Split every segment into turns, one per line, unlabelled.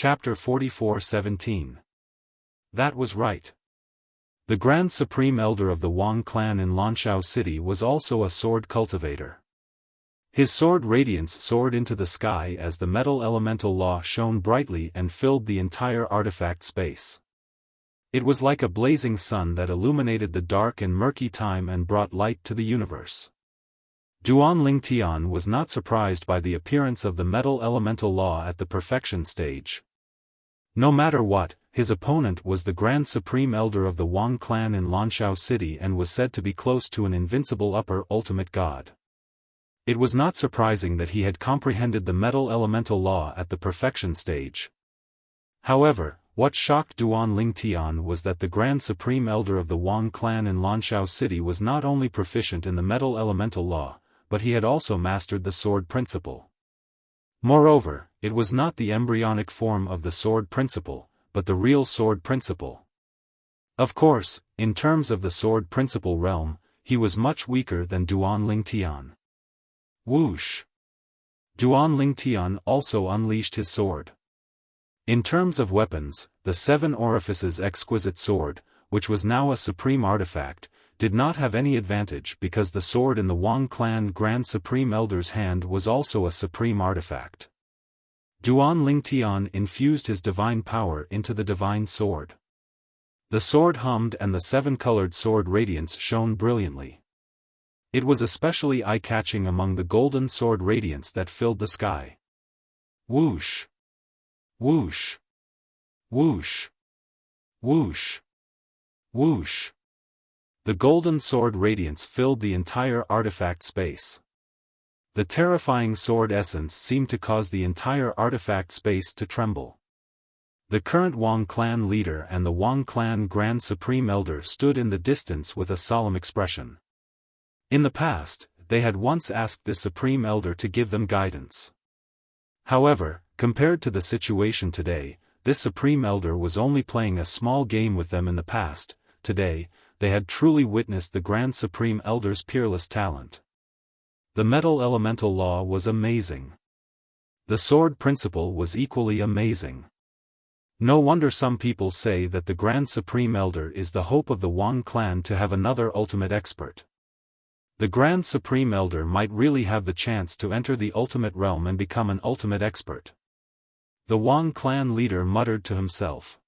Chapter 44:17. That was right. The Grand Supreme Elder of the Wang clan in Lanshao City was also a sword cultivator. His sword radiance soared into the sky as the metal elemental law shone brightly and filled the entire artifact space. It was like a blazing sun that illuminated the dark and murky time and brought light to the universe. Duan Lingtian was not surprised by the appearance of the metal elemental law at the perfection stage. No matter what, his opponent was the Grand Supreme Elder of the Wang clan in Lanshao City and was said to be close to an invincible upper ultimate god. It was not surprising that he had comprehended the metal elemental law at the perfection stage. However, what shocked Duan Lingtian was that the Grand Supreme Elder of the Wang clan in Lanshao City was not only proficient in the metal elemental law, but he had also mastered the sword principle. Moreover, it was not the embryonic form of the sword principle, but the real sword principle. Of course, in terms of the sword principle realm, he was much weaker than Duan Lingtian. Whoosh! Duan Lingtian also unleashed his sword. In terms of weapons, the Seven Orifices exquisite sword, which was now a supreme artifact, did not have any advantage because the sword in the Wang clan Grand Supreme Elder's hand was also a supreme artifact. Duan Lingtian infused his divine power into the divine sword. The sword hummed and the seven-colored sword radiance shone brilliantly. It was especially eye-catching among the golden sword radiance that filled the sky. Whoosh! Whoosh! Whoosh! Whoosh! Whoosh! The golden sword radiance filled the entire artifact space. The terrifying sword essence seemed to cause the entire artifact space to tremble. The current Wang clan leader and the Wang clan Grand Supreme Elder stood in the distance with a solemn expression. In the past, they had once asked the Supreme Elder to give them guidance. However, compared to the situation today, this Supreme Elder was only playing a small game with them in the past. Today, they had truly witnessed the Grand Supreme Elder's peerless talent. The metal elemental law was amazing. The sword principle was equally amazing. No wonder some people say that the Grand Supreme Elder is the hope of the Wang clan to have another ultimate expert. The Grand Supreme Elder might really have the chance to enter the ultimate realm and become an ultimate expert. The Wang clan leader muttered to himself.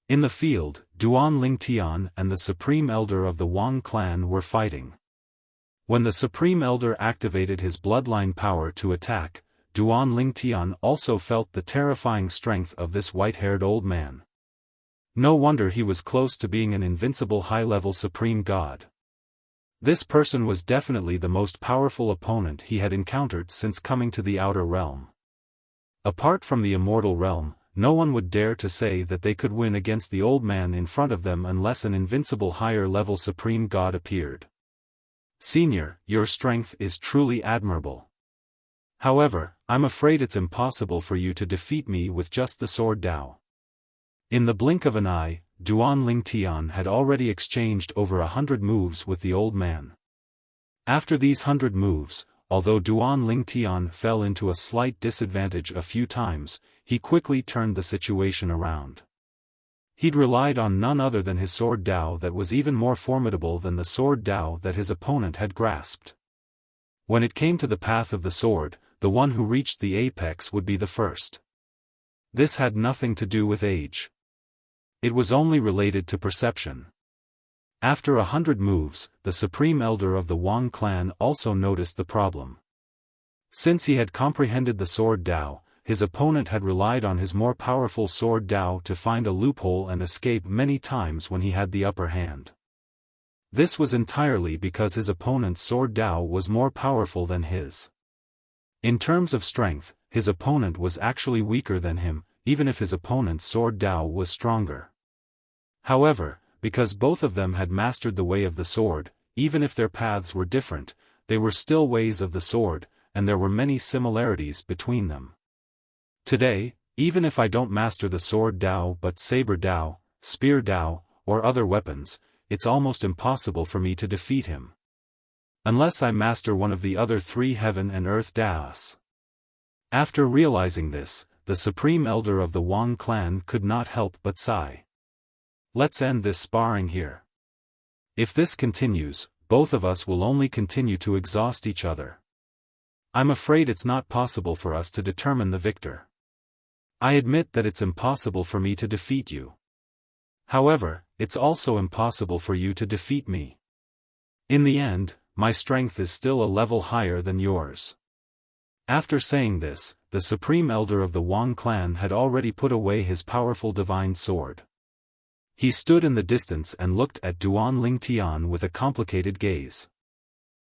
In the field, Duan Lingtian and the Supreme Elder of the Wang clan were fighting. When the Supreme Elder activated his bloodline power to attack, Duan Lingtian also felt the terrifying strength of this white-haired old man. No wonder he was close to being an invincible high-level supreme god. This person was definitely the most powerful opponent he had encountered since coming to the outer realm. Apart from the immortal realm, no one would dare to say that they could win against the old man in front of them unless an invincible higher-level supreme god appeared. Senior, your strength is truly admirable. However, I'm afraid it's impossible for you to defeat me with just the sword Dao. In the blink of an eye, Duan Lingtian had already exchanged over 100 moves with the old man. After these 100 moves, although Duan Lingtian fell into a slight disadvantage a few times, he quickly turned the situation around. He'd relied on none other than his sword Dao that was even more formidable than the sword Dao that his opponent had grasped. When it came to the path of the sword, the one who reached the apex would be the first. This had nothing to do with age. It was only related to perception. After 100 moves, the Supreme Elder of the Wang clan also noticed the problem. Since he had comprehended the sword Dao, his opponent had relied on his more powerful sword Dao to find a loophole and escape many times when he had the upper hand. This was entirely because his opponent's sword Dao was more powerful than his. In terms of strength, his opponent was actually weaker than him, even if his opponent's sword Dao was stronger. However, because both of them had mastered the way of the sword, even if their paths were different, they were still ways of the sword, and there were many similarities between them. Today, even if I don't master the sword Dao but saber Dao, spear Dao, or other weapons, it's almost impossible for me to defeat him. Unless I master one of the other three heaven and earth Daos. After realizing this, the supreme elder of the Wang clan could not help but sigh. Let's end this sparring here. If this continues, both of us will only continue to exhaust each other. I'm afraid it's not possible for us to determine the victor. I admit that it's impossible for me to defeat you. However, it's also impossible for you to defeat me. In the end, my strength is still a level higher than yours. After saying this, the supreme elder of the Wang clan had already put away his powerful divine sword. He stood in the distance and looked at Duan Lingtian with a complicated gaze.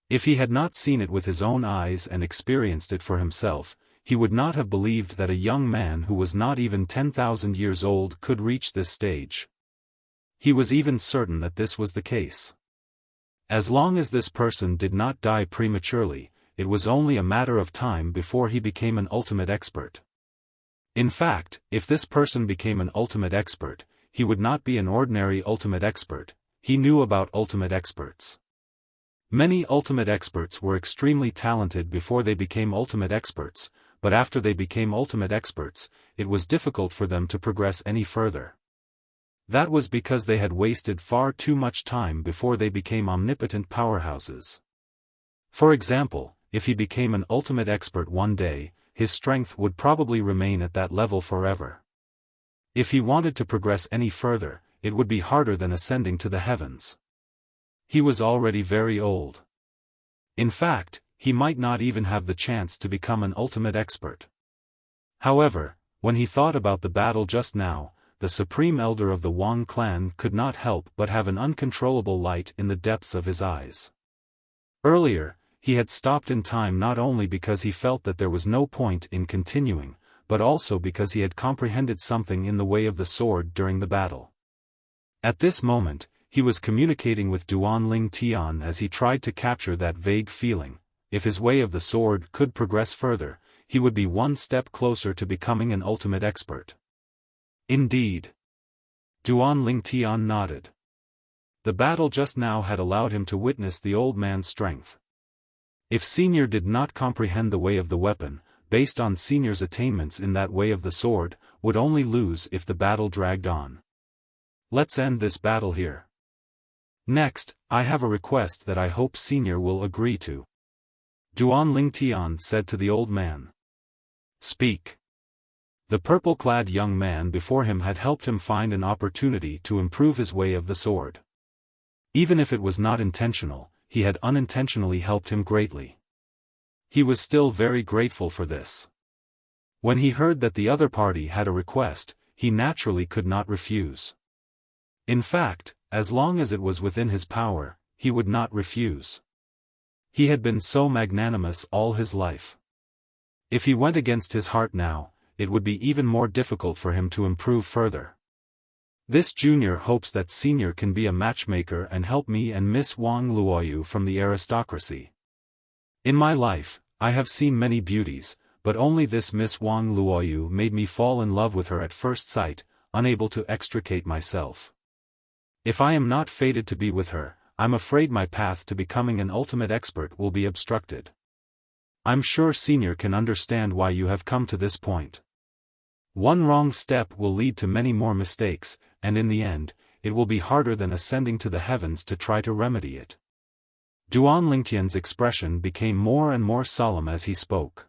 If he had not seen it with his own eyes and experienced it for himself, he would not have believed that a young man who was not even 10,000 years old could reach this stage. He was even certain that this was the case. As long as this person did not die prematurely, it was only a matter of time before he became an ultimate expert. In fact, if this person became an ultimate expert, he would not be an ordinary ultimate expert. He knew about ultimate experts. Many ultimate experts were extremely talented before they became ultimate experts, but after they became ultimate experts, it was difficult for them to progress any further. That was because they had wasted far too much time before they became omnipotent powerhouses. For example, if he became an ultimate expert one day, his strength would probably remain at that level forever. If he wanted to progress any further, it would be harder than ascending to the heavens. He was already very old. In fact, he might not even have the chance to become an ultimate expert. However, when he thought about the battle just now, the supreme elder of the Wang clan could not help but have an uncontrollable light in the depths of his eyes. Earlier, he had stopped in time not only because he felt that there was no point in continuing, but also because he had comprehended something in the way of the sword during the battle. At this moment, he was communicating with Duan Lingtian as he tried to capture that vague feeling. If his way of the sword could progress further, he would be one step closer to becoming an ultimate expert. Indeed. Duan Lingtian nodded. The battle just now had allowed him to witness the old man's strength. If Senior did not comprehend the way of the weapon, based on Senior's attainments in that way of the sword, would only lose if the battle dragged on. Let's end this battle here. Next, I have a request that I hope Senior will agree to. Duan Lingtian said to the old man. Speak. The purple-clad young man before him had helped him find an opportunity to improve his way of the sword. Even if it was not intentional, he had unintentionally helped him greatly. He was still very grateful for this. When he heard that the other party had a request, he naturally could not refuse. In fact, as long as it was within his power, he would not refuse. He had been so magnanimous all his life. If he went against his heart now, it would be even more difficult for him to improve further. This junior hopes that Senior can be a matchmaker and help me and Miss Wang Luoyu from the aristocracy. In my life, I have seen many beauties, but only this Miss Wang Luoyu made me fall in love with her at first sight, unable to extricate myself. If I am not fated to be with her, I'm afraid my path to becoming an ultimate expert will be obstructed. I'm sure Senior can understand why you have come to this point. One wrong step will lead to many more mistakes, and in the end, it will be harder than ascending to the heavens to try to remedy it. Duan Lingtian's expression became more and more solemn as he spoke.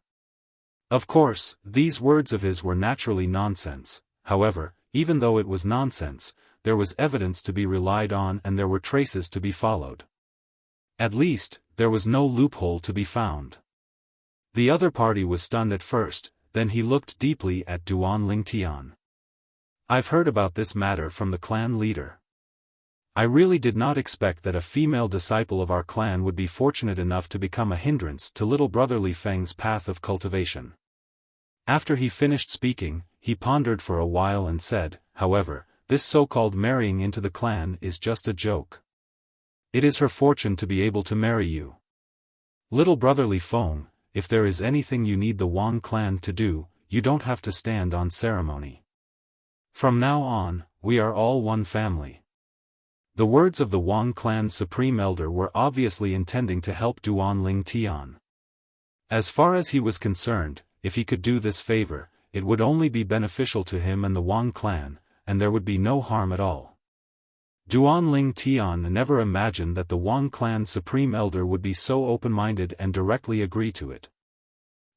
Of course, these words of his were naturally nonsense. However, even though it was nonsense, there was evidence to be relied on and there were traces to be followed. At least, there was no loophole to be found. The other party was stunned at first, then he looked deeply at Duan Lingtian. I've heard about this matter from the clan leader. I really did not expect that a female disciple of our clan would be fortunate enough to become a hindrance to little brother Li Feng's path of cultivation. After he finished speaking, he pondered for a while and said, however, this so-called marrying into the clan is just a joke. It is her fortune to be able to marry you. Little brother Li Feng, if there is anything you need the Wang clan to do, you don't have to stand on ceremony. From now on, we are all one family. The words of the Wang clan's supreme elder were obviously intending to help Duan Lingtian. As far as he was concerned, if he could do this favor, it would only be beneficial to him and the Wang clan, and there would be no harm at all. Duan Tian never imagined that the Wang clan's supreme elder would be so open-minded and directly agree to it.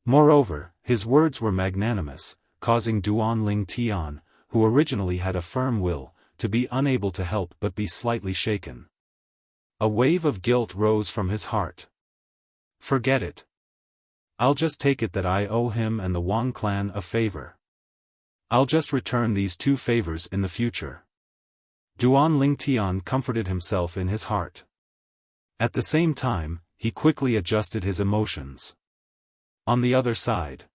Moreover, his words were magnanimous, causing Duan Tian, who originally had a firm will, to be unable to help but be slightly shaken. A wave of guilt rose from his heart. Forget it. I'll just take it that I owe him and the Wang clan a favor. I'll just return these 2 favors in the future. Duan Tian comforted himself in his heart. At the same time, he quickly adjusted his emotions. On the other side,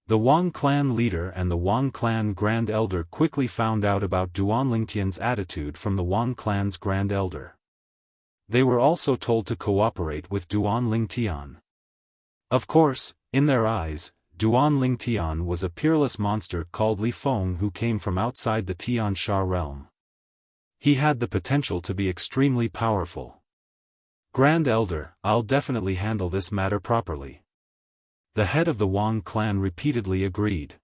the Wang clan leader and the Wang clan Grand Elder quickly found out about Duan Tian's attitude from the Wang clan's Grand Elder. They were also told to cooperate with Duan Tian. Of course, in their eyes, Duan Tian was a peerless monster called Li Feng who came from outside the Tian Sha realm. He had the potential to be extremely powerful. Grand Elder, I'll definitely handle this matter properly. The head of the Wang clan repeatedly agreed.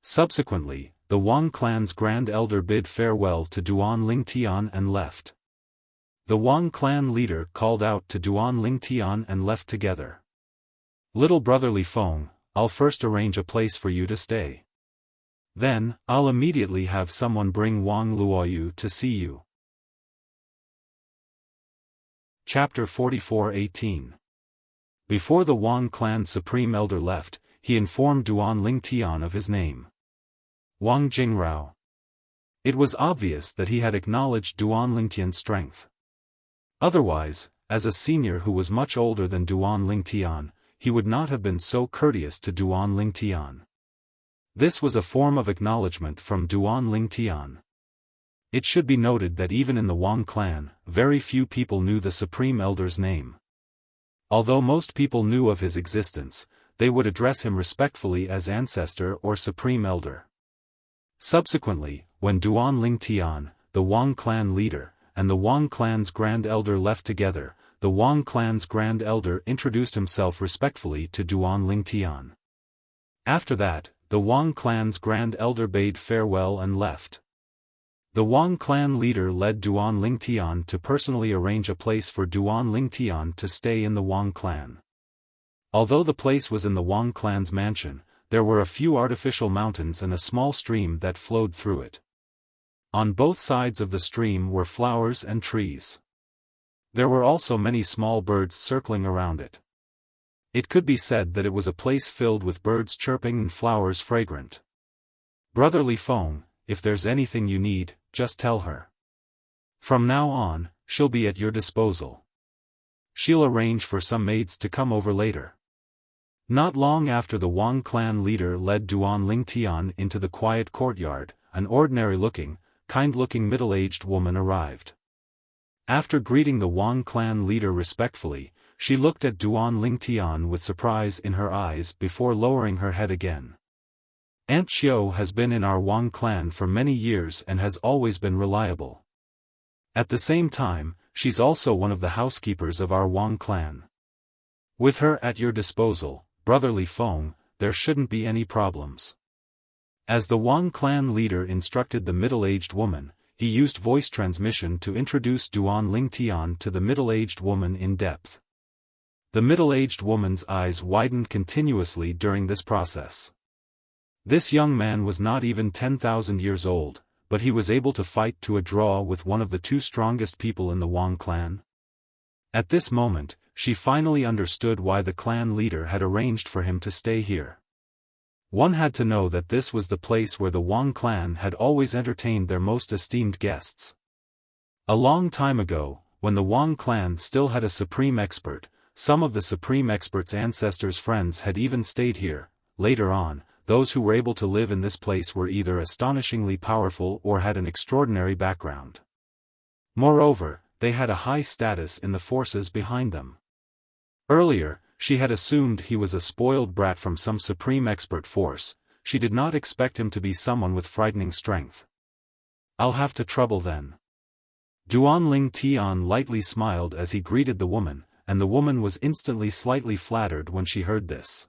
Subsequently, the Wang clan's Grand Elder bid farewell to Duan Tian and left. The Wang clan leader called out to Duan Tian and left together. Little brother Li Feng, I'll first arrange a place for you to stay. Then, I'll immediately have someone bring Wang Luoyu to see you. Chapter 44:18. Before the Wang clan's supreme elder left, he informed Duan Tian of his name. Wang Jingrao. It was obvious that he had acknowledged Duan Tian's strength. Otherwise, as a senior who was much older than Duan Tian, he would not have been so courteous to Duan Tian. This was a form of acknowledgement from Duan Tian. It should be noted that even in the Wang clan, very few people knew the Supreme Elder's name. Although most people knew of his existence, they would address him respectfully as Ancestor or Supreme Elder. Subsequently, when Duan Tian, the Wang clan leader, and the Wang clan's Grand Elder left together, the Wang clan's Grand Elder introduced himself respectfully to Duan Tian. After that, the Wang clan's Grand Elder bade farewell and left. The Wang clan leader led Duan Tian to personally arrange a place for Duan Tian to stay in the Wang clan. Although the place was in the Wang clan's mansion, there were a few artificial mountains and a small stream that flowed through it. On both sides of the stream were flowers and trees. There were also many small birds circling around it. It could be said that it was a place filled with birds chirping and flowers fragrant. Brother Li Feng, if there's anything you need, just tell her. From now on, she'll be at your disposal. She'll arrange for some maids to come over later. Not long after the Wang clan leader led Duan Tian into the quiet courtyard, an ordinary-looking, kind-looking middle-aged woman arrived. After greeting the Wang clan leader respectfully, she looked at Duan Tian with surprise in her eyes before lowering her head again. Aunt Xiao has been in our Wang clan for many years and has always been reliable. At the same time, she's also one of the housekeepers of our Wang clan. With her at your disposal, Brother Li Feng, there shouldn't be any problems. As the Wang clan leader instructed the middle-aged woman, he used voice transmission to introduce Duan Tian to the middle-aged woman in depth. The middle-aged woman's eyes widened continuously during this process. This young man was not even 10,000 years old, but he was able to fight to a draw with one of the 2 strongest people in the Wang clan. At this moment, she finally understood why the clan leader had arranged for him to stay here. One had to know that this was the place where the Wang clan had always entertained their most esteemed guests. A long time ago, when the Wang clan still had a supreme expert, some of the supreme expert's ancestors' friends had even stayed here. Later on, those who were able to live in this place were either astonishingly powerful or had an extraordinary background. Moreover, they had a high status in the forces behind them. Earlier, she had assumed he was a spoiled brat from some supreme expert force. She did not expect him to be someone with frightening strength. I'll have to trouble then. Duan Tian lightly smiled as he greeted the woman, and the woman was instantly slightly flattered when she heard this.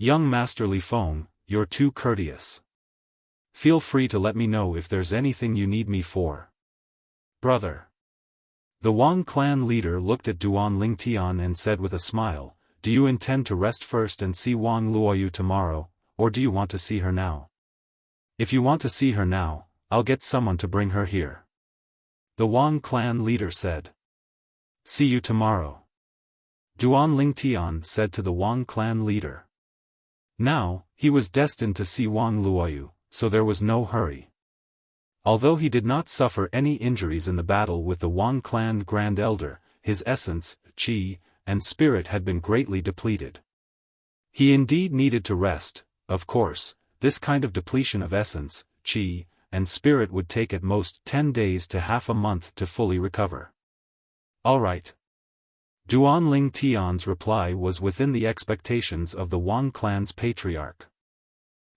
Young Master Li Feng, you're too courteous. Feel free to let me know if there's anything you need me for. Brother. The Wang clan leader looked at Duan Lingtian and said with a smile, do you intend to rest first and see Wang Luoyu tomorrow, or do you want to see her now? If you want to see her now, I'll get someone to bring her here. The Wang clan leader said. See you tomorrow. Duan Lingtian said to the Wang clan leader. Now, he was destined to see Wang Luoyu, so there was no hurry. Although he did not suffer any injuries in the battle with the Wang clan Grand Elder, his essence, qi, and spirit had been greatly depleted. He indeed needed to rest. Of course, this kind of depletion of essence, qi, and spirit would take at most 10 days to half a month to fully recover. All right. Duan Lingtian's reply was within the expectations of the Wang clan's patriarch.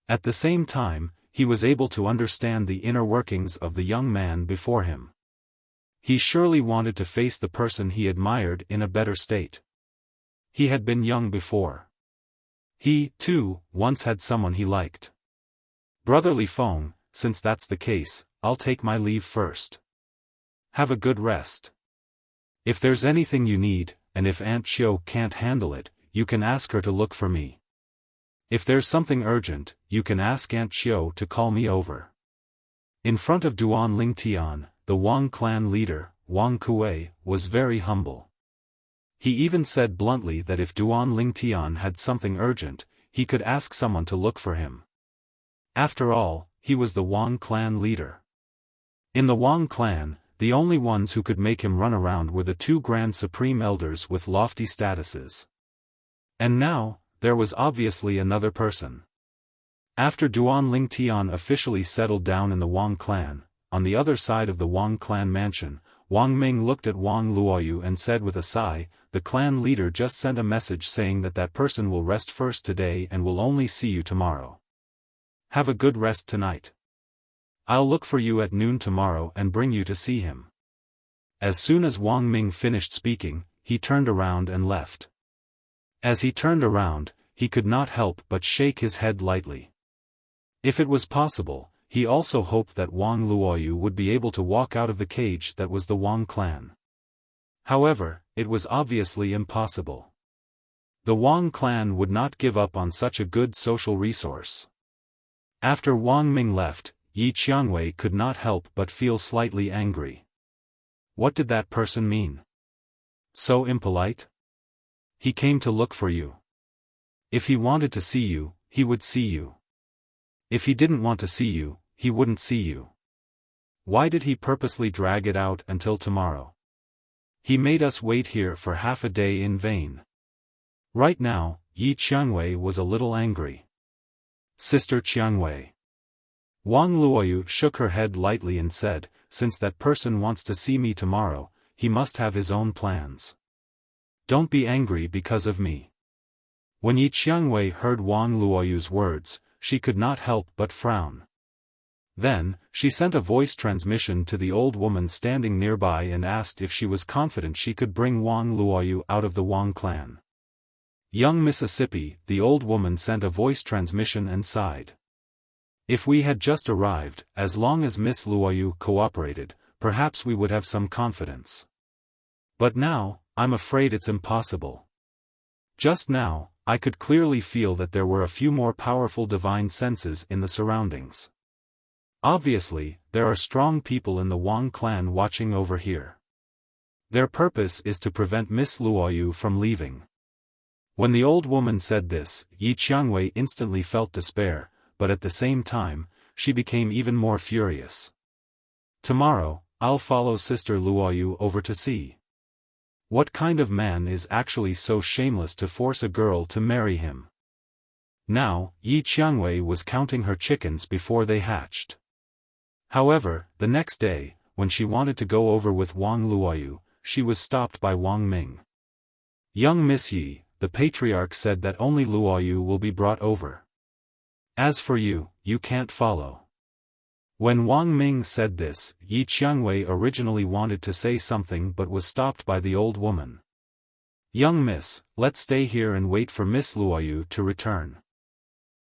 At the same time, he was able to understand the inner workings of the young man before him. He surely wanted to face the person he admired in a better state. He had been young before. He, too, once had someone he liked. Brotherly Feng, since that's the case, I'll take my leave first. Have a good rest. If there's anything you need, and if Aunt Xiao can't handle it, you can ask her to look for me. If there's something urgent, you can ask Aunt Xiao to call me over. In front of Duan Lingtian, the Wang clan leader, Wang Kuei, was very humble. He even said bluntly that if Duan Lingtian had something urgent, he could ask someone to look for him. After all, he was the Wang clan leader. In the Wang clan, the only ones who could make him run around were the two Grand Supreme Elders with lofty statuses. And now, there was obviously another person. After Duan Lingtian officially settled down in the Wang clan, on the other side of the Wang clan mansion, Wang Ming looked at Wang Luoyu and said with a sigh, the clan leader just sent a message saying that that person will rest first today and will only see you tomorrow. Have a good rest tonight. I'll look for you at noon tomorrow and bring you to see him. As soon as Wang Ming finished speaking, he turned around and left. As he turned around, he could not help but shake his head lightly. If it was possible, he also hoped that Wang Luoyu would be able to walk out of the cage that was the Wang clan. However, it was obviously impossible. The Wang clan would not give up on such a good social resource. After Wang Ming left, Yi Qiangwei could not help but feel slightly angry. What did that person mean? So impolite? He came to look for you. If he wanted to see you, he would see you. If he didn't want to see you, he wouldn't see you. Why did he purposely drag it out until tomorrow? He made us wait here for half a day in vain. Right now, Yi Qiangwei was a little angry. Sister Qiangwei. Wang Luoyu shook her head lightly and said, since that person wants to see me tomorrow, he must have his own plans. Don't be angry because of me. When Yi Qiangwei heard Wang Luoyu's words, she could not help but frown. Then, she sent a voice transmission to the old woman standing nearby and asked if she was confident she could bring Wang Luoyu out of the Wang clan. Young Mississippi, the old woman sent a voice transmission and sighed. If we had just arrived, as long as Miss Luoyu cooperated, perhaps we would have some confidence. But now, I'm afraid it's impossible. Just now, I could clearly feel that there were a few more powerful divine senses in the surroundings. Obviously, there are strong people in the Wang clan watching over here. Their purpose is to prevent Miss Luoyu from leaving. When the old woman said this, Yi Qiangwei instantly felt despair, but at the same time, she became even more furious. Tomorrow, I'll follow Sister Luoyu over to see. What kind of man is actually so shameless to force a girl to marry him? Now, Yi Qiangwei was counting her chickens before they hatched. However, the next day, when she wanted to go over with Wang Luoyu, she was stopped by Wang Ming. Young Miss Yi, the patriarch said that only Luoyu will be brought over. As for you, you can't follow. When Wang Ming said this, Yi Qiangwei originally wanted to say something but was stopped by the old woman. Young miss, let's stay here and wait for Miss Luoyu to return.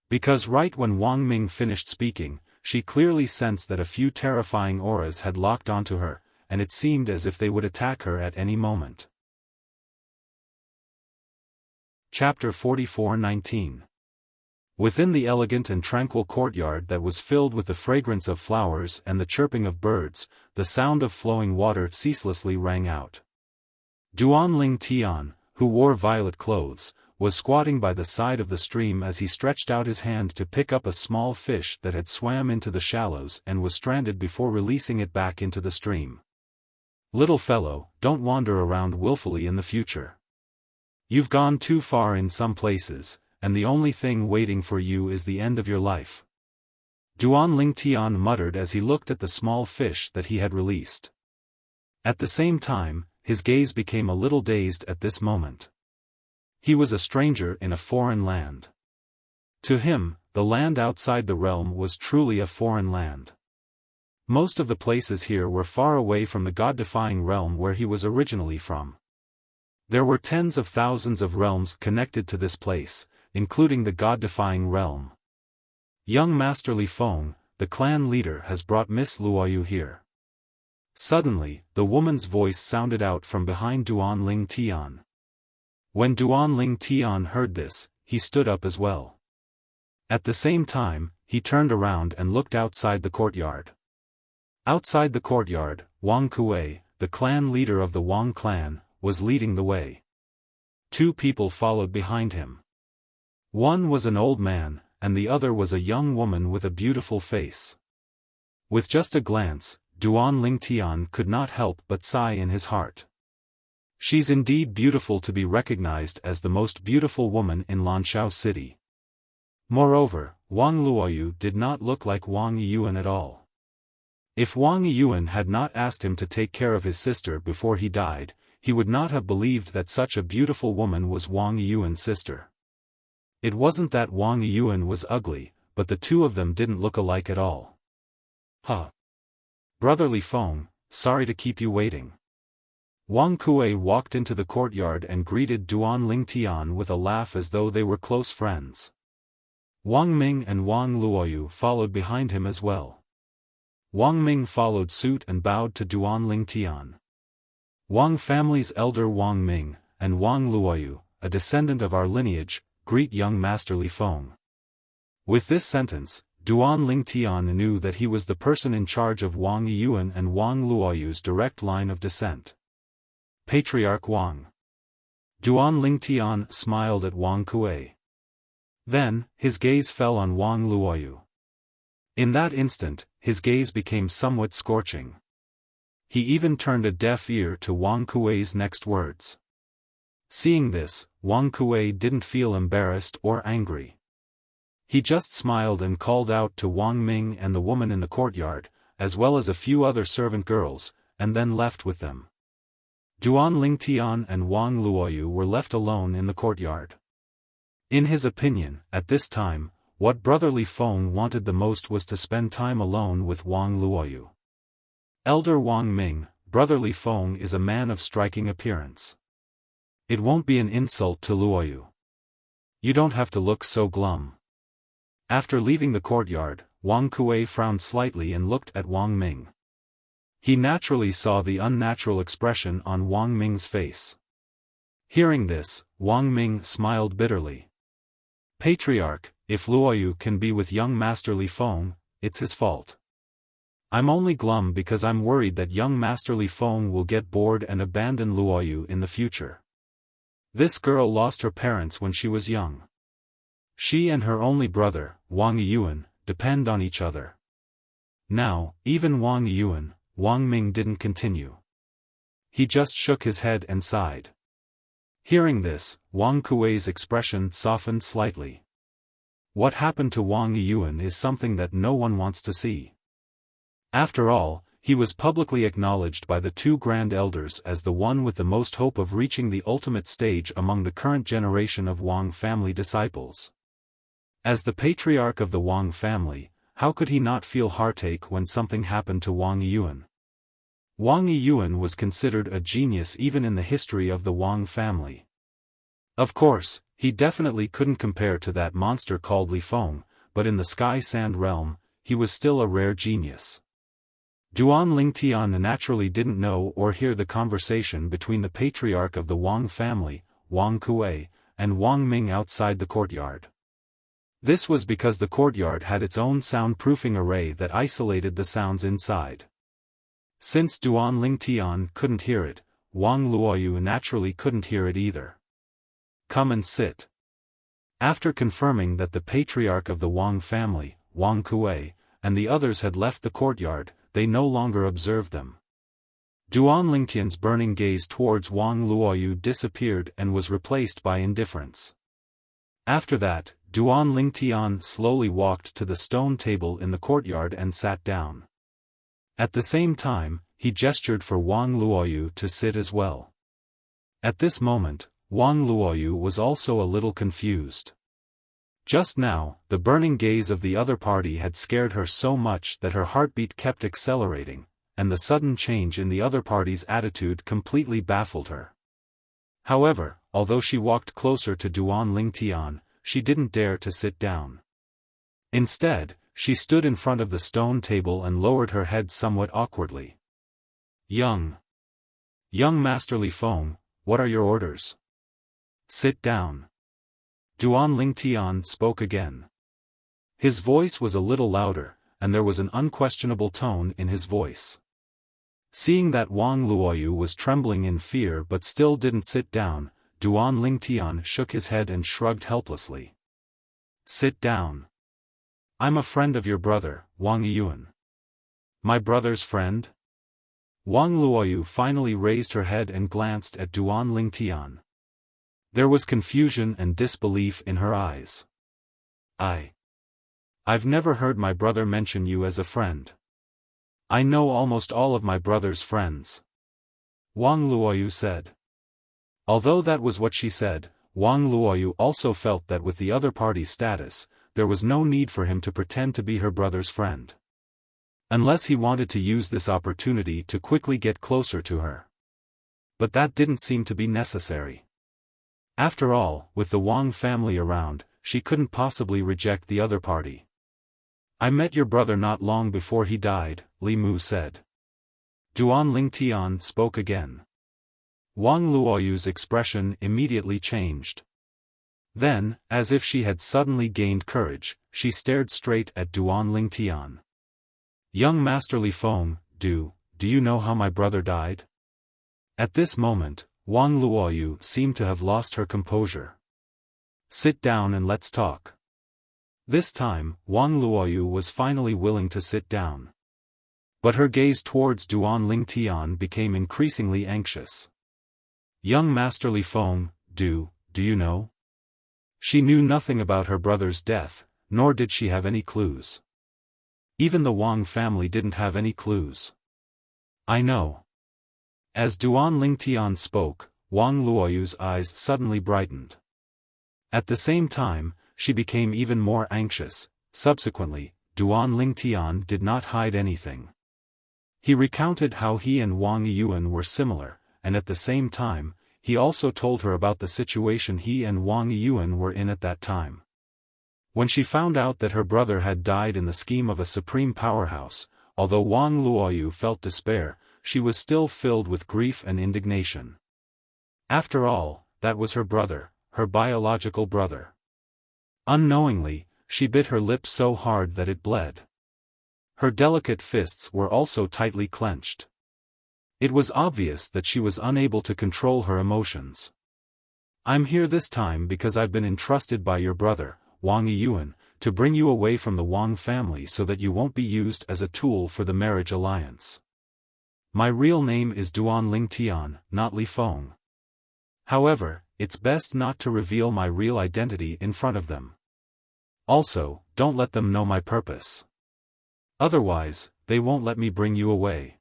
Because right when Wang Ming finished speaking, she clearly sensed that a few terrifying auras had locked onto her, and it seemed as if they would attack her at any moment. Chapter 44:19. Within the elegant and tranquil courtyard that was filled with the fragrance of flowers and the chirping of birds, the sound of flowing water ceaselessly rang out. Duan Ling Tian, who wore violet clothes, was squatting by the side of the stream as he stretched out his hand to pick up a small fish that had swam into the shallows and was stranded before releasing it back into the stream. "Little fellow, don't wander around willfully in the future. You've gone too far in some places, and the only thing waiting for you is the end of your life," Duan Ling Tian muttered as he looked at the small fish that he had released. At the same time, his gaze became a little dazed at this moment. He was a stranger in a foreign land. To him, the land outside the realm was truly a foreign land. Most of the places here were far away from the god-defying realm where he was originally from. There were tens of thousands of realms connected to this place, including the god-defying realm. "Young Master Li Feng, the clan leader, has brought Miss Luoyu here." Suddenly, the woman's voice sounded out from behind Duan Ling Tian. When Duan Ling Tian heard this, he stood up as well. At the same time, he turned around and looked outside the courtyard. Outside the courtyard, Wang Kuei, the clan leader of the Wang clan, was leading the way. Two people followed behind him. One was an old man, and the other was a young woman with a beautiful face. With just a glance, Duan Ling Tian could not help but sigh in his heart. She's indeed beautiful to be recognized as the most beautiful woman in Lanshao City. Moreover, Wang Luoyu did not look like Wang Yuan at all. If Wang Yuan had not asked him to take care of his sister before he died, he would not have believed that such a beautiful woman was Wang Yuan's sister. It wasn't that Wang Yuan was ugly, but the two of them didn't look alike at all. "Huh. Brother Li Feng, sorry to keep you waiting." Wang Kuei walked into the courtyard and greeted Duan Ling Tian with a laugh as though they were close friends. Wang Ming and Wang Luoyu followed behind him as well. Wang Ming followed suit and bowed to Duan Ling Tian. "Wang family's elder Wang Ming, and Wang Luoyu, a descendant of our lineage, greet young Master Li Feng." With this sentence, Duan Ling Tian knew that he was the person in charge of Wang Yuan and Wang Luoyu's direct line of descent. Patriarch Wang. Duan Ling Tian smiled at Wang Kuei. Then, his gaze fell on Wang Luoyu. In that instant, his gaze became somewhat scorching. He even turned a deaf ear to Wang Kuei's next words. Seeing this, Wang Kuei didn't feel embarrassed or angry. He just smiled and called out to Wang Ming and the woman in the courtyard, as well as a few other servant girls, and then left with them. Duan Ling Tian and Wang Luoyu were left alone in the courtyard. In his opinion, at this time, what Brother Li Feng wanted the most was to spend time alone with Wang Luoyu. Elder Wang Ming, Brother Li Feng is a man of striking appearance. It won't be an insult to Luoyu. You don't have to look so glum. After leaving the courtyard, Wang Kuei frowned slightly and looked at Wang Ming. He naturally saw the unnatural expression on Wang Ming's face. Hearing this, Wang Ming smiled bitterly. "Patriarch, if Luoyu can be with young Master Li Feng, it's his fault. I'm only glum because I'm worried that young Master Li Feng will get bored and abandon Luoyu in the future. This girl lost her parents when she was young. She and her only brother, Wang Yuan, depend on each other. Now, even Wang Yuan," Wang Ming didn't continue. He just shook his head and sighed. Hearing this, Wang Kuei's expression softened slightly. What happened to Wang Yuan is something that no one wants to see. After all, he was publicly acknowledged by the two grand elders as the one with the most hope of reaching the ultimate stage among the current generation of Wang family disciples. As the patriarch of the Wang family, how could he not feel heartache when something happened to Wang Yuan? Wang Yuan was considered a genius even in the history of the Wang family. Of course, he definitely couldn't compare to that monster called Li Feng, but in the Sky Sand realm, he was still a rare genius. Duan Lingtian naturally didn't know or hear the conversation between the patriarch of the Wang family, Wang Kuei, and Wang Ming outside the courtyard. This was because the courtyard had its own soundproofing array that isolated the sounds inside. Since Duan Lingtian couldn't hear it, Wang Luoyu naturally couldn't hear it either. Come and sit. After confirming that the patriarch of the Wang family, Wang Kuei, and the others had left the courtyard, they no longer observed them. Duan Lingtian's burning gaze towards Wang Luoyu disappeared and was replaced by indifference. After that, Duan Lingtian slowly walked to the stone table in the courtyard and sat down. At the same time, he gestured for Wang Luoyu to sit as well. At this moment, Wang Luoyu was also a little confused. Just now, the burning gaze of the other party had scared her so much that her heartbeat kept accelerating, and the sudden change in the other party's attitude completely baffled her. However, although she walked closer to Duan Lingtian, she didn't dare to sit down. Instead, she stood in front of the stone table and lowered her head somewhat awkwardly. Young Master Li Feng, what are your orders? Sit down. Duan Lingtian spoke again. His voice was a little louder, and there was an unquestionable tone in his voice. Seeing that Wang Luoyu was trembling in fear but still didn't sit down, Duan Lingtian shook his head and shrugged helplessly. Sit down. I'm a friend of your brother, Wang Yuan. My brother's friend? Wang Luoyu finally raised her head and glanced at Duan Lingtian. There was confusion and disbelief in her eyes. I've never heard my brother mention you as a friend. I know almost all of my brother's friends. Wang Luoyu said. Although that was what she said, Wang Luoyu also felt that with the other party's status, there was no need for him to pretend to be her brother's friend. Unless he wanted to use this opportunity to quickly get closer to her. But that didn't seem to be necessary. After all, with the Wang family around, she couldn't possibly reject the other party. I met your brother not long before he died, Li Mu said. Duan Lingtian spoke again. Wang Luoyu's expression immediately changed. Then, as if she had suddenly gained courage, she stared straight at Duan Lingtian. Young Master Li Feng, do you know how my brother died? At this moment, Wang Luoyu seemed to have lost her composure. Sit down and let's talk. This time, Wang Luoyu was finally willing to sit down. But her gaze towards Duan Lingtian became increasingly anxious. Young Master Li Feng, do you know? She knew nothing about her brother's death, nor did she have any clues. Even the Wang family didn't have any clues. I know. As Duan Lingtian spoke, Wang Luoyu's eyes suddenly brightened. At the same time, she became even more anxious. Subsequently, Duan Lingtian did not hide anything. He recounted how he and Wang Yuan were similar, and at the same time, he also told her about the situation he and Wang Yuan were in at that time. When she found out that her brother had died in the scheme of a supreme powerhouse, although Wang Luoyu felt despair, she was still filled with grief and indignation. After all, that was her brother, her biological brother. Unknowingly, she bit her lip so hard that it bled. Her delicate fists were also tightly clenched. It was obvious that she was unable to control her emotions. I'm here this time because I've been entrusted by your brother, Wang Yuan, to bring you away from the Wang family so that you won't be used as a tool for the marriage alliance. My real name is Duan Lingtian, not Li Feng. However, it's best not to reveal my real identity in front of them. Also, don't let them know my purpose. Otherwise, they won't let me bring you away.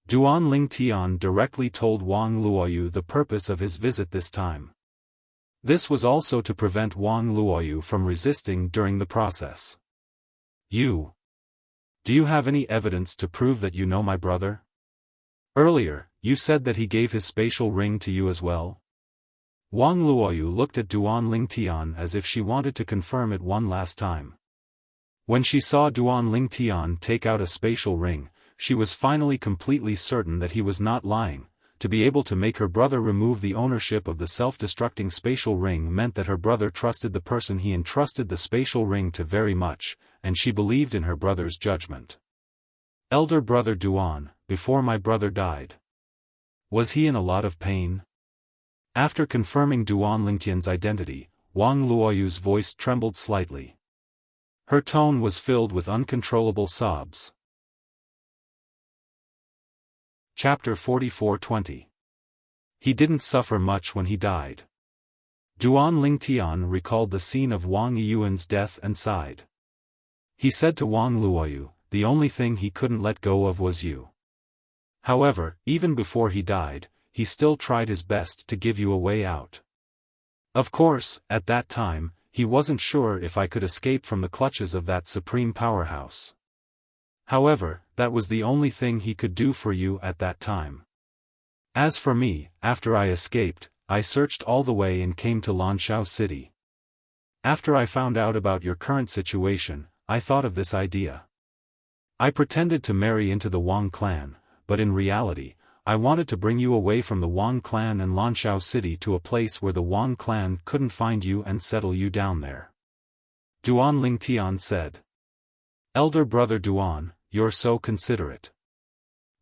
Duan Lingtian directly told Wang Luoyu the purpose of his visit this time. This was also to prevent Wang Luoyu from resisting during the process. Do you have any evidence to prove that you know my brother? Earlier, you said that he gave his spatial ring to you as well? Wang Luoyu looked at Duan Lingtian as if she wanted to confirm it one last time. When she saw Duan Lingtian take out a spatial ring, she was finally completely certain that he was not lying. To be able to make her brother remove the ownership of the self-destructing spatial ring meant that her brother trusted the person he entrusted the spatial ring to very much, and she believed in her brother's judgment. Elder brother Duan, before my brother died. Was he in a lot of pain? After confirming Duan Lingtian's identity, Wang Luoyu's voice trembled slightly. Her tone was filled with uncontrollable sobs. Chapter 44:20. He didn't suffer much when he died. Duan Lingtian recalled the scene of Wang Yiyuan's death and sighed. He said to Wang Luoyu, "The only thing he couldn't let go of was you. However, even before he died, he still tried his best to give you a way out. Of course, at that time, he wasn't sure if I could escape from the clutches of that supreme powerhouse. However, that was the only thing he could do for you at that time. As for me, after I escaped, I searched all the way and came to Lanshao City. After I found out about your current situation, I thought of this idea. I pretended to marry into the Wang clan, but in reality, I wanted to bring you away from the Wang clan and Lanshao City to a place where the Wang clan couldn't find you and settle you down there." Duan Lingtian said. "Elder brother Duan, you're so considerate."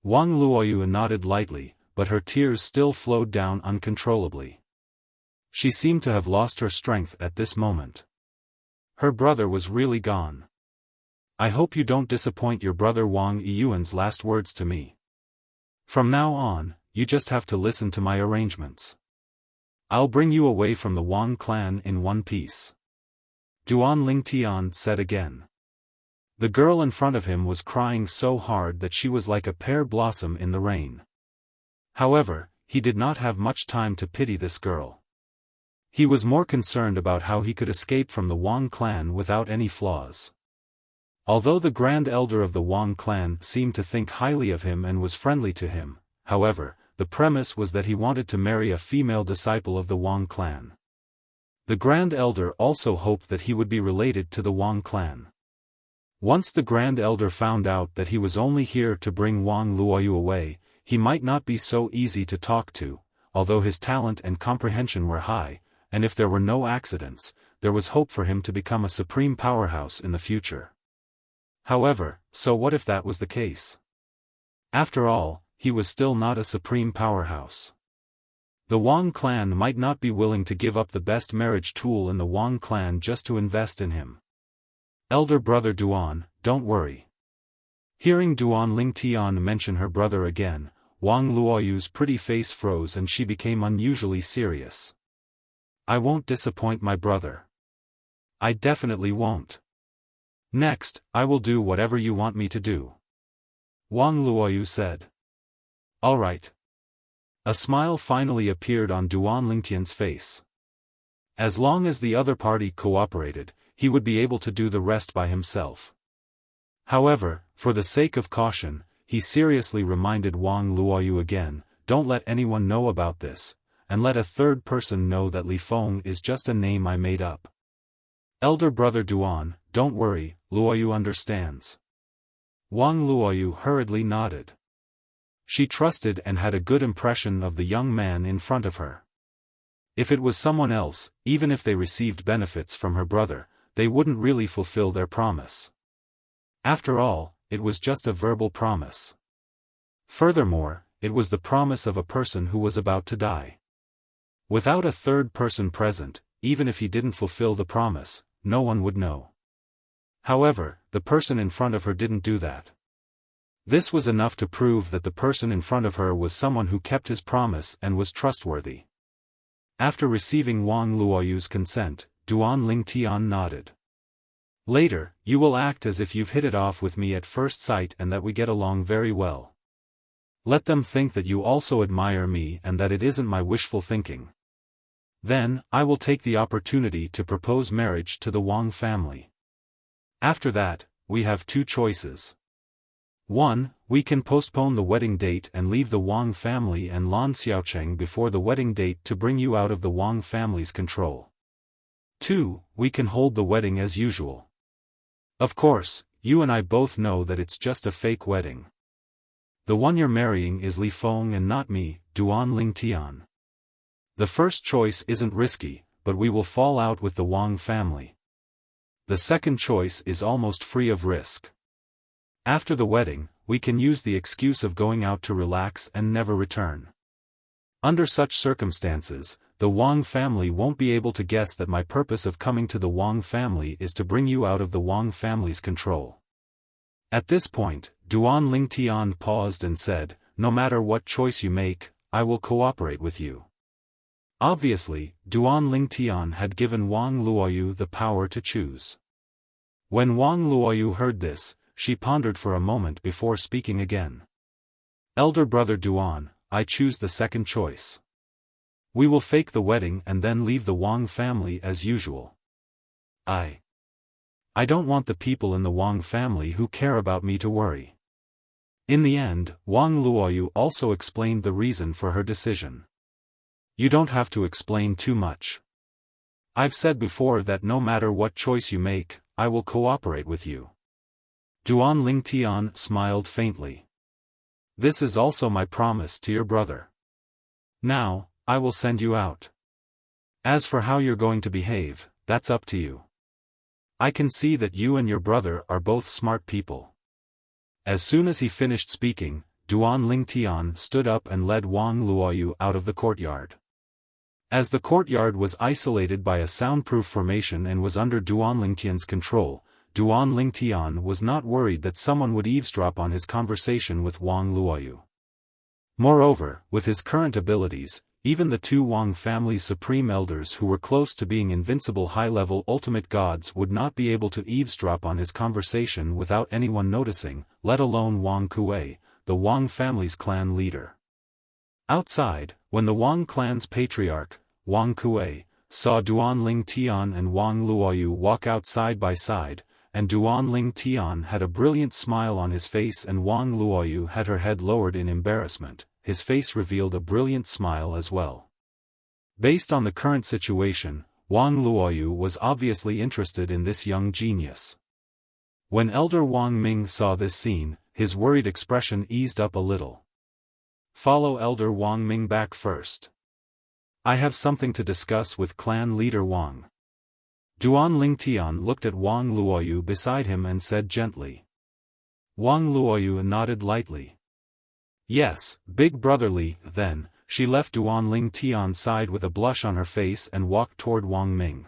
Wang Luoyu nodded lightly, but her tears still flowed down uncontrollably. She seemed to have lost her strength at this moment. Her brother was really gone. "I hope you don't disappoint your brother Wang Yiyuan's last words to me. From now on, you just have to listen to my arrangements. I'll bring you away from the Wang clan in one piece." Duan Lingtian said again. The girl in front of him was crying so hard that she was like a pear blossom in the rain. However, he did not have much time to pity this girl. He was more concerned about how he could escape from the Wang clan without any flaws. Although the Grand Elder of the Wang clan seemed to think highly of him and was friendly to him, however, the premise was that he wanted to marry a female disciple of the Wang clan. The Grand Elder also hoped that he would be related to the Wang clan. Once the Grand Elder found out that he was only here to bring Wang Luoyu away, he might not be so easy to talk to, although his talent and comprehension were high, and if there were no accidents, there was hope for him to become a supreme powerhouse in the future. However, so what if that was the case? After all, he was still not a supreme powerhouse. The Wang clan might not be willing to give up the best marriage tool in the Wang clan just to invest in him. "Elder brother Duan, don't worry." Hearing Duan Lingtian mention her brother again, Wang Luoyu's pretty face froze and she became unusually serious. "I won't disappoint my brother. I definitely won't. Next, I will do whatever you want me to do," Wang Luoyu said. "All right." A smile finally appeared on Duan Lingtian's face. As long as the other party cooperated, he would be able to do the rest by himself. However, for the sake of caution, he seriously reminded Wang Luoyu again, "Don't let anyone know about this, and let a third person know that Li Feng is just a name I made up." "Elder brother Duan, don't worry, Luoyu understands." Wang Luoyu hurriedly nodded. She trusted and had a good impression of the young man in front of her. If it was someone else, even if they received benefits from her brother, they wouldn't really fulfill their promise. After all, it was just a verbal promise. Furthermore, it was the promise of a person who was about to die. Without a third person present, even if he didn't fulfill the promise, no one would know. However, the person in front of her didn't do that. This was enough to prove that the person in front of her was someone who kept his promise and was trustworthy. After receiving Wang Luoyu's consent, Duan Lingtian nodded. "Later, you will act as if you've hit it off with me at first sight and that we get along very well. Let them think that you also admire me and that it isn't my wishful thinking. Then, I will take the opportunity to propose marriage to the Wang family. After that, we have two choices. 1. We can postpone the wedding date and leave the Wang family and Lan Xiaocheng before the wedding date to bring you out of the Wang family's control. 2. We can hold the wedding as usual. Of course, you and I both know that it's just a fake wedding. The one you're marrying is Li Feng and not me, Duan Lingtian. The first choice isn't risky, but we will fall out with the Wang family. The second choice is almost free of risk. After the wedding, we can use the excuse of going out to relax and never return. Under such circumstances, the Wang family won't be able to guess that my purpose of coming to the Wang family is to bring you out of the Wang family's control. At this point, Duan Lingtian paused and said, "No matter what choice you make, I will cooperate with you." Obviously, Duan Lingtian had given Wang Luoyu the power to choose. When Wang Luoyu heard this, she pondered for a moment before speaking again. "Elder brother Duan, I choose the second choice. We will fake the wedding and then leave the Wang family as usual. I don't want the people in the Wang family who care about me to worry." In the end, Wang Luoyu also explained the reason for her decision. "You don't have to explain too much. I've said before that no matter what choice you make, I will cooperate with you." Duan Lingtian smiled faintly. "This is also my promise to your brother. Now, I will send you out. As for how you're going to behave, that's up to you. I can see that you and your brother are both smart people." As soon as he finished speaking, Duan Lingtian stood up and led Wang Luoyu out of the courtyard. As the courtyard was isolated by a soundproof formation and was under Duan Lingtian's control, Duan Lingtian was not worried that someone would eavesdrop on his conversation with Wang Luoyu. Moreover, with his current abilities, even the two Wang family's supreme elders who were close to being invincible high-level ultimate gods would not be able to eavesdrop on his conversation without anyone noticing, let alone Wang Kuei, the Wang family's clan leader. Outside, when the Wang clan's patriarch, Wang Kuei, saw Duan Lingtian and Wang Luoyu walk out side by side, and Duan Lingtian had a brilliant smile on his face and Wang Luoyu had her head lowered in embarrassment, his face revealed a brilliant smile as well. Based on the current situation, Wang Luoyu was obviously interested in this young genius. When Elder Wang Ming saw this scene, his worried expression eased up a little. "Follow Elder Wang Ming back first. I have something to discuss with clan leader Wang." Duan Lingtian looked at Wang Luoyu beside him and said gently. Wang Luoyu nodded lightly. "Yes, big brotherly." Then, she left Duan Lingtian's side with a blush on her face and walked toward Wang Ming.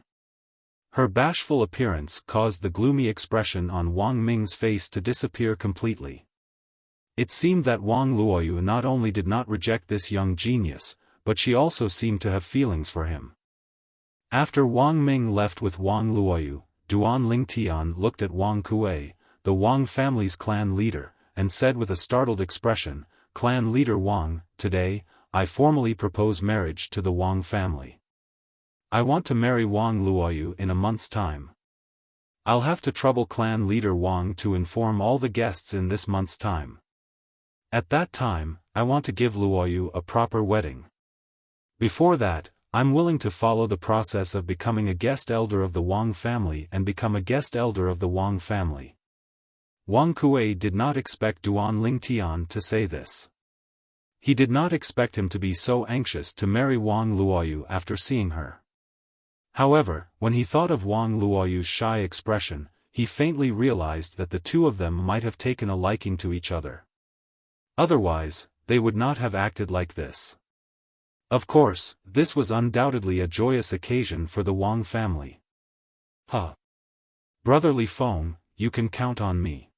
Her bashful appearance caused the gloomy expression on Wang Ming's face to disappear completely. It seemed that Wang Luoyu not only did not reject this young genius, but she also seemed to have feelings for him. After Wang Ming left with Wang Luoyu, Duan Lingtian looked at Wang Kuei, the Wang family's clan leader, and said with a startled expression, "Clan leader Wang, today, I formally propose marriage to the Wang family. I want to marry Wang Luoyu in a month's time. I'll have to trouble clan leader Wang to inform all the guests in this month's time. At that time, I want to give Luoyu a proper wedding. Before that, I'm willing to follow the process of becoming a guest elder of the Wang family and become a guest elder of the Wang family." Wang Kuei did not expect Duan Lingtian to say this. He did not expect him to be so anxious to marry Wang Luoyu after seeing her. However, when he thought of Wang Luoyu's shy expression, he faintly realized that the two of them might have taken a liking to each other. Otherwise, they would not have acted like this. Of course, this was undoubtedly a joyous occasion for the Wang family. Brotherly Feng, you can count on me.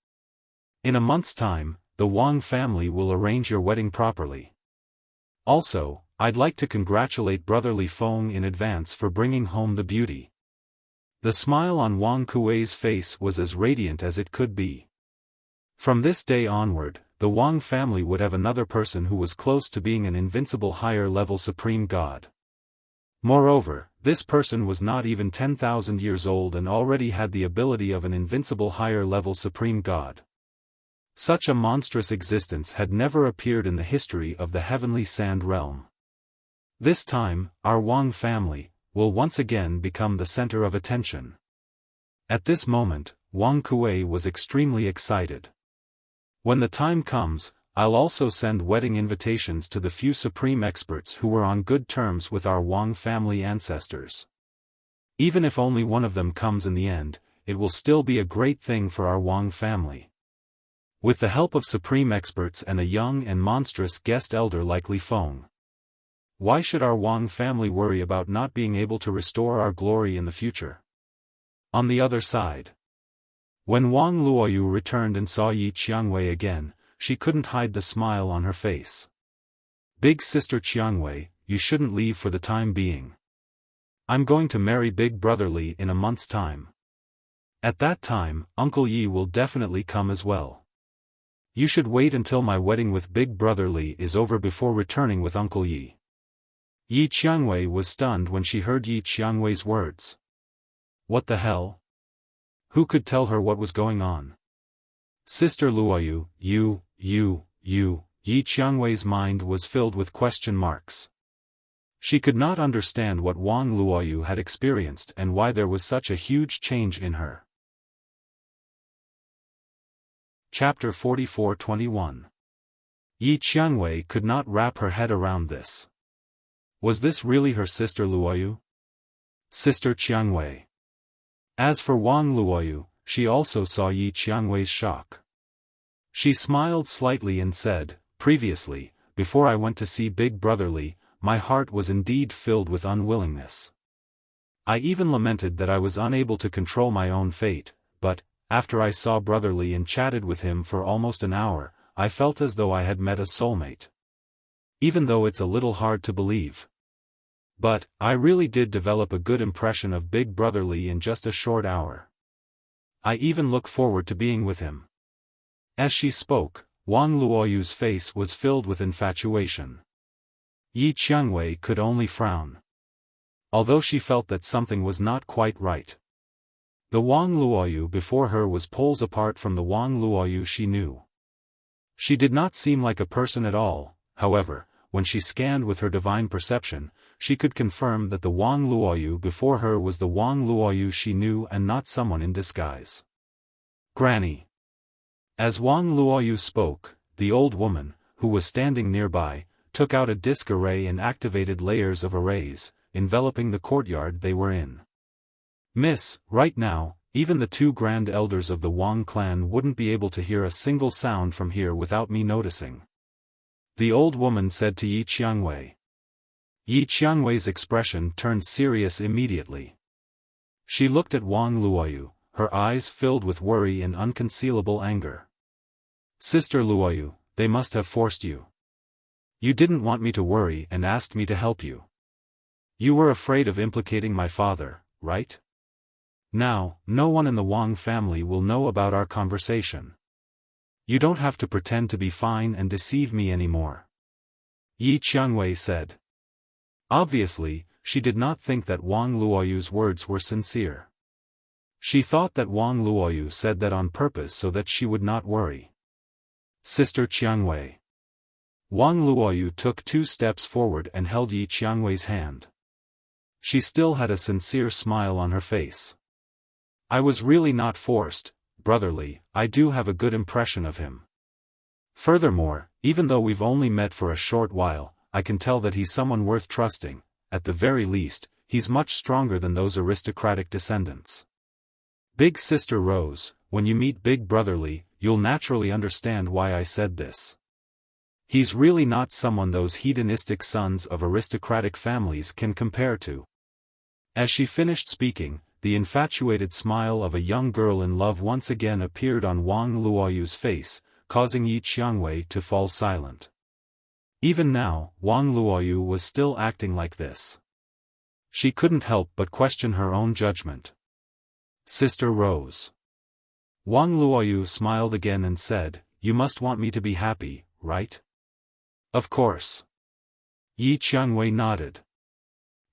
In a month's time, the Wang family will arrange your wedding properly. Also, I'd like to congratulate Brotherly Feng in advance for bringing home the beauty." The smile on Wang Kuei's face was as radiant as it could be. From this day onward, the Wang family would have another person who was close to being an invincible higher-level supreme god. Moreover, this person was not even 10,000 years old and already had the ability of an invincible higher-level supreme god. Such a monstrous existence had never appeared in the history of the heavenly sand realm. This time, our Wang family will once again become the center of attention. At this moment, Wang Kuei was extremely excited. When the time comes, I'll also send wedding invitations to the few supreme experts who were on good terms with our Wang family ancestors. Even if only one of them comes in the end, it will still be a great thing for our Wang family. With the help of supreme experts and a young and monstrous guest elder like Li Feng. Why should our Wang family worry about not being able to restore our glory in the future? On the other side, when Wang Luoyu returned and saw Yi Qiangwei again, she couldn't hide the smile on her face. Big sister Qiangwei, you shouldn't leave for the time being. I'm going to marry Big Brother Li in a month's time. At that time, Uncle Yi will definitely come as well. You should wait until my wedding with Big Brother Li is over before returning with Uncle Yi. Yi Qiangwei was stunned when she heard Yi Qiangwei's words. What the hell? Who could tell her what was going on? Sister Luoyu, Yi Qiangwei's mind was filled with question marks. She could not understand what Wang Luoyu had experienced and why there was such a huge change in her. Chapter 44-21. Yi Qiangwei could not wrap her head around this. Was this really her sister Luoyu? Sister Qiangwei. As for Wang Luoyu, she also saw Yi Qiangwei's shock. She smiled slightly and said, previously, before I went to see Big Brother Li, my heart was indeed filled with unwillingness. I even lamented that I was unable to control my own fate, but, after I saw Brother Li and chatted with him for almost an hour, I felt as though I had met a soulmate. Even though it's a little hard to believe. But, I really did develop a good impression of Big Brother Li in just a short hour. I even look forward to being with him. As she spoke, Wang Luoyu's face was filled with infatuation. Yi Qiangwei could only frown. Although she felt that something was not quite right. The Wang Luoyu before her was poles apart from the Wang Luoyu she knew. She did not seem like a person at all, however, when she scanned with her divine perception, she could confirm that the Wang Luoyu before her was the Wang Luoyu she knew and not someone in disguise. Granny. As Wang Luoyu spoke, the old woman, who was standing nearby, took out a disc array and activated layers of arrays, enveloping the courtyard they were in. Miss, right now, even the two grand elders of the Wang clan wouldn't be able to hear a single sound from here without me noticing. The old woman said to Yi Qiangwei. Yi Qiangwei's expression turned serious immediately. She looked at Wang Luoyu, her eyes filled with worry and unconcealable anger. Sister Luoyu, they must have forced you. You didn't want me to worry and asked me to help you. You were afraid of implicating my father, right? Now, no one in the Wang family will know about our conversation. You don't have to pretend to be fine and deceive me anymore. Yi Qiangwei said. Obviously, she did not think that Wang Luoyu's words were sincere. She thought that Wang Luoyu said that on purpose so that she would not worry. Sister Qiangwei. Wang Luoyu took 2 steps forward and held Yi Qiangwei's hand. She still had a sincere smile on her face. I was really not forced, Brother Li, I do have a good impression of him. Furthermore, even though we've only met for a short while, I can tell that he's someone worth trusting. At the very least, he's much stronger than those aristocratic descendants. Big Sister Rose, when you meet Big Brother Li, you'll naturally understand why I said this. He's really not someone those hedonistic sons of aristocratic families can compare to. As she finished speaking, the infatuated smile of a young girl in love once again appeared on Wang Luoyu's face, causing Yi Qiangwei to fall silent. Even now, Wang Luoyu was still acting like this. She couldn't help but question her own judgment. Sister Rose. Wang Luoyu smiled again and said, you must want me to be happy, right? Of course. Yi Qiangwei nodded.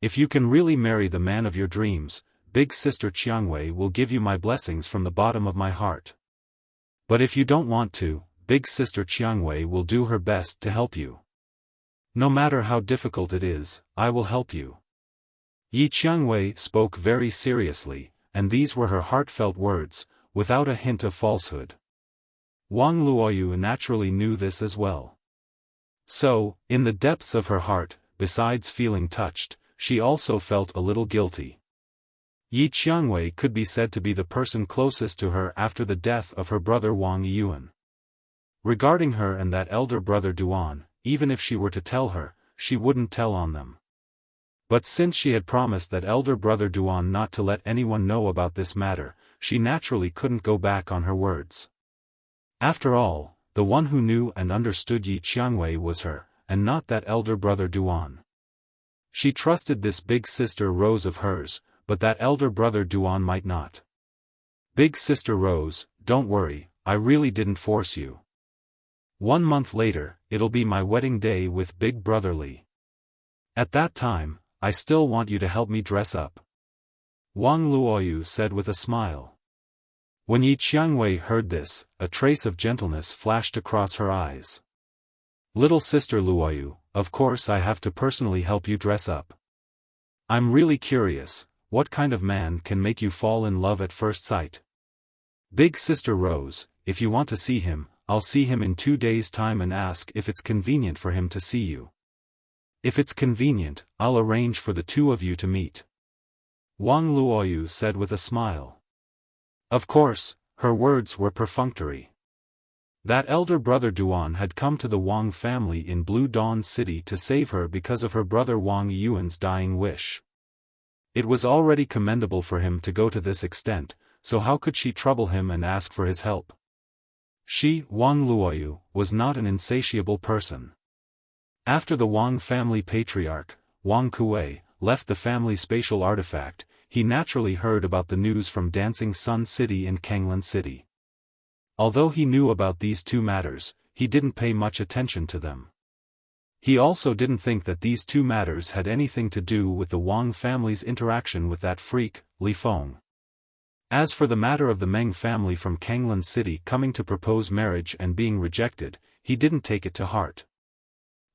If you can really marry the man of your dreams, Big Sister Qiangwei will give you my blessings from the bottom of my heart. But if you don't want to, big sister Qiangwei will do her best to help you. No matter how difficult it is, I will help you. Yi Qiangwei spoke very seriously, and these were her heartfelt words, without a hint of falsehood. Wang Luoyu naturally knew this as well. So, in the depths of her heart, besides feeling touched, she also felt a little guilty. Yi Qiangwei could be said to be the person closest to her after the death of her brother Wang Yuan. Regarding her and that elder brother Duan, even if she were to tell her, she wouldn't tell on them. But since she had promised that elder brother Duan not to let anyone know about this matter, she naturally couldn't go back on her words. After all, the one who knew and understood Yi Qiangwei was her, and not that elder brother Duan. She trusted this big sister Rose of hers, but that elder brother Duan might not. Big sister Rose, don't worry, I really didn't force you. 1 month later, it'll be my wedding day with big brother Li. At that time, I still want you to help me dress up. Wang Luoyu said with a smile. When Yi Qiangwei heard this, a trace of gentleness flashed across her eyes. Little sister Luoyu, of course I have to personally help you dress up. I'm really curious, what kind of man can make you fall in love at first sight? Big sister Rose, if you want to see him, I'll see him in 2 days' time and ask if it's convenient for him to see you. If it's convenient, I'll arrange for the two of you to meet. Wang Luoyu said with a smile. Of course, her words were perfunctory. That elder brother Duan had come to the Wang family in Blue Dawn City to save her because of her brother Wang Yuan's dying wish. It was already commendable for him to go to this extent, so how could she trouble him and ask for his help? She, Wang Luoyu, was not an insatiable person. After the Wang family patriarch, Wang Kuei, left the family's spatial artifact, he naturally heard about the news from Dancing Sun City and Kanglan City. Although he knew about these two matters, he didn't pay much attention to them. He also didn't think that these two matters had anything to do with the Wang family's interaction with that freak, Li Feng. As for the matter of the Meng family from Kanglan City coming to propose marriage and being rejected, he didn't take it to heart.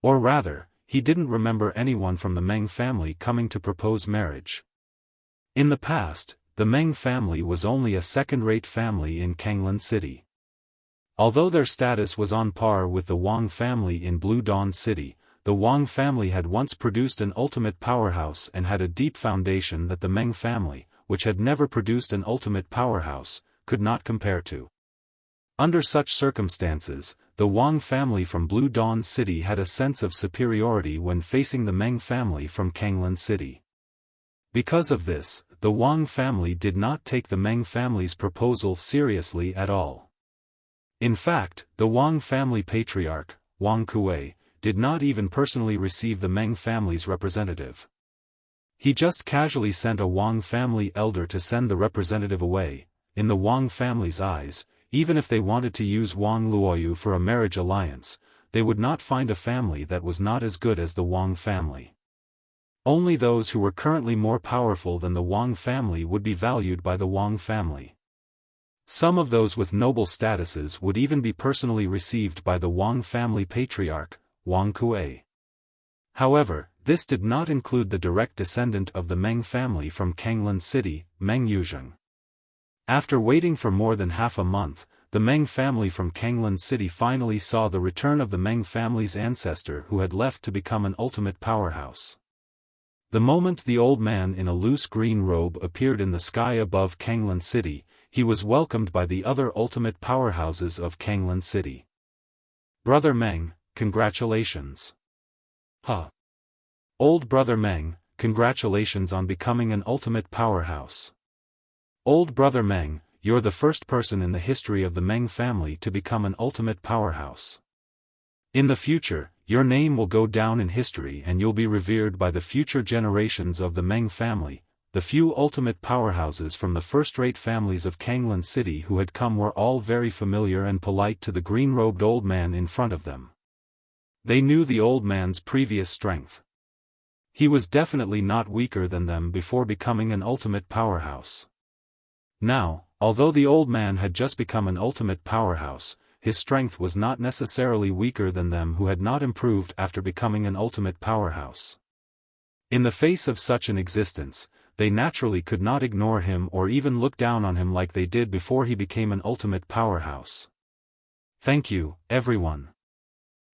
Or rather, he didn't remember anyone from the Meng family coming to propose marriage. In the past, the Meng family was only a second-rate family in Kanglan City. Although their status was on par with the Wang family in Blue Dawn City, the Wang family had once produced an ultimate powerhouse and had a deep foundation that the Meng family, which had never produced an ultimate powerhouse, could not compare to. Under such circumstances, the Wang family from Blue Dawn City had a sense of superiority when facing the Meng family from Kanglan City. Because of this, the Wang family did not take the Meng family's proposal seriously at all. In fact, the Wang family patriarch, Wang Kuei, did not even personally receive the Meng family's representative. He just casually sent a Wang family elder to send the representative away. In the Wang family's eyes, even if they wanted to use Wang Luoyu for a marriage alliance, they would not find a family that was not as good as the Wang family. Only those who were currently more powerful than the Wang family would be valued by the Wang family. Some of those with noble statuses would even be personally received by the Wang family patriarch, Wang Kuei. However, this did not include the direct descendant of the Meng family from Kanglan City, Meng Yuzheng. After waiting for more than half a month, the Meng family from Kanglan City finally saw the return of the Meng family's ancestor who had left to become an ultimate powerhouse. The moment the old man in a loose green robe appeared in the sky above Kanglan City, he was welcomed by the other ultimate powerhouses of Kanglan City. Brother Meng, congratulations. Huh. Old Brother Meng, congratulations on becoming an ultimate powerhouse. Old Brother Meng, you're the first person in the history of the Meng family to become an ultimate powerhouse. In the future, your name will go down in history and you'll be revered by the future generations of the Meng family. The few ultimate powerhouses from the first-rate families of Kanglan City who had come were all very familiar and polite to the green-robed old man in front of them. They knew the old man's previous strength. He was definitely not weaker than them before becoming an ultimate powerhouse. Now, although the old man had just become an ultimate powerhouse, his strength was not necessarily weaker than them who had not improved after becoming an ultimate powerhouse. In the face of such an existence, they naturally could not ignore him or even look down on him like they did before he became an ultimate powerhouse. Thank you, everyone.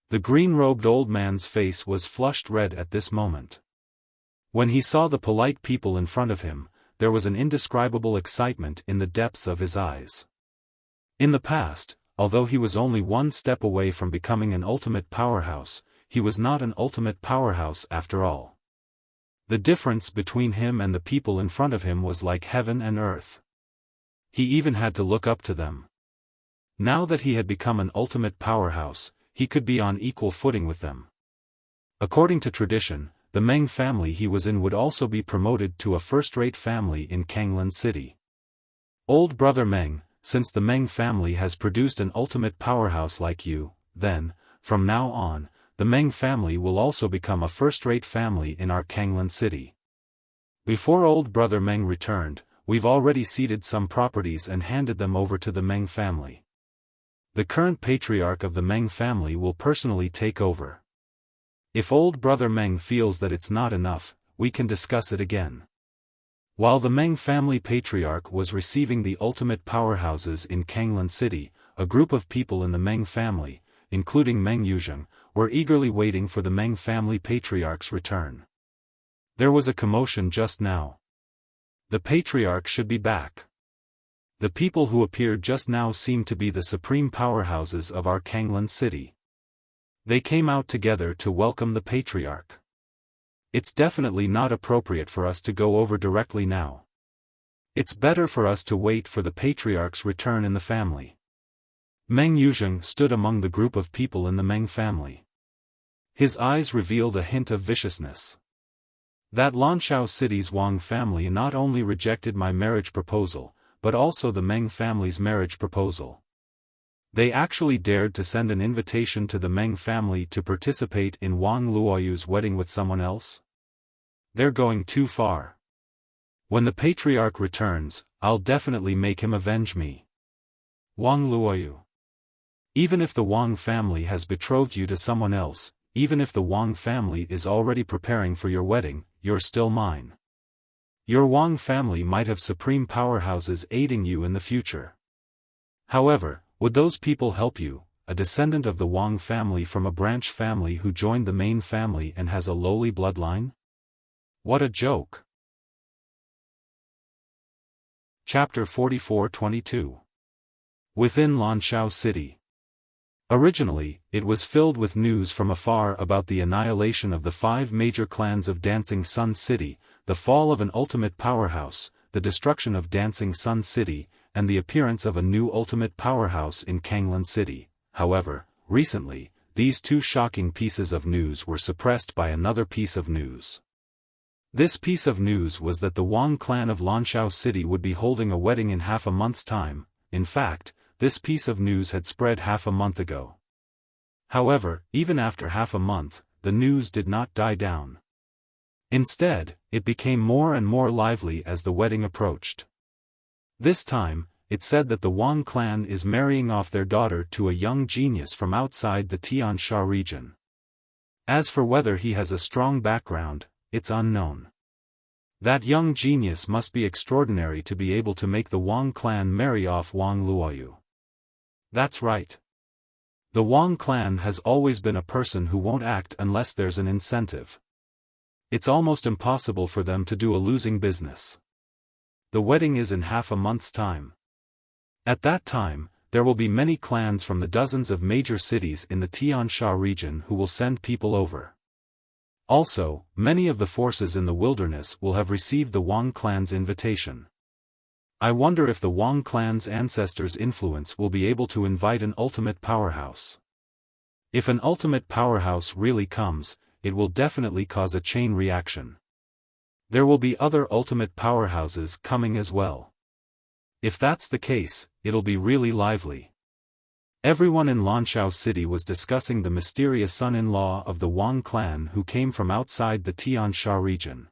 The green-robed old man's face was flushed red at this moment. When he saw the polite people in front of him, there was an indescribable excitement in the depths of his eyes. In the past, although he was only one step away from becoming an ultimate powerhouse, he was not an ultimate powerhouse after all. The difference between him and the people in front of him was like heaven and earth. He even had to look up to them. Now that he had become an ultimate powerhouse, he could be on equal footing with them. According to tradition, the Meng family he was in would also be promoted to a first-rate family in Kanglan City. Old brother Meng, since the Meng family has produced an ultimate powerhouse like you, then, from now on, the Meng family will also become a first-rate family in our Kanglan City. Before old brother Meng returned, we've already ceded some properties and handed them over to the Meng family. The current patriarch of the Meng family will personally take over. If old brother Meng feels that it's not enough, we can discuss it again. While the Meng family patriarch was receiving the ultimate powerhouses in Kanglan City, a group of people in the Meng family, including Meng Yuzheng, were eagerly waiting for the Meng family patriarch's return. There was a commotion just now. The patriarch should be back. The people who appeared just now seemed to be the supreme powerhouses of our Kanglan City. They came out together to welcome the patriarch. It's definitely not appropriate for us to go over directly now. It's better for us to wait for the patriarch's return in the family. Meng Yuzheng stood among the group of people in the Meng family. His eyes revealed a hint of viciousness. That Lanshao City's Wang family not only rejected my marriage proposal, but also the Meng family's marriage proposal. They actually dared to send an invitation to the Meng family to participate in Wang Luoyu's wedding with someone else. They're going too far. When the patriarch returns, I'll definitely make him avenge me. Wang Luoyu. Even if the Wang family has betrothed you to someone else, even if the Wang family is already preparing for your wedding, you're still mine. Your Wang family might have supreme powerhouses aiding you in the future. However, would those people help you, a descendant of the Wang family from a branch family who joined the main family and has a lowly bloodline? What a joke. Chapter 44-22. Within Lanshao City. Originally, it was filled with news from afar about the annihilation of the 5 major clans of Dancing Sun City, the fall of an ultimate powerhouse, the destruction of Dancing Sun City, and the appearance of a new ultimate powerhouse in Kanglan City. However, recently, these 2 shocking pieces of news were suppressed by another piece of news. This piece of news was that the Wang clan of Lanshao City would be holding a wedding in half a month's time. In fact, this piece of news had spread half a month ago. However, even after half a month, the news did not die down. Instead, it became more and more lively as the wedding approached. This time, it said that the Wang clan is marrying off their daughter to a young genius from outside the Tiansha region. As for whether he has a strong background, it's unknown. That young genius must be extraordinary to be able to make the Wang clan marry off Wang Luoyu. That's right. The Wang clan has always been a person who won't act unless there's an incentive. It's almost impossible for them to do a losing business. The wedding is in half a month's time. At that time, there will be many clans from the dozens of major cities in the Tiansha region who will send people over. Also, many of the forces in the wilderness will have received the Wang clan's invitation. I wonder if the Wang clan's ancestors' influence will be able to invite an ultimate powerhouse. If an ultimate powerhouse really comes, it will definitely cause a chain reaction. There will be other ultimate powerhouses coming as well. If that's the case, it'll be really lively. Everyone in Lanshao City was discussing the mysterious son-in-law of the Wang clan who came from outside the Tiansha region.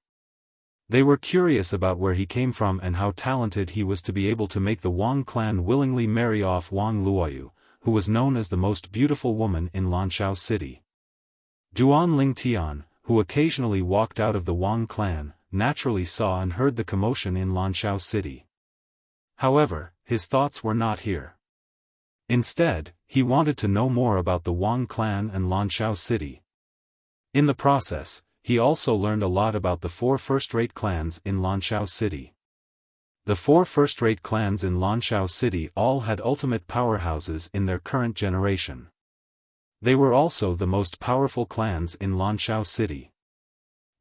They were curious about where he came from and how talented he was to be able to make the Wang clan willingly marry off Wang Luoyu, who was known as the most beautiful woman in Lanshao City. Duan Lingtian, who occasionally walked out of the Wang clan, naturally saw and heard the commotion in Lanshao City. However, his thoughts were not here. Instead, he wanted to know more about the Wang clan and Lanshao City. In the process, he also learned a lot about the 4 first-rate clans in Lanshao City. The 4 first-rate clans in Lanshao City all had ultimate powerhouses in their current generation. They were also the most powerful clans in Lanshao City.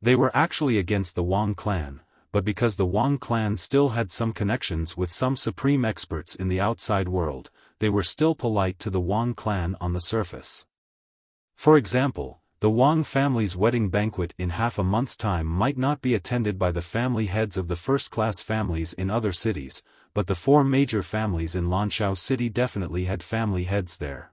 They were actually against the Wang clan, but because the Wang clan still had some connections with some supreme experts in the outside world, they were still polite to the Wang clan on the surface. For example, the Wang family's wedding banquet in half a month's time might not be attended by the family heads of the first-class families in other cities, but the 4 major families in Lanshao City definitely had family heads there.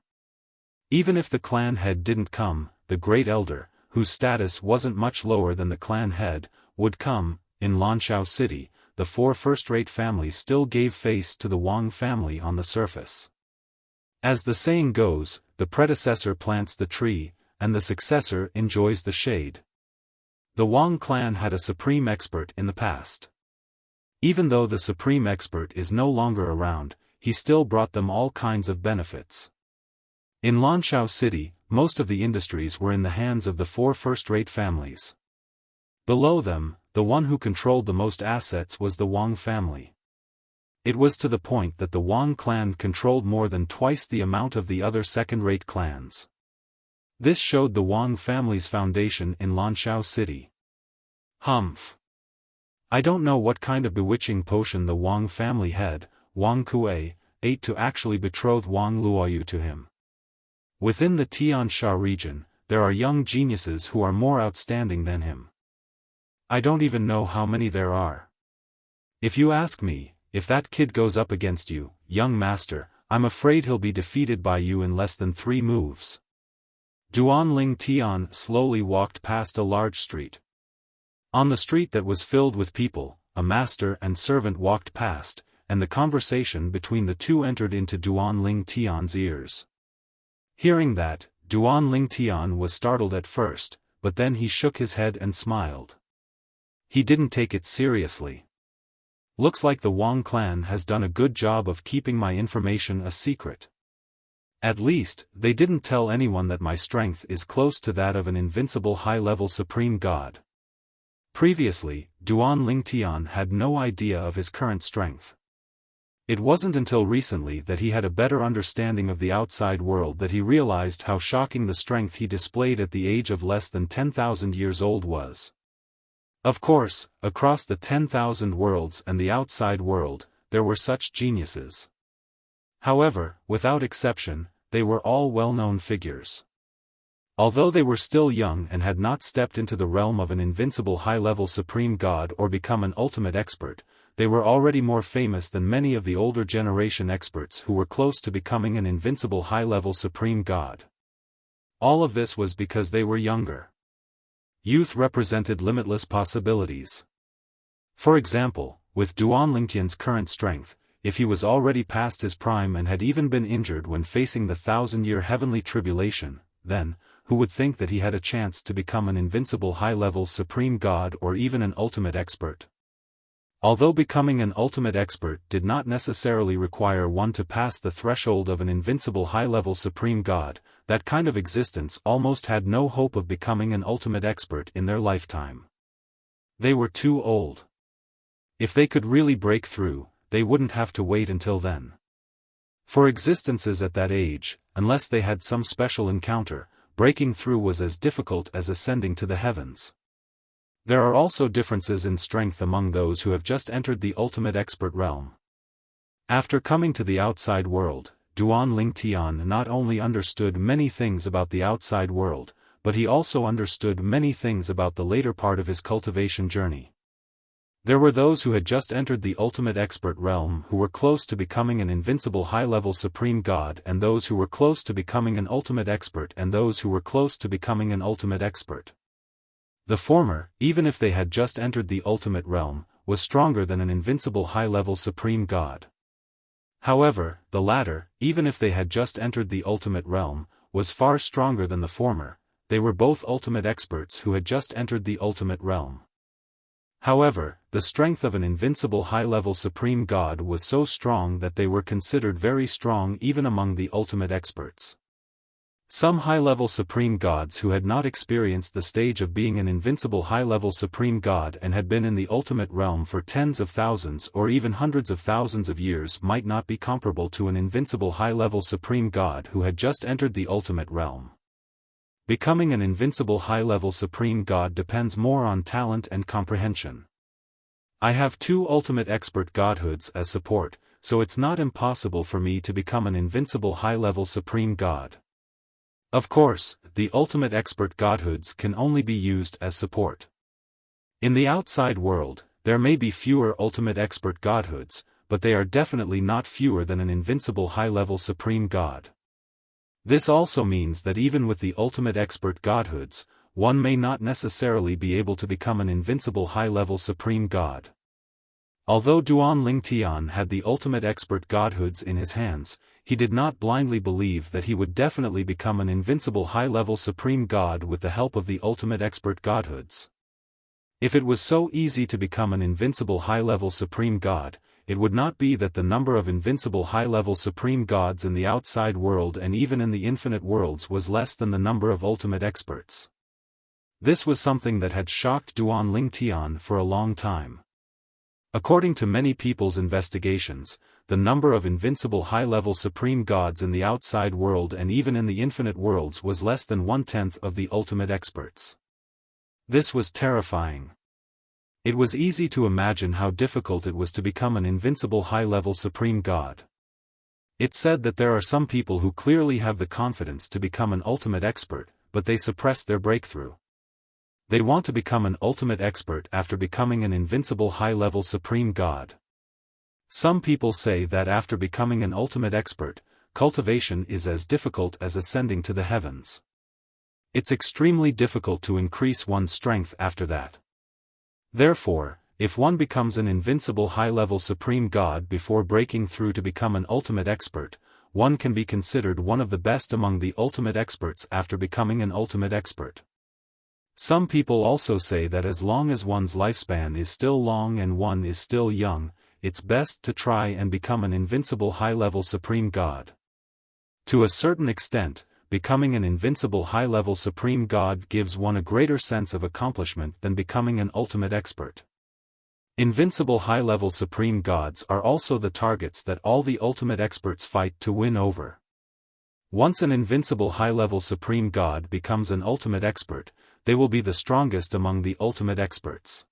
Even if the clan head didn't come, the Great Elder, whose status wasn't much lower than the clan head, would come. In Lanshao City, the 4 first-rate families still gave face to the Wang family on the surface. As the saying goes, the predecessor plants the tree, and the successor enjoys the shade. The Wang clan had a supreme expert in the past. Even though the supreme expert is no longer around, he still brought them all kinds of benefits. In Lanshao City, most of the industries were in the hands of the 4 first-rate families. Below them, the one who controlled the most assets was the Wang family. It was to the point that the Wang clan controlled more than twice the amount of the other second-rate clans. This showed the Wang family's foundation in Lanshao City. Humph. I don't know what kind of bewitching potion the Wang family had, Wang Kuei, ate to actually betroth Wang Luoyu to him. Within the Tiansha region, there are young geniuses who are more outstanding than him. I don't even know how many there are. If you ask me, if that kid goes up against you, young master, I'm afraid he'll be defeated by you in less than 3 moves. Duan Ling Tian slowly walked past a large street. On the street that was filled with people, a master and servant walked past, and the conversation between the two entered into Duan Ling Tian's ears. Hearing that, Duan Ling Tian was startled at first, but then he shook his head and smiled. He didn't take it seriously. Looks like the Wang clan has done a good job of keeping my information a secret. At least, they didn't tell anyone that my strength is close to that of an invincible high-level supreme god. Previously, Duan Lingtian had no idea of his current strength. It wasn't until recently that he had a better understanding of the outside world that he realized how shocking the strength he displayed at the age of less than 10,000 years old was. Of course, across the 10,000 worlds and the outside world, there were such geniuses. However, without exception, they were all well-known figures. Although they were still young and had not stepped into the realm of an invincible high-level supreme god or become an ultimate expert, they were already more famous than many of the older generation experts who were close to becoming an invincible high-level supreme god. All of this was because they were younger. Youth represented limitless possibilities. For example, with Duan Lingtian's current strength, if he was already past his prime and had even been injured when facing the 1,000-year heavenly tribulation, then, who would think that he had a chance to become an invincible high-level supreme god or even an ultimate expert? Although becoming an ultimate expert did not necessarily require one to pass the threshold of an invincible high-level supreme god, that kind of existence almost had no hope of becoming an ultimate expert in their lifetime. They were too old. If they could really break through, they wouldn't have to wait until then. For existences at that age, unless they had some special encounter, breaking through was as difficult as ascending to the heavens. There are also differences in strength among those who have just entered the ultimate expert realm. After coming to the outside world, Duan Lingtian not only understood many things about the outside world, but he also understood many things about the later part of his cultivation journey. There were those who had just entered the ultimate expert realm who were close to becoming an invincible high-level supreme god and those who were close to becoming an ultimate expert and those who were close to becoming an ultimate expert. The former, even if they had just entered the ultimate realm, was stronger than an invincible high-level supreme god. However, the latter, even if they had just entered the ultimate realm, was far stronger than the former. They were both ultimate experts who had just entered the ultimate realm. However, the strength of an invincible high-level supreme god was so strong that they were considered very strong even among the ultimate experts. Some high-level supreme gods who had not experienced the stage of being an invincible high-level supreme god and had been in the ultimate realm for tens of thousands or even hundreds of thousands of years might not be comparable to an invincible high-level supreme god who had just entered the ultimate realm. Becoming an invincible high-level supreme god depends more on talent and comprehension. I have 2 ultimate expert godhoods as support, so it's not impossible for me to become an invincible high-level supreme god. Of course, the ultimate expert godhoods can only be used as support. In the outside world, there may be fewer ultimate expert godhoods, but they are definitely not fewer than an invincible high-level supreme god. This also means that even with the ultimate expert godhoods, one may not necessarily be able to become an invincible high-level supreme god. Although Duan Lingtian had the ultimate expert godhoods in his hands, he did not blindly believe that he would definitely become an invincible high-level supreme god with the help of the ultimate expert godhoods. If it was so easy to become an invincible high-level supreme god, it would not be that the number of invincible high-level supreme gods in the outside world and even in the infinite worlds was less than the number of ultimate experts. This was something that had shocked Duan Lingtian for a long time. According to many people's investigations, the number of invincible high-level supreme gods in the outside world and even in the infinite worlds was less than 1/10 of the ultimate experts. This was terrifying. It was easy to imagine how difficult it was to become an invincible high-level supreme god. It's said that there are some people who clearly have the confidence to become an ultimate expert, but they suppress their breakthrough. They want to become an ultimate expert after becoming an invincible high-level supreme god. Some people say that after becoming an ultimate expert, cultivation is as difficult as ascending to the heavens. It's extremely difficult to increase one's strength after that. Therefore, if one becomes an invincible high-level supreme god before breaking through to become an ultimate expert, one can be considered one of the best among the ultimate experts after becoming an ultimate expert. Some people also say that as long as one's lifespan is still long and one is still young, it's best to try and become an invincible high-level supreme god. To a certain extent, becoming an invincible high-level supreme god gives one a greater sense of accomplishment than becoming an ultimate expert. Invincible high-level supreme gods are also the targets that all the ultimate experts fight to win over. Once an invincible high-level supreme god becomes an ultimate expert, they will be the strongest among the ultimate experts.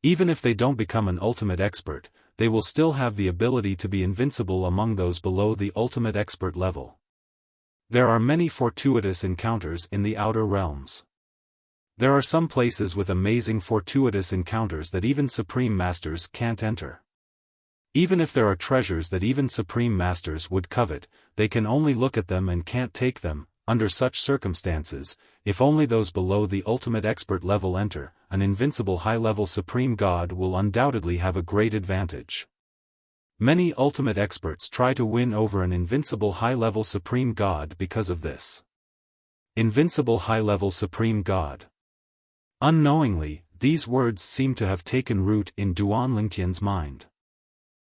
Even if they don't become an ultimate expert, they will still have the ability to be invincible among those below the ultimate expert level. There are many fortuitous encounters in the outer realms. There are some places with amazing fortuitous encounters that even Supreme Masters can't enter. Even if there are treasures that even Supreme Masters would covet, they can only look at them and can't take them. Under such circumstances, if only those below the ultimate expert level enter, an invincible high-level supreme god will undoubtedly have a great advantage. Many ultimate experts try to win over an invincible high-level supreme god because of this. Invincible high-level supreme god. Unknowingly, these words seem to have taken root in Duan Lingtian's mind.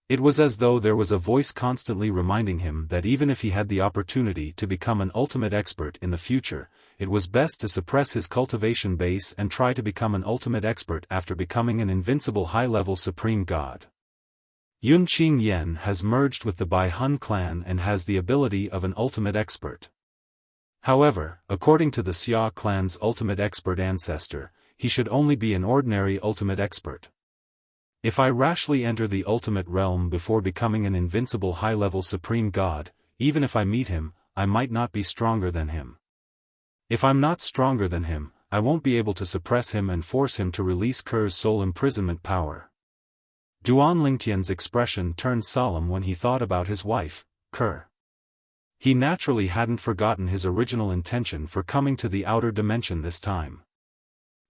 It was as though there was a voice constantly reminding him that even if he had the opportunity to become an ultimate expert in the future, it was best to suppress his cultivation base and try to become an ultimate expert after becoming an invincible high-level supreme god. Yun Qing Yen has merged with the Bai Hun clan and has the ability of an ultimate expert. However, according to the Xia clan's ultimate expert ancestor, he should only be an ordinary ultimate expert. If I rashly enter the ultimate realm before becoming an invincible high-level supreme god, even if I meet him, I might not be stronger than him. If I'm not stronger than him, I won't be able to suppress him and force him to release Ker's soul imprisonment power. Duan Lingtian's expression turned solemn when he thought about his wife, Ker. He naturally hadn't forgotten his original intention for coming to the outer dimension this time.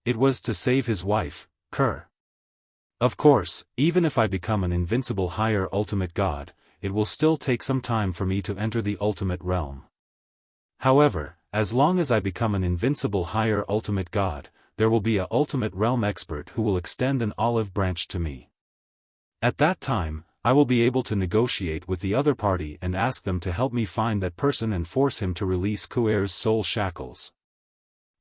It was to save his wife, Ker. Of course, even if I become an invincible higher ultimate god, it will still take some time for me to enter the ultimate realm. However, as long as I become an invincible higher ultimate god, there will be a ultimate realm expert who will extend an olive branch to me. At that time, I will be able to negotiate with the other party and ask them to help me find that person and force him to release Kuer's soul shackles.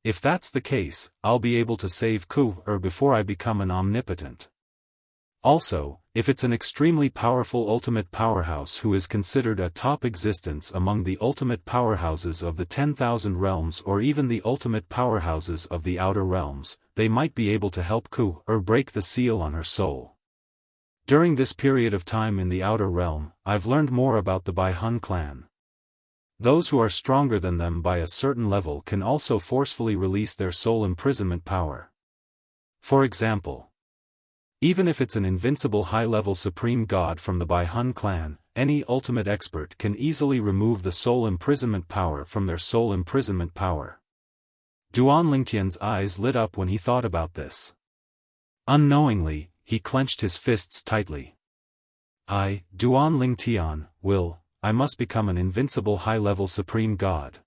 If that's the case, I'll be able to save Kuer before I become an omnipotent. Also, if it's an extremely powerful ultimate powerhouse who is considered a top existence among the ultimate powerhouses of the 10,000 realms or even the ultimate powerhouses of the outer realms, they might be able to help Kuer break the seal on her soul. During this period of time in the outer realm, I've learned more about the Bai Hun clan. Those who are stronger than them by a certain level can also forcefully release their soul imprisonment power. For example, even if it's an invincible high-level supreme god from the Bai Hun clan, any ultimate expert can easily remove the soul imprisonment power from their soul imprisonment power. Duan Lingtian's eyes lit up when he thought about this. Unknowingly, he clenched his fists tightly. Duan Lingtian, I must become an invincible high-level supreme god.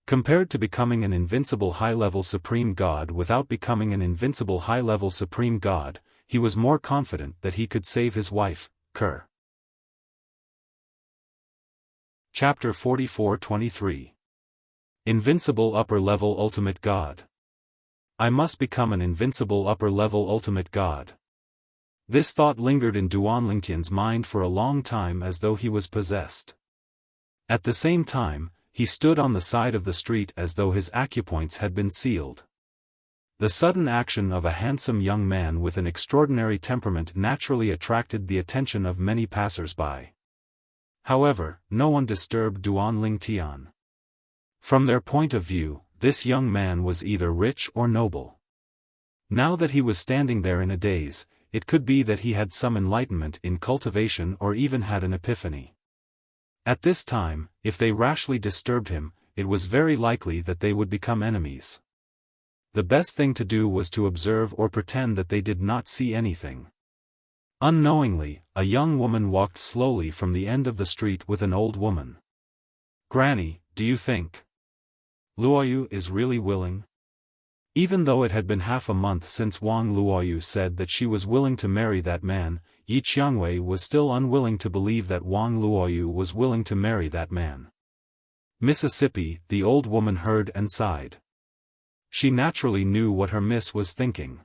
Compared to becoming an invincible high-level supreme god without becoming an invincible high-level supreme god, he was more confident that he could save his wife, Kuer. Chapter 44-23. Invincible Upper-Level Ultimate God. I must become an invincible upper-level ultimate god. This thought lingered in Duan Lingtian's mind for a long time as though he was possessed. At the same time, he stood on the side of the street as though his acupoints had been sealed. The sudden action of a handsome young man with an extraordinary temperament naturally attracted the attention of many passers-by. However, no one disturbed Duan Lingtian. From their point of view, this young man was either rich or noble. Now that he was standing there in a daze, it could be that he had some enlightenment in cultivation or even had an epiphany. At this time, if they rashly disturbed him, it was very likely that they would become enemies. The best thing to do was to observe or pretend that they did not see anything. Unknowingly, a young woman walked slowly from the end of the street with an old woman. "Granny, do you think Luoyu is really willing?" Even though it had been half a month since Wang Luoyu said that she was willing to marry that man, Yi Qiangwei was still unwilling to believe that Wang Luoyu was willing to marry that man. Mississippi, the old woman heard and sighed. She naturally knew what her miss was thinking.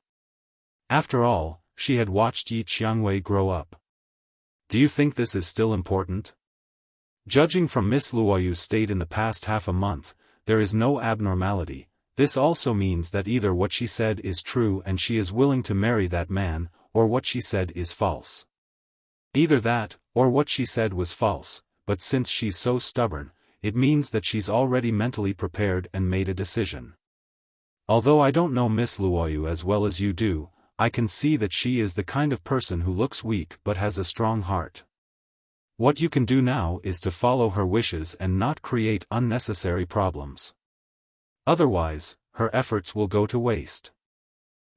After all, she had watched Yi Qiangwei grow up. Do you think this is still important? Judging from Miss Luoyu's state in the past half a month, there is no abnormality. This also means that either what she said is true and she is willing to marry that man, or what she said is false. Either that, or what she said was false, but since she's so stubborn, it means that she's already mentally prepared and made a decision. Although I don't know Miss Luoyu as well as you do, I can see that she is the kind of person who looks weak but has a strong heart. What you can do now is to follow her wishes and not create unnecessary problems. Otherwise, her efforts will go to waste.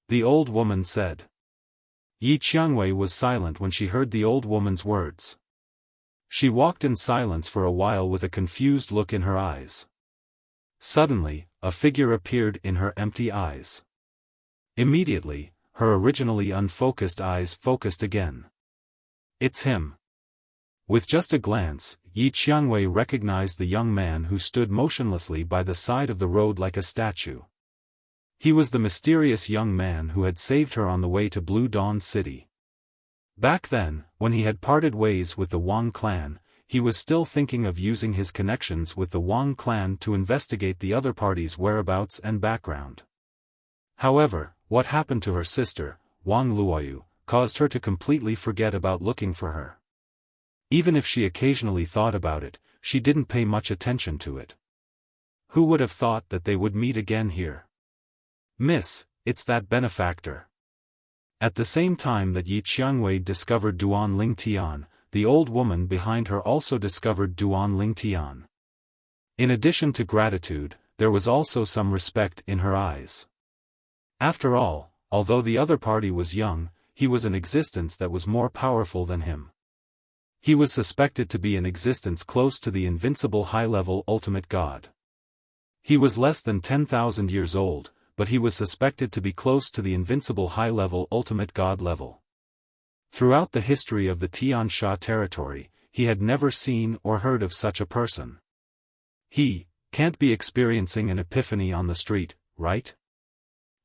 The old woman said. Yi Qiangwei was silent when she heard the old woman's words. She walked in silence for a while with a confused look in her eyes. Suddenly, a figure appeared in her empty eyes. Immediately, her originally unfocused eyes focused again. It's him. With just a glance, Yi Qiangwei recognized the young man who stood motionlessly by the side of the road like a statue. He was the mysterious young man who had saved her on the way to Blue Dawn City. Back then, when he had parted ways with the Wang clan, he was still thinking of using his connections with the Wang clan to investigate the other party's whereabouts and background. However, what happened to her sister, Wang Luoyu, caused her to completely forget about looking for her. Even if she occasionally thought about it, she didn't pay much attention to it. Who would have thought that they would meet again here? Miss, it's that benefactor. At the same time that Yi Qiangwei discovered Duan Lingtian, the old woman behind her also discovered Duan Lingtian. In addition to gratitude, there was also some respect in her eyes. After all, although the other party was young, he was an existence that was more powerful than him. He was suspected to be in existence close to the invincible high-level ultimate god. He was less than 10,000 years old, but he was suspected to be close to the invincible high-level ultimate god level. Throughout the history of the Tian Sha territory, he had never seen or heard of such a person. He can't be experiencing an epiphany on the street, right?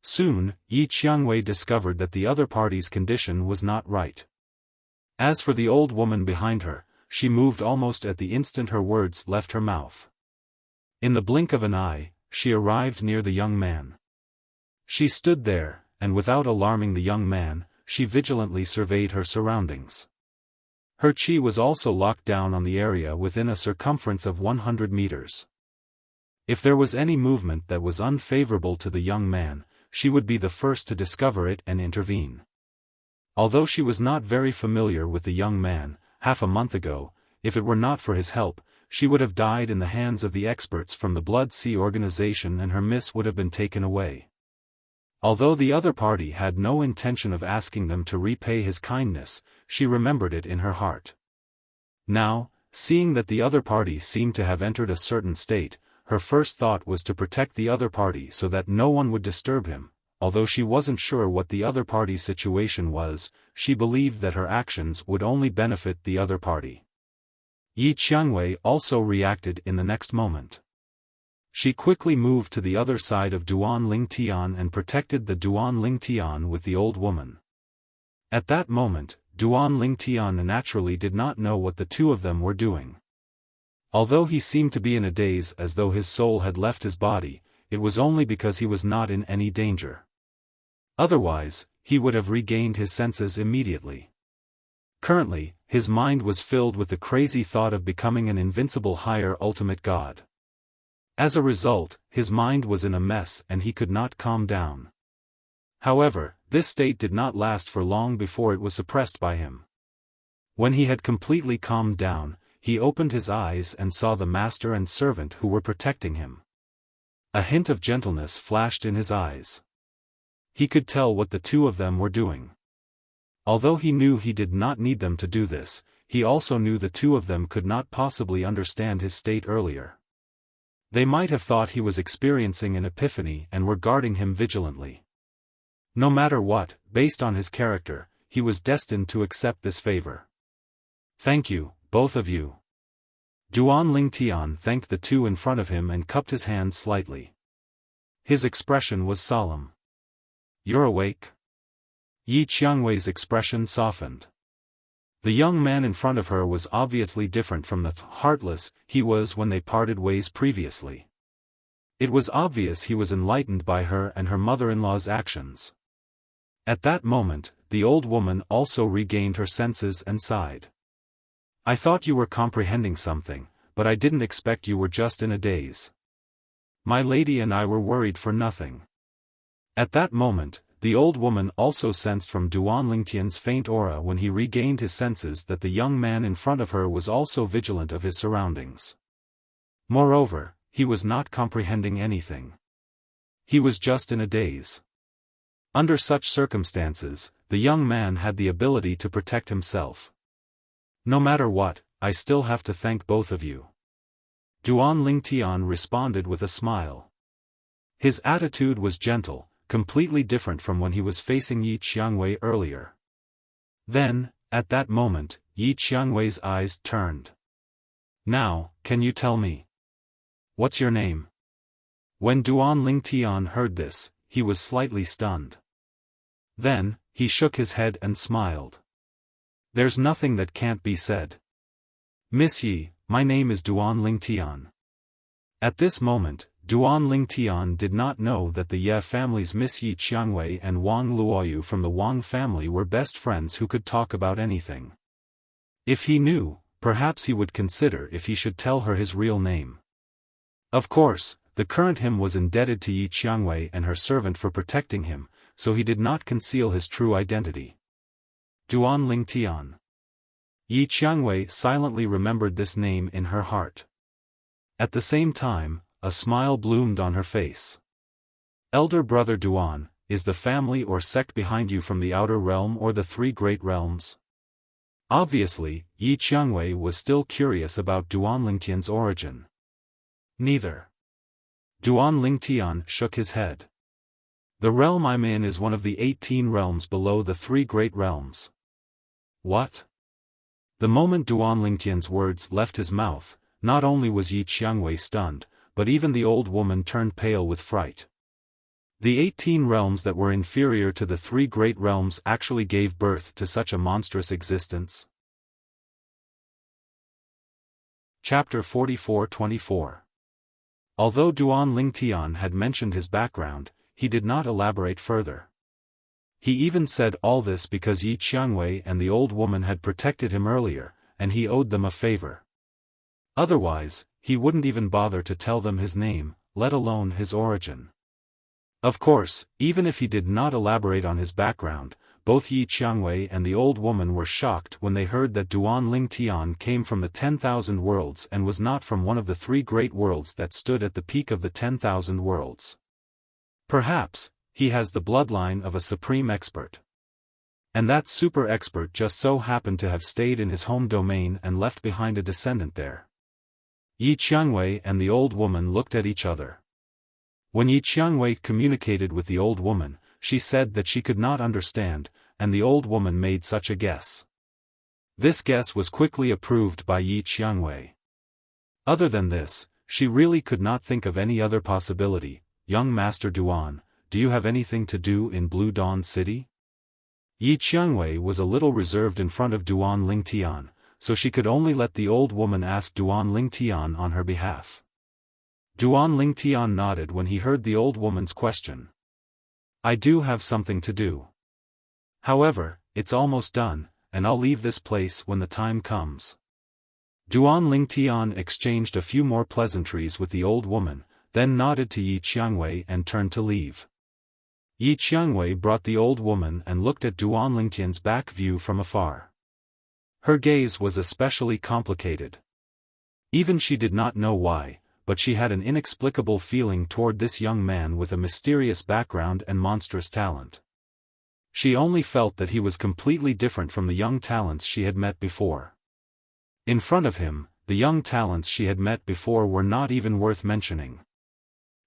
Soon, Yi Qiangwei discovered that the other party's condition was not right. As for the old woman behind her, she moved almost at the instant her words left her mouth. In the blink of an eye, she arrived near the young man. She stood there, and without alarming the young man, she vigilantly surveyed her surroundings. Her chi was also locked down on the area within a circumference of 100 meters. If there was any movement that was unfavorable to the young man, she would be the first to discover it and intervene. Although she was not very familiar with the young man, half a month ago, if it were not for his help, she would have died in the hands of the experts from the Blood Sea organization and her miss would have been taken away. Although the other party had no intention of asking them to repay his kindness, she remembered it in her heart. Now, seeing that the other party seemed to have entered a certain state, her first thought was to protect the other party so that no one would disturb him. Although she wasn't sure what the other party's situation was, she believed that her actions would only benefit the other party. Yi Qiangwei also reacted in the next moment. She quickly moved to the other side of Duan Lingtian and protected the Duan Lingtian with the old woman. At that moment, Duan Lingtian naturally did not know what the two of them were doing. Although he seemed to be in a daze as though his soul had left his body, it was only because he was not in any danger. Otherwise, he would have regained his senses immediately. Currently, his mind was filled with the crazy thought of becoming an invincible higher ultimate god. As a result, his mind was in a mess and he could not calm down. However, this state did not last for long before it was suppressed by him. When he had completely calmed down, he opened his eyes and saw the master and servant who were protecting him. A hint of gentleness flashed in his eyes. He could tell what the two of them were doing. Although he knew he did not need them to do this, he also knew the two of them could not possibly understand his state earlier. They might have thought he was experiencing an epiphany and were guarding him vigilantly. No matter what, based on his character, he was destined to accept this favor. Thank you, both of you. Duan Lingtian thanked the two in front of him and cupped his hands slightly. His expression was solemn. You're awake? Yi Qiangwei's expression softened. The young man in front of her was obviously different from the heartless he was when they parted ways previously. It was obvious he was enlightened by her and her mother-in-law's actions. At that moment, the old woman also regained her senses and sighed. I thought you were comprehending something, but I didn't expect you were just in a daze. My lady and I were worried for nothing. At that moment, the old woman also sensed from Duan Lingtian's faint aura when he regained his senses that the young man in front of her was also vigilant of his surroundings. Moreover, he was not comprehending anything. He was just in a daze. Under such circumstances, the young man had the ability to protect himself. No matter what, I still have to thank both of you. Duan Lingtian responded with a smile. His attitude was gentle, completely different from when he was facing Yi Qiangwei earlier. Then, at that moment, Yi Qiangwei's eyes turned. Now, can you tell me? What's your name? When Duan Lingtian heard this, he was slightly stunned. Then, he shook his head and smiled. There's nothing that can't be said. Miss Yi, my name is Duan Lingtian. At this moment, Duan Lingtian did not know that the Ye family's Miss Yi Qiangwei and Wang Luoyu from the Wang family were best friends who could talk about anything. If he knew, perhaps he would consider if he should tell her his real name. Of course, the current him was indebted to Yi Qiangwei and her servant for protecting him, so he did not conceal his true identity. Duan Lingtian. Yi Qiangwei silently remembered this name in her heart. At the same time, a smile bloomed on her face. Elder brother Duan, is the family or sect behind you from the outer realm or the three great realms? Obviously, Yi Qiangwei was still curious about Duan Lingtian's origin. Neither. Duan Lingtian shook his head. The realm I'm in is one of the 18 realms below the 3 great realms. What? The moment Duan Lingtian's words left his mouth, not only was Yi Qiangwei stunned, but even the old woman turned pale with fright. The 18 realms that were inferior to the 3 great realms actually gave birth to such a monstrous existence? Chapter 44-24. Although Duan Lingtian had mentioned his background, he did not elaborate further. He even said all this because Yi Qiangwei and the old woman had protected him earlier, and he owed them a favor. Otherwise, he wouldn't even bother to tell them his name, let alone his origin. Of course, even if he did not elaborate on his background, both Yi Qiangwei and the old woman were shocked when they heard that Duan Lingtian came from the 10,000 worlds and was not from one of the 3 great worlds that stood at the peak of the 10,000 worlds. Perhaps, he has the bloodline of a supreme expert. And that super expert just so happened to have stayed in his home domain and left behind a descendant there. Yi Qiangwei and the old woman looked at each other. When Yi Qiangwei communicated with the old woman, she said that she could not understand, and the old woman made such a guess. This guess was quickly approved by Yi Qiangwei. Other than this, she really could not think of any other possibility. Young Master Duan, do you have anything to do in Blue Dawn City? Yi Qiangwei was a little reserved in front of Duan Lingtian, so she could only let the old woman ask Duan Lingtian on her behalf. Duan Lingtian nodded when he heard the old woman's question. I do have something to do. However, it's almost done, and I'll leave this place when the time comes. Duan Lingtian exchanged a few more pleasantries with the old woman, then nodded to Yi Qiangwei and turned to leave. Yi Qiangwei brought the old woman and looked at Duan Lingtian's back view from afar. Her gaze was especially complicated. Even she did not know why, but she had an inexplicable feeling toward this young man with a mysterious background and monstrous talent. She only felt that he was completely different from the young talents she had met before. In front of him, the young talents she had met before were not even worth mentioning.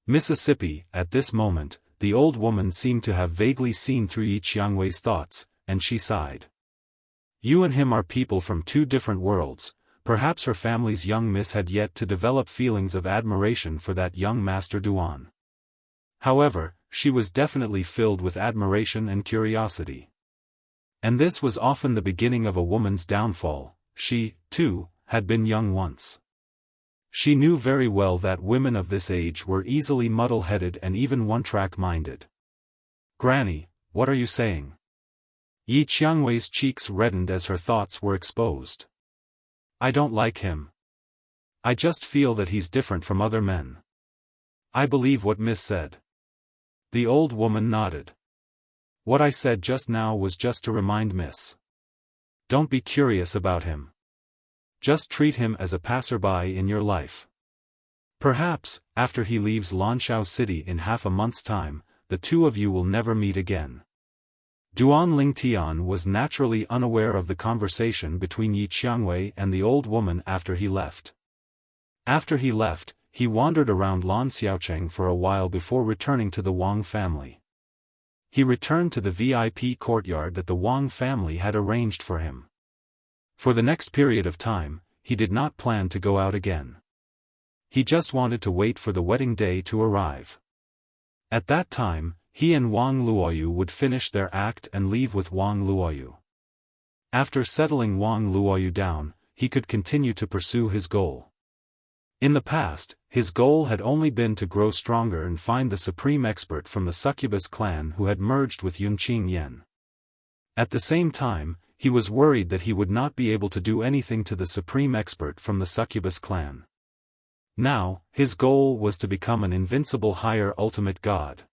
Mississippi, at this moment, the old woman seemed to have vaguely seen through Yi Qiangwei's thoughts, and she sighed. You and him are people from 2 different worlds. Perhaps her family's young miss had yet to develop feelings of admiration for that young Master Duan. However, she was definitely filled with admiration and curiosity. And this was often the beginning of a woman's downfall. She, too, had been young once. She knew very well that women of this age were easily muddle-headed and even one-track-minded. Granny, what are you saying? Yi Qiangwei's cheeks reddened as her thoughts were exposed. I don't like him. I just feel that he's different from other men. I believe what Miss said. The old woman nodded. What I said just now was just to remind Miss. Don't be curious about him. Just treat him as a passerby in your life. Perhaps, after he leaves Lanshao City in half a month's time, the 2 of you will never meet again. Duan Lingtian was naturally unaware of the conversation between Yi Qiangwei and the old woman after he left. After he left, he wandered around Lan Xiaocheng for a while before returning to the Wang family. He returned to the VIP courtyard that the Wang family had arranged for him. For the next period of time, he did not plan to go out again. He just wanted to wait for the wedding day to arrive. At that time, he and Wang Luoyu would finish their act and leave with Wang Luoyu. After settling Wang Luoyu down, he could continue to pursue his goal. In the past, his goal had only been to grow stronger and find the supreme expert from the succubus clan who had merged with Yunqing Yan. At the same time, he was worried that he would not be able to do anything to the supreme expert from the succubus clan. Now, his goal was to become an invincible higher ultimate god.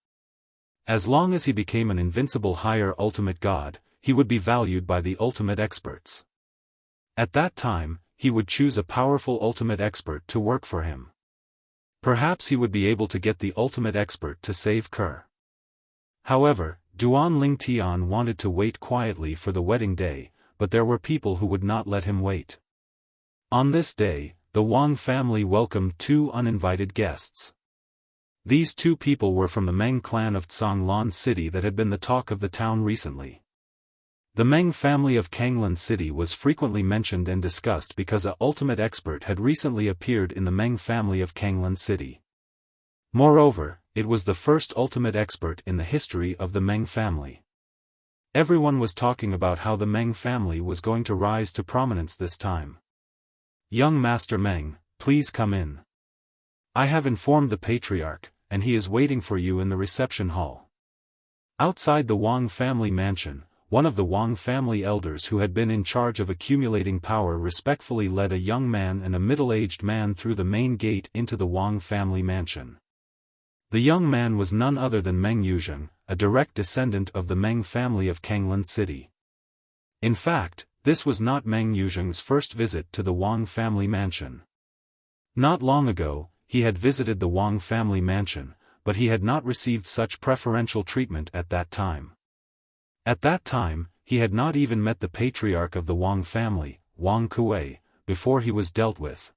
As long as he became an invincible higher ultimate god, he would be valued by the ultimate experts. At that time, he would choose a powerful ultimate expert to work for him. Perhaps he would be able to get the ultimate expert to save Kerr. However, Duan Lingtian wanted to wait quietly for the wedding day, but there were people who would not let him wait. On this day, the Wang family welcomed two uninvited guests. These two people were from the Meng clan of Zhonglan City that had been the talk of the town recently. The Meng family of Kanglan City was frequently mentioned and discussed because an ultimate expert had recently appeared in the Meng family of Kanglan City. Moreover, it was the first ultimate expert in the history of the Meng family. Everyone was talking about how the Meng family was going to rise to prominence this time. "Young Master Meng, please come in. I have informed the patriarch, and he is waiting for you in the reception hall." Outside the Wang family mansion, one of the Wang family elders who had been in charge of accumulating power respectfully led a young man and a middle-aged man through the main gate into the Wang family mansion. The young man was none other than Meng Yuzheng, a direct descendant of the Meng family of Kanglan City. In fact, this was not Meng Yuzheng's first visit to the Wang family mansion. Not long ago, he had visited the Wang family mansion, but he had not received such preferential treatment at that time. At that time, he had not even met the patriarch of the Wang family, Wang Kuei, before he was dealt with.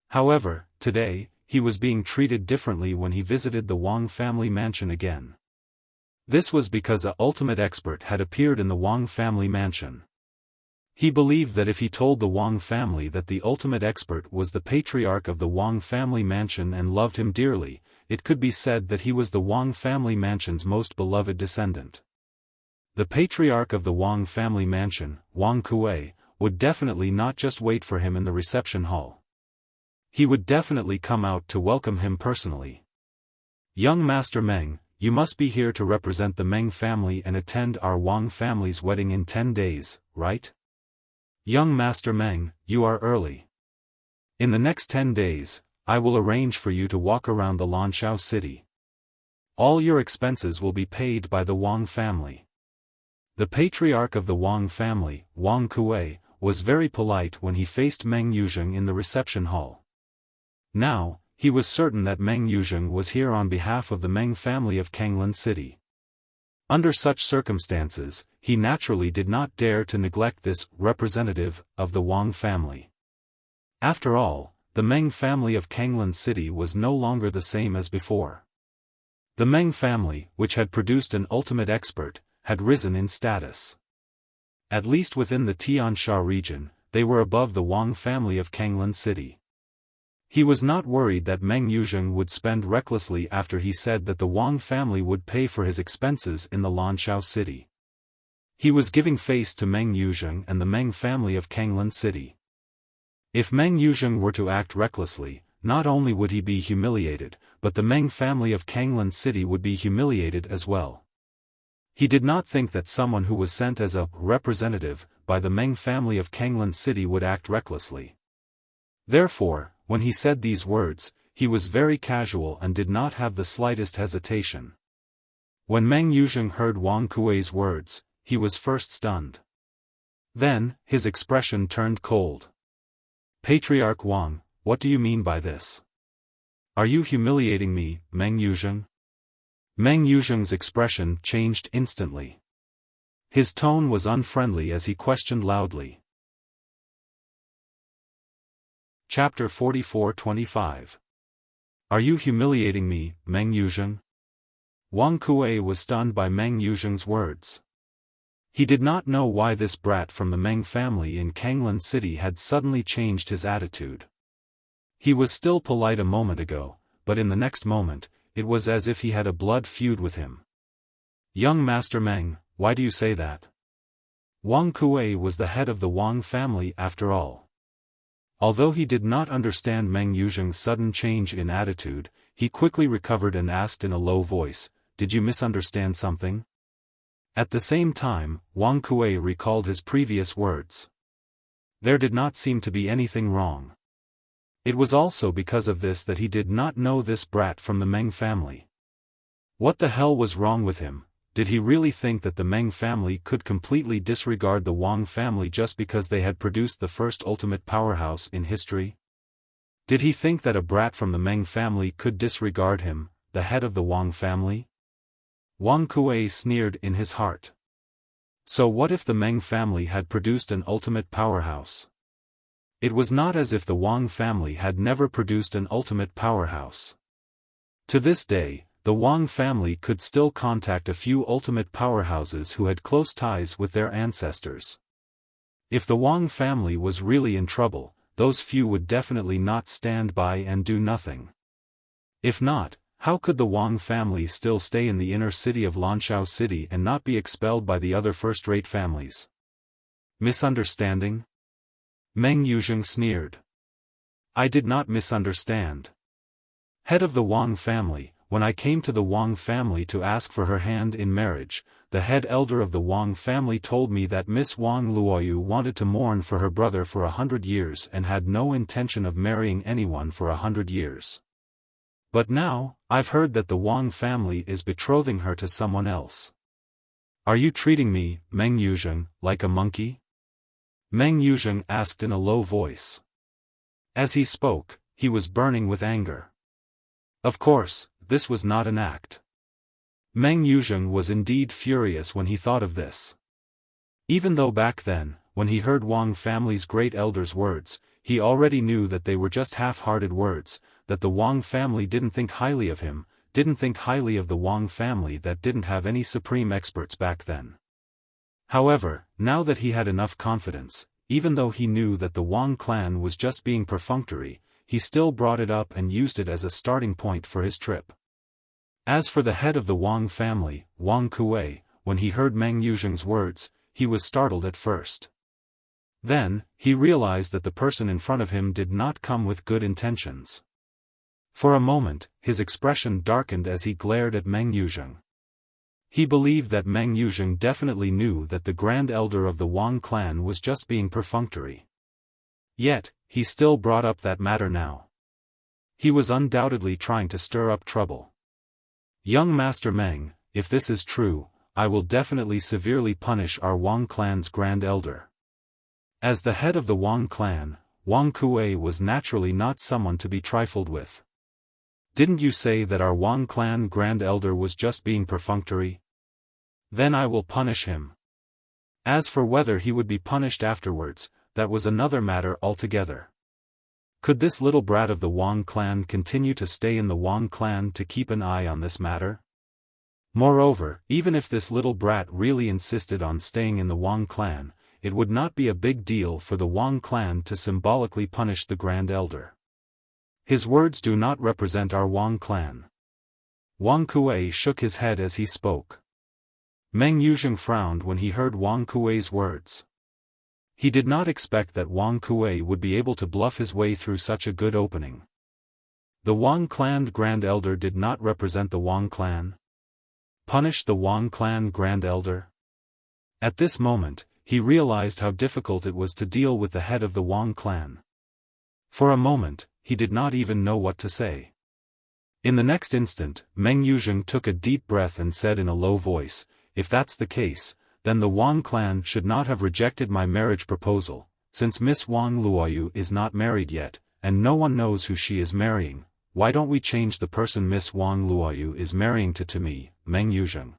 However, today, he was being treated differently when he visited the Wang family mansion again. This was because an ultimate expert had appeared in the Wang family mansion. He believed that if he told the Wang family that the ultimate expert was the patriarch of the Wang family mansion and loved him dearly, it could be said that he was the Wang family mansion's most beloved descendant. The patriarch of the Wang family mansion, Wang Kuei, would definitely not just wait for him in the reception hall. He would definitely come out to welcome him personally. "Young Master Meng, you must be here to represent the Meng family and attend our Wang family's wedding in 10 days, right? Young Master Meng, you are early. In the next 10 days, I will arrange for you to walk around the Lanshao city. All your expenses will be paid by the Wang family." The patriarch of the Wang family, Wang Kuei, was very polite when he faced Meng Yuzheng in the reception hall. Now, he was certain that Meng Yuzheng was here on behalf of the Meng family of Kanglan City. Under such circumstances, he naturally did not dare to neglect this representative of the Wang family. After all, the Meng family of Kanglan City was no longer the same as before. The Meng family, which had produced an ultimate expert, had risen in status. At least within the Tiansha region, they were above the Wang family of Kanglan City. He was not worried that Meng Yuzheng would spend recklessly after he said that the Wang family would pay for his expenses in the Lanshao city. He was giving face to Meng Yuzheng and the Meng family of Kanglan City. If Meng Yuzheng were to act recklessly, not only would he be humiliated, but the Meng family of Kanglan City would be humiliated as well. He did not think that someone who was sent as a representative by the Meng family of Kanglan City would act recklessly. Therefore, when he said these words, he was very casual and did not have the slightest hesitation. When Meng Yuzheng heard Wang Kuei's words, he was first stunned. Then, his expression turned cold. "Patriarch Wang, what do you mean by this? Are you humiliating me, Meng Yuzheng?" Meng Yuzheng's expression changed instantly. His tone was unfriendly as he questioned loudly. Chapter 44-25. Are you humiliating me, Meng Yuzheng? Wang Kuei was stunned by Meng Yuzheng's words. He did not know why this brat from the Meng family in Kanglan City had suddenly changed his attitude. He was still polite a moment ago, but in the next moment, it was as if he had a blood feud with him. "Young Master Meng, why do you say that?" Wang Kuei was the head of the Wang family after all. Although he did not understand Meng Yuzheng's sudden change in attitude, he quickly recovered and asked in a low voice, "Did you misunderstand something?" At the same time, Wang Kuei recalled his previous words. There did not seem to be anything wrong. It was also because of this that he did not know this brat from the Meng family. What the hell was wrong with him? Did he really think that the Meng family could completely disregard the Wang family just because they had produced the first ultimate powerhouse in history? Did he think that a brat from the Meng family could disregard him, the head of the Wang family? Wang Kuei sneered in his heart. So what if the Meng family had produced an ultimate powerhouse? It was not as if the Wang family had never produced an ultimate powerhouse. To this day, the Wang family could still contact a few ultimate powerhouses who had close ties with their ancestors. If the Wang family was really in trouble, those few would definitely not stand by and do nothing. If not, how could the Wang family still stay in the inner city of Lanshao City and not be expelled by the other first-rate families? Misunderstanding? Meng Yuzheng sneered. I did not misunderstand. Head of the Wang family, when I came to the Wang family to ask for her hand in marriage, the head elder of the Wang family told me that Miss Wang Luoyu wanted to mourn for her brother for 100 years and had no intention of marrying anyone for 100 years. But now, I've heard that the Wang family is betrothing her to someone else. Are you treating me, Meng Yuzheng, like a monkey? Meng Yuzheng asked in a low voice. As he spoke, he was burning with anger. Of course, this was not an act. Meng Yuzheng was indeed furious when he thought of this. Even though back then, when he heard Wang family's great elder's words, he already knew that they were just half-hearted words, that the Wang family didn't think highly of him, didn't think highly of the Wang family that didn't have any supreme experts back then. However, now that he had enough confidence, even though he knew that the Wang clan was just being perfunctory, he still brought it up and used it as a starting point for his trip. As for the head of the Wang family, Wang Kuei, when he heard Meng Yuzheng's words, he was startled at first. Then, he realized that the person in front of him did not come with good intentions. For a moment, his expression darkened as he glared at Meng Yuzheng. He believed that Meng Yuzheng definitely knew that the grand elder of the Wang clan was just being perfunctory. Yet, he still brought up that matter now. He was undoubtedly trying to stir up trouble. Young Master Meng, if this is true, I will definitely severely punish our Wang clan's grand elder. As the head of the Wang clan, Wang Kuei was naturally not someone to be trifled with. Didn't you say that our Wang clan grand elder was just being perfunctory? Then I will punish him. As for whether he would be punished afterwards, that was another matter altogether. Could this little brat of the Wang clan continue to stay in the Wang clan to keep an eye on this matter? Moreover, even if this little brat really insisted on staying in the Wang clan, it would not be a big deal for the Wang clan to symbolically punish the grand elder. His words do not represent our Wang clan. Wang Kuei shook his head as he spoke. Meng Yuzheng frowned when he heard Wang Kuei's words. He did not expect that Wang Kuei would be able to bluff his way through such a good opening. The Wang clan grand elder did not represent the Wang clan. Punish the Wang clan grand elder? At this moment, he realized how difficult it was to deal with the head of the Wang clan. For a moment, he did not even know what to say. In the next instant, Meng Yuzheng took a deep breath and said in a low voice, if that's the case, then the Wang clan should not have rejected my marriage proposal, since Miss Wang Luoyu is not married yet, and no one knows who she is marrying. Why don't we change the person Miss Wang Luoyu is marrying to me, Meng Yuzheng?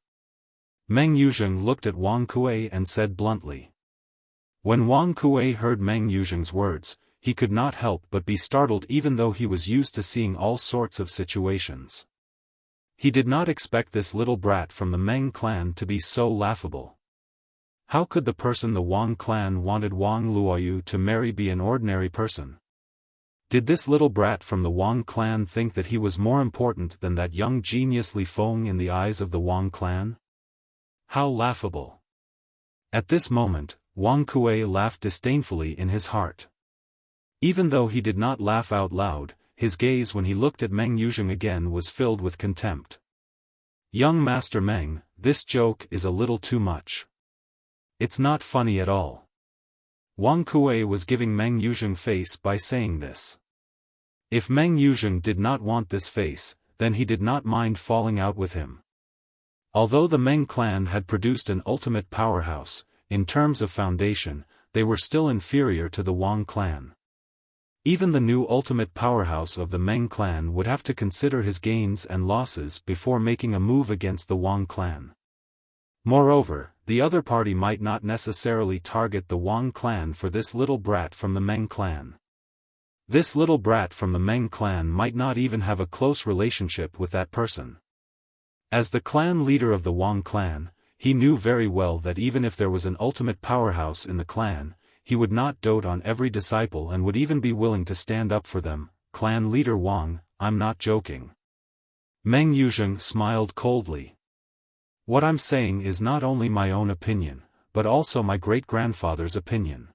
Meng Yuzheng looked at Wang Kuei and said bluntly. When Wang Kuei heard Meng Yuzheng's words, he could not help but be startled even though he was used to seeing all sorts of situations. He did not expect this little brat from the Meng clan to be so laughable. How could the person the Wang clan wanted Wang Luoyu to marry be an ordinary person? Did this little brat from the Wang clan think that he was more important than that young genius Li Feng in the eyes of the Wang clan? How laughable! At this moment, Wang Kuei laughed disdainfully in his heart. Even though he did not laugh out loud, his gaze when he looked at Meng Yuzheng again was filled with contempt. Young Master Meng, this joke is a little too much. It's not funny at all. Wang Kuei was giving Meng Yuzheng face by saying this. If Meng Yuzheng did not want this face, then he did not mind falling out with him. Although the Meng clan had produced an ultimate powerhouse, in terms of foundation, they were still inferior to the Wang clan. Even the new ultimate powerhouse of the Meng clan would have to consider his gains and losses before making a move against the Wang clan. Moreover, the other party might not necessarily target the Wang clan for this little brat from the Meng clan. This little brat from the Meng clan might not even have a close relationship with that person. As the clan leader of the Wang clan, he knew very well that even if there was an ultimate powerhouse in the clan, he would not dote on every disciple and would even be willing to stand up for them. Clan leader Wang, I'm not joking. Meng Yuzheng smiled coldly. What I'm saying is not only my own opinion, but also my great-grandfather's opinion.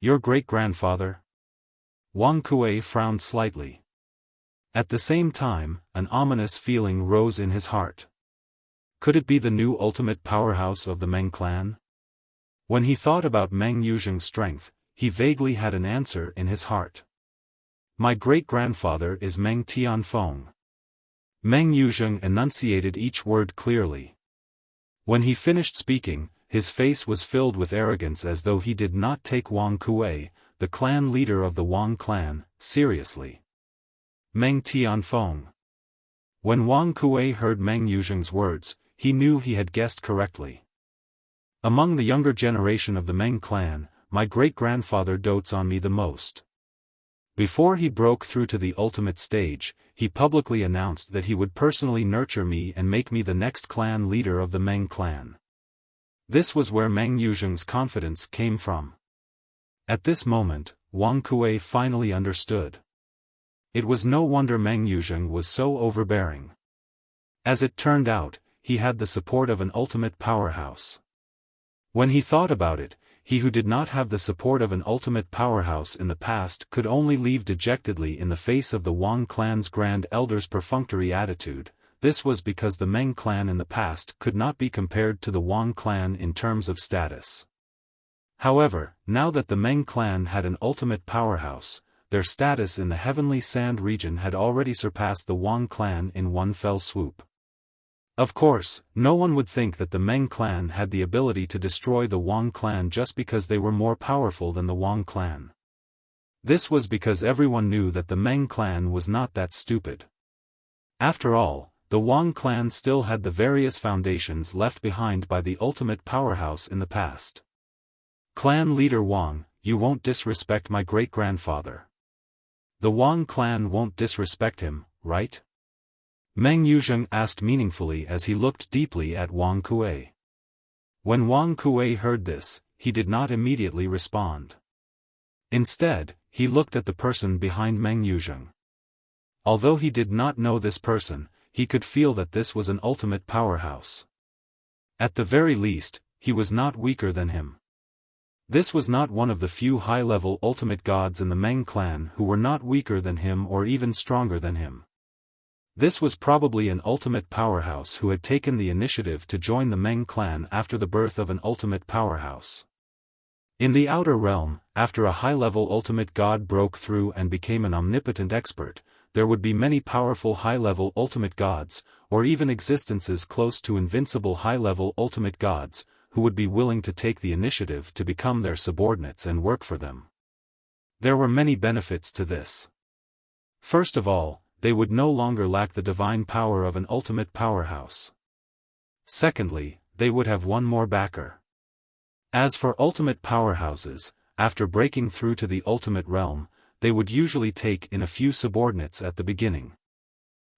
Your great-grandfather? Wang Kuei frowned slightly. At the same time, an ominous feeling rose in his heart. Could it be the new ultimate powerhouse of the Meng clan? When he thought about Meng Yuzheng's strength, he vaguely had an answer in his heart. My great-grandfather is Meng Tianfeng. Meng Yuzheng enunciated each word clearly. When he finished speaking, his face was filled with arrogance as though he did not take Wang Kuei, the clan leader of the Wang clan, seriously. Meng Tianfeng. When Wang Kuei heard Meng Yuzheng's words, he knew he had guessed correctly. Among the younger generation of the Meng clan, my great-grandfather dotes on me the most. Before he broke through to the ultimate stage, he publicly announced that he would personally nurture me and make me the next clan leader of the Meng clan. This was where Meng Yuzheng's confidence came from. At this moment, Wang Kuei finally understood. It was no wonder Meng Yuzheng was so overbearing. As it turned out, he had the support of an ultimate powerhouse. When he thought about it, he who did not have the support of an ultimate powerhouse in the past could only leave dejectedly in the face of the Wang clan's grand elder's perfunctory attitude. This was because the Meng clan in the past could not be compared to the Wang clan in terms of status. However, now that the Meng clan had an ultimate powerhouse, their status in the Heavenly Sand region had already surpassed the Wang clan in one fell swoop. Of course, no one would think that the Meng clan had the ability to destroy the Wang clan just because they were more powerful than the Wang clan. This was because everyone knew that the Meng clan was not that stupid. After all, the Wang clan still had the various foundations left behind by the ultimate powerhouse in the past. Clan leader Wang, you won't disrespect my great-grandfather. The Wang clan won't disrespect him, right? Meng Yuzheng asked meaningfully as he looked deeply at Wang Kuei. When Wang Kuei heard this, he did not immediately respond. Instead, he looked at the person behind Meng Yuzheng. Although he did not know this person, he could feel that this was an ultimate powerhouse. At the very least, he was not weaker than him. This was not one of the few high-level ultimate gods in the Meng clan who were not weaker than him or even stronger than him. This was probably an ultimate powerhouse who had taken the initiative to join the Meng clan after the birth of an ultimate powerhouse. In the outer realm, after a high-level ultimate god broke through and became an omnipotent expert, there would be many powerful high-level ultimate gods, or even existences close to invincible high-level ultimate gods, who would be willing to take the initiative to become their subordinates and work for them. There were many benefits to this. First of all, they would no longer lack the divine power of an ultimate powerhouse. Secondly, they would have one more backer. As for ultimate powerhouses, after breaking through to the ultimate realm, they would usually take in a few subordinates at the beginning.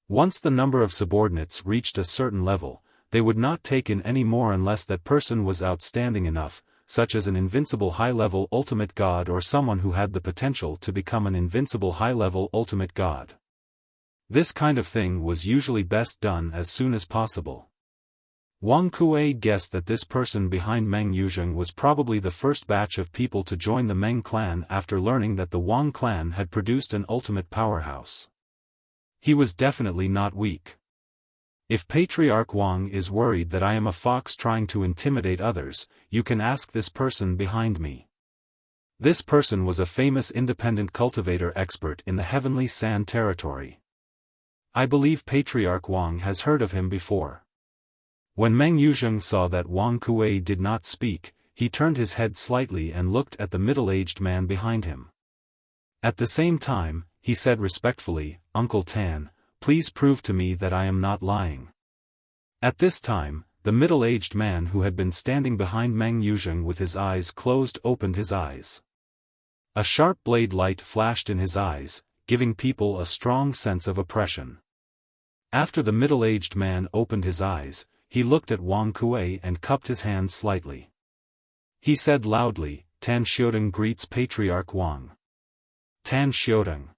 Once the number of subordinates reached a certain level, they would not take in any more unless that person was outstanding enough, such as an invincible high-level ultimate god or someone who had the potential to become an invincible high-level ultimate god. This kind of thing was usually best done as soon as possible. Wang Kuei guessed that this person behind Meng Yuzheng was probably the first batch of people to join the Meng clan after learning that the Wang clan had produced an ultimate powerhouse. He was definitely not weak. If Patriarch Wang is worried that I am a fox trying to intimidate others, you can ask this person behind me. This person was a famous independent cultivator expert in the Heavenly Sand territory. I believe Patriarch Wang has heard of him before. When Meng Yuzheng saw that Wang Kuei did not speak, he turned his head slightly and looked at the middle-aged man behind him. At the same time, he said respectfully, Uncle Tan, please prove to me that I am not lying. At this time, the middle-aged man who had been standing behind Meng Yuzheng with his eyes closed opened his eyes. A sharp blade light flashed in his eyes, giving people a strong sense of oppression. After the middle-aged man opened his eyes, he looked at Wang Kuei and cupped his hands slightly. He said loudly, "Tan Xiaodong greets Patriarch Wang." Tan Xiaodong.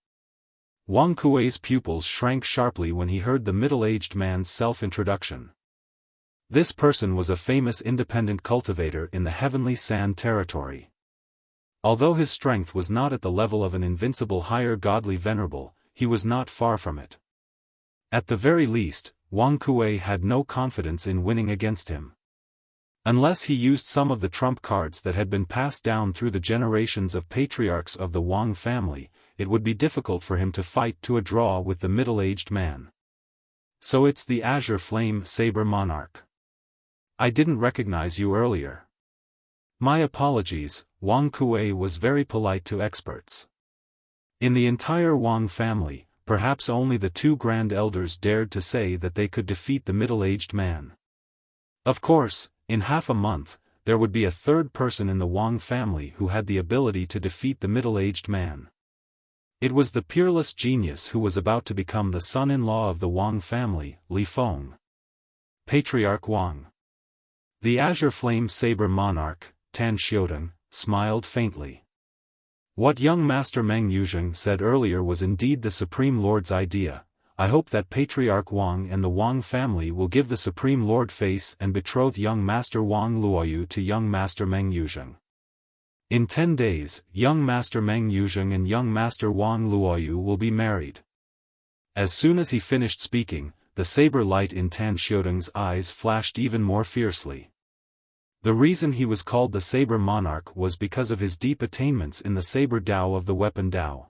Wang Kuei's pupils shrank sharply when he heard the middle-aged man's self-introduction. This person was a famous independent cultivator in the Heavenly Sand territory. Although his strength was not at the level of an invincible higher godly venerable, he was not far from it. At the very least, Wang Kuei had no confidence in winning against him. Unless he used some of the trump cards that had been passed down through the generations of patriarchs of the Wang family, it would be difficult for him to fight to a draw with the middle-aged man. "So it's the Azure Flame Saber Monarch. I didn't recognize you earlier." "My apologies," Wang Kuei was very polite to experts. In the entire Wang family, perhaps only the two grand elders dared to say that they could defeat the middle-aged man. Of course, in half a month, there would be a third person in the Wang family who had the ability to defeat the middle-aged man. It was the peerless genius who was about to become the son-in-law of the Wang family, Li Feng. Patriarch Wang. The Azure Flame Saber Monarch, Tan Xiaodong, smiled faintly. What young Master Meng Yuzheng said earlier was indeed the Supreme Lord's idea. I hope that Patriarch Wang and the Wang family will give the Supreme Lord face and betroth young Master Wang Luoyu to young Master Meng Yuzheng. In 10 days, young Master Meng Yuzheng and young Master Wang Luoyu will be married. As soon as he finished speaking, the saber light in Tan Xiaodong's eyes flashed even more fiercely. The reason he was called the Saber Monarch was because of his deep attainments in the Saber Dao of the Weapon Dao.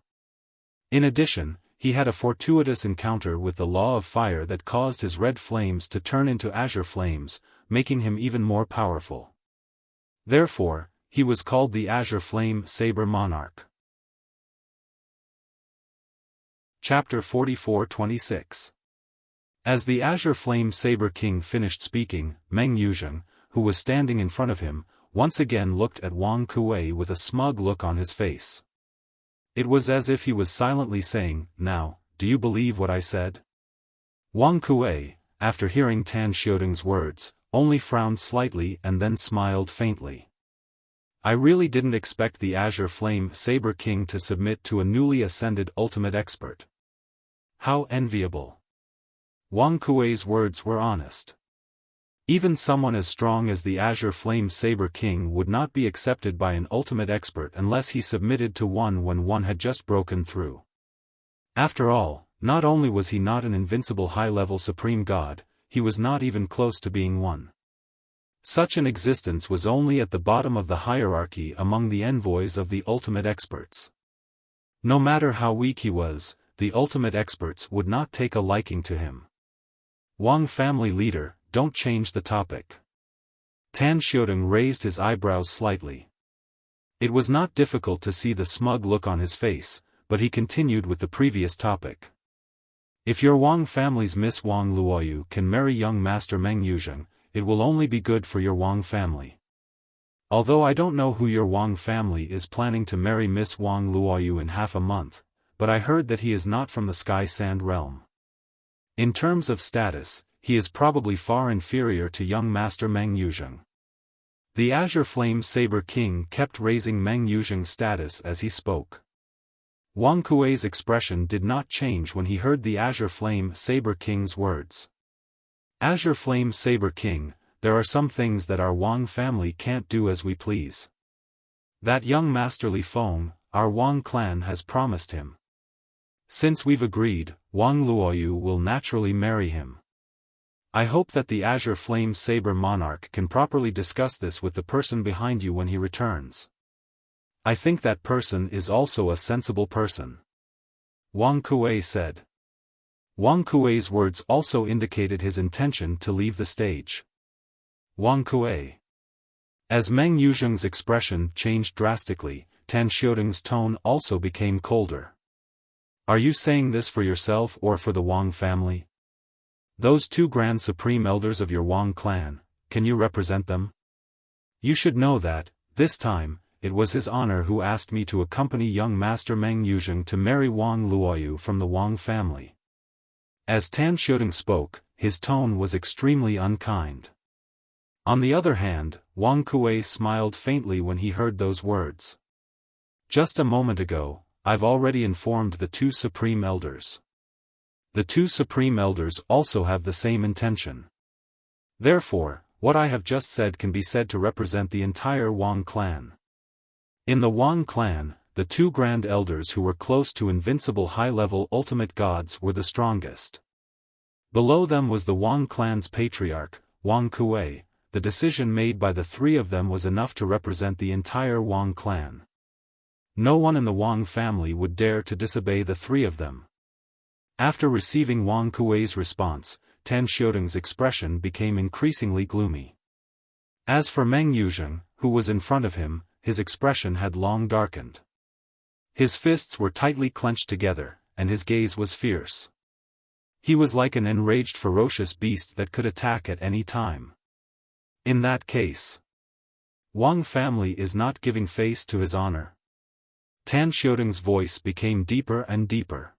In addition, he had a fortuitous encounter with the law of fire that caused his red flames to turn into azure flames, making him even more powerful. Therefore, he was called the Azure Flame Saber Monarch. Chapter 44-26. As the Azure Flame Saber King finished speaking, Meng Yuzheng, who was standing in front of him, once again looked at Wang Kuei with a smug look on his face. It was as if he was silently saying, "Now, do you believe what I said?" Wang Kuei, after hearing Tan Xiaodong's words, only frowned slightly and then smiled faintly. "I really didn't expect the Azure Flame Saber King to submit to a newly ascended ultimate expert. How enviable." Wang Kuei's words were honest. Even someone as strong as the Azure Flame Saber King would not be accepted by an ultimate expert unless he submitted to one when one had just broken through. After all, not only was he not an invincible high-level supreme god, he was not even close to being one. Such an existence was only at the bottom of the hierarchy among the envoys of the ultimate experts. No matter how weak he was, the ultimate experts would not take a liking to him. Wang family leader, don't change the topic. Tan Xiaodong raised his eyebrows slightly. It was not difficult to see the smug look on his face, but he continued with the previous topic. If your Wang family's Miss Wang Luoyu can marry young Master Meng Yuzheng, it will only be good for your Wang family. Although I don't know who your Wang family is planning to marry Miss Wang Luoyu in half a month, but I heard that he is not from the Sky Sand realm. In terms of status, he is probably far inferior to young Master Meng Yuzheng. The Azure Flame Saber King kept raising Meng Yuzheng's status as he spoke. Wang Kuei's expression did not change when he heard the Azure Flame Saber King's words. Azure Flame Saber King, there are some things that our Wang family can't do as we please. That young Master Li Feng, our Wang clan has promised him. Since we've agreed, Wang Luoyu will naturally marry him. I hope that the Azure Flame Saber Monarch can properly discuss this with the person behind you when he returns. I think that person is also a sensible person. Wang Kuei said. Wang Kuei's words also indicated his intention to leave the stage. Wang Kuei. As Meng Yuzheng's expression changed drastically, Tan Xiaodong's tone also became colder. Are you saying this for yourself or for the Wang family? Those two Grand Supreme Elders of your Wang clan, can you represent them? You should know that, this time, it was his honor who asked me to accompany young Master Meng Yuzheng to marry Wang Luoyu from the Wang family. As Tan Xiaofan spoke, his tone was extremely unkind. On the other hand, Wang Kuei smiled faintly when he heard those words. Just a moment ago, I've already informed the two Supreme Elders. The two Supreme Elders also have the same intention. Therefore, what I have just said can be said to represent the entire Wang clan. In the Wang clan, the two Grand Elders who were close to invincible high-level ultimate gods were the strongest. Below them was the Wang clan's patriarch, Wang Kuei. The decision made by the three of them was enough to represent the entire Wang clan. No one in the Wang family would dare to disobey the three of them. After receiving Wang Kuei's response, Tan Xiaofan's expression became increasingly gloomy. As for Meng Yuzheng, who was in front of him, his expression had long darkened. His fists were tightly clenched together, and his gaze was fierce. He was like an enraged ferocious beast that could attack at any time. In that case, Wang family is not giving face to his honor. Tan Xiaofan's voice became deeper and deeper.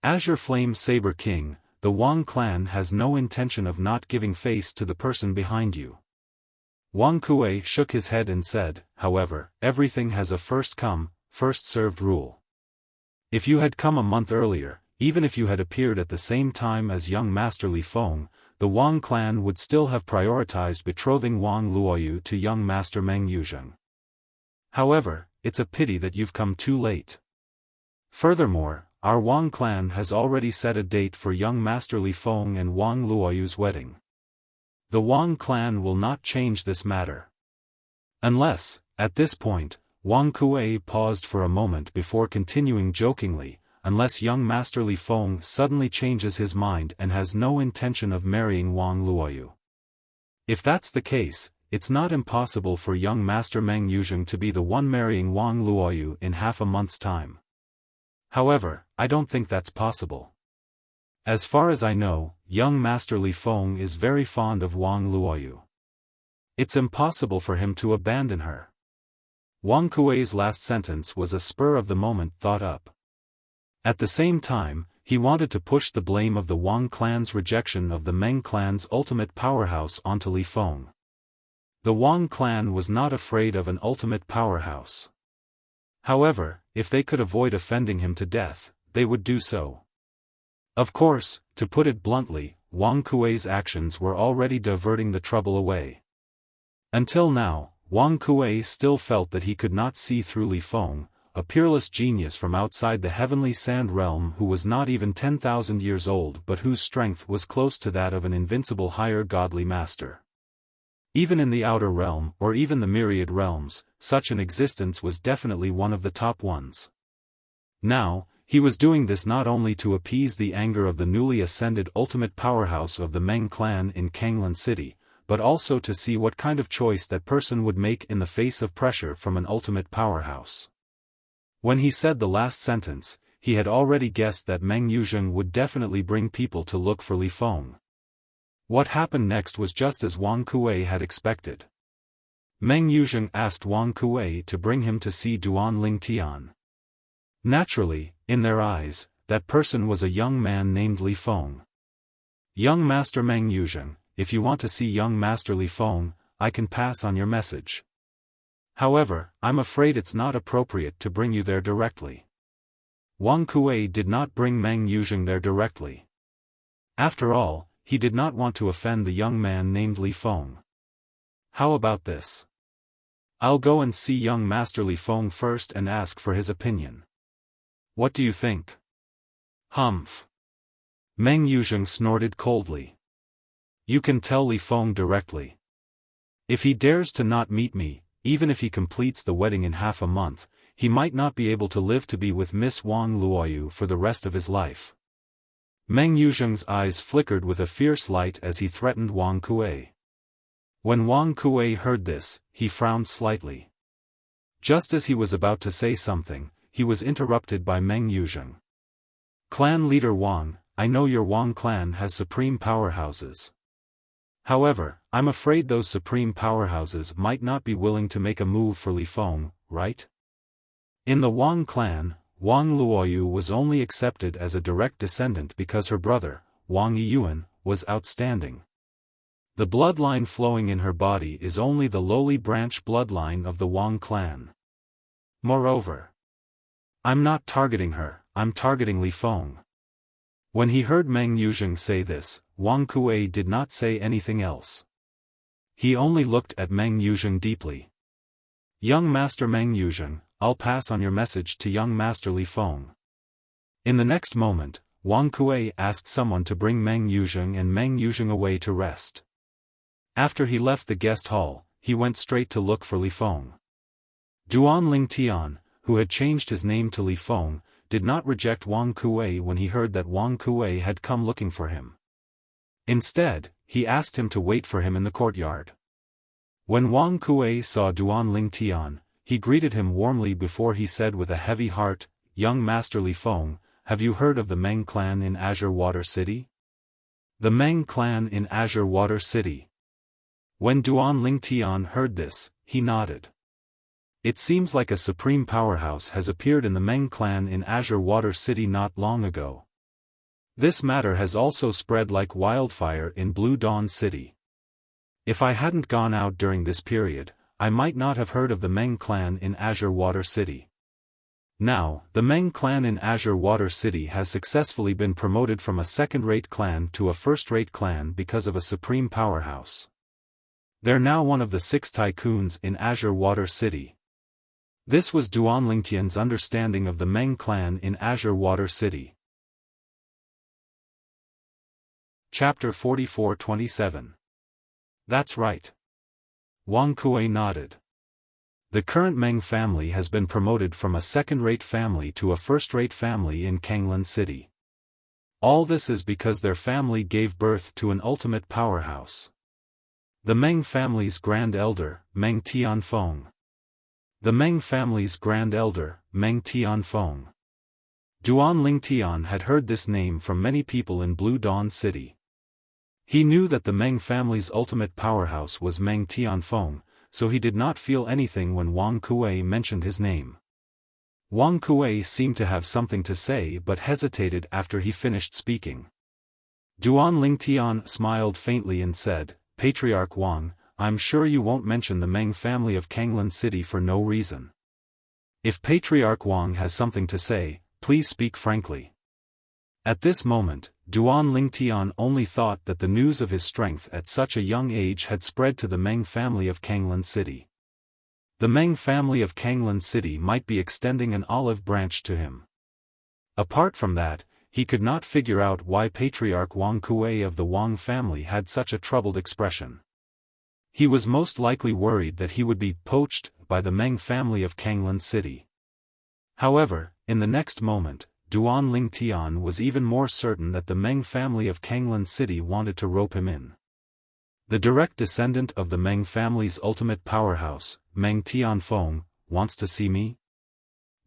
Azure Flame Saber King, the Wang clan has no intention of not giving face to the person behind you. Wang Kuei shook his head and said, however, everything has a first come, first served rule. If you had come a month earlier, even if you had appeared at the same time as young Master Li Feng, the Wang clan would still have prioritized betrothing Wang Luoyu to young Master Meng Yuzheng. However, it's a pity that you've come too late. Furthermore, our Wang clan has already set a date for young Master Li Feng and Wang Luoyu's wedding. The Wang clan will not change this matter. Unless, at this point, Wang Kuei paused for a moment before continuing jokingly, unless young Master Li Feng suddenly changes his mind and has no intention of marrying Wang Luoyu. If that's the case, it's not impossible for young Master Meng Yuzheng to be the one marrying Wang Luoyu in half a month's time. However, I don't think that's possible. As far as I know, young Master Li Feng is very fond of Wang Luoyu. It's impossible for him to abandon her. Wang Kuei's last sentence was a spur-of-the-moment thought up. At the same time, he wanted to push the blame of the Wang clan's rejection of the Meng clan's ultimate powerhouse onto Li Feng. The Wang clan was not afraid of an ultimate powerhouse. However, if they could avoid offending him to death, they would do so. Of course, to put it bluntly, Wang Kuei's actions were already diverting the trouble away. Until now, Wang Kuei still felt that he could not see through Li Feng, a peerless genius from outside the heavenly sand realm who was not even 10,000 years old but whose strength was close to that of an invincible higher godly master. Even in the outer realm or even the myriad realms, such an existence was definitely one of the top ones. Now, he was doing this not only to appease the anger of the newly ascended ultimate powerhouse of the Meng clan in Kanglan City, but also to see what kind of choice that person would make in the face of pressure from an ultimate powerhouse. When he said the last sentence, he had already guessed that Meng Yuzheng would definitely bring people to look for Li Feng. What happened next was just as Wang Kuei had expected. Meng Yuzheng asked Wang Kuei to bring him to see Duan Ling Tian. Naturally, in their eyes, that person was a young man named Li Feng. Young Master Meng Yuzheng, if you want to see young Master Li Feng, I can pass on your message. However, I'm afraid it's not appropriate to bring you there directly. Wang Kuei did not bring Meng Yuzheng there directly. After all, he did not want to offend the young man named Li Feng. How about this? I'll go and see young Master Li Feng first and ask for his opinion. What do you think? Humph. Meng Yuzheng snorted coldly. You can tell Li Feng directly. If he dares to not meet me, even if he completes the wedding in half a month, he might not be able to live to be with Miss Wang Luoyu for the rest of his life. Meng Yuzheng's eyes flickered with a fierce light as he threatened Wang Kuei. When Wang Kuei heard this, he frowned slightly. Just as he was about to say something, he was interrupted by Meng Yuzheng. Clan leader Wang, I know your Wang clan has supreme powerhouses. However, I'm afraid those supreme powerhouses might not be willing to make a move for Li Feng, right? In the Wang clan, Wang Luoyu was only accepted as a direct descendant because her brother, Wang Yiyuan, was outstanding. The bloodline flowing in her body is only the lowly branch bloodline of the Wang clan. Moreover, I'm not targeting her, I'm targeting Li Feng. When he heard Meng Yuzheng say this, Wang Kuei did not say anything else. He only looked at Meng Yuzheng deeply. Young Master Meng Yuzheng, I'll pass on your message to young Master Li Feng. In the next moment, Wang Kuei asked someone to bring Meng Yuzheng and Meng Yuzheng away to rest. After he left the guest hall, he went straight to look for Li Feng. Duan Ling Tian, who had changed his name to Li Feng, did not reject Wang Kuei when he heard that Wang Kuei had come looking for him. Instead, he asked him to wait for him in the courtyard. When Wang Kuei saw Duan Ling Tian, he greeted him warmly before he said with a heavy heart, "Young Master Li Feng, have you heard of the Meng clan in Azure Water City?" The Meng clan in Azure Water City. When Duan Ling Tian heard this, he nodded. It seems like a supreme powerhouse has appeared in the Meng clan in Azure Water City not long ago. This matter has also spread like wildfire in Blue Dawn City. If I hadn't gone out during this period, I might not have heard of the Meng clan in Azure Water City. Now, the Meng clan in Azure Water City has successfully been promoted from a second-rate clan to a first-rate clan because of a supreme powerhouse. They're now one of the 6 tycoons in Azure Water City. This was Duan Lingtian's understanding of the Meng clan in Azure Water City. Chapter 44-27. That's right. Wang Kuei nodded. The current Meng family has been promoted from a second-rate family to a first-rate family in Kanglan City. All this is because their family gave birth to an ultimate powerhouse. The Meng family's grand elder, Meng Tianfeng. The Meng family's grand elder, Meng Tianfeng. Duan Lingtian had heard this name from many people in Blue Dawn City. He knew that the Meng family's ultimate powerhouse was Meng Tianfeng, so he did not feel anything when Wang Kuei mentioned his name. Wang Kuei seemed to have something to say but hesitated after he finished speaking. Duan Lingtian smiled faintly and said, "Patriarch Wang, I'm sure you won't mention the Meng family of Kanglan City for no reason. If Patriarch Wang has something to say, please speak frankly." At this moment, Duan Lingtian only thought that the news of his strength at such a young age had spread to the Meng family of Kanglan City. The Meng family of Kanglan City might be extending an olive branch to him. Apart from that, he could not figure out why Patriarch Wang Kuei of the Wang family had such a troubled expression. He was most likely worried that he would be poached by the Meng family of Kanglan City. However, in the next moment, Duan Lingtian was even more certain that the Meng family of Kanglan City wanted to rope him in. The direct descendant of the Meng family's ultimate powerhouse, Meng Tianfeng, wants to see me?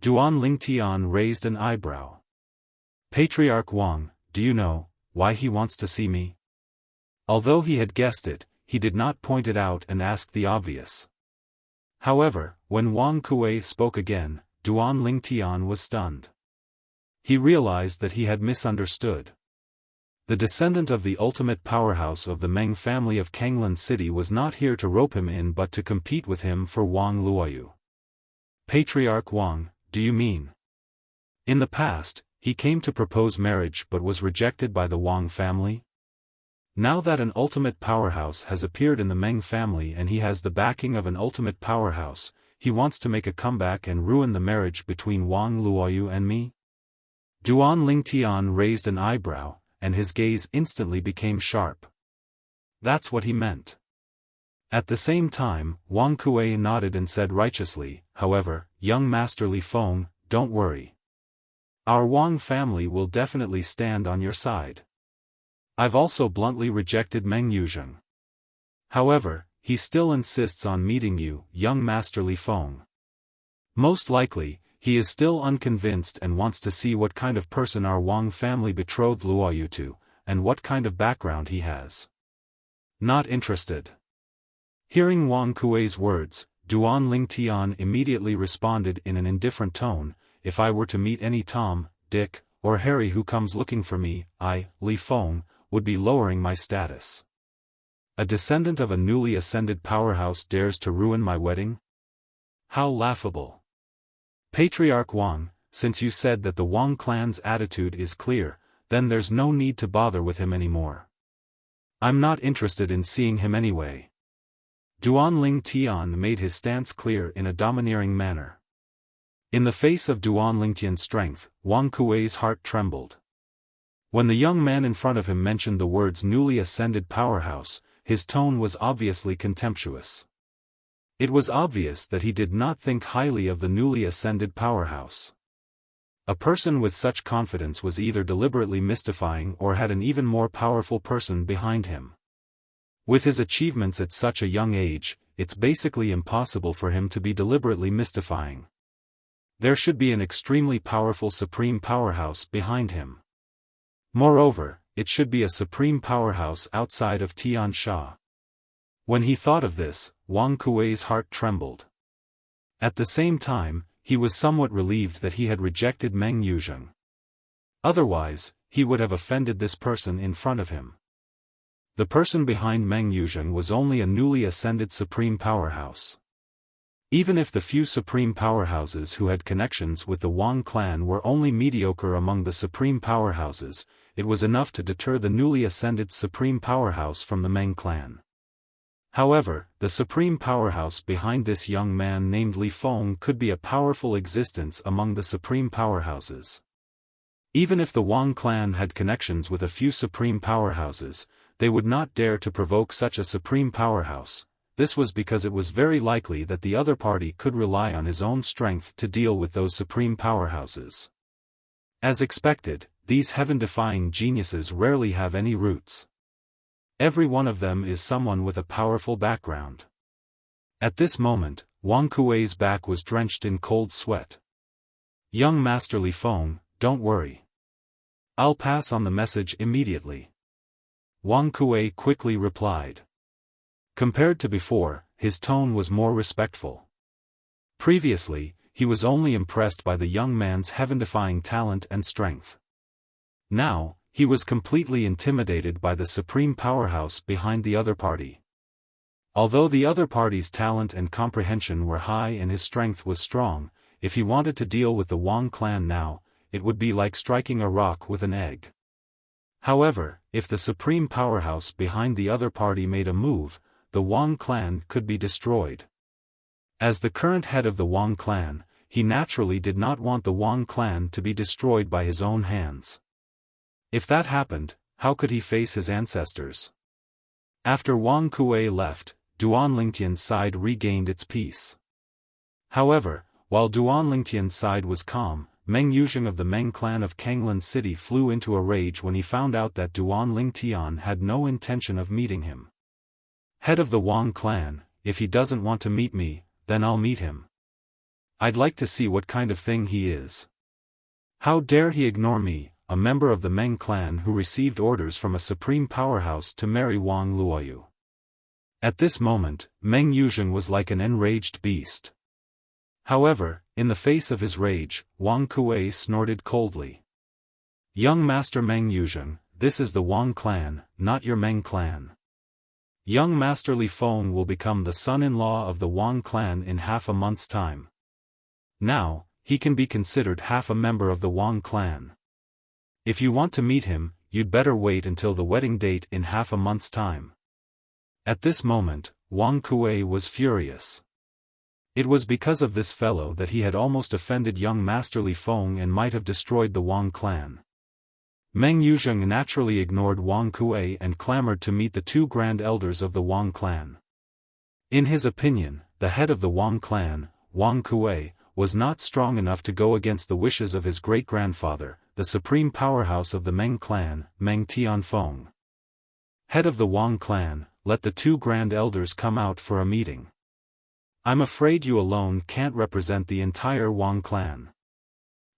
Duan Lingtian raised an eyebrow. Patriarch Wang, do you know why he wants to see me? Although he had guessed it, he did not point it out and ask the obvious. However, when Wang Kuei spoke again, Duan Lingtian was stunned. He realized that he had misunderstood. The descendant of the ultimate powerhouse of the Meng family of Kanglan City was not here to rope him in but to compete with him for Wang Luoyu. Patriarch Wang, do you mean? In the past, he came to propose marriage but was rejected by the Wang family? Now that an ultimate powerhouse has appeared in the Meng family and he has the backing of an ultimate powerhouse, he wants to make a comeback and ruin the marriage between Wang Luoyu and me? Duan Lingtian raised an eyebrow, and his gaze instantly became sharp. That's what he meant. At the same time, Wang Kuei nodded and said righteously, "However, young Master Li Feng, don't worry. Our Wang family will definitely stand on your side. I've also bluntly rejected Meng Yuzheng. However, he still insists on meeting you, young Master Li Feng. Most likely, he is still unconvinced and wants to see what kind of person our Wang family betrothed Luoyu to, and what kind of background he has. Not interested. Hearing Wang Kuei's words, Duan Lingtian immediately responded in an indifferent tone, if I were to meet any Tom, Dick, or Harry who comes looking for me, I, Li Feng, would be lowering my status. A descendant of a newly ascended powerhouse dares to ruin my wedding? How laughable. Patriarch Wang, since you said that the Wang clan's attitude is clear, then there's no need to bother with him anymore. I'm not interested in seeing him anyway. Duan Lingtian made his stance clear in a domineering manner. In the face of Duan Lingtian's strength, Wang Kuei's heart trembled. When the young man in front of him mentioned the words newly ascended powerhouse, his tone was obviously contemptuous. It was obvious that he did not think highly of the newly ascended powerhouse. A person with such confidence was either deliberately mystifying or had an even more powerful person behind him. With his achievements at such a young age, it's basically impossible for him to be deliberately mystifying. There should be an extremely powerful supreme powerhouse behind him. Moreover, it should be a supreme powerhouse outside of Tian Sha. When he thought of this, Wang Kuei's heart trembled. At the same time, he was somewhat relieved that he had rejected Meng Yuzheng. Otherwise, he would have offended this person in front of him. The person behind Meng Yuzheng was only a newly ascended supreme powerhouse. Even if the few supreme powerhouses who had connections with the Wang clan were only mediocre among the supreme powerhouses, it was enough to deter the newly ascended supreme powerhouse from the Meng clan. However, the supreme powerhouse behind this young man named Li Feng could be a powerful existence among the supreme powerhouses. Even if the Wang clan had connections with a few supreme powerhouses, they would not dare to provoke such a supreme powerhouse. This was because it was very likely that the other party could rely on his own strength to deal with those supreme powerhouses. As expected, these heaven-defying geniuses rarely have any roots. Every one of them is someone with a powerful background. At this moment, Wang Kuei's back was drenched in cold sweat. Young Master Li Feng, don't worry. I'll pass on the message immediately. Wang Kuei quickly replied. Compared to before, his tone was more respectful. Previously, he was only impressed by the young man's heaven-defying talent and strength. Now, he was completely intimidated by the supreme powerhouse behind the other party. Although the other party's talent and comprehension were high and his strength was strong, if he wanted to deal with the Wang clan now, it would be like striking a rock with an egg. However, if the supreme powerhouse behind the other party made a move, the Wang clan could be destroyed. As the current head of the Wang clan, he naturally did not want the Wang clan to be destroyed by his own hands. If that happened, how could he face his ancestors? After Wang Kuei left, Duan Lingtian's side regained its peace. However, while Duan Lingtian's side was calm, Meng Yuzheng of the Meng clan of Kanglan City flew into a rage when he found out that Duan Lingtian had no intention of meeting him. Head of the Wang clan, if he doesn't want to meet me, then I'll meet him. I'd like to see what kind of thing he is. How dare he ignore me, a member of the Meng clan who received orders from a supreme powerhouse to marry Wang Luoyu. At this moment, Meng Yuzheng was like an enraged beast. However, in the face of his rage, Wang Kuei snorted coldly. Young Master Meng Yuzheng, this is the Wang clan, not your Meng clan. Young Master Li Feng will become the son-in-law of the Wang clan in half a month's time. Now, he can be considered half a member of the Wang clan. If you want to meet him, you'd better wait until the wedding date in half a month's time. At this moment, Wang Kuei was furious. It was because of this fellow that he had almost offended young Master Li Feng and might have destroyed the Wang clan. Meng Yuzheng naturally ignored Wang Kuei and clamored to meet the two grand elders of the Wang clan. In his opinion, the head of the Wang clan, Wang Kuei, was not strong enough to go against the wishes of his great-grandfather, the supreme powerhouse of the Meng clan, Meng Tianfeng. Head of the Wang clan, let the two grand elders come out for a meeting. I'm afraid you alone can't represent the entire Wang clan.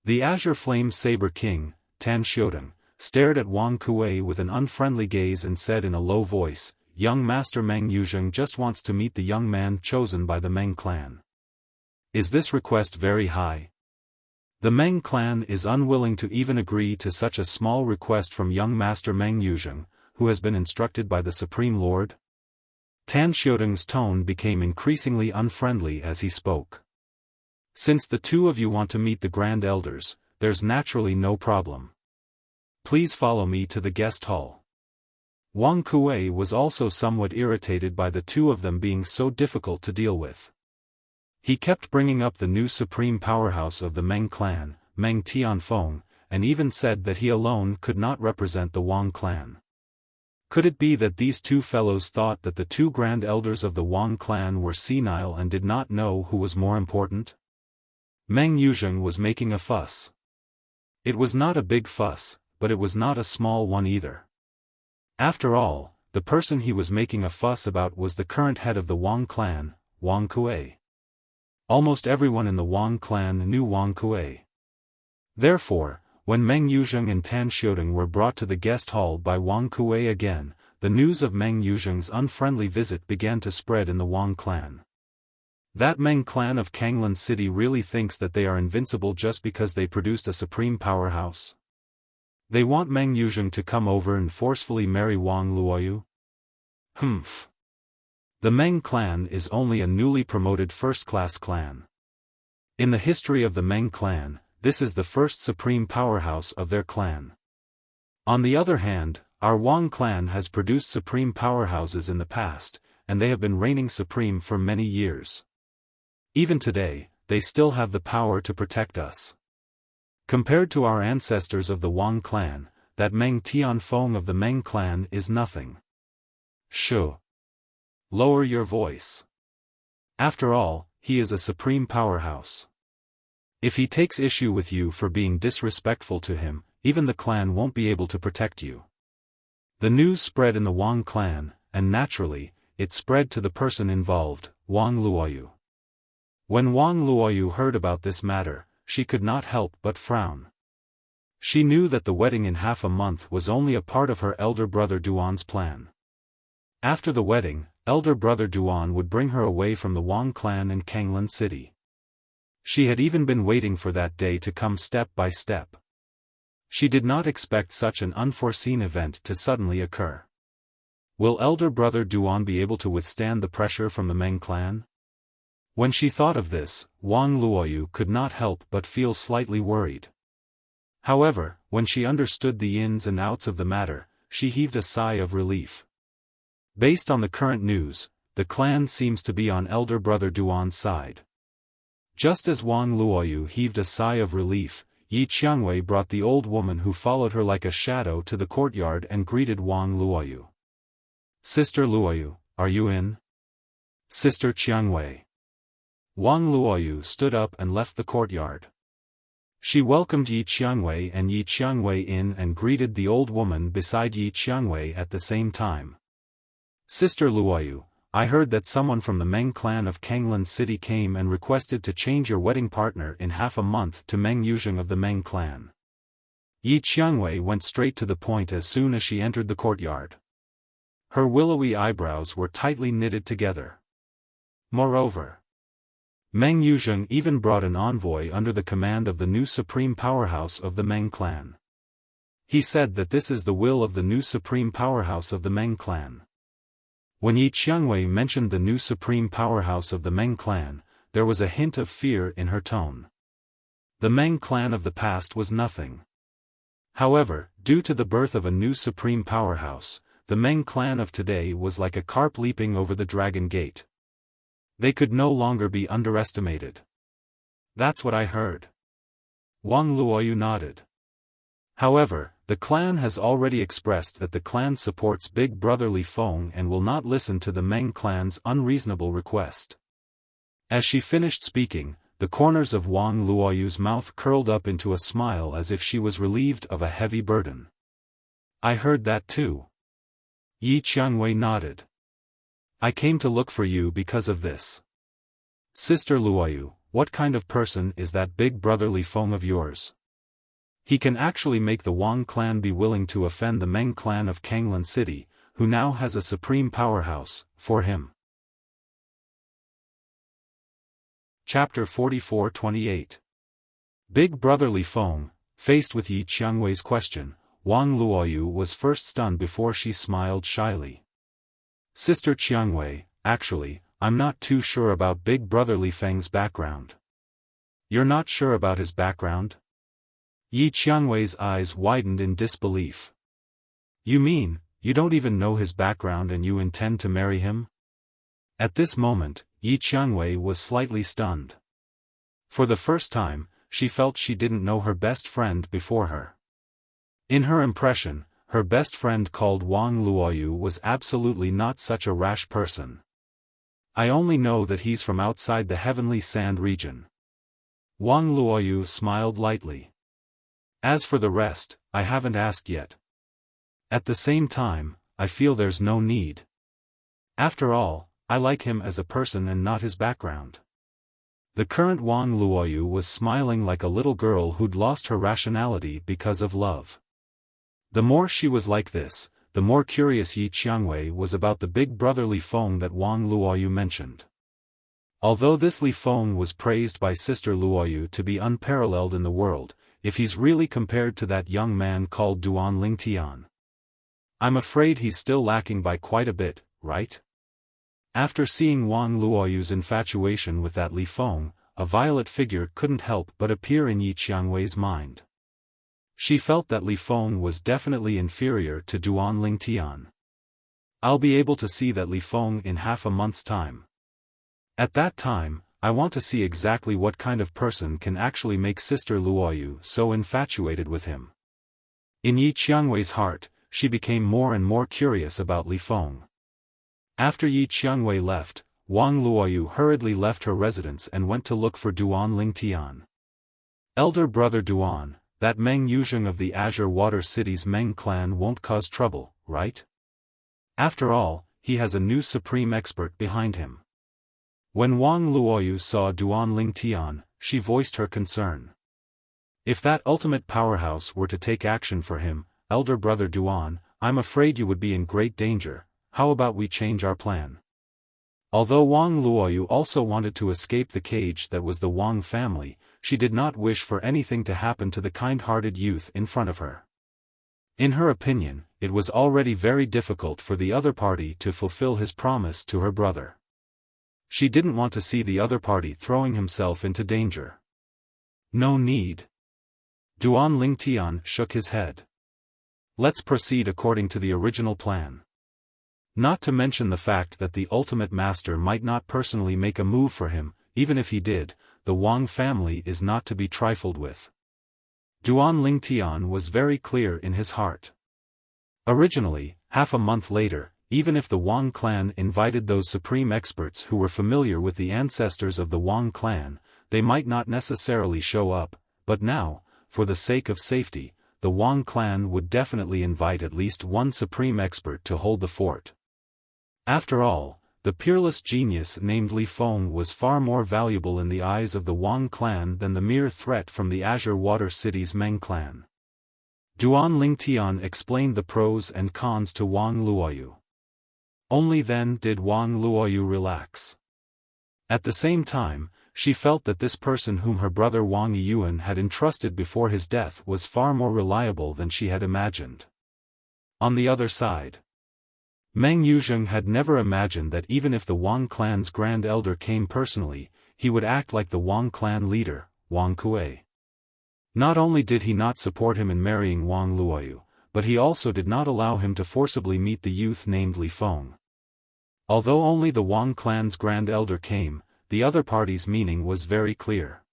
The Azure Flame Saber King, Tan Xiaodong, stared at Wang Kuei with an unfriendly gaze and said in a low voice, "Young Master Meng Yuzheng just wants to meet the young man chosen by the Meng clan. Is this request very high? The Meng clan is unwilling to even agree to such a small request from young Master Meng Yuzheng, who has been instructed by the Supreme Lord?" Tan Xiaodong's tone became increasingly unfriendly as he spoke. "Since the two of you want to meet the Grand Elders, there's naturally no problem. Please follow me to the guest hall." Wang Kuei was also somewhat irritated by the two of them being so difficult to deal with. He kept bringing up the new supreme powerhouse of the Meng clan, Meng Tianfeng, and even said that he alone could not represent the Wang clan. Could it be that these two fellows thought that the two grand elders of the Wang clan were senile and did not know who was more important? Meng Yuzheng was making a fuss. It was not a big fuss, but it was not a small one either. After all, the person he was making a fuss about was the current head of the Wang clan, Wang Kuei. Almost everyone in the Wang clan knew Wang Kuei. Therefore, when Meng Yuzheng and Tan Xiaodong were brought to the guest hall by Wang Kuei again, the news of Meng Yuzheng's unfriendly visit began to spread in the Wang clan. That Meng clan of Kanglan City really thinks that they are invincible just because they produced a supreme powerhouse? They want Meng Yuzheng to come over and forcefully marry Wang Luoyu? Humph. The Meng clan is only a newly promoted first-class clan. In the history of the Meng clan, this is the first supreme powerhouse of their clan. On the other hand, our Wang clan has produced supreme powerhouses in the past, and they have been reigning supreme for many years. Even today, they still have the power to protect us. Compared to our ancestors of the Wang clan, that Meng Tianfeng of the Meng clan is nothing. Shoo. Lower your voice. After all, he is a supreme powerhouse. If he takes issue with you for being disrespectful to him, even the clan won't be able to protect you. The news spread in the Wang clan, and naturally, it spread to the person involved, Wang Luoyu. When Wang Luoyu heard about this matter, she could not help but frown. She knew that the wedding in half a month was only a part of her elder brother Duan's plan. After the wedding, elder brother Duan would bring her away from the Wang clan and Kanglan City. She had even been waiting for that day to come step by step. She did not expect such an unforeseen event to suddenly occur. Will elder brother Duan be able to withstand the pressure from the Meng clan? When she thought of this, Wang Luoyu could not help but feel slightly worried. However, when she understood the ins and outs of the matter, she heaved a sigh of relief. Based on the current news, the clan seems to be on elder brother Duan's side. Just as Wang Luoyu heaved a sigh of relief, Yi Qiangwei brought the old woman who followed her like a shadow to the courtyard and greeted Wang Luoyu. "Sister Luoyu, are you in?" "Sister Qiangwei." Wang Luoyu stood up and left the courtyard. She welcomed Yi Qiangwei and Yi Qiangwei in and greeted the old woman beside Yi Qiangwei at the same time. "Sister Luoyu, I heard that someone from the Meng clan of Kanglan City came and requested to change your wedding partner in half a month to Meng Yuzheng of the Meng clan." Yi Qiangwei went straight to the point as soon as she entered the courtyard. Her willowy eyebrows were tightly knitted together. Moreover, Meng Yuzheng even brought an envoy under the command of the new supreme powerhouse of the Meng clan. He said that this is the will of the new supreme powerhouse of the Meng clan. When Yi Qiangwei mentioned the new supreme powerhouse of the Meng clan, there was a hint of fear in her tone. The Meng clan of the past was nothing. However, due to the birth of a new supreme powerhouse, the Meng clan of today was like a carp leaping over the dragon gate. They could no longer be underestimated. "That's what I heard." Wang Luoyu nodded. However, the clan has already expressed that the clan supports Big Brother Li Feng and will not listen to the Meng clan's unreasonable request. As she finished speaking, the corners of Wang Luoyu's mouth curled up into a smile as if she was relieved of a heavy burden. "I heard that too." Yi Qiangwei nodded. "I came to look for you because of this." Sister Luoyu, what kind of person is that big brother Li Feng of yours? He can actually make the Wang clan be willing to offend the Meng clan of Kanglan City, who now has a supreme powerhouse, for him. Chapter 44-28. Big brother Li Feng, faced with Yi Qiangwei's question, Wang Luoyu was first stunned before she smiled shyly. Sister Qiangwei, actually, I'm not too sure about big brother Li Feng's background. You're not sure about his background? Yi Qiangwei's eyes widened in disbelief. You mean, you don't even know his background and you intend to marry him? At this moment, Yi Qiangwei was slightly stunned. For the first time, she felt she didn't know her best friend before her. In her impression, her best friend called Wang Luoyu was absolutely not such a rash person. I only know that he's from outside the Heavenly Sand region. Wang Luoyu smiled lightly. As for the rest, I haven't asked yet. At the same time, I feel there's no need. After all, I like him as a person and not his background. The current Wang Luoyu was smiling like a little girl who'd lost her rationality because of love. The more she was like this, the more curious Yi Qiangwei was about the big brother Li Feng that Wang Luoyu mentioned. Although this Li Feng was praised by Sister Luoyu to be unparalleled in the world, if he's really compared to that young man called Duan Lingtian, I'm afraid he's still lacking by quite a bit, right? After seeing Wang Luoyu's infatuation with that Li Feng, a violet figure couldn't help but appear in Yi Qiangwei's mind. She felt that Li Feng was definitely inferior to Duan Lingtian. I'll be able to see that Li Feng in half a month's time. At that time, I want to see exactly what kind of person can actually make Sister Luoyu so infatuated with him. In Yi Qiangwei's heart, she became more and more curious about Li Feng. After Yi Qiangwei left, Wang Luoyu hurriedly left her residence and went to look for Duan Lingtian. Elder brother Duan, that Meng Yuzheng of the Azure Water City's Meng clan won't cause trouble, right? After all, he has a new supreme expert behind him. When Wang Luoyu saw Duan Lingtian, she voiced her concern. If that ultimate powerhouse were to take action for him, elder brother Duan, I'm afraid you would be in great danger. How about we change our plan? Although Wang Luoyu also wanted to escape the cage that was the Wang family, she did not wish for anything to happen to the kind-hearted youth in front of her. In her opinion, it was already very difficult for the other party to fulfill his promise to her brother. She didn't want to see the other party throwing himself into danger. No need. Duan Lingtian shook his head. Let's proceed according to the original plan. Not to mention the fact that the ultimate master might not personally make a move for him, even if he did, the Wang family is not to be trifled with. Duan Lingtian was very clear in his heart. Originally, half a month later, even if the Wang clan invited those supreme experts who were familiar with the ancestors of the Wang clan, they might not necessarily show up, but now, for the sake of safety, the Wang clan would definitely invite at least one supreme expert to hold the fort. After all, the peerless genius named Li Feng was far more valuable in the eyes of the Wang clan than the mere threat from the Azure Water City's Meng clan. Duan Lingtian explained the pros and cons to Wang Luoyu. Only then did Wang Luoyu relax. At the same time, she felt that this person whom her brother Wang Yiyuan had entrusted before his death was far more reliable than she had imagined. On the other side, Meng Yuzheng had never imagined that even if the Wang clan's grand elder came personally, he would act like the Wang clan leader, Wang Kuei. Not only did he not support him in marrying Wang Luoyu, but he also did not allow him to forcibly meet the youth named Li Feng. Although only the Wang clan's grand elder came, the other party's meaning was very clear.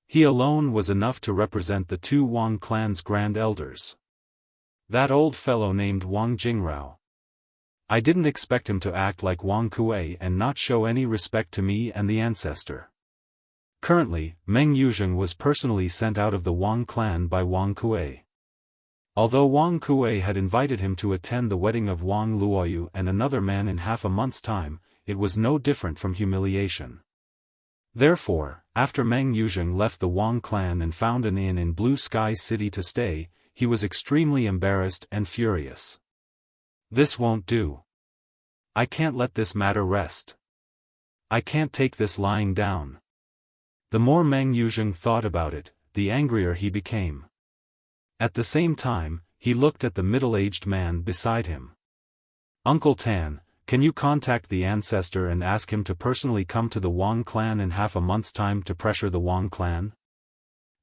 He alone was enough to represent the two Wang clan's grand elders. That old fellow named Wang Jingrao. I didn't expect him to act like Wang Kuei and not show any respect to me and the ancestor. Currently, Meng Yuzheng was personally sent out of the Wang clan by Wang Kuei. Although Wang Kuei had invited him to attend the wedding of Wang Luoyu and another man in half a month's time, it was no different from humiliation. Therefore, after Meng Yuzheng left the Wang clan and found an inn in Blue Sky City to stay, he was extremely embarrassed and furious. This won't do. I can't let this matter rest. I can't take this lying down. The more Meng Yuzheng thought about it, the angrier he became. At the same time, he looked at the middle-aged man beside him. Uncle Tan, can you contact the ancestor and ask him to personally come to the Wang clan in half a month's time to pressure the Wang clan?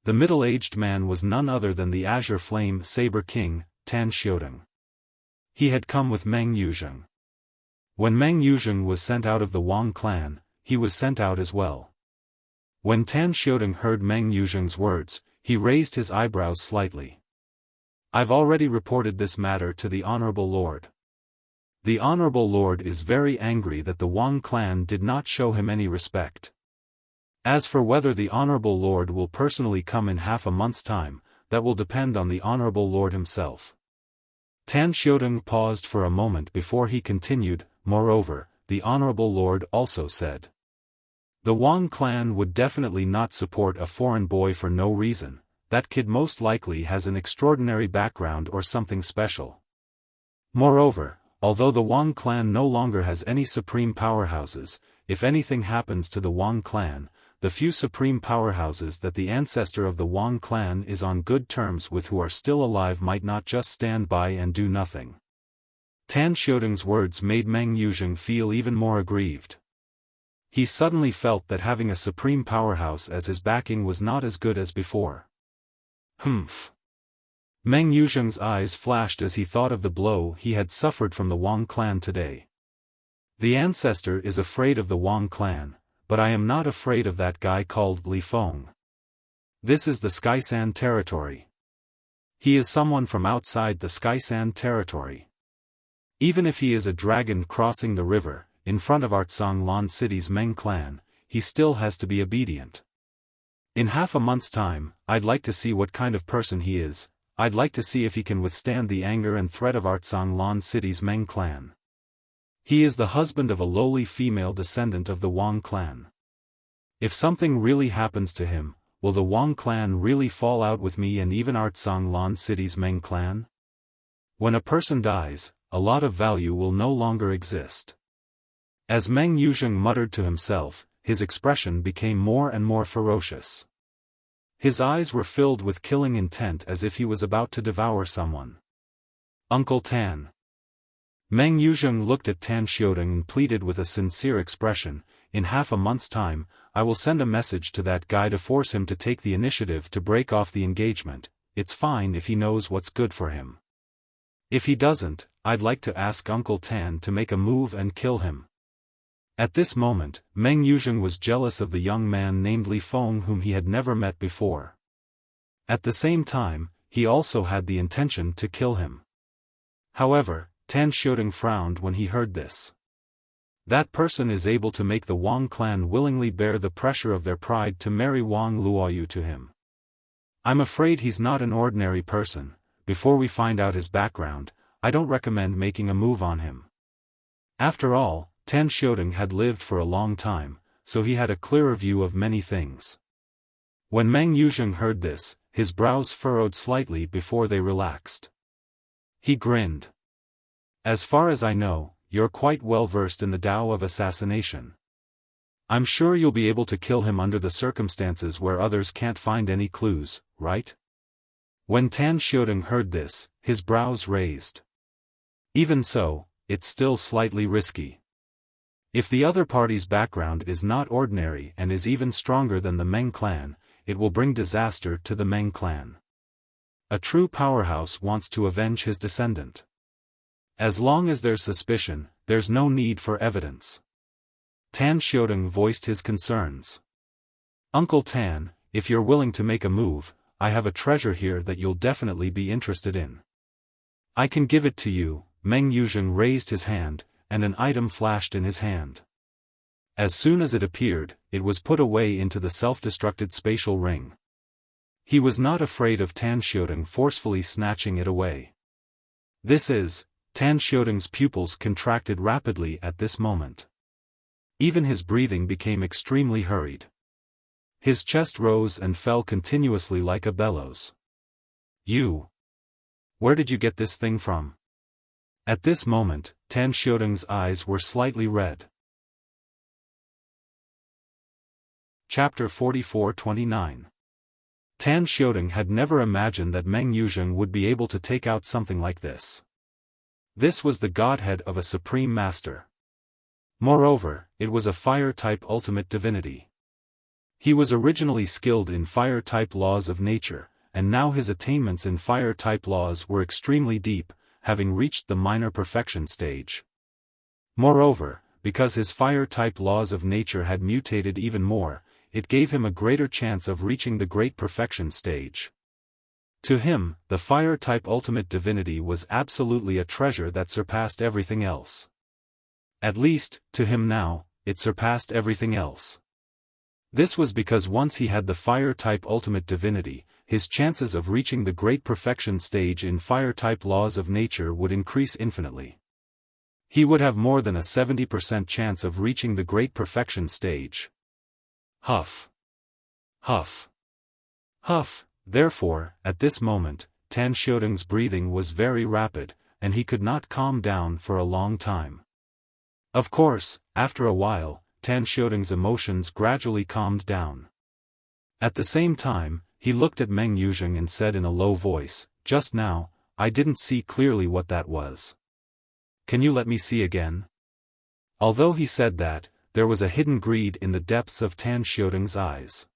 The middle-aged man was none other than the Azure Flame Saber King, Tan Xiaodong. He had come with Meng Yuzheng. When Meng Yuzheng was sent out of the Wang clan, he was sent out as well. When Tan Xiaodong heard Meng Yuzheng's words, he raised his eyebrows slightly. I've already reported this matter to the Honorable Lord. The Honorable Lord is very angry that the Wang clan did not show him any respect. As for whether the Honorable Lord will personally come in half a month's time, that will depend on the Honorable Lord himself. Tan Xiaodong paused for a moment before he continued, moreover, the Honorable Lord also said. The Wang clan would definitely not support a foreign boy for no reason, that kid most likely has an extraordinary background or something special. Moreover, although the Wang clan no longer has any supreme powerhouses, if anything happens to the Wang clan, the few supreme powerhouses that the ancestor of the Wang clan is on good terms with who are still alive might not just stand by and do nothing. Tan Xiaodong's words made Meng Yuzheng feel even more aggrieved. He suddenly felt that having a supreme powerhouse as his backing was not as good as before. Humph. Meng Yuzheng's eyes flashed as he thought of the blow he had suffered from the Wang clan today. The ancestor is afraid of the Wang clan, but I am not afraid of that guy called Li Feng. This is the Skysand territory. He is someone from outside the Skysand territory. Even if he is a dragon crossing the river, in front of Artsang Lan City's Meng clan, he still has to be obedient. In half a month's time, I'd like to see what kind of person he is. I'd like to see if he can withstand the anger and threat of Artsang Lan City's Meng clan. He is the husband of a lowly female descendant of the Wang clan. If something really happens to him, will the Wang clan really fall out with me and even Artsang Lan City's Meng clan? When a person dies, a lot of value will no longer exist. As Meng Yuzheng muttered to himself, his expression became more and more ferocious. His eyes were filled with killing intent as if he was about to devour someone. Uncle Tan. Meng Yuzheng looked at Tan Xiaodong and pleaded with a sincere expression, in half a month's time, I will send a message to that guy to force him to take the initiative to break off the engagement. It's fine if he knows what's good for him. If he doesn't, I'd like to ask Uncle Tan to make a move and kill him. At this moment, Meng Yuzheng was jealous of the young man named Li Feng whom he had never met before. At the same time, he also had the intention to kill him. However, Tan Xiaodong frowned when he heard this. That person is able to make the Wang clan willingly bear the pressure of their pride to marry Wang Luoyu to him. I'm afraid he's not an ordinary person. Before we find out his background, I don't recommend making a move on him. After all, Tan Xiaodong had lived for a long time, so he had a clearer view of many things. When Meng Yuzheng heard this, his brows furrowed slightly before they relaxed. He grinned. As far as I know, you're quite well versed in the Tao of assassination. I'm sure you'll be able to kill him under the circumstances where others can't find any clues, right? When Tan Xiaodong heard this, his brows raised. Even so, it's still slightly risky. If the other party's background is not ordinary and is even stronger than the Meng clan, it will bring disaster to the Meng clan. A true powerhouse wants to avenge his descendant. As long as there's suspicion, there's no need for evidence. Tan Xiaodong voiced his concerns. Uncle Tan, if you're willing to make a move, I have a treasure here that you'll definitely be interested in. I can give it to you. Meng Yuzheng raised his hand, and an item flashed in his hand. As soon as it appeared, it was put away into the self-destructed spatial ring. He was not afraid of Tan Xiaodong forcefully snatching it away. This is, Tan Xiaodong's pupils contracted rapidly at this moment. Even his breathing became extremely hurried. His chest rose and fell continuously like a bellows. Where did you get this thing from? At this moment, Tan Xiaodong's eyes were slightly red. Chapter 44-29. Tan Xiaodong had never imagined that Meng Yuzheng would be able to take out something like this. This was the godhead of a supreme master. Moreover, it was a fire-type ultimate divinity. He was originally skilled in fire-type laws of nature, and now his attainments in fire-type laws were extremely deep, having reached the minor perfection stage. Moreover, because his fire-type laws of nature had mutated even more, it gave him a greater chance of reaching the great perfection stage. To him, the fire-type ultimate divinity was absolutely a treasure that surpassed everything else. At least, to him now, it surpassed everything else. This was because once he had the fire-type ultimate divinity, his chances of reaching the great perfection stage in fire-type laws of nature would increase infinitely. He would have more than a 70% chance of reaching the great perfection stage. Huff. Huff. Huff. Therefore, at this moment, Tan Xiaodong's breathing was very rapid, and he could not calm down for a long time. Of course, after a while, Tan Xiaodong's emotions gradually calmed down. At the same time, he looked at Meng Yuzheng and said in a low voice, "Just now, I didn't see clearly what that was. Can you let me see again?" Although he said that, there was a hidden greed in the depths of Tan Xiaodong's eyes.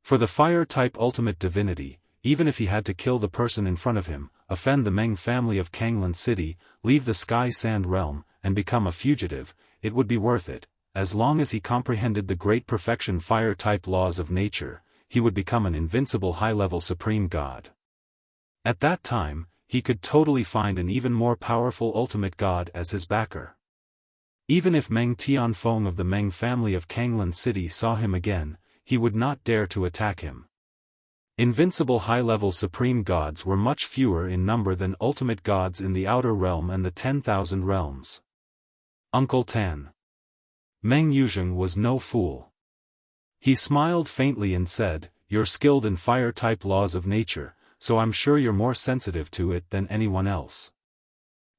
For the fire-type ultimate divinity, even if he had to kill the person in front of him, offend the Meng family of Kanglan City, leave the Sky Sand realm, and become a fugitive, it would be worth it. As long as he comprehended the great perfection fire-type laws of nature, he would become an invincible high-level supreme god. At that time, he could totally find an even more powerful ultimate god as his backer. Even if Meng Tianfeng of the Meng family of Kanglan City saw him again, he would not dare to attack him. Invincible high-level supreme gods were much fewer in number than ultimate gods in the Outer Realm and the 10,000 realms. Uncle Tan. Meng Yuzheng was no fool. He smiled faintly and said, "You're skilled in fire-type laws of nature, so I'm sure you're more sensitive to it than anyone else.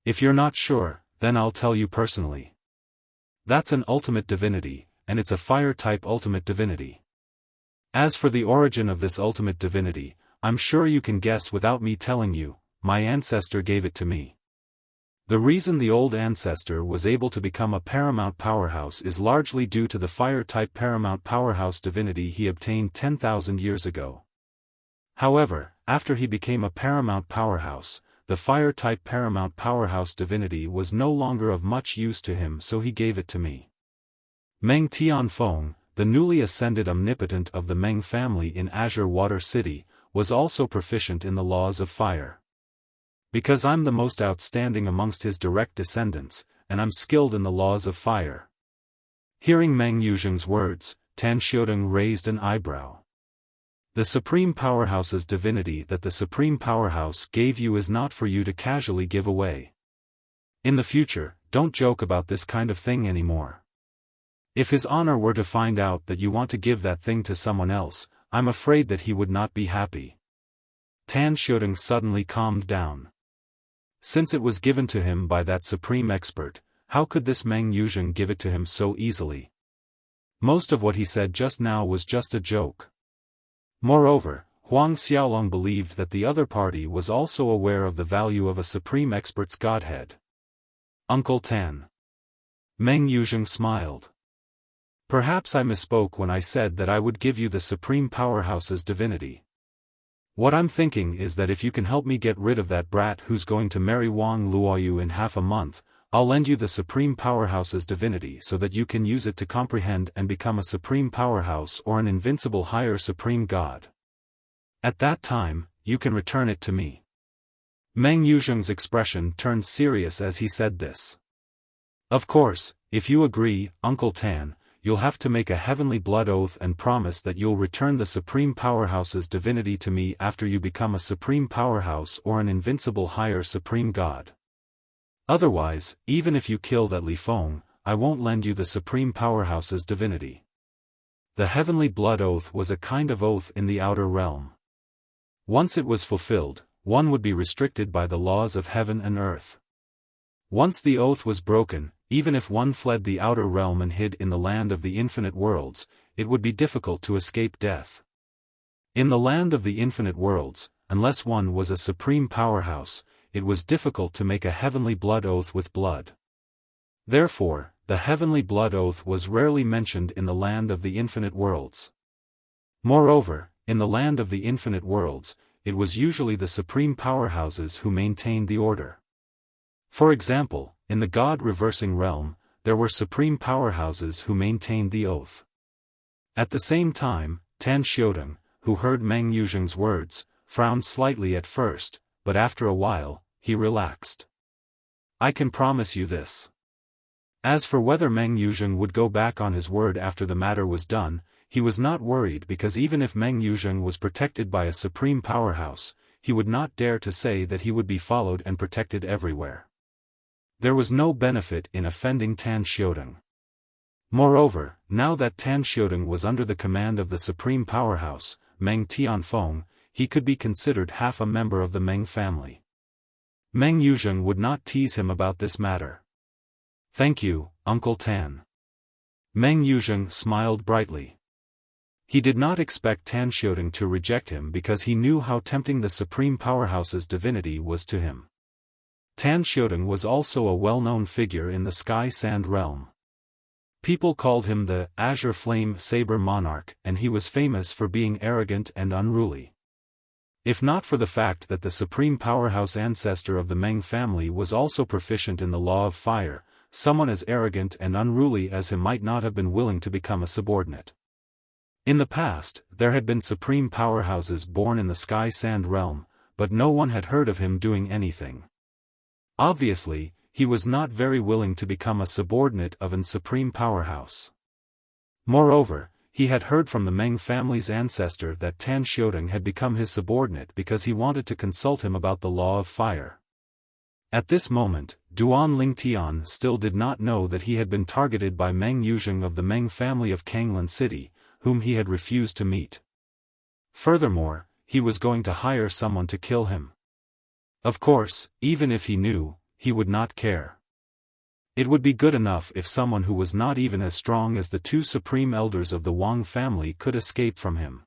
If you're not sure, then I'll tell you personally. That's an ultimate divinity, and it's a fire-type ultimate divinity. As for the origin of this ultimate divinity, I'm sure you can guess without me telling you. My ancestor gave it to me." The reason the old ancestor was able to become a paramount powerhouse is largely due to the fire-type paramount powerhouse divinity he obtained 10,000 years ago. However, after he became a paramount powerhouse, the fire-type paramount powerhouse divinity was no longer of much use to him, so he gave it to me. Meng Tianfeng, the newly ascended omnipotent of the Meng family in Azure Water City, was also proficient in the laws of fire. Because I'm the most outstanding amongst his direct descendants, and I'm skilled in the laws of fire. Hearing Meng Yuzheng's words, Tan Xiaodong raised an eyebrow. The Supreme Powerhouse's divinity that the Supreme Powerhouse gave you is not for you to casually give away. In the future, don't joke about this kind of thing anymore. If his honor were to find out that you want to give that thing to someone else, I'm afraid that he would not be happy. Tan Xiaodong suddenly calmed down. Since it was given to him by that supreme expert, how could this Meng Yuzheng give it to him so easily? Most of what he said just now was just a joke. Moreover, Huang Xiaolong believed that the other party was also aware of the value of a supreme expert's godhead. Uncle Tan. Meng Yuzheng smiled. Perhaps I misspoke when I said that I would give you the Supreme Powerhouse's divinity. What I'm thinking is that if you can help me get rid of that brat who's going to marry Wang Luoyu in half a month, I'll lend you the Supreme Powerhouse's divinity so that you can use it to comprehend and become a Supreme Powerhouse or an invincible higher Supreme God. At that time, you can return it to me. Meng Yuzheng's expression turned serious as he said this. Of course, if you agree, Uncle Tan, you'll have to make a heavenly blood oath and promise that you'll return the Supreme Powerhouse's divinity to me after you become a Supreme Powerhouse or an invincible higher Supreme God. Otherwise, even if you kill that Li Feng, I won't lend you the Supreme Powerhouse's divinity. The heavenly blood oath was a kind of oath in the outer realm. Once it was fulfilled, one would be restricted by the laws of heaven and earth. Once the oath was broken, even if one fled the outer realm and hid in the land of the infinite worlds, it would be difficult to escape death. In the land of the infinite worlds, unless one was a supreme powerhouse, it was difficult to make a heavenly blood oath with blood. Therefore, the heavenly blood oath was rarely mentioned in the land of the infinite worlds. Moreover, in the land of the infinite worlds, it was usually the supreme powerhouses who maintained the order. For example, in the God-reversing realm, there were supreme powerhouses who maintained the oath. At the same time, Tan Xiaodong, who heard Meng Yuzheng's words, frowned slightly at first, but after a while, he relaxed. I can promise you this. As for whether Meng Yuzheng would go back on his word after the matter was done, he was not worried because even if Meng Yuzheng was protected by a supreme powerhouse, he would not dare to say that he would be followed and protected everywhere. There was no benefit in offending Tan Xiaodong. Moreover, now that Tan Xiaodong was under the command of the supreme powerhouse, Meng Tianfeng, he could be considered half a member of the Meng family. Meng Yuzheng would not tease him about this matter. Thank you, Uncle Tan. Meng Yuzheng smiled brightly. He did not expect Tan Xiaodong to reject him because he knew how tempting the supreme powerhouse's divinity was to him. Tan Xiaodong was also a well-known figure in the Sky Sand realm. People called him the Azure Flame Saber Monarch, and he was famous for being arrogant and unruly. If not for the fact that the supreme powerhouse ancestor of the Meng family was also proficient in the law of fire, someone as arrogant and unruly as him might not have been willing to become a subordinate. In the past, there had been supreme powerhouses born in the Sky Sand realm, but no one had heard of him doing anything. Obviously, he was not very willing to become a subordinate of an supreme powerhouse. Moreover, he had heard from the Meng family's ancestor that Tan Xiaodong had become his subordinate because he wanted to consult him about the law of fire. At this moment, Duan Lingtian still did not know that he had been targeted by Meng Yuzheng of the Meng family of Kanglan City, whom he had refused to meet. Furthermore, he was going to hire someone to kill him. Of course, even if he knew, he would not care. It would be good enough if someone who was not even as strong as the two supreme elders of the Wang family could escape from him.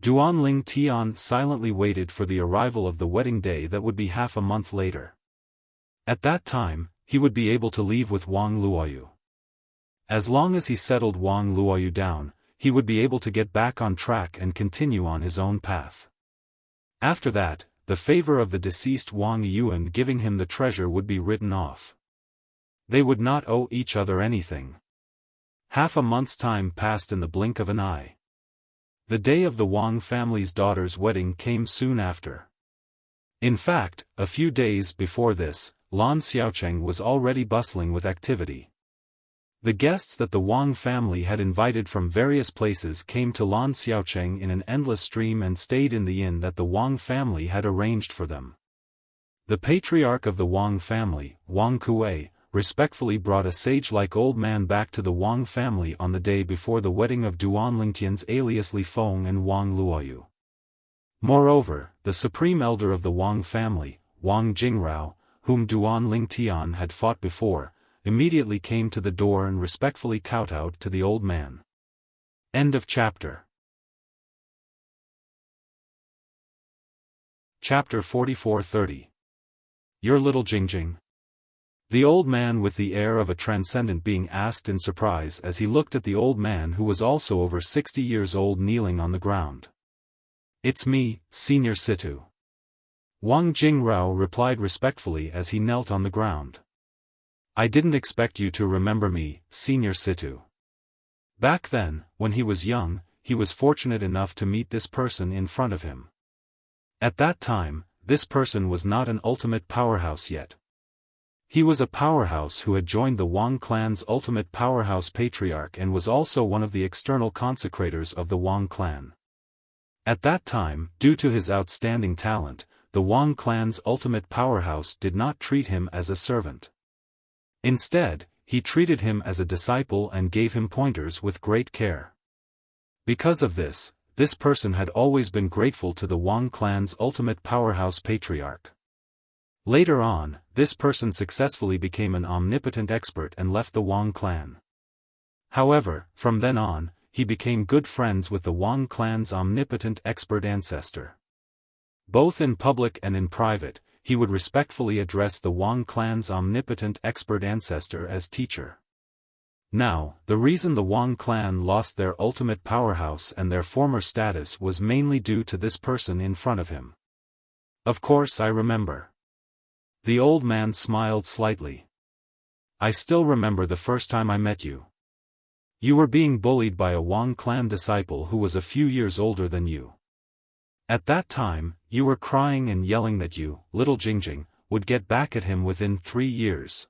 Duan Lingtian silently waited for the arrival of the wedding day that would be half a month later. At that time, he would be able to leave with Wang Luoyu. As long as he settled Wang Luoyu down, he would be able to get back on track and continue on his own path. After that, the favor of the deceased Wang Yuan giving him the treasure would be written off. They would not owe each other anything. Half a month's time passed in the blink of an eye. The day of the Wang family's daughter's wedding came soon after. In fact, a few days before this, Lan Xiaocheng was already bustling with activity. The guests that the Wang family had invited from various places came to Lan Xiaocheng in an endless stream and stayed in the inn that the Wang family had arranged for them. The patriarch of the Wang family, Wang Kuei, respectfully brought a sage-like old man back to the Wang family on the day before the wedding of Duan Lingtian's alias Li Feng and Wang Luoyu. Moreover, the supreme elder of the Wang family, Wang Jingrao, whom Duan Lingtian had fought before, immediately came to the door and respectfully kowtowed to the old man. End of chapter. Chapter 44-30. Your little Jingjing. The old man with the air of a transcendent being asked in surprise as he looked at the old man who was also over 60 years old kneeling on the ground. It's me, Senior Situ. Wang Jingrao replied respectfully as he knelt on the ground. I didn't expect you to remember me, Senior Situ. Back then, when he was young, he was fortunate enough to meet this person in front of him. At that time, this person was not an ultimate powerhouse yet. He was a powerhouse who had joined the Wang clan's ultimate powerhouse patriarch and was also one of the external consecrators of the Wang clan. At that time, due to his outstanding talent, the Wang clan's ultimate powerhouse did not treat him as a servant. Instead, he treated him as a disciple and gave him pointers with great care. Because of this, this person had always been grateful to the Wang clan's ultimate powerhouse patriarch. Later on, this person successfully became an omnipotent expert and left the Wang clan. However, from then on, he became good friends with the Wang clan's omnipotent expert ancestor. Both in public and in private, he would respectfully address the Wang clan's omnipotent expert ancestor as teacher. Now, the reason the Wang clan lost their ultimate powerhouse and their former status was mainly due to this person in front of him. Of course I remember. The old man smiled slightly. I still remember the first time I met you. You were being bullied by a Wang clan disciple who was a few years older than you. At that time, you were crying and yelling that you, little Jingjing, would get back at him within 3 years.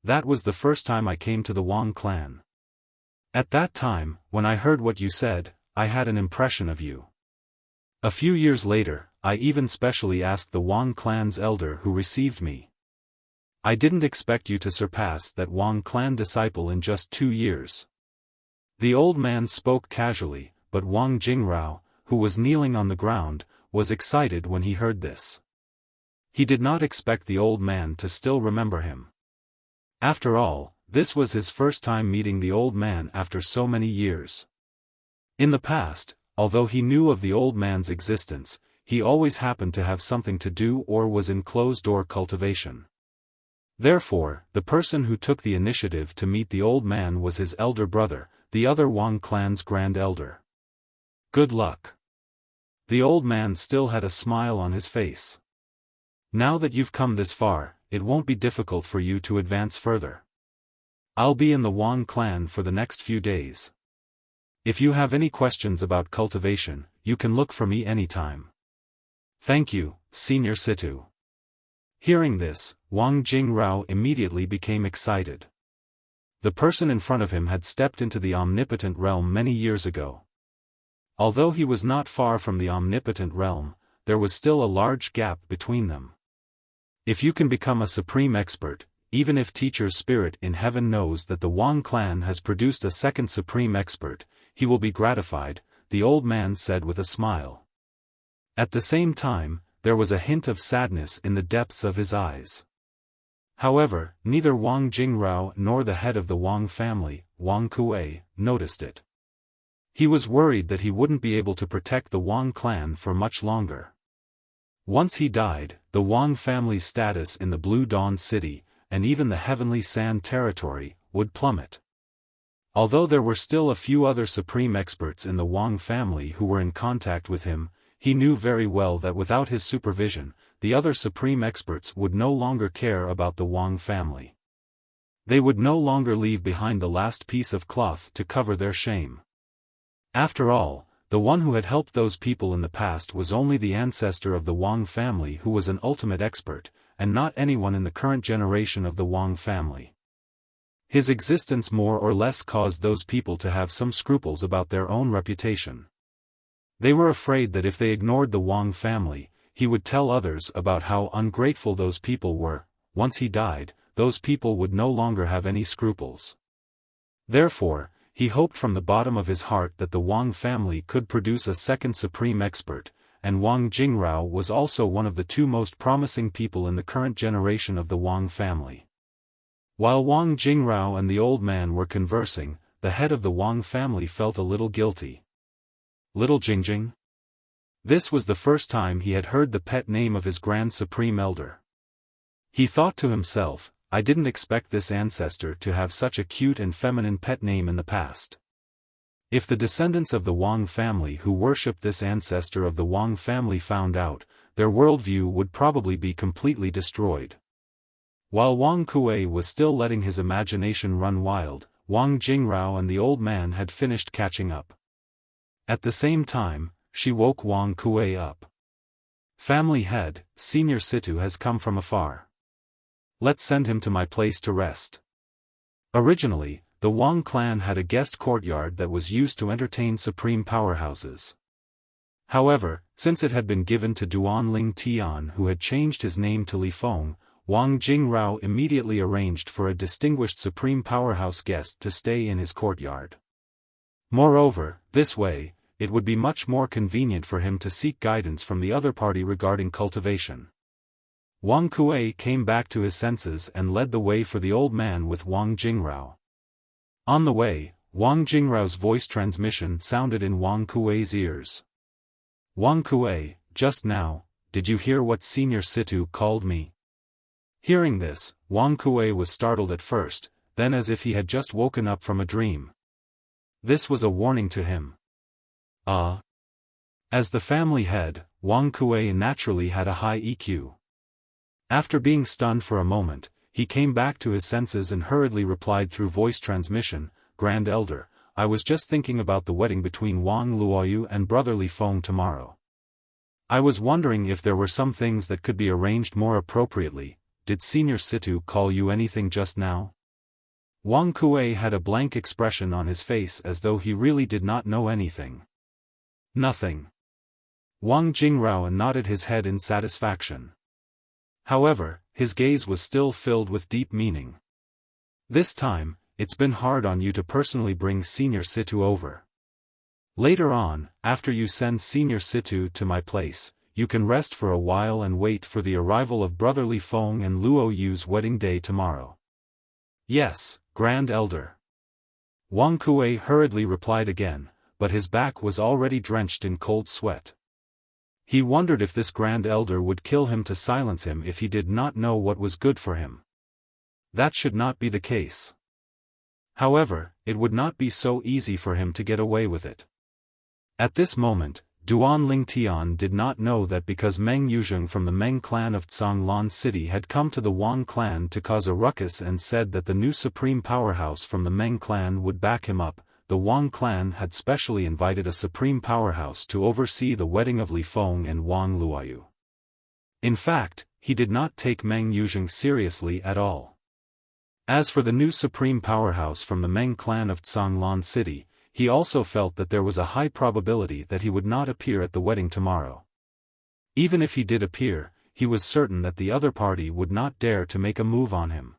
That was the first time I came to the Wang clan. At that time, when I heard what you said, I had an impression of you. A few years later, I even specially asked the Wang clan's elder who received me. I didn't expect you to surpass that Wang clan disciple in just 2 years. The old man spoke casually, but Wang Jingrao, who was kneeling on the ground, was excited when he heard this. He did not expect the old man to still remember him. After all, this was his first time meeting the old man after so many years. In the past, although he knew of the old man's existence, he always happened to have something to do or was in closed-door cultivation. Therefore, the person who took the initiative to meet the old man was his elder brother, the other Wang clan's grand elder. Good luck. The old man still had a smile on his face. Now that you've come this far, it won't be difficult for you to advance further. I'll be in the Wang clan for the next few days. If you have any questions about cultivation, you can look for me anytime. Thank you, Senior Situ. Hearing this, Wang Jingrao immediately became excited. The person in front of him had stepped into the omnipotent realm many years ago. Although he was not far from the omnipotent realm, there was still a large gap between them. If you can become a supreme expert, even if Teacher's spirit in heaven knows that the Wang clan has produced a second supreme expert, he will be gratified, the old man said with a smile. At the same time, there was a hint of sadness in the depths of his eyes. However, neither Wang Jingrao nor the head of the Wang family, Wang Kuei, noticed it. He was worried that he wouldn't be able to protect the Wang clan for much longer. Once he died, the Wang family's status in the Blue Dawn City, and even the Heavenly Sand territory, would plummet. Although there were still a few other supreme experts in the Wang family who were in contact with him, he knew very well that without his supervision, the other supreme experts would no longer care about the Wang family. They would no longer leave behind the last piece of cloth to cover their shame. After all, the one who had helped those people in the past was only the ancestor of the Wang family who was an ultimate expert, and not anyone in the current generation of the Wang family. His existence more or less caused those people to have some scruples about their own reputation. They were afraid that if they ignored the Wang family, he would tell others about how ungrateful those people were. Once he died, those people would no longer have any scruples. Therefore, he hoped from the bottom of his heart that the Wang family could produce a second supreme expert, and Wang Jingrao was also one of the 2 most promising people in the current generation of the Wang family. While Wang Jingrao and the old man were conversing, the head of the Wang family felt a little guilty. Little Jingjing? This was the first time he had heard the pet name of his Grand Supreme Elder. He thought to himself, I didn't expect this ancestor to have such a cute and feminine pet name in the past. If the descendants of the Wang family who worshipped this ancestor of the Wang family found out, their worldview would probably be completely destroyed. While Wang Kuei was still letting his imagination run wild, Wang Jingrao and the old man had finished catching up. At the same time, she woke Wang Kuei up. Family head, Senior Situ has come from afar. Let's send him to my place to rest. Originally, the Wang clan had a guest courtyard that was used to entertain supreme powerhouses. However, since it had been given to Duan Ling Tian who had changed his name to Li Feng, Wang Jingrao immediately arranged for a distinguished supreme powerhouse guest to stay in his courtyard. Moreover, this way, it would be much more convenient for him to seek guidance from the other party regarding cultivation. Wang Kuei came back to his senses and led the way for the old man with Wang Jingrao. On the way, Wang Jingrao's voice transmission sounded in Wang Kuei's ears. Wang Kuei, just now, did you hear what Senior Situ called me? Hearing this, Wang Kuei was startled at first, then as if he had just woken up from a dream. This was a warning to him. As the family head, Wang Kuei naturally had a high EQ. After being stunned for a moment, he came back to his senses and hurriedly replied through voice transmission, Grand Elder, I was just thinking about the wedding between Wang Luoyu and Brother Li Feng tomorrow. I was wondering if there were some things that could be arranged more appropriately. Did Senior Situ call you anything just now? Wang Kuei had a blank expression on his face as though he really did not know anything. Nothing. Wang Jingrao nodded his head in satisfaction. However, his gaze was still filled with deep meaning. This time, it's been hard on you to personally bring Senior Situ over. Later on, after you send Senior Situ to my place, you can rest for a while and wait for the arrival of Brother Li Feng and Luo Yu's wedding day tomorrow. Yes, Grand Elder. Wang Kuei hurriedly replied again, but his back was already drenched in cold sweat. He wondered if this Grand Elder would kill him to silence him if he did not know what was good for him. That should not be the case. However, it would not be so easy for him to get away with it. At this moment, Duan Lingtian did not know that because Meng Yuzheng from the Meng clan of Zhanglan City had come to the Wang clan to cause a ruckus and said that the new supreme powerhouse from the Meng clan would back him up, the Wang clan had specially invited a supreme powerhouse to oversee the wedding of Li Feng and Wang Luoyu. In fact, he did not take Meng Yuzheng seriously at all. As for the new supreme powerhouse from the Meng clan of Zhanglan City, he also felt that there was a high probability that he would not appear at the wedding tomorrow. Even if he did appear, he was certain that the other party would not dare to make a move on him.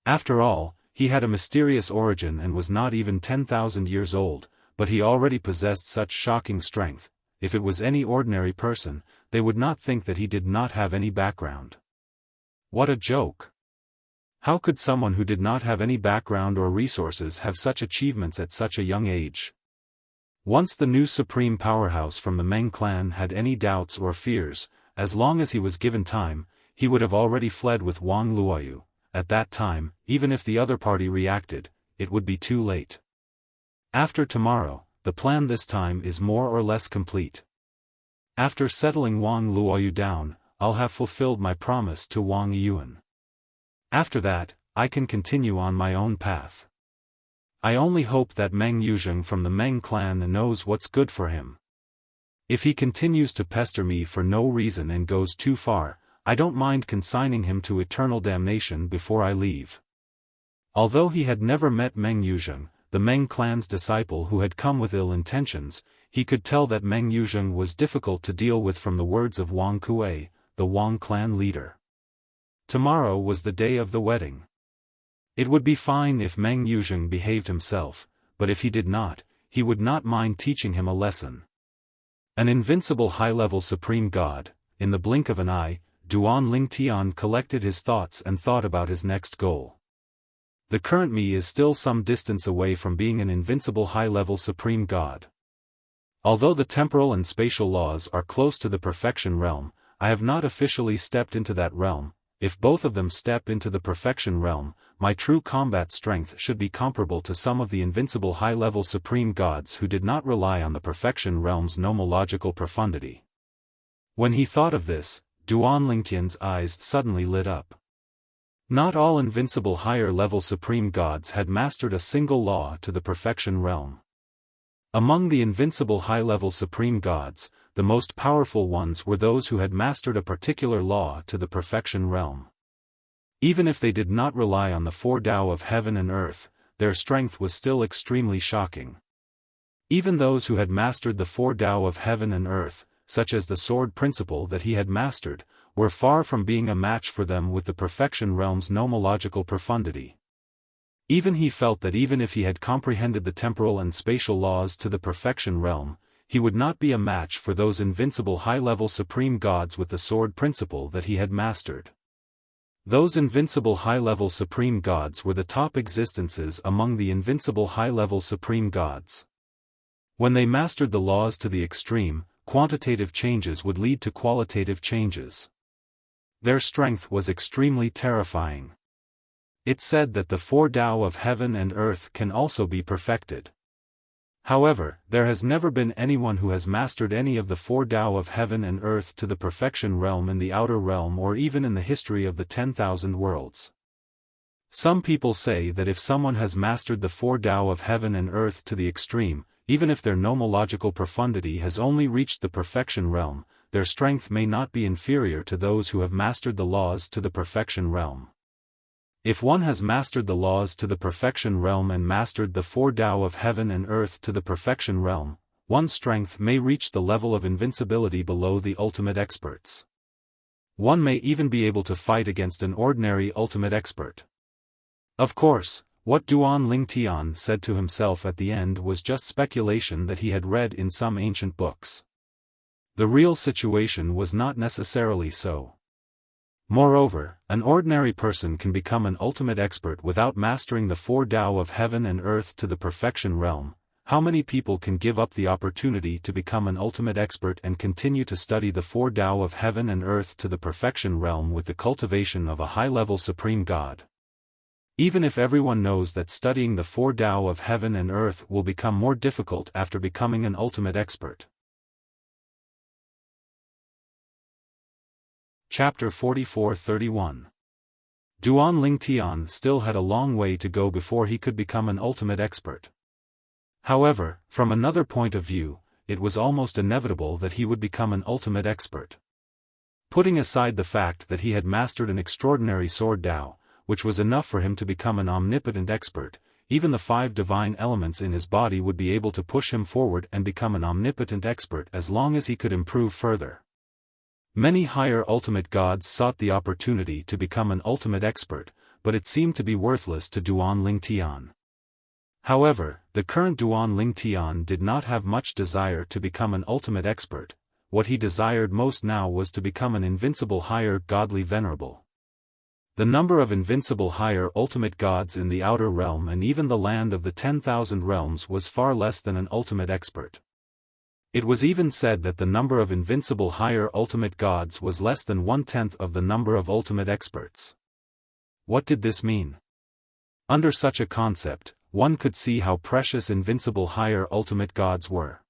After all, he had a mysterious origin and was not even 10,000 years old, but he already possessed such shocking strength. If it was any ordinary person, they would not think that he did not have any background. What a joke! How could someone who did not have any background or resources have such achievements at such a young age? Once the new supreme powerhouse from the Meng clan had any doubts or fears, as long as he was given time, he would have already fled with Wang Luoyu. At that time, even if the other party reacted, it would be too late. After tomorrow, the plan this time is more or less complete. After settling Wang Luoyu down, I'll have fulfilled my promise to Wang Yuan. After that, I can continue on my own path. I only hope that Meng Yuzheng from the Meng clan knows what's good for him. If he continues to pester me for no reason and goes too far, I don't mind consigning him to eternal damnation before I leave. Although he had never met Meng Yuzheng, the Meng clan's disciple who had come with ill intentions, he could tell that Meng Yuzheng was difficult to deal with from the words of Wang Kuei, the Wang clan leader. Tomorrow was the day of the wedding. It would be fine if Meng Yuzheng behaved himself, but if he did not, he would not mind teaching him a lesson. An invincible high-level supreme god, in the blink of an eye, Duan Lingtian collected his thoughts and thought about his next goal. The current me is still some distance away from being an invincible high-level supreme god. Although the temporal and spatial laws are close to the perfection realm, I have not officially stepped into that realm. If both of them step into the perfection realm, my true combat strength should be comparable to some of the invincible high-level supreme gods who did not rely on the perfection realm's nomological profundity. When he thought of this, Duan Lingtian's eyes suddenly lit up. Not all invincible higher-level supreme gods had mastered a single law to the perfection realm. Among the invincible high-level supreme gods, the most powerful ones were those who had mastered a particular law to the perfection realm. Even if they did not rely on the four Tao of heaven and earth, their strength was still extremely shocking. Even those who had mastered the four Tao of heaven and earth, such as the sword principle that he had mastered, were far from being a match for them with the perfection realm's nomological profundity. Even he felt that even if he had comprehended the temporal and spatial laws to the perfection realm, he would not be a match for those invincible high-level supreme gods with the sword principle that he had mastered. Those invincible high-level supreme gods were the top existences among the invincible high-level supreme gods. When they mastered the laws to the extreme, quantitative changes would lead to qualitative changes. Their strength was extremely terrifying. It said that the four Tao of heaven and earth can also be perfected. However, there has never been anyone who has mastered any of the four Tao of heaven and earth to the perfection realm in the outer realm or even in the history of the 10,000 worlds. Some people say that if someone has mastered the four Tao of heaven and earth to the extreme, even if their nomological profundity has only reached the perfection realm, their strength may not be inferior to those who have mastered the laws to the perfection realm. If one has mastered the laws to the perfection realm and mastered the four Tao of heaven and earth to the perfection realm, one's strength may reach the level of invincibility below the ultimate experts. One may even be able to fight against an ordinary ultimate expert. Of course, what Duan Lingtian said to himself at the end was just speculation that he had read in some ancient books. The real situation was not necessarily so. Moreover, an ordinary person can become an ultimate expert without mastering the four Tao of heaven and earth to the perfection realm. How many people can give up the opportunity to become an ultimate expert and continue to study the four Tao of heaven and earth to the perfection realm with the cultivation of a high-level supreme God? Even if everyone knows that studying the four Tao of heaven and earth will become more difficult after becoming an ultimate expert. Chapter 44-31. Duan Lingtian still had a long way to go before he could become an ultimate expert. However, from another point of view, it was almost inevitable that he would become an ultimate expert. Putting aside the fact that he had mastered an extraordinary sword Tao, which was enough for him to become an omnipotent expert, even the 5 divine elements in his body would be able to push him forward and become an omnipotent expert as long as he could improve further. Many higher ultimate gods sought the opportunity to become an ultimate expert, but it seemed to be worthless to Duan Lingtian. However, the current Duan Lingtian did not have much desire to become an ultimate expert. What he desired most now was to become an invincible higher godly venerable. The number of invincible higher ultimate gods in the outer realm and even the land of the 10,000 realms was far less than an ultimate expert. It was even said that the number of invincible higher ultimate gods was less than 1/10 of the number of ultimate experts. What did this mean? Under such a concept, one could see how precious invincible higher ultimate gods were.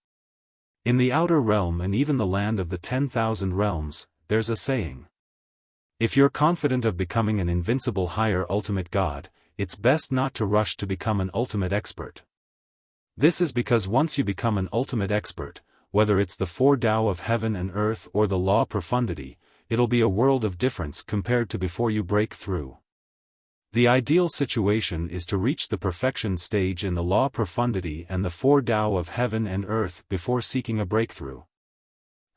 In the outer realm and even the land of the 10,000 realms, there's a saying. If you're confident of becoming an invincible higher ultimate god, it's best not to rush to become an ultimate expert. This is because once you become an ultimate expert, whether it's the four Tao of heaven and earth or the law profundity, it'll be a world of difference compared to before you break through. The ideal situation is to reach the perfection stage in the law profundity and the four Tao of heaven and earth before seeking a breakthrough.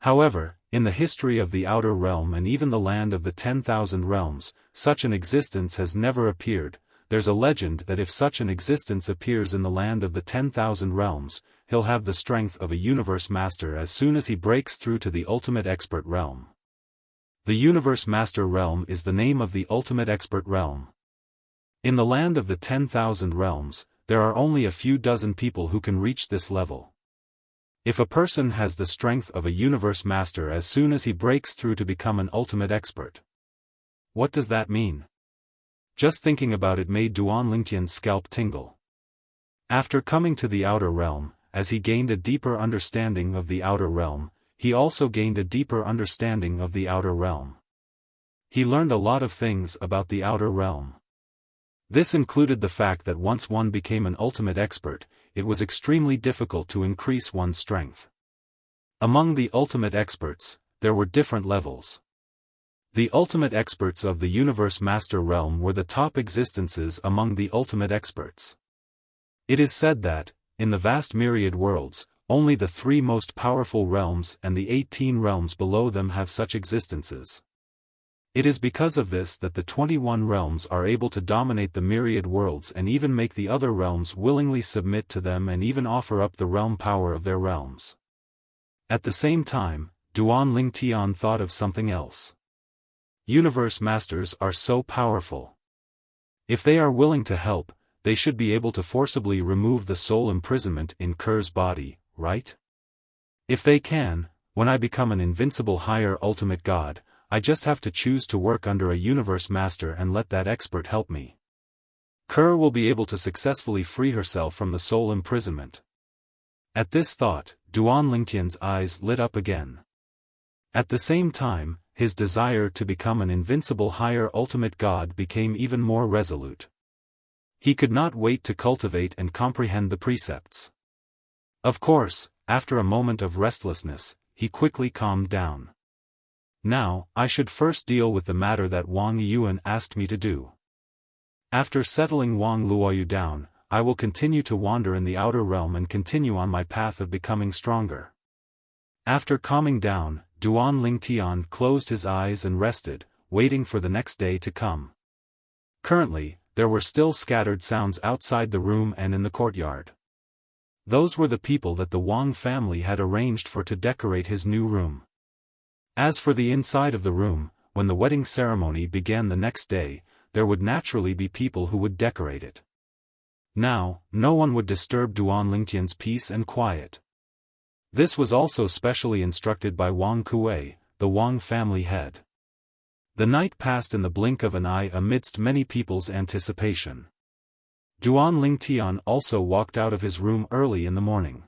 However, in the history of the outer realm and even the land of the 10,000 realms, such an existence has never appeared. There's a legend that if such an existence appears in the land of the 10,000 realms, he'll have the strength of a universe master as soon as he breaks through to the ultimate expert realm. The universe master realm is the name of the ultimate expert realm. In the land of the 10,000 realms, there are only a few dozen people who can reach this level. If a person has the strength of a universe master as soon as he breaks through to become an ultimate expert. What does that mean? Just thinking about it made Duan Lingtian's scalp tingle. After coming to the outer realm, as he gained a deeper understanding of the outer realm, he also gained a deeper understanding of the outer realm. He learned a lot of things about the outer realm. This included the fact that once one became an ultimate expert, it was extremely difficult to increase one's strength. Among the ultimate experts, there were different levels. The ultimate experts of the universe master realm were the top existences among the ultimate experts. It is said that, in the vast myriad worlds, only the 3 most powerful realms and the 18 realms below them have such existences. It is because of this that the 21 realms are able to dominate the myriad worlds and even make the other realms willingly submit to them and even offer up the realm power of their realms. At the same time, Duan Ling Tian thought of something else. Universe masters are so powerful. If they are willing to help, they should be able to forcibly remove the soul imprisonment in Ker's body, right? If they can, when I become an invincible higher ultimate god, I just have to choose to work under a universe master and let that expert help me. Ker will be able to successfully free herself from the soul imprisonment. At this thought, Duan Lingtian's eyes lit up again. At the same time, his desire to become an invincible higher ultimate god became even more resolute. He could not wait to cultivate and comprehend the precepts. Of course, after a moment of restlessness, he quickly calmed down. Now, I should first deal with the matter that Wang Yuan asked me to do. After settling Wang Luoyu down, I will continue to wander in the outer realm and continue on my path of becoming stronger. After calming down, Duan Ling Tian closed his eyes and rested, waiting for the next day to come. Currently, there were still scattered sounds outside the room and in the courtyard. Those were the people that the Wang family had arranged for to decorate his new room. As for the inside of the room, when the wedding ceremony began the next day, there would naturally be people who would decorate it. Now, no one would disturb Duan Lingtian's peace and quiet. This was also specially instructed by Wang Kuei, the Wang family head. The night passed in the blink of an eye amidst many people's anticipation. Duan Lingtian also walked out of his room early in the morning.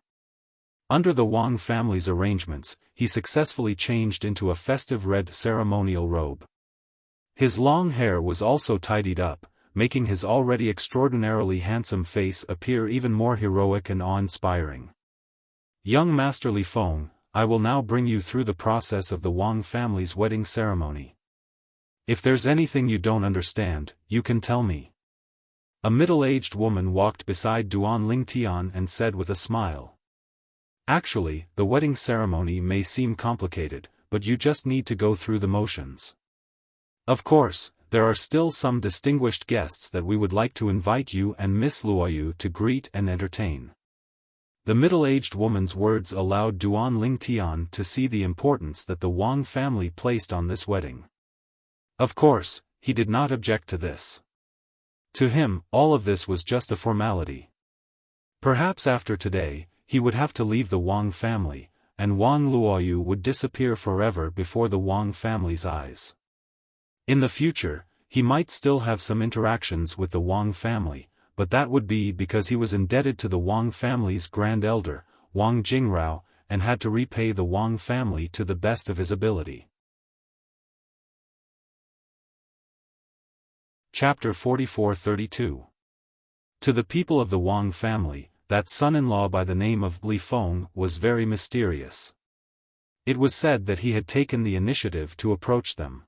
Under the Wang family's arrangements, he successfully changed into a festive red ceremonial robe. His long hair was also tidied up, making his already extraordinarily handsome face appear even more heroic and awe-inspiring. Young Master Li Feng, I will now bring you through the process of the Wang family's wedding ceremony. If there's anything you don't understand, you can tell me. A middle-aged woman walked beside Duan Lingtian and said with a smile. Actually, the wedding ceremony may seem complicated, but you just need to go through the motions. Of course, there are still some distinguished guests that we would like to invite you and Miss Luoyu to greet and entertain. The middle-aged woman's words allowed Duan Lingtian to see the importance that the Wang family placed on this wedding. Of course, he did not object to this. To him, all of this was just a formality. Perhaps after today, he would have to leave the Wang family, and Wang Luoyu would disappear forever before the Wang family's eyes. In the future, he might still have some interactions with the Wang family, but that would be because he was indebted to the Wang family's grand elder, Wang Jingrao, and had to repay the Wang family to the best of his ability. Chapter 44-32. To the people of the Wang family, that son-in-law by the name of Li Feng was very mysterious. It was said that he had taken the initiative to approach them.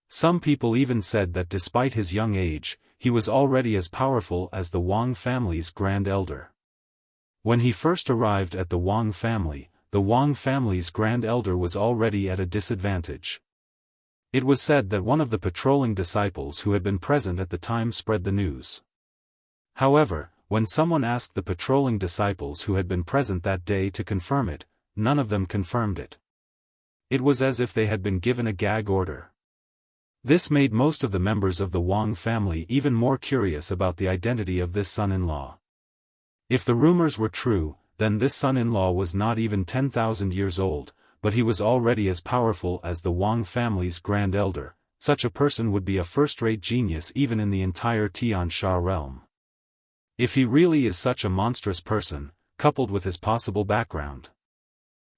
Some people even said that despite his young age, he was already as powerful as the Wang family's grand elder. When he first arrived at the Wang family's grand elder was already at a disadvantage. It was said that one of the patrolling disciples who had been present at the time spread the news. However, when someone asked the patrolling disciples who had been present that day to confirm it, none of them confirmed it. It was as if they had been given a gag order. This made most of the members of the Wang family even more curious about the identity of this son-in-law. If the rumors were true, then this son-in-law was not even 10,000 years old, but he was already as powerful as the Wang family's grand elder. Such a person would be a first-rate genius even in the entire Tiansha realm. If he really is such a monstrous person, coupled with his possible background.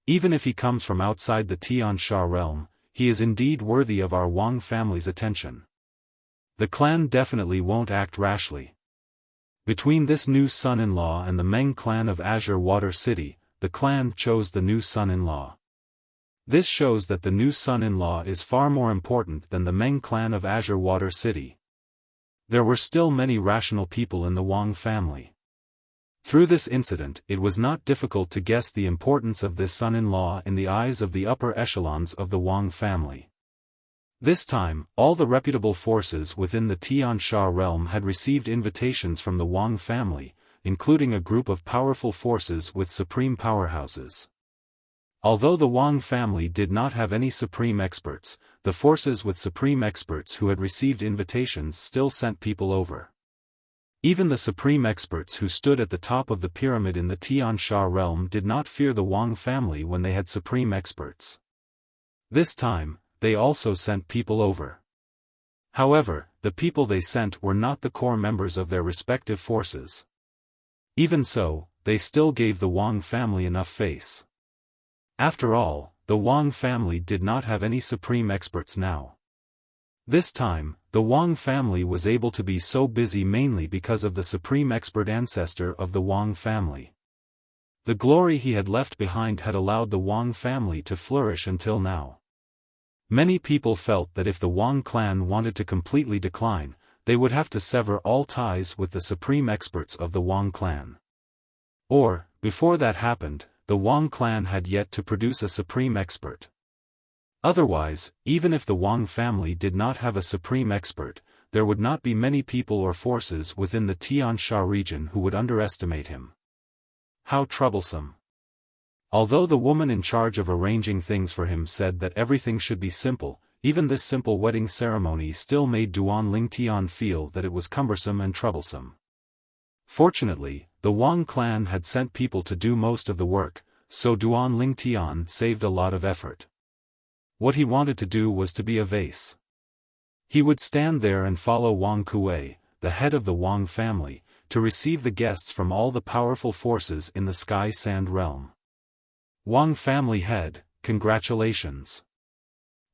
Even if he comes from outside the Tiansha realm, he is indeed worthy of our Wang family's attention. The clan definitely won't act rashly. Between this new son-in-law and the Meng clan of Azure Water City, the clan chose the new son-in-law. This shows that the new son-in-law is far more important than the Meng clan of Azure Water City. There were still many rational people in the Wang family. Through this incident, it was not difficult to guess the importance of this son-in-law in the eyes of the upper echelons of the Wang family. This time, all the reputable forces within the Tiansha realm had received invitations from the Wang family, including a group of powerful forces with supreme powerhouses. Although the Wang family did not have any supreme experts, the forces with supreme experts who had received invitations still sent people over. Even the supreme experts who stood at the top of the pyramid in the Tiansha realm did not fear the Wang family when they had supreme experts. This time, they also sent people over. However, the people they sent were not the core members of their respective forces. Even so, they still gave the Wang family enough face. After all, the Wang family did not have any supreme experts now. This time, the Wang family was able to be so busy mainly because of the supreme expert ancestor of the Wang family. The glory he had left behind had allowed the Wang family to flourish until now. Many people felt that if the Wang clan wanted to completely decline, they would have to sever all ties with the supreme experts of the Wang clan. Or, before that happened, the Wang clan had yet to produce a supreme expert. Otherwise, even if the Wang family did not have a supreme expert, there would not be many people or forces within the Tiansha region who would underestimate him. How troublesome. Although the woman in charge of arranging things for him said that everything should be simple, even this simple wedding ceremony still made Duan Lingtian feel that it was cumbersome and troublesome. Fortunately, the Wang clan had sent people to do most of the work, so Duan Lingtian saved a lot of effort. What he wanted to do was to be a vase. He would stand there and follow Wang Kuei, the head of the Wang family, to receive the guests from all the powerful forces in the Sky Sand realm. Wang family head, congratulations.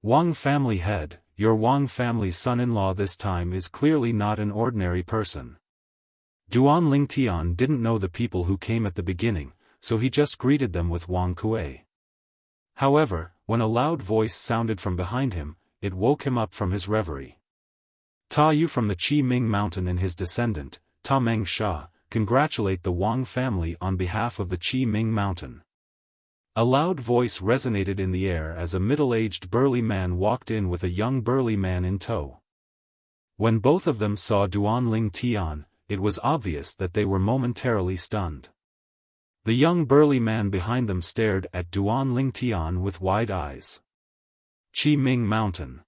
Wang family head, your Wang family's son-in-law this time is clearly not an ordinary person. Duan Lingtian didn't know the people who came at the beginning, so he just greeted them with Wang Kuei. However, when a loud voice sounded from behind him, it woke him up from his reverie. Ta Yu from the Qi Ming Mountain and his descendant, Ta Meng Sha, congratulate the Wang family on behalf of the Qi Ming Mountain. A loud voice resonated in the air as a middle-aged burly man walked in with a young burly man in tow. When both of them saw Duan Lingtian, it was obvious that they were momentarily stunned. The young burly man behind them stared at Duan Lingtian with wide eyes. Qi Ming Mountain.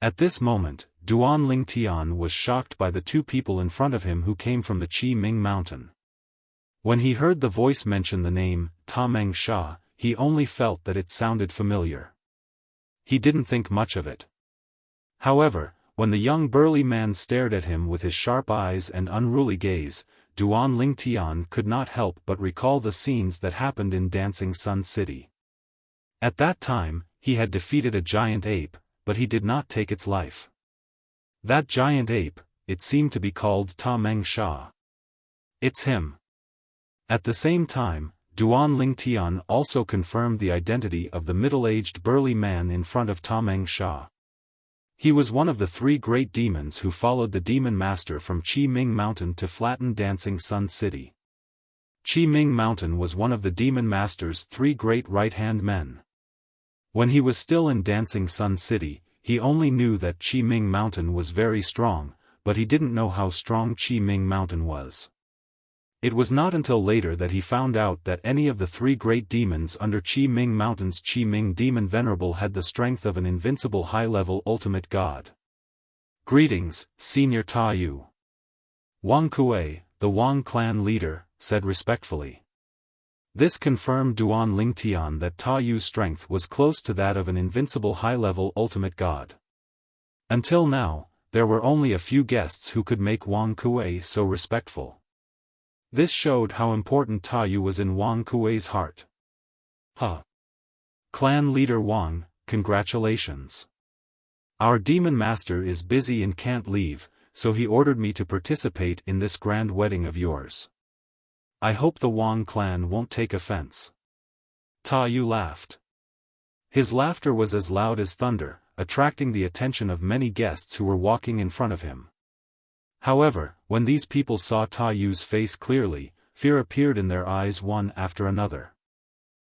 At this moment, Duan Lingtian was shocked by the two people in front of him who came from the Qi Ming Mountain. When he heard the voice mention the name, Ta Meng Sha, he only felt that it sounded familiar. He didn't think much of it. However, when the young burly man stared at him with his sharp eyes and unruly gaze, Duan Lingtian could not help but recall the scenes that happened in Dancing Sun City. At that time, he had defeated a giant ape, but he did not take its life. That giant ape, it seemed to be called Ta Meng Sha. It's him. At the same time, Duan Lingtian also confirmed the identity of the middle-aged burly man in front of Ta Meng Sha. He was one of the three great demons who followed the demon master from Qi Ming Mountain to flatten Dancing Sun City. Qi Ming Mountain was one of the demon master's three great right-hand men. When he was still in Dancing Sun City, he only knew that Qi Ming Mountain was very strong, but he didn't know how strong Qi Ming Mountain was. It was not until later that he found out that any of the three great demons under Qi Ming Mountain's Qi Ming Demon Venerable had the strength of an invincible high-level ultimate god. Greetings, Senior Ta Yu. Wang Kuei, the Wang clan leader, said respectfully. This confirmed Duan Lingtian that Ta Yu's strength was close to that of an invincible high-level ultimate god. Until now, there were only a few guests who could make Wang Kuei so respectful. This showed how important Ta Yu was in Wang Kuei's heart. Clan leader Wang, congratulations. Our demon master is busy and can't leave, so he ordered me to participate in this grand wedding of yours. I hope the Wang clan won't take offense. Ta Yu laughed. His laughter was as loud as thunder, attracting the attention of many guests who were walking in front of him. However, when these people saw Ta Yu's face clearly, fear appeared in their eyes one after another.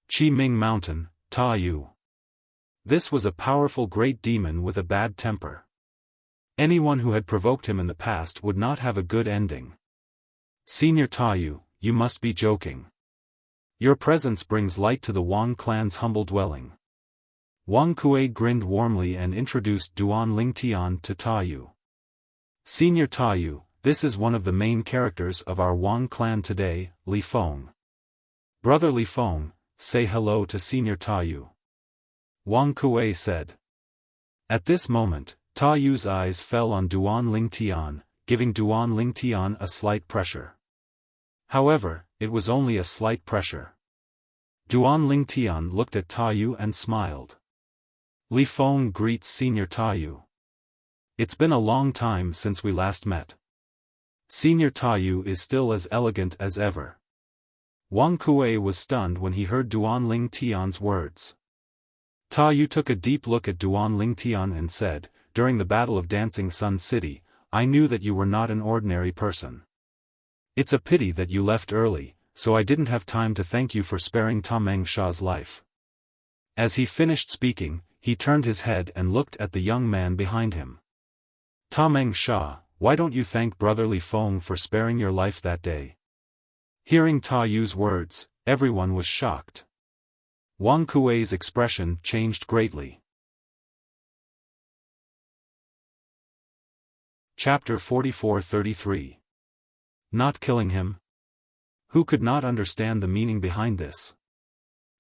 Qi Ming Mountain, Ta Yu. This was a powerful great demon with a bad temper. Anyone who had provoked him in the past would not have a good ending. Senior Taiyu, you must be joking. Your presence brings light to the Wang clan's humble dwelling. Wang Kuei grinned warmly and introduced Duan Lingtian to Taiyu. Senior Taiyu, this is one of the main characters of our Wang clan today, Li Feng. Brother Li Feng, say hello to Senior Taiyu. Wang Kuei said. At this moment, Taiyu's eyes fell on Duan Lingtian, giving Duan Lingtian a slight pressure. However, it was only a slight pressure. Duan Lingtian looked at Taiyu and smiled. Li Feng greets Senior Taiyu. It's been a long time since we last met. Senior Taiyu is still as elegant as ever. Wang Kuei was stunned when he heard Duan Lingtian's words. Taiyu took a deep look at Duan Lingtian and said, during the Battle of Dancing Sun City, I knew that you were not an ordinary person. It's a pity that you left early, so I didn't have time to thank you for sparing Tameng Sha's life. As he finished speaking, he turned his head and looked at the young man behind him. Tameng Sha, why don't you thank Brother Li Feng for sparing your life that day? Hearing Taiyu's words, everyone was shocked. Wang Kuei's expression changed greatly. Chapter 44-33. Not killing him? Who could not understand the meaning behind this?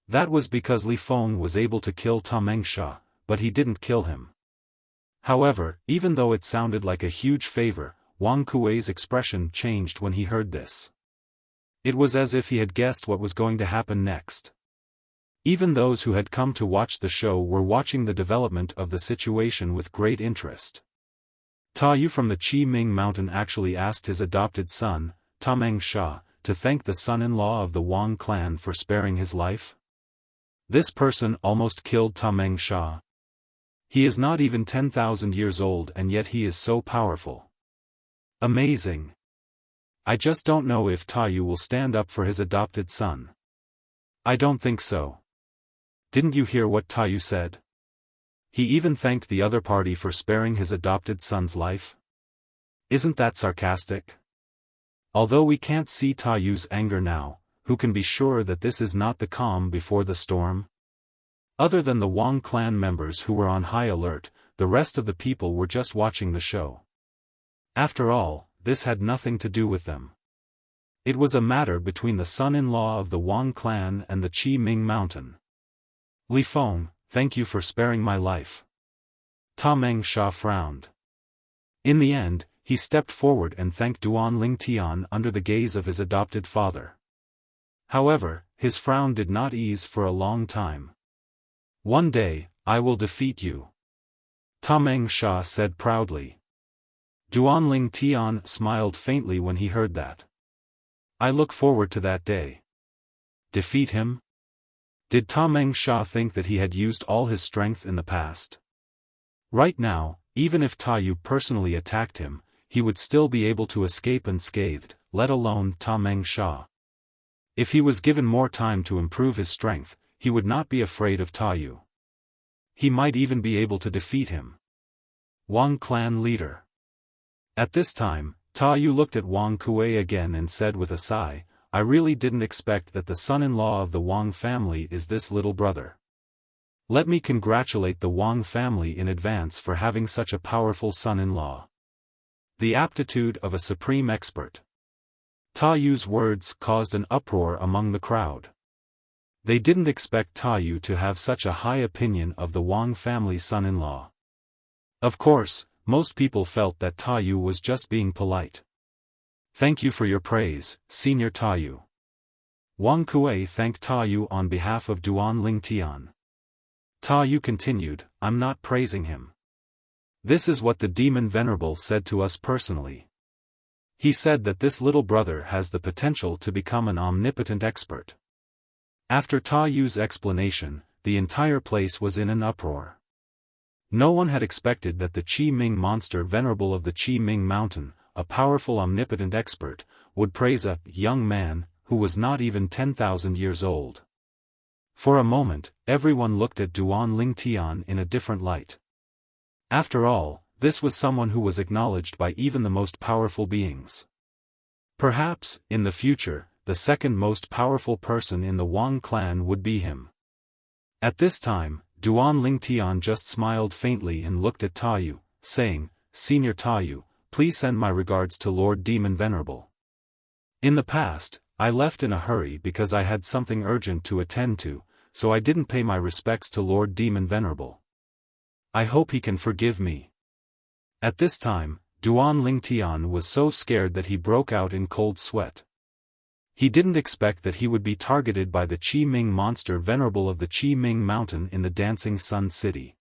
That was because Li Feng was able to kill Tameng Sha, but he didn't kill him. However, even though it sounded like a huge favor, Wang Kuei's expression changed when he heard this. It was as if he had guessed what was going to happen next. Even those who had come to watch the show were watching the development of the situation with great interest. Taiyu from the Qi Ming Mountain actually asked his adopted son, Tameng Sha, to thank the son-in-law of the Wang clan for sparing his life. This person almost killed Tameng Sha. He is not even 10,000 years old and yet he is so powerful. Amazing. I just don't know if Taiyu will stand up for his adopted son. I don't think so. Didn't you hear what Taiyu said? He even thanked the other party for sparing his adopted son's life. Isn't that sarcastic? Although we can't see Taiyu's anger now, who can be sure that this is not the calm before the storm? Other than the Wang clan members who were on high alert, the rest of the people were just watching the show. After all, this had nothing to do with them. It was a matter between the son-in-law of the Wang clan and the Qi Ming Mountain. Li Feng, thank you for sparing my life. Tameng Sha frowned. In the end, he stepped forward and thanked Duan Lingtian under the gaze of his adopted father. However, his frown did not ease for a long time. One day, I will defeat you. Tameng Sha said proudly. Duan Lingtian smiled faintly when he heard that. I look forward to that day. Defeat him? Did Tameng Sha think that he had used all his strength in the past? Right now, even if Taiyu personally attacked him, he would still be able to escape unscathed, let alone Tameng Sha. If he was given more time to improve his strength, he would not be afraid of Taiyu. He might even be able to defeat him. Wang clan leader. At this time, Taiyu looked at Wang Kuei again and said with a sigh, I really didn't expect that the son-in-law of the Wang family is this little brother. Let me congratulate the Wang family in advance for having such a powerful son-in-law. The aptitude of a supreme expert. Taiyu's words caused an uproar among the crowd. They didn't expect Taiyu to have such a high opinion of the Wang family's son-in-law. Of course, most people felt that Taiyu was just being polite. Thank you for your praise, Senior Taiyu. Wang Kuei thanked Taiyu on behalf of Duan Lingtian. Taiyu continued, I'm not praising him. This is what the demon venerable said to us personally. He said that this little brother has the potential to become an omnipotent expert. After Taiyu's explanation, the entire place was in an uproar. No one had expected that the Qi Ming monster venerable of the Qi Ming Mountain, a powerful omnipotent expert, would praise a young man who was not even 10,000 years old. For a moment, everyone looked at Duan Lingtian in a different light. After all, this was someone who was acknowledged by even the most powerful beings. Perhaps, in the future, the second most powerful person in the Wang clan would be him. At this time, Duan Lingtian just smiled faintly and looked at Tayu, saying, "Senior Tayu, please send my regards to Lord Demon Venerable. In the past, I left in a hurry because I had something urgent to attend to, so I didn't pay my respects to Lord Demon Venerable. I hope he can forgive me." At this time, Duan Lingtian was so scared that he broke out in cold sweat. He didn't expect that he would be targeted by the Qi Ming monster Venerable of the Qi Ming Mountain in the Dancing Sun City.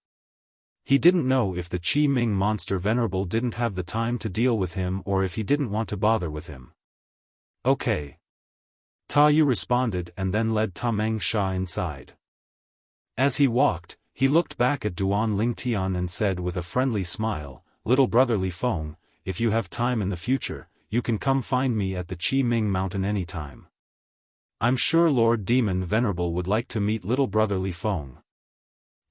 He didn't know if the Qi Ming monster Venerable didn't have the time to deal with him or if he didn't want to bother with him. "Okay." Tayu responded and then led Tameng Sha inside. As he walked, he looked back at Duan Lingtian and said with a friendly smile, "Little brother Li Feng, if you have time in the future, you can come find me at the Qi Ming Mountain anytime. I'm sure Lord Demon Venerable would like to meet little brother Li Feng."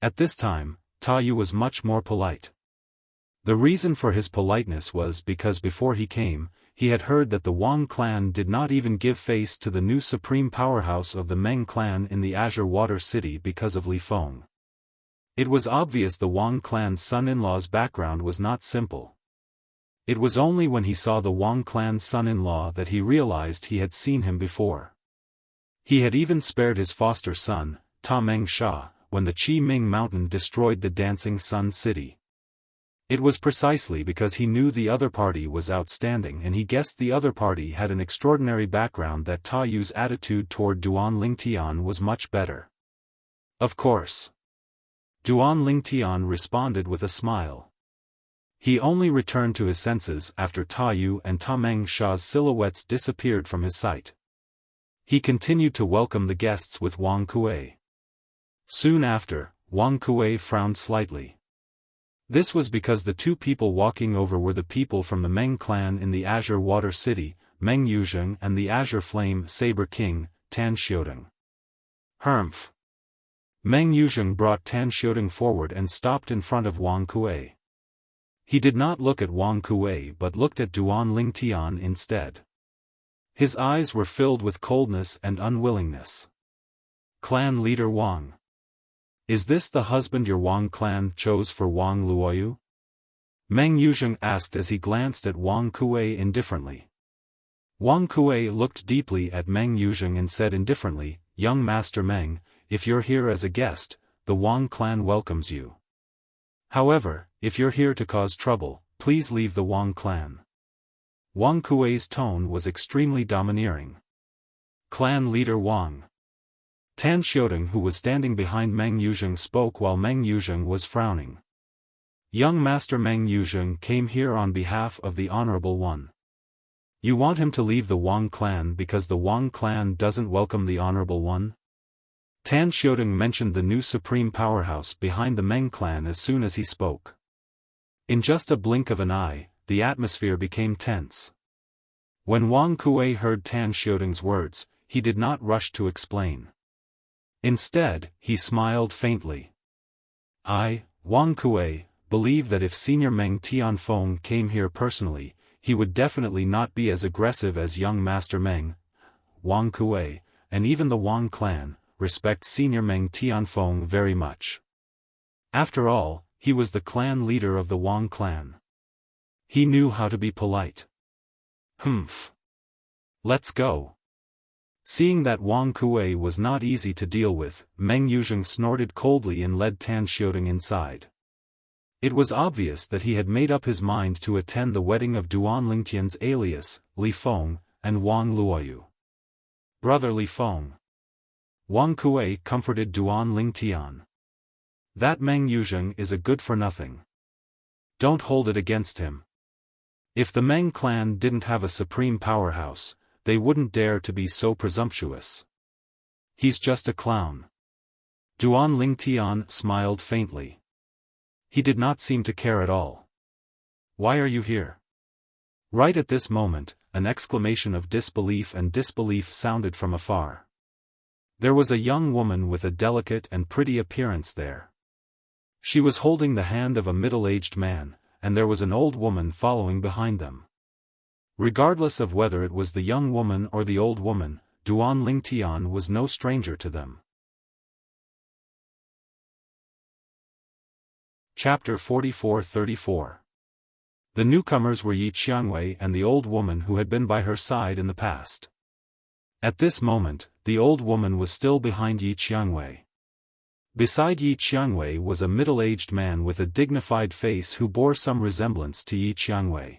At this time, Tayu was much more polite. The reason for his politeness was because before he came, he had heard that the Wang clan did not even give face to the new supreme powerhouse of the Meng clan in the Azure Water City because of Li Feng. It was obvious the Wang clan's son-in-law's background was not simple. It was only when he saw the Wang clan's son-in-law that he realized he had seen him before. He had even spared his foster son, Tameng Sha, when the Qi Ming Mountain destroyed the Dancing Sun City. It was precisely because he knew the other party was outstanding and he guessed the other party had an extraordinary background that Tayu's attitude toward Duan Lingtian was much better. Of course. Duan Lingtian responded with a smile. He only returned to his senses after Tayu and Tameng Sha's silhouettes disappeared from his sight. He continued to welcome the guests with Wang Kuei. Soon after, Wang Kuei frowned slightly. This was because the two people walking over were the people from the Meng clan in the Azure Water City, Meng Yuzheng, and the Azure Flame Saber King, Tan Xiaodong. Humph. Meng Yuzheng brought Tan Xiaodong forward and stopped in front of Wang Kuei. He did not look at Wang Kuei but looked at Duan Lingtian instead. His eyes were filled with coldness and unwillingness. "Clan leader Wang. Is this the husband your Wang clan chose for Wang Luoyu?" Meng Yuzheng asked as he glanced at Wang Kuei indifferently. Wang Kuei looked deeply at Meng Yuzheng and said indifferently, "Young Master Meng, if you're here as a guest, the Wang clan welcomes you. However, if you're here to cause trouble, please leave the Wang clan." Wang Kuei's tone was extremely domineering. "Clan leader Wang." Tan Xiaodong, who was standing behind Meng Yuzheng, spoke while Meng Yuzheng was frowning. "Young Master Meng Yuzheng came here on behalf of the Honorable One. You want him to leave the Wang clan because the Wang clan doesn't welcome the Honorable One?" Tan Xiaodong mentioned the new supreme powerhouse behind the Meng clan as soon as he spoke. In just a blink of an eye, the atmosphere became tense. When Wang Kuei heard Tan Xiaodong's words, he did not rush to explain. Instead, he smiled faintly. "I, Wang Kuei, believe that if Senior Meng Tianfeng came here personally, he would definitely not be as aggressive as young Master Meng. Wang Kuei, and even the Wang clan, respect Senior Meng Tianfeng very much. After all, he was the clan leader of the Wang clan. He knew how to be polite." "Humph. Let's go." Seeing that Wang Kuei was not easy to deal with, Meng Yuzheng snorted coldly and led Tan Xiaodong inside. It was obvious that he had made up his mind to attend the wedding of Duan Lingtian's alias, Li Feng, and Wang Luoyu. "Brother Li Feng." Wang Kuei comforted Duan Lingtian. "That Meng Yuzheng is a good-for-nothing. Don't hold it against him. If the Meng clan didn't have a supreme powerhouse, they wouldn't dare to be so presumptuous. He's just a clown." Duan Lingtian smiled faintly. He did not seem to care at all. "Why are you here?" Right at this moment, an exclamation of disbelief and disbelief sounded from afar. There was a young woman with a delicate and pretty appearance there. She was holding the hand of a middle-aged man, and there was an old woman following behind them. Regardless of whether it was the young woman or the old woman, Duan Lingtian was no stranger to them. Chapter 44-34. The newcomers were Yi Qiangwei and the old woman who had been by her side in the past. At this moment, the old woman was still behind Yi Qiangwei. Beside Yi Qiangwei was a middle-aged man with a dignified face who bore some resemblance to Yi Qiangwei.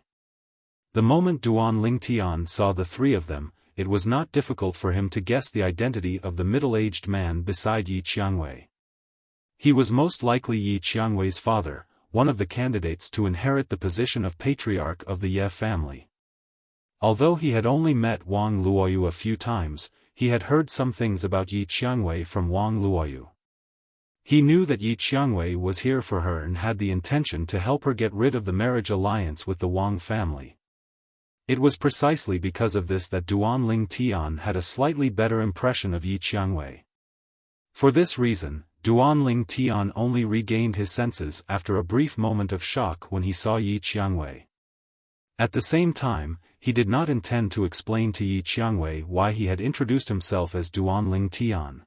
The moment Duan Lingtian saw the three of them, it was not difficult for him to guess the identity of the middle-aged man beside Yi Qiangwei. He was most likely Yi Qiangwei's father, one of the candidates to inherit the position of patriarch of the Ye family. Although he had only met Wang Luoyu a few times, he had heard some things about Yi Qiangwei from Wang Luoyu. He knew that Yi Qiangwei was here for her and had the intention to help her get rid of the marriage alliance with the Wang family. It was precisely because of this that Duan Lingtian had a slightly better impression of Yi Qiangwei. For this reason, Duan Lingtian only regained his senses after a brief moment of shock when he saw Yi Qiangwei. At the same time, he did not intend to explain to Yi Qiangwei why he had introduced himself as Duan Lingtian.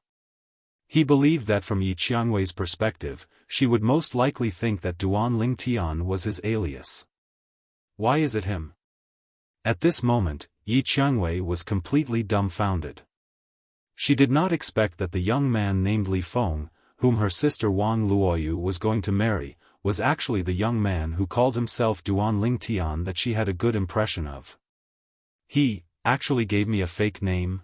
He believed that from Yi Qiangwei's perspective, she would most likely think that Duan Lingtian was his alias. Why is it him? At this moment, Yi Qiangwei was completely dumbfounded. She did not expect that the young man named Li Feng, whom her sister Wang Luoyu was going to marry, was actually the young man who called himself Duan Lingtian that she had a good impression of. He actually gave me a fake name?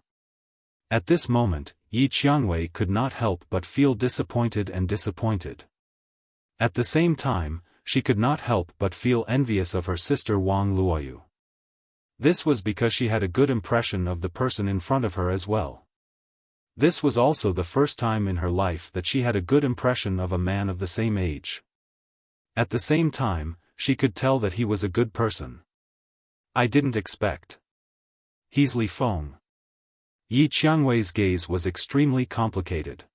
At this moment, Yi Qiangwei could not help but feel disappointed and disappointed. At the same time, she could not help but feel envious of her sister Wang Luoyu. This was because she had a good impression of the person in front of her as well. This was also the first time in her life that she had a good impression of a man of the same age. At the same time, she could tell that he was a good person. I didn't expect. He's Li Feng. Yi Qiangwei's gaze was extremely complicated.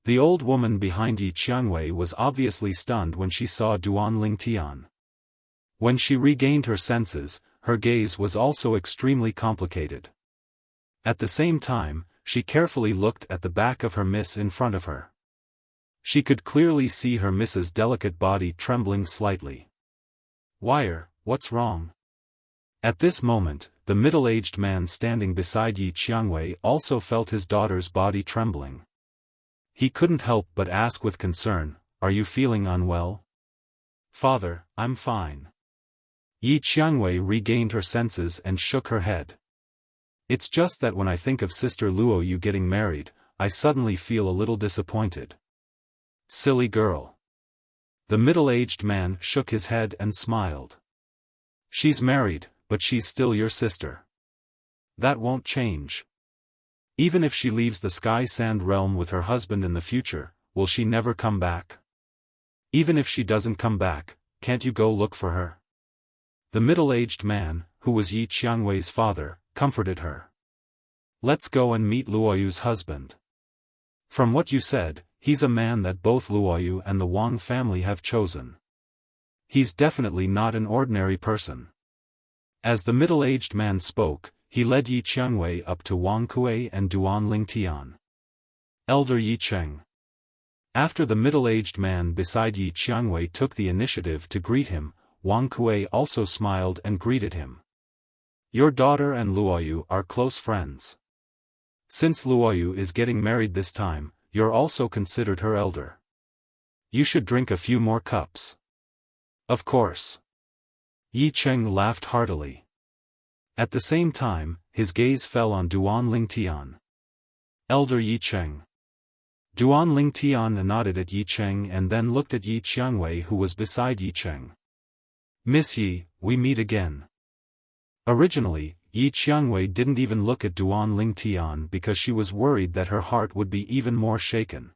The old woman behind Yi Qiangwei was obviously stunned when she saw Duan Lingtian. When she regained her senses, her gaze was also extremely complicated. At the same time, she carefully looked at the back of her miss in front of her. She could clearly see her miss's delicate body trembling slightly. Wire, what's wrong? At this moment, the middle-aged man standing beside Yi Qiangwei also felt his daughter's body trembling. He couldn't help but ask with concern, "Are you feeling unwell?" "Father, I'm fine." Yi Qiangwei regained her senses and shook her head. "It's just that when I think of Sister Luoyu getting married, I suddenly feel a little disappointed." "Silly girl." The middle-aged man shook his head and smiled. "She's married, but she's still your sister. That won't change. Even if she leaves the Sky Sand realm with her husband in the future, will she never come back? Even if she doesn't come back, can't you go look for her?" The middle-aged man, who was Yi Qiangwei's father, comforted her. "Let's go and meet Luoyu's husband. From what you said, he's a man that both Luoyu and the Wang family have chosen. He's definitely not an ordinary person." As the middle-aged man spoke, he led Yi Qiangwei up to Wang Kuei and Duan Lingtian. Elder Yi Cheng. After the middle-aged man beside Yi Qiangwei took the initiative to greet him, Wang Kuei also smiled and greeted him. "Your daughter and Luoyu are close friends. Since Luoyu is getting married this time, you're also considered her elder. You should drink a few more cups." "Of course." Yi Cheng laughed heartily. At the same time, his gaze fell on Duan Lingtian. "Elder Yi Cheng." Duan Lingtian nodded at Yi Cheng and then looked at Yi Qiangwei who was beside Yi Cheng. "Miss Yi, we meet again." Originally, Yi Qiangwei didn't even look at Duan Lingtian because she was worried that her heart would be even more shaken.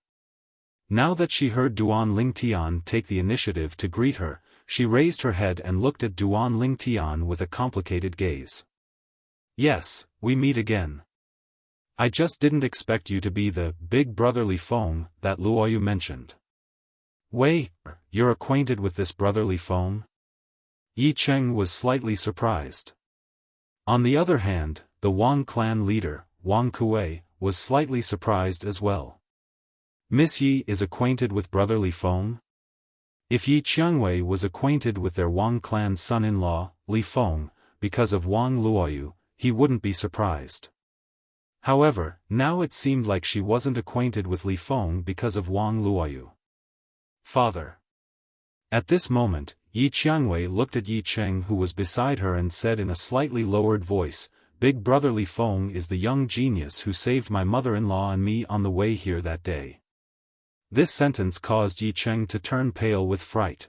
Now that she heard Duan Lingtian take the initiative to greet her, she raised her head and looked at Duan Lingtian with a complicated gaze. "Yes, we meet again. I just didn't expect you to be the big brotherly Feng that Luoyu mentioned. Wei, you're acquainted with this brotherly Feng? Yi Cheng was slightly surprised. On the other hand, the Wang clan leader, Wang Kuei, was slightly surprised as well. Miss Yi is acquainted with brotherly Feng? If Yi Qiangwei was acquainted with their Wang clan's son-in-law, Li Feng, because of Wang Luoyu, he wouldn't be surprised. However, now it seemed like she wasn't acquainted with Li Feng because of Wang Luoyu. Father. At this moment, Yi Qiangwei looked at Yi Cheng who was beside her and said in a slightly lowered voice, Big brother Li Feng is the young genius who saved my mother-in-law and me on the way here that day. This sentence caused Yi Cheng to turn pale with fright.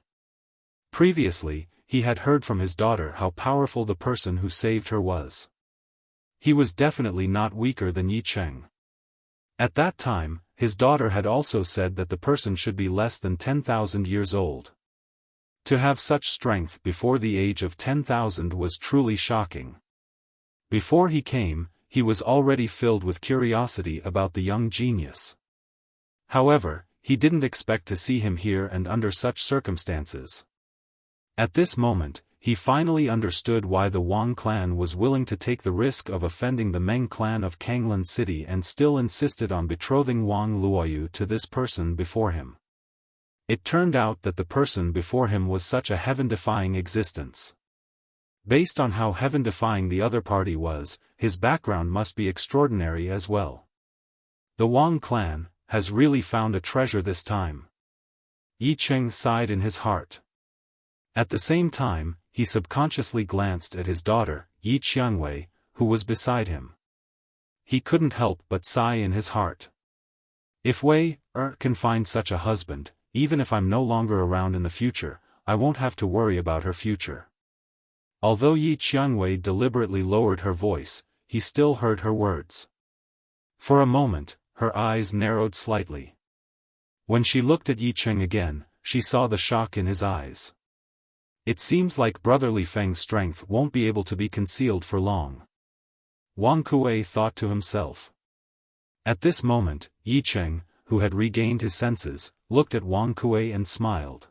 Previously, he had heard from his daughter how powerful the person who saved her was. He was definitely not weaker than Yi Cheng. At that time, his daughter had also said that the person should be less than 10,000 years old. To have such strength before the age of 10,000 was truly shocking. Before he came, he was already filled with curiosity about the young genius. However, he didn't expect to see him here and under such circumstances. At this moment, he finally understood why the Wang clan was willing to take the risk of offending the Meng clan of Kanglan City and still insisted on betrothing Wang Luoyu to this person before him. It turned out that the person before him was such a heaven-defying existence. Based on how heaven-defying the other party was, his background must be extraordinary as well. The Wang clan has really found a treasure this time. Yi Cheng sighed in his heart. At the same time, he subconsciously glanced at his daughter, Yi Qiangwei, who was beside him. He couldn't help but sigh in his heart. If Wei can find such a husband, even if I'm no longer around in the future, I won't have to worry about her future. Although Yi Qiangwei deliberately lowered her voice, he still heard her words. For a moment, her eyes narrowed slightly. When she looked at Yi Cheng again, she saw the shock in his eyes. It seems like brotherly Feng's strength won't be able to be concealed for long. Wang Kuei thought to himself. At this moment, Yi Cheng, who had regained his senses, looked at Wang Kuei and smiled.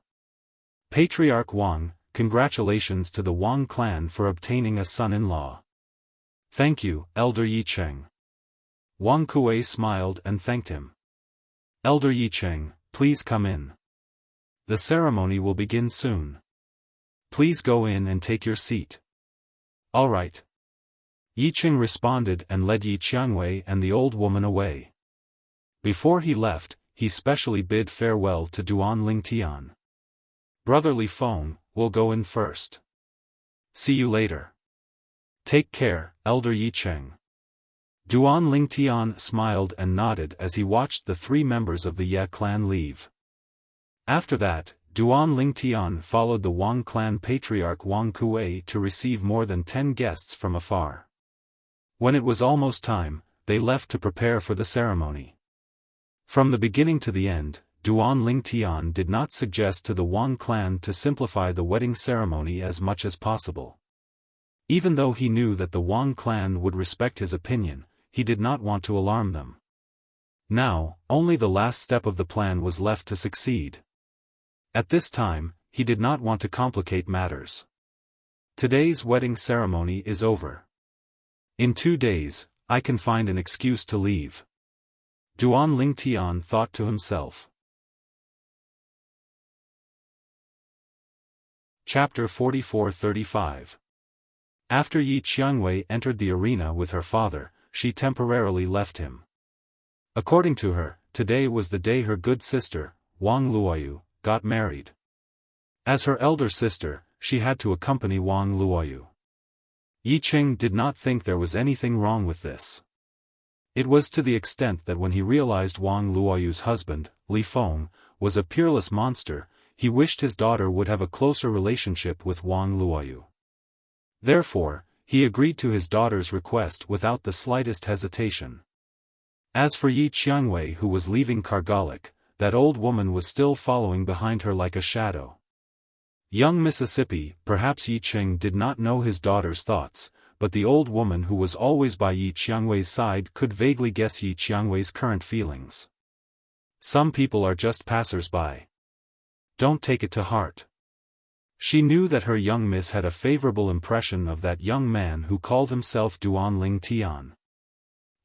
Patriarch Wang, congratulations to the Wang clan for obtaining a son-in-law. Thank you, Elder Yi Cheng. Wang Kuei smiled and thanked him. Elder Yi Cheng, please come in. The ceremony will begin soon. Please go in and take your seat. All right. Yi Cheng responded and led Yi Qiangwei and the old woman away. Before he left, he specially bid farewell to Duan Lingtian. Brotherly Feng, will go in first. See you later. Take care, Elder Yi Cheng. Duan Lingtian smiled and nodded as he watched the three members of the Ye clan leave. After that, Duan Lingtian followed the Wang clan patriarch Wang Kuei to receive more than 10 guests from afar. When it was almost time, they left to prepare for the ceremony. From the beginning to the end, Duan Lingtian did not suggest to the Wang clan to simplify the wedding ceremony as much as possible. Even though he knew that the Wang clan would respect his opinion, he did not want to alarm them. Now, only the last step of the plan was left to succeed. At this time, he did not want to complicate matters. Today's wedding ceremony is over. In 2 days, I can find an excuse to leave. Duan Lingtian thought to himself. Chapter 44-35. After Yi Qiangwei entered the arena with her father, she temporarily left him. According to her, today was the day her good sister, Wang Luoyu, got married. As her elder sister, she had to accompany Wang Luoyu. Yi Cheng did not think there was anything wrong with this. It was to the extent that when he realized Wang Luoyu's husband, Li Feng, was a peerless monster, he wished his daughter would have a closer relationship with Wang Luoyu. Therefore, he agreed to his daughter's request without the slightest hesitation. As for Yi Qiangwei who was leaving Kargalik, that old woman was still following behind her like a shadow. Young Mississippi, perhaps Yi Cheng did not know his daughter's thoughts, but the old woman who was always by Yi Qiangwei's side could vaguely guess Yi Qiangwei's current feelings. Some people are just passers-by. Don't take it to heart. She knew that her young miss had a favorable impression of that young man who called himself Duan Ling Tian.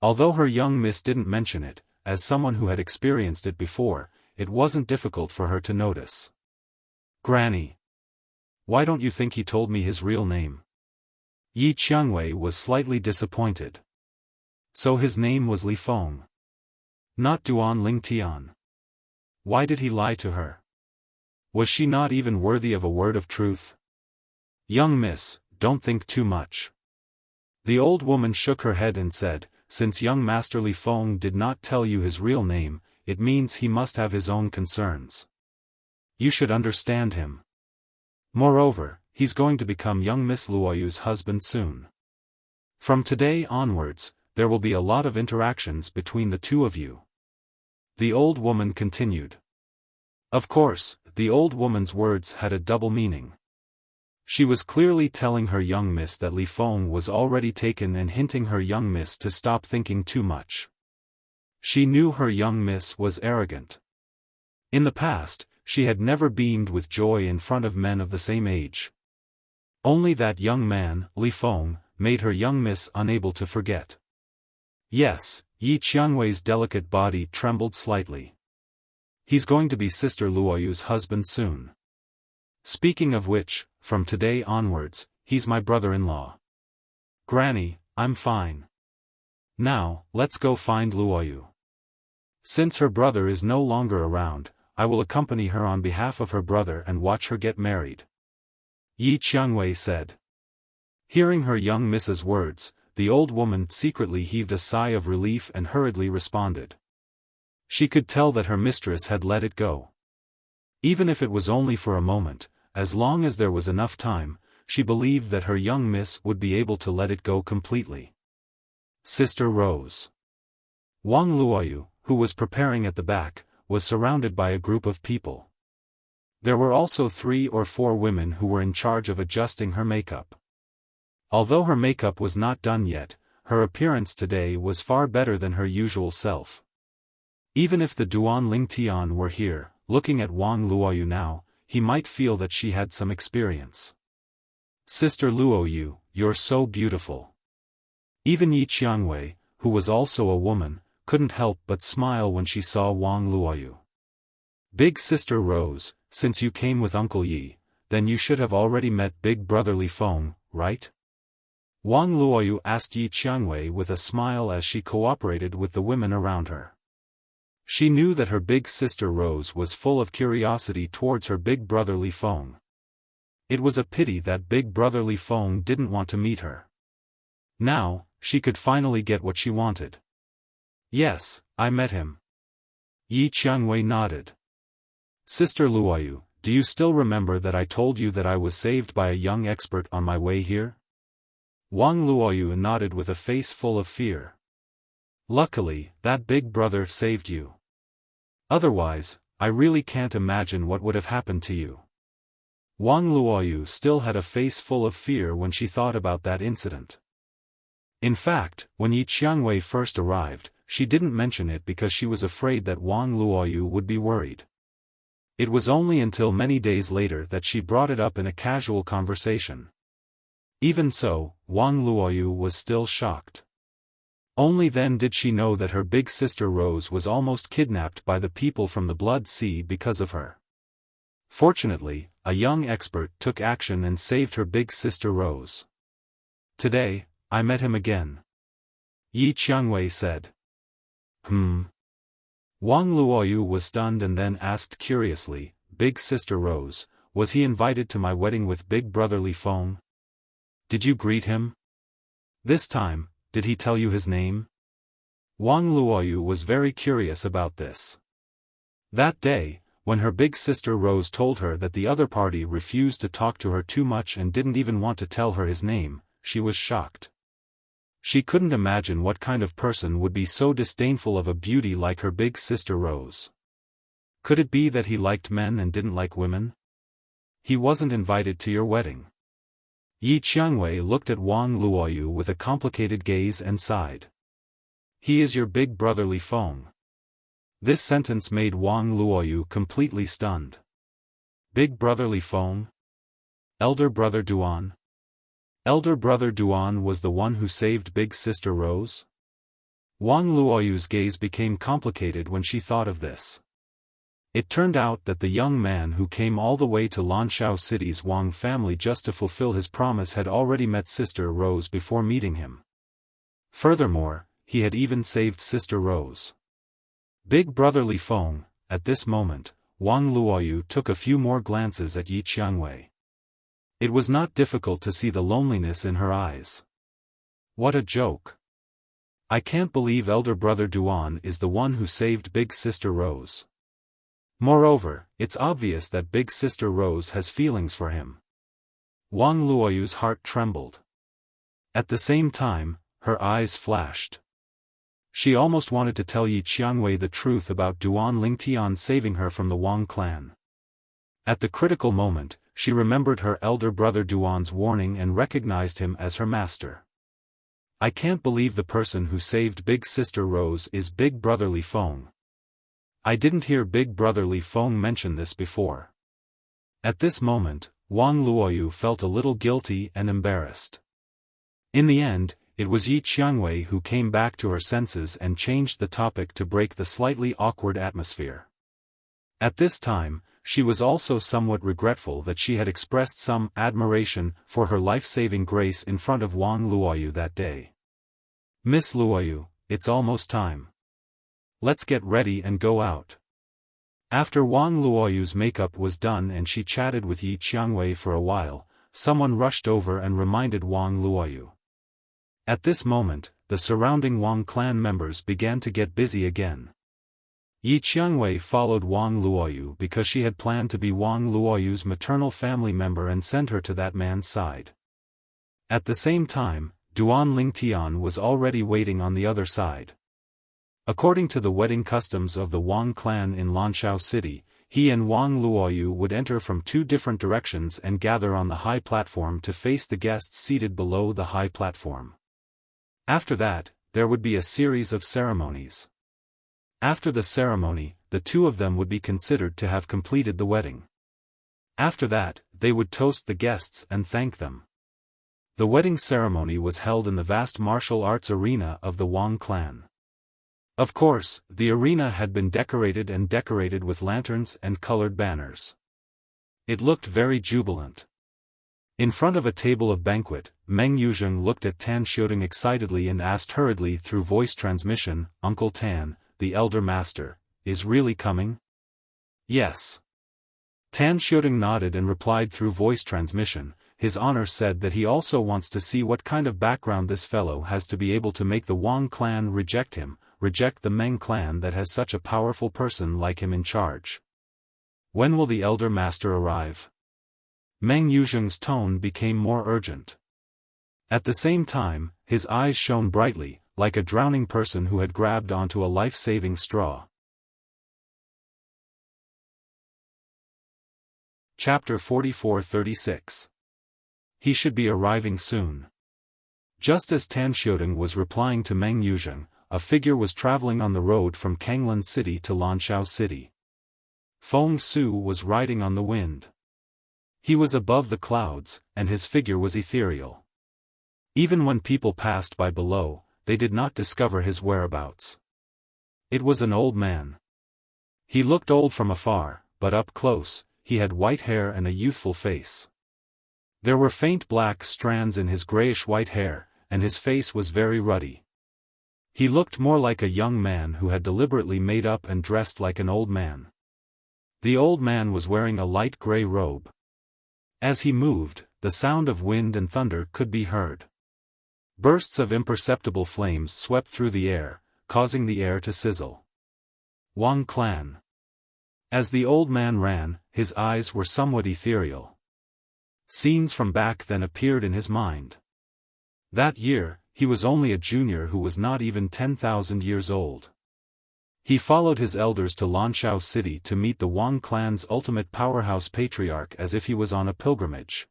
Although her young miss didn't mention it, as someone who had experienced it before, it wasn't difficult for her to notice. Granny. Why don't you think he told me his real name? Yi Qiangwei was slightly disappointed. So his name was Li Feng. Not Duan Ling Tian. Why did he lie to her? Was she not even worthy of a word of truth? Young miss, don't think too much. The old woman shook her head and said, since young Master Li Feng did not tell you his real name, it means he must have his own concerns. You should understand him. Moreover, he's going to become young Miss Luoyu's husband soon. From today onwards, there will be a lot of interactions between the two of you. The old woman continued. Of course, the old woman's words had a double meaning. She was clearly telling her young miss that Li Feng was already taken and hinting her young miss to stop thinking too much. She knew her young miss was arrogant. In the past, she had never beamed with joy in front of men of the same age. Only that young man, Li Feng, made her young miss unable to forget. Yes, Yi Qiangwei's delicate body trembled slightly. He's going to be Sister Luoyu's husband soon. Speaking of which, from today onwards, he's my brother-in-law. Granny, I'm fine. Now, let's go find Luoyu. Since her brother is no longer around, I will accompany her on behalf of her brother and watch her get married. Yi Qiangwei said. Hearing her young miss's words, the old woman secretly heaved a sigh of relief and hurriedly responded. She could tell that her mistress had let it go. Even if it was only for a moment, as long as there was enough time, she believed that her young miss would be able to let it go completely. Sister Rose. Wang Luoyu, who was preparing at the back, was surrounded by a group of people. There were also 3 or 4 women who were in charge of adjusting her makeup. Although her makeup was not done yet, her appearance today was far better than her usual self. Even if the Duan Ling Tian were here, looking at Wang Luoyu now, he might feel that she had some experience. Sister Luoyu, you're so beautiful. Even Yi Qiangwei, who was also a woman, couldn't help but smile when she saw Wang Luoyu. Big Sister Rose, since you came with Uncle Yi, then you should have already met Big Brother Li Feng, right? Wang Luoyu asked Yi Qiangwei with a smile as she cooperated with the women around her. She knew that her big sister Rose was full of curiosity towards her big brother Li Feng. It was a pity that big brother Li Feng didn't want to meet her. Now, she could finally get what she wanted. Yes, I met him. Yi Qiangwei nodded. Sister Luoyu, do you still remember that I told you that I was saved by a young expert on my way here? Wang Luoyu nodded with a face full of fear. Luckily, that big brother saved you. Otherwise, I really can't imagine what would have happened to you. Wang Luoyu still had a face full of fear when she thought about that incident. In fact, when Yi Qiangwei first arrived, she didn't mention it because she was afraid that Wang Luoyu would be worried. It was only until many days later that she brought it up in a casual conversation. Even so, Wang Luoyu was still shocked. Only then did she know that her big sister Rose was almost kidnapped by the people from the Blood Sea because of her. Fortunately, a young expert took action and saved her big sister Rose. Today, I met him again. Yi Qiangwei said. Wang Luoyu was stunned and then asked curiously, Big Sister Rose, was he invited to my wedding with Big Brother Li Feng? Did you greet him? This time, did he tell you his name? Wang Luoyu was very curious about this. That day, when her big sister Rose told her that the other party refused to talk to her too much and didn't even want to tell her his name, she was shocked. She couldn't imagine what kind of person would be so disdainful of a beauty like her big sister Rose. Could it be that he liked men and didn't like women? He wasn't invited to your wedding. Yi Qiangwei looked at Wang Luoyu with a complicated gaze and sighed. He is your big brother Li Feng. This sentence made Wang Luoyu completely stunned. Big brother Li Feng? Elder brother Duan? Elder brother Duan was the one who saved big sister Rose? Wang Luoyu's gaze became complicated when she thought of this. It turned out that the young man who came all the way to Lanshao City's Wang family just to fulfill his promise had already met Sister Rose before meeting him. Furthermore, he had even saved Sister Rose. Big brother Li Feng. At this moment, Wang Luoyu took a few more glances at Yi Qiangwei. It was not difficult to see the loneliness in her eyes. What a joke. I can't believe elder brother Duan is the one who saved big sister Rose. Moreover, it's obvious that big sister Rose has feelings for him. Wang Luoyu's heart trembled. At the same time, her eyes flashed. She almost wanted to tell Yi Qiangwei the truth about Duan Lingtian saving her from the Wang clan. At the critical moment, she remembered her elder brother Duan's warning and recognized him as her master. I can't believe the person who saved big sister Rose is big brother Li Feng. I didn't hear big brother Li Feng mention this before. At this moment, Wang Luoyu felt a little guilty and embarrassed. In the end, it was Yi Qiangwei who came back to her senses and changed the topic to break the slightly awkward atmosphere. At this time, she was also somewhat regretful that she had expressed some admiration for her life-saving grace in front of Wang Luoyu that day. Miss Luoyu, it's almost time. Let's get ready and go out. After Wang Luoyu's makeup was done and she chatted with Yi Qiangwei for a while, someone rushed over and reminded Wang Luoyu. At this moment, the surrounding Wang clan members began to get busy again. Yi Qiangwei followed Wang Luoyu because she had planned to be Wang Luoyu's maternal family member and send her to that man's side. At the same time, Duan Lingtian was already waiting on the other side. According to the wedding customs of the Wang clan in Lanshao City, he and Wang Luoyu would enter from two different directions and gather on the high platform to face the guests seated below the high platform. After that, there would be a series of ceremonies. After the ceremony, the two of them would be considered to have completed the wedding. After that, they would toast the guests and thank them. The wedding ceremony was held in the vast martial arts arena of the Wang clan. Of course, the arena had been decorated with lanterns and colored banners. It looked very jubilant. In front of a table of banquet, Meng Yuzheng looked at Tan Xiaodong excitedly and asked hurriedly through voice transmission, "Uncle Tan, the elder master, is really coming?" "Yes." Tan Xiaodong nodded and replied through voice transmission, "His Honor said that he also wants to see what kind of background this fellow has to be able to make the Wang clan reject him, reject the Meng clan that has such a powerful person like him in charge. When will the elder master arrive?" Meng Yuzheng's tone became more urgent. At the same time, his eyes shone brightly, like a drowning person who had grabbed onto a life-saving straw. Chapter 44-36. He should be arriving soon. Just as Tan Xiaodong was replying to Meng Yuzheng, a figure was traveling on the road from Kanglan City to Lanshao City. Feng Su was riding on the wind. He was above the clouds, and his figure was ethereal. Even when people passed by below, they did not discover his whereabouts. It was an old man. He looked old from afar, but up close, he had white hair and a youthful face. There were faint black strands in his grayish-white hair, and his face was very ruddy. He looked more like a young man who had deliberately made up and dressed like an old man. The old man was wearing a light gray robe. As he moved, the sound of wind and thunder could be heard. Bursts of imperceptible flames swept through the air, causing the air to sizzle. Wang clan. As the old man ran, his eyes were somewhat ethereal. Scenes from back then appeared in his mind. That year, he was only a junior who was not even 10,000 years old. He followed his elders to Lanshao City to meet the Wang clan's ultimate powerhouse patriarch as if he was on a pilgrimage.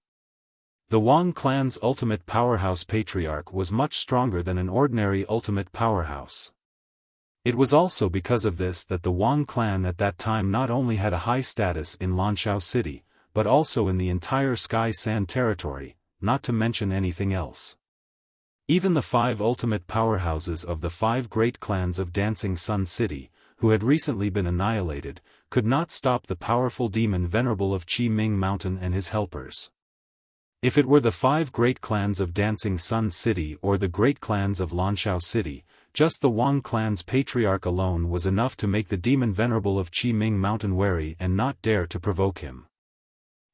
The Wang clan's ultimate powerhouse patriarch was much stronger than an ordinary ultimate powerhouse. It was also because of this that the Wang clan at that time not only had a high status in Lanshao City, but also in the entire Sky Sand territory, not to mention anything else. Even the 5 ultimate powerhouses of the 5 great clans of Dancing Sun City, who had recently been annihilated, could not stop the powerful demon Venerable of Qi Ming Mountain and his helpers. If it were the 5 great clans of Dancing Sun City or the great clans of Lanshao City, just the Wang clan's patriarch alone was enough to make the demon Venerable of Qi Ming Mountain wary and not dare to provoke him.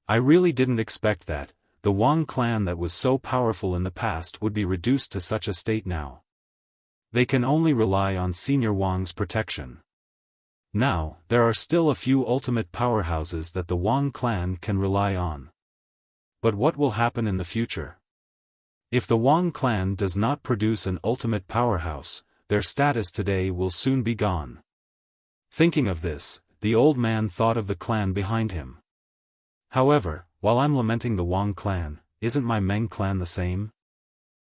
I really didn't expect that the Wang clan that was so powerful in the past would be reduced to such a state now. They can only rely on Senior Wang's protection. Now, there are still a few ultimate powerhouses that the Wang clan can rely on. But what will happen in the future? If the Wang clan does not produce an ultimate powerhouse, their status today will soon be gone. Thinking of this, the old man thought of the clan behind him. However, while I'm lamenting the Wang clan, isn't my Meng clan the same?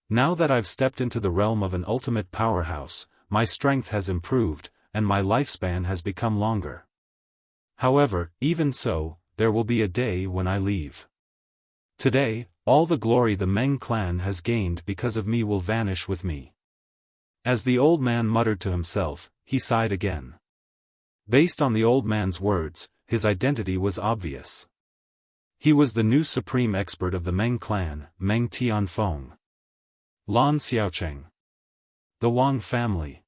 Now that I've stepped into the realm of an ultimate powerhouse, my strength has improved, and my lifespan has become longer. However, even so, there will be a day when I leave. Today, all the glory the Meng clan has gained because of me will vanish with me. As the old man muttered to himself, he sighed again. Based on the old man's words, his identity was obvious. He was the new supreme expert of the Meng clan, Meng Tianfeng. Lan Xiaocheng. The Wang family.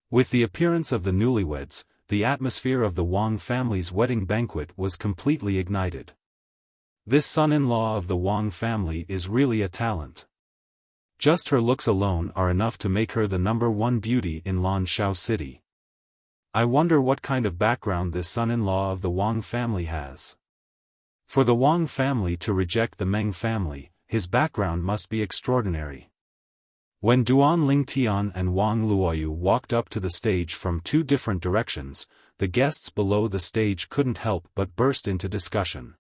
With the appearance of the newlyweds, the atmosphere of the Wang family's wedding banquet was completely ignited. This son-in-law of the Wang family is really a talent. Just her looks alone are enough to make her the #1 beauty in Lanshao City. I wonder what kind of background this son-in-law of the Wang family has. For the Wang family to reject the Meng family, his background must be extraordinary. When Duan Lingtian and Wang Luoyu walked up to the stage from 2 different directions, the guests below the stage couldn't help but burst into discussion.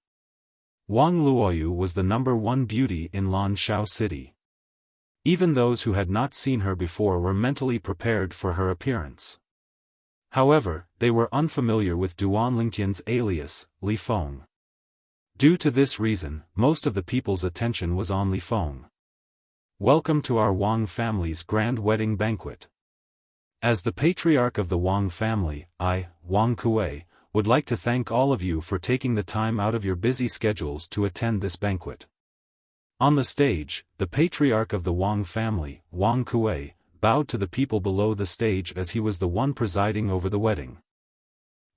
Wang Luoyu was the #1 beauty in Lanshao City. Even those who had not seen her before were mentally prepared for her appearance. However, they were unfamiliar with Duan Lingtian's alias, Li Feng. Due to this reason, most of the people's attention was on Li Feng. Welcome to our Wang family's grand wedding banquet. As the patriarch of the Wang family, I, Wang Kuei, would like to thank all of you for taking the time out of your busy schedules to attend this banquet. On the stage, the patriarch of the Wang family, Wang Kuei, bowed to the people below the stage as he was the one presiding over the wedding.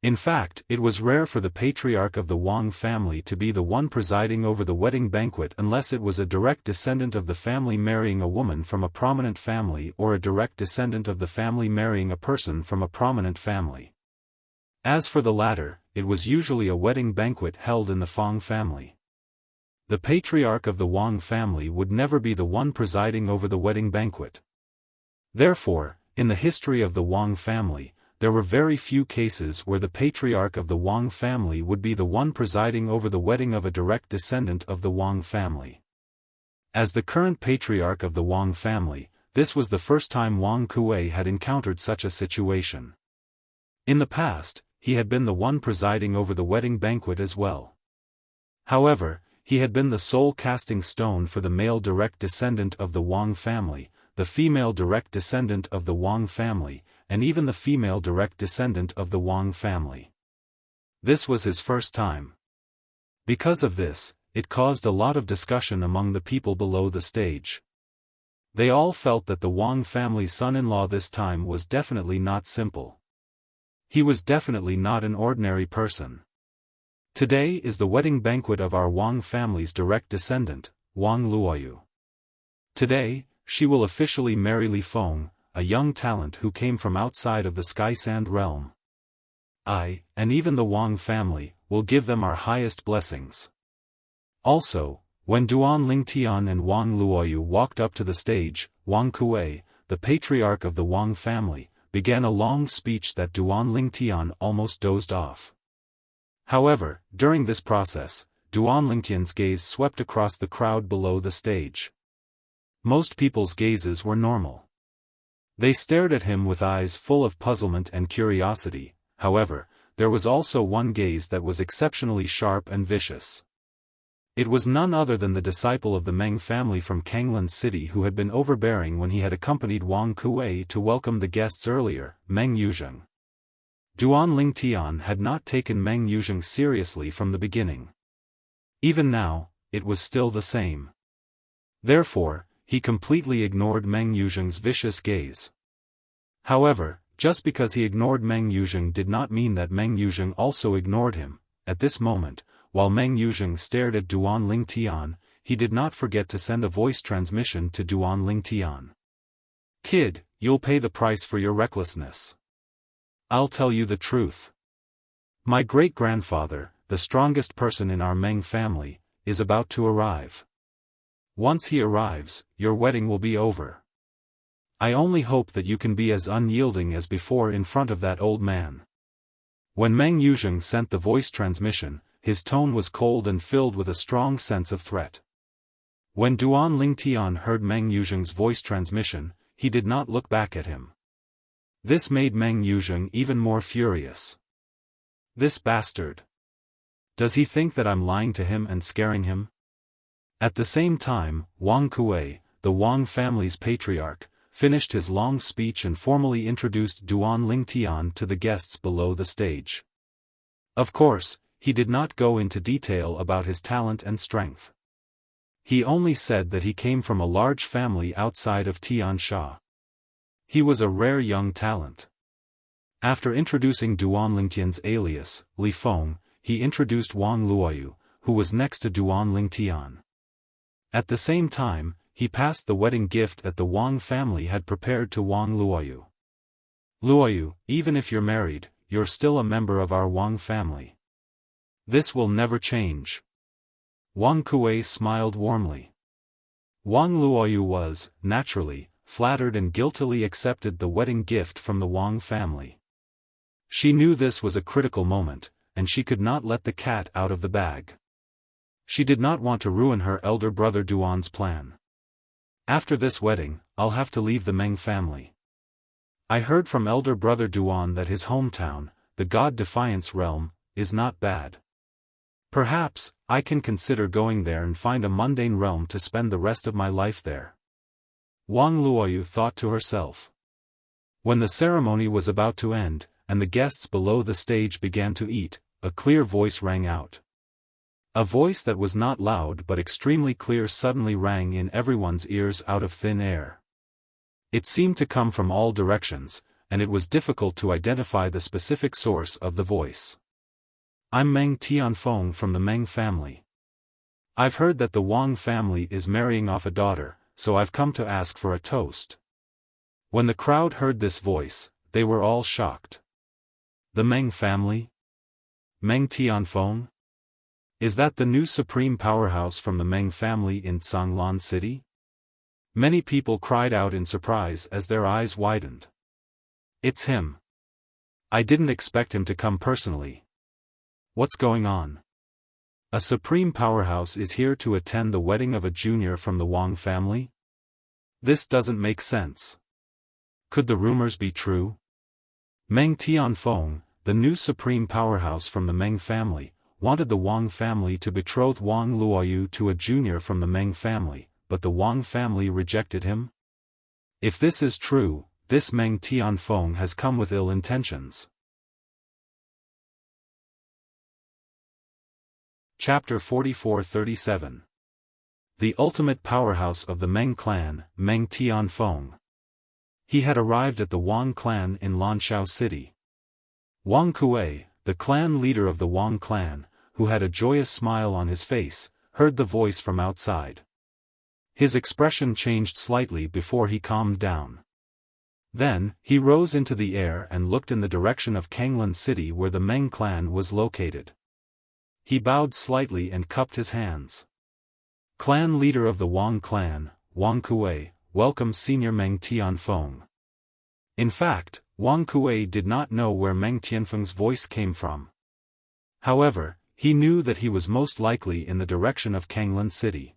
In fact, it was rare for the patriarch of the Wang family to be the one presiding over the wedding banquet unless it was a direct descendant of the family marrying a woman from a prominent family or a direct descendant of the family marrying a person from a prominent family. As for the latter, it was usually a wedding banquet held in the Feng family. The patriarch of the Wang family would never be the one presiding over the wedding banquet. Therefore, in the history of the Wang family, there were very few cases where the patriarch of the Wang family would be the one presiding over the wedding of a direct descendant of the Wang family. As the current patriarch of the Wang family, this was the first time Wang Kuei had encountered such a situation. In the past, he had been the one presiding over the wedding banquet as well. However, he had been the sole casting stone for the male direct descendant of the Wang family, the female direct descendant of the Wang family, and even the female direct descendant of the Wang family. This was his first time. Because of this, it caused a lot of discussion among the people below the stage. They all felt that the Wang family's son-in-law this time was definitely not simple. He was definitely not an ordinary person. Today is the wedding banquet of our Wang family's direct descendant, Wang Luoyu. Today, she will officially marry Li Feng, a young talent who came from outside of the Sky Sand realm. I, and even the Wang family, will give them our highest blessings. Also, when Duan Lingtian and Wang Luoyu walked up to the stage, Wang Kuei, the patriarch of the Wang family, began a long speech that Duan Lingtian almost dozed off. However, during this process, Duan Lingtian's gaze swept across the crowd below the stage. Most people's gazes were normal. They stared at him with eyes full of puzzlement and curiosity. However, there was also one gaze that was exceptionally sharp and vicious. It was none other than the disciple of the Meng family from Kanglan City who had been overbearing when he had accompanied Wang Kuei to welcome the guests earlier, Meng Yuzheng. Duan Lingtian had not taken Meng Yuzheng seriously from the beginning. Even now, it was still the same. Therefore, he completely ignored Meng Yuzheng's vicious gaze. However, just because he ignored Meng Yuzheng did not mean that Meng Yuzheng also ignored him. At this moment, while Meng Yuzheng stared at Duan Lingtian, he did not forget to send a voice transmission to Duan Lingtian. "Kid, you'll pay the price for your recklessness. I'll tell you the truth. My great-grandfather, the strongest person in our Meng family, is about to arrive. Once he arrives, your wedding will be over. I only hope that you can be as unyielding as before in front of that old man." When Meng Yuzheng sent the voice transmission, his tone was cold and filled with a strong sense of threat. When Duan Lingtian heard Meng Yuzheng's voice transmission, he did not look back at him. This made Meng Yuzheng even more furious. This bastard. Does he think that I'm lying to him and scaring him? At the same time, Wang Kuei, the Wang family's patriarch, finished his long speech and formally introduced Duan Lingtian to the guests below the stage. Of course, he did not go into detail about his talent and strength. He only said that he came from a large family outside of Tiansha. He was a rare young talent. After introducing Duan Lingtian's alias, Li Feng, he introduced Wang Luoyu, who was next to Duan Lingtian. At the same time, he passed the wedding gift that the Wang family had prepared to Wang Luoyu. "Luoyu, even if you're married, you're still a member of our Wang family. This will never change." Wang Kuei smiled warmly. Wang Luoyu was, naturally, flattered and guiltily accepted the wedding gift from the Wang family. She knew this was a critical moment, and she could not let the cat out of the bag. She did not want to ruin her elder brother Duan's plan. "After this wedding, I'll have to leave the Meng family. I heard from elder brother Duan that his hometown, the God Defiance realm, is not bad. Perhaps, I can consider going there and find a mundane realm to spend the rest of my life there." Wang Luoyu thought to herself. When the ceremony was about to end, and the guests below the stage began to eat, a clear voice rang out. A voice that was not loud but extremely clear suddenly rang in everyone's ears out of thin air. It seemed to come from all directions, and it was difficult to identify the specific source of the voice. "I'm Meng Tianfeng from the Meng family. I've heard that the Wang family is marrying off a daughter, so I've come to ask for a toast." When the crowd heard this voice, they were all shocked. The Meng family? Meng Tianfeng? Is that the new supreme powerhouse from the Meng family in Canglan City? Many people cried out in surprise as their eyes widened. "It's him. I didn't expect him to come personally. What's going on? A supreme powerhouse is here to attend the wedding of a junior from the Wang family? This doesn't make sense. Could the rumors be true?" Meng Tianfeng, the new supreme powerhouse from the Meng family, wanted the Wang family to betroth Wang Luoyu to a junior from the Meng family, but the Wang family rejected him? If this is true, this Meng Tianfeng has come with ill intentions. Chapter 44-37. The ultimate powerhouse of the Meng clan, Meng Tianfeng. He had arrived at the Wang clan in Lanshao City. Wang Kuei, the clan leader of the Wang clan, who had a joyous smile on his face, heard the voice from outside. His expression changed slightly before he calmed down. Then, he rose into the air and looked in the direction of Kanglan City where the Meng clan was located. He bowed slightly and cupped his hands. Clan leader of the Wang clan, Wang Kuei, welcomes Senior Meng Tianfeng. In fact, Wang Kuei did not know where Meng Tianfeng's voice came from. However, he knew that he was most likely in the direction of Kanglan City.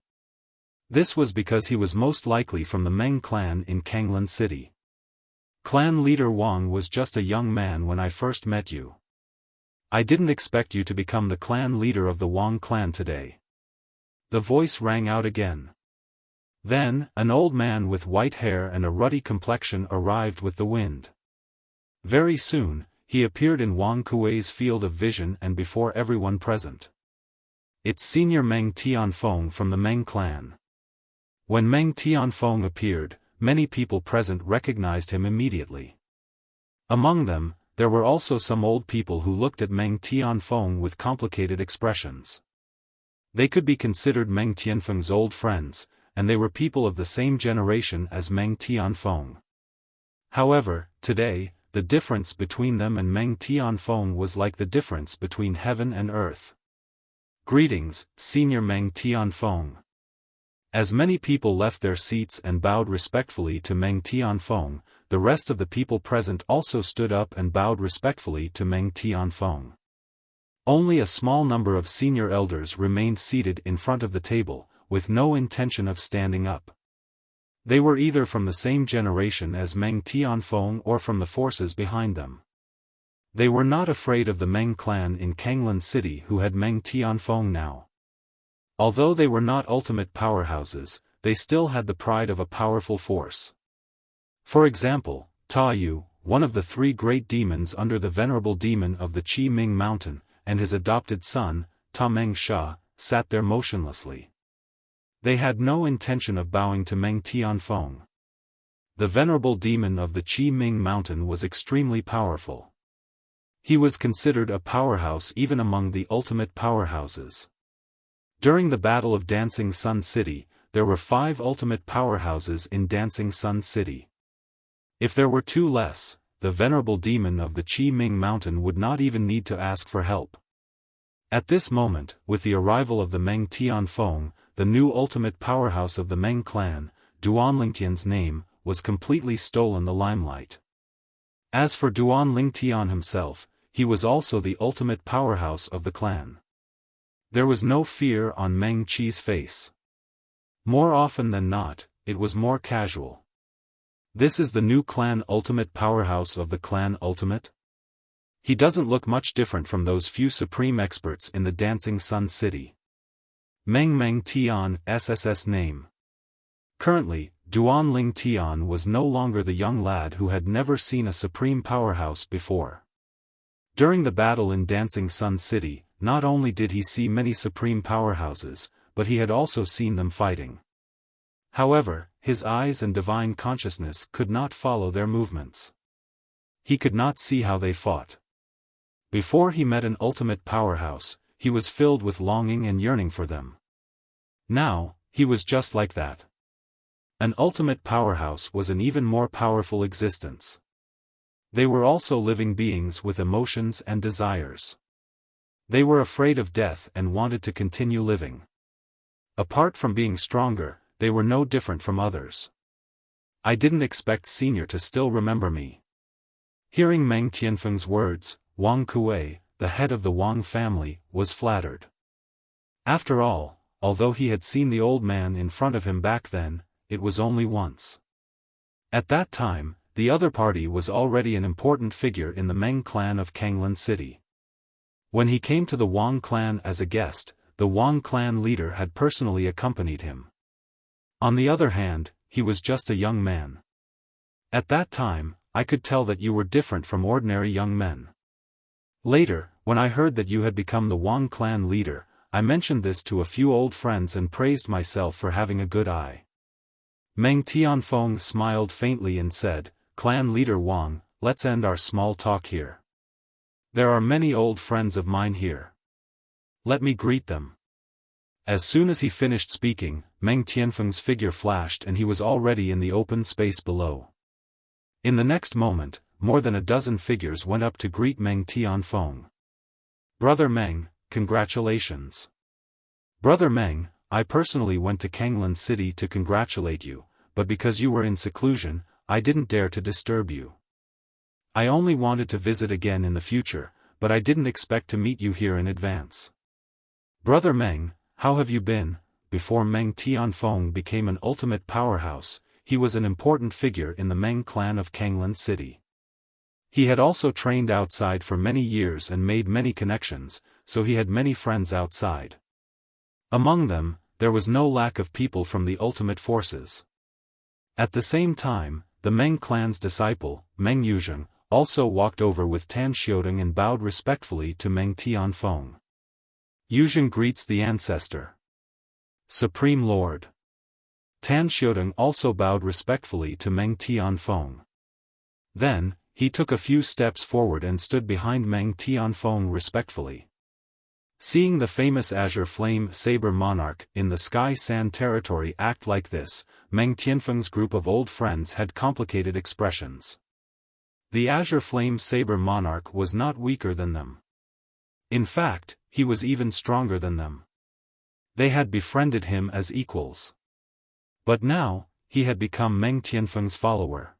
This was because he was most likely from the Meng clan in Kanglan City. Clan leader Wang was just a young man when I first met you. I didn't expect you to become the clan leader of the Wang clan today. The voice rang out again. Then, an old man with white hair and a ruddy complexion arrived with the wind. Very soon, he appeared in Wang Kuei's field of vision and before everyone present. It's Senior Meng Tianfeng from the Meng clan. When Meng Tianfeng appeared, many people present recognized him immediately. Among them, there were also some old people who looked at Meng Tianfeng with complicated expressions. They could be considered Meng Tianfeng's old friends, and they were people of the same generation as Meng Tianfeng. However, today, the difference between them and Meng Tianfeng was like the difference between heaven and earth. Greetings, Senior Meng Tianfeng. As many people left their seats and bowed respectfully to Meng Tianfeng, the rest of the people present also stood up and bowed respectfully to Meng Tianfeng. Only a small number of senior elders remained seated in front of the table, with no intention of standing up. They were either from the same generation as Meng Tianfeng or from the forces behind them. They were not afraid of the Meng clan in Kanglan City who had Meng Tianfeng now. Although they were not ultimate powerhouses, they still had the pride of a powerful force. For example, Ta Yu, one of the three great demons under the venerable demon of the Qi Ming Mountain, and his adopted son, Ta Meng Sha, sat there motionlessly. They had no intention of bowing to Meng Tianfeng. The venerable demon of the Qi Ming Mountain was extremely powerful. He was considered a powerhouse even among the ultimate powerhouses. During the Battle of Dancing Sun City, there were 5 ultimate powerhouses in Dancing Sun City. If there were 2 less, the venerable demon of the Qi Ming Mountain would not even need to ask for help. At this moment, with the arrival of the Meng Tianfeng, the new ultimate powerhouse of the Meng clan, Duan Lingtian's name, was completely stolen the limelight. As for Duan Lingtian himself, he was also the ultimate powerhouse of the clan. There was no fear on Meng Qi's face. More often than not, it was more casual. This is the new clan ultimate powerhouse of the clan ultimate? He doesn't look much different from those few supreme experts in the Dancing Sun City. Meng Tian, SSS name. Currently, Duan Ling Tian was no longer the young lad who had never seen a supreme powerhouse before. During the battle in Dancing Sun City, not only did he see many supreme powerhouses, but he had also seen them fighting. However, his eyes and divine consciousness could not follow their movements. He could not see how they fought. Before he met an ultimate powerhouse, he was filled with longing and yearning for them. Now, he was just like that. An ultimate powerhouse was an even more powerful existence. They were also living beings with emotions and desires. They were afraid of death and wanted to continue living. Apart from being stronger, they were no different from others. I didn't expect Senior to still remember me. Hearing Meng Tianfeng's words, Wang Kuei, the head of the Wang family, was flattered. After all, although he had seen the old man in front of him back then, it was only once. At that time, the other party was already an important figure in the Meng clan of Kanglan City. When he came to the Wang clan as a guest, the Wang clan leader had personally accompanied him. On the other hand, he was just a young man. At that time, I could tell that you were different from ordinary young men. Later, when I heard that you had become the Wang clan leader, I mentioned this to a few old friends and praised myself for having a good eye. Meng Tianfeng smiled faintly and said, "Clan leader Wang, let's end our small talk here. There are many old friends of mine here. Let me greet them." As soon as he finished speaking, Meng Tianfeng's figure flashed and he was already in the open space below. In the next moment, more than a dozen figures went up to greet Meng Tianfeng. "Brother Meng, congratulations." "Brother Meng, I personally went to Kanglan City to congratulate you, but because you were in seclusion, I didn't dare to disturb you. I only wanted to visit again in the future, but I didn't expect to meet you here in advance." Brother Meng, how have you been? Before Meng Tianfeng became an ultimate powerhouse, he was an important figure in the Meng clan of Kanglan City. He had also trained outside for many years and made many connections, so he had many friends outside. Among them, there was no lack of people from the ultimate forces. At the same time, the Meng clan's disciple, Meng Yuzheng, also walked over with Tan Xiaodong and bowed respectfully to Meng Tianfeng. Yuzheng greets the ancestor. Supreme Lord. Tan Xiaodong also bowed respectfully to Meng Tianfeng. Then, he took a few steps forward and stood behind Meng Tianfeng respectfully. Seeing the famous Azure Flame Saber Monarch in the Sky Sand territory act like this, Meng Tianfeng's group of old friends had complicated expressions. The Azure Flame Saber Monarch was not weaker than them. In fact, he was even stronger than them. They had befriended him as equals. But now, he had become Meng Tianfeng's follower.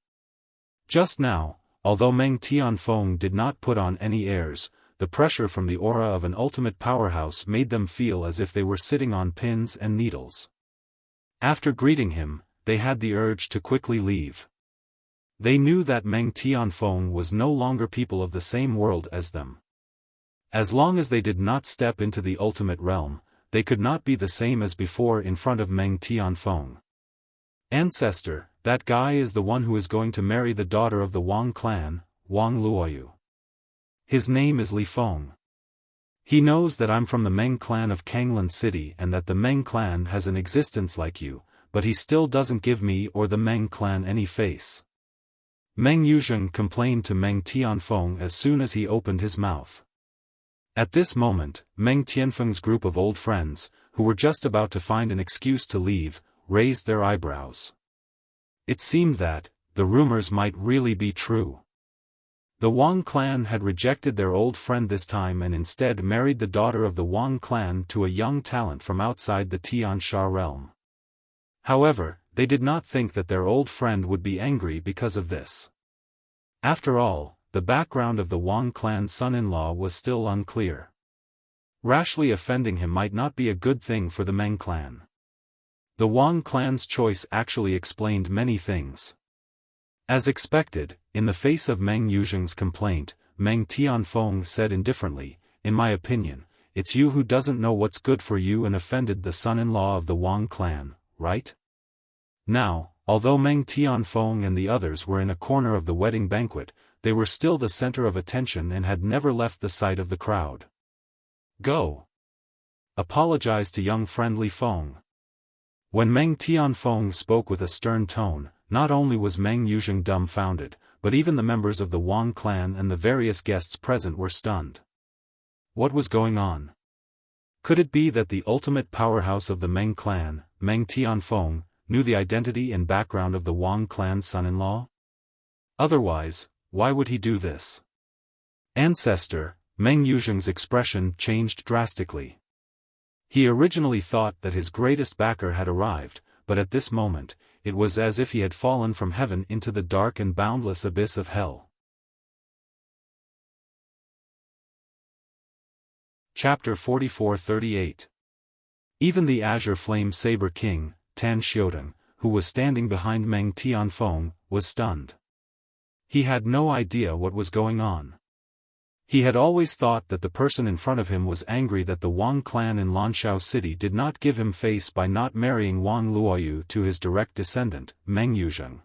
Just now, although Meng Tianfeng did not put on any airs, the pressure from the aura of an ultimate powerhouse made them feel as if they were sitting on pins and needles. After greeting him, they had the urge to quickly leave. They knew that Meng Tianfeng was no longer people of the same world as them. As long as they did not step into the ultimate realm, they could not be the same as before in front of Meng Tianfeng. Ancestor, that guy is the one who is going to marry the daughter of the Wang clan, Wang Luoyu. His name is Li Feng. He knows that I'm from the Meng clan of Kanglan City and that the Meng clan has an existence like you, but he still doesn't give me or the Meng clan any face. Meng Yuzheng complained to Meng Tianfeng as soon as he opened his mouth. At this moment, Meng Tianfeng's group of old friends, who were just about to find an excuse to leave, raised their eyebrows. It seemed that, the rumors might really be true. The Wang clan had rejected their old friend this time and instead married the daughter of the Wang clan to a young talent from outside the Tiansha realm. However, they did not think that their old friend would be angry because of this. After all, the background of the Wang clan's son-in-law was still unclear. Rashly offending him might not be a good thing for the Meng clan. The Wang clan's choice actually explained many things. As expected, in the face of Meng Yuzheng's complaint, Meng Tianfeng said indifferently, "In my opinion, it's you who doesn't know what's good for you and offended the son-in-law of the Wang clan, right?" Now, although Meng Tianfeng and the others were in a corner of the wedding banquet, they were still the center of attention and had never left the sight of the crowd. "Go. Apologize to young friend Li Feng." When Meng Tianfeng spoke with a stern tone, not only was Meng Yuzheng dumbfounded, but even the members of the Wang clan and the various guests present were stunned. What was going on? Could it be that the ultimate powerhouse of the Meng clan, Meng Tianfeng, knew the identity and background of the Wang clan's son-in-law? Otherwise, why would he do this? Ancestor, Meng Yuzheng's expression changed drastically. He originally thought that his greatest backer had arrived, but at this moment, it was as if he had fallen from heaven into the dark and boundless abyss of hell. Chapter 44-38. Even the Azure Flame Saber King, Tan Xiaodong, who was standing behind Meng Tianfeng, was stunned. He had no idea what was going on. He had always thought that the person in front of him was angry that the Wang clan in Lanshao City did not give him face by not marrying Wang Luoyu to his direct descendant, Meng Yuzheng.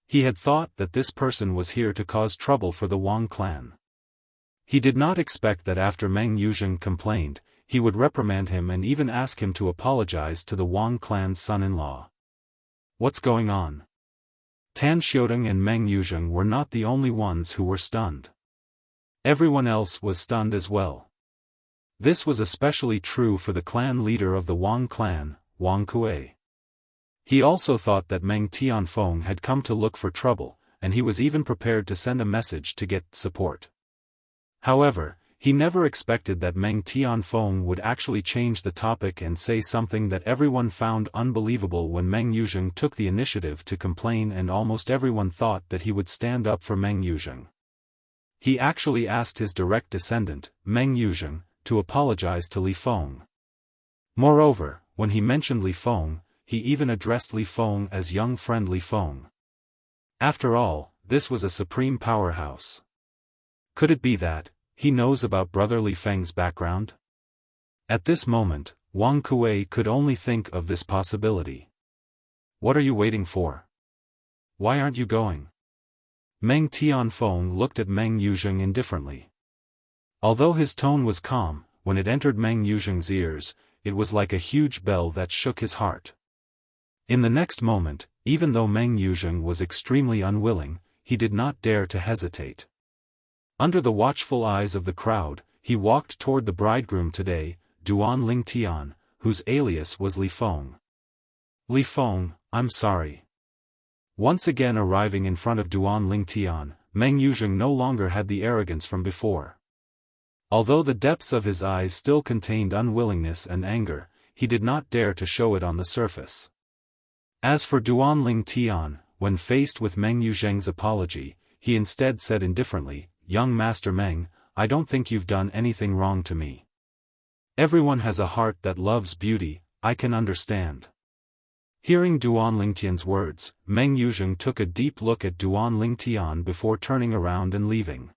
He had thought that this person was here to cause trouble for the Wang clan. He did not expect that after Meng Yuzheng complained, he would reprimand him and even ask him to apologize to the Wang clan's son-in-law. What's going on? Tan Xiaodong and Meng Yuzheng were not the only ones who were stunned. Everyone else was stunned as well. This was especially true for the clan leader of the Wang clan, Wang Kuei. He also thought that Meng Tianfeng had come to look for trouble, and he was even prepared to send a message to get support. However, he never expected that Meng Tianfeng would actually change the topic and say something that everyone found unbelievable when Meng Yuzheng took the initiative to complain, and almost everyone thought that he would stand up for Meng Yuzheng. He actually asked his direct descendant, Meng Yuzheng, to apologize to Li Feng. Moreover, when he mentioned Li Feng, he even addressed Li Feng as young friend Li Feng. After all, this was a supreme powerhouse. Could it be that he knows about brother Li Feng's background? At this moment, Wang Kuei could only think of this possibility. What are you waiting for? Why aren't you going? Meng Tianfeng looked at Meng Yuzheng indifferently. Although his tone was calm, when it entered Meng Yuzheng's ears, it was like a huge bell that shook his heart. In the next moment, even though Meng Yuzheng was extremely unwilling, he did not dare to hesitate. Under the watchful eyes of the crowd, he walked toward the bridegroom today, Duan Lingtian, whose alias was Li Feng. Li Feng, I'm sorry. Once again arriving in front of Duan Lingtian, Meng Yuzheng no longer had the arrogance from before. Although the depths of his eyes still contained unwillingness and anger, he did not dare to show it on the surface. As for Duan Lingtian, when faced with Meng Yuzheng's apology, he instead said indifferently, "Young Master Meng, I don't think you've done anything wrong to me. Everyone has a heart that loves beauty, I can understand." Hearing Duan Lingtian's words, Meng Yuzheng took a deep look at Duan Lingtian before turning around and leaving.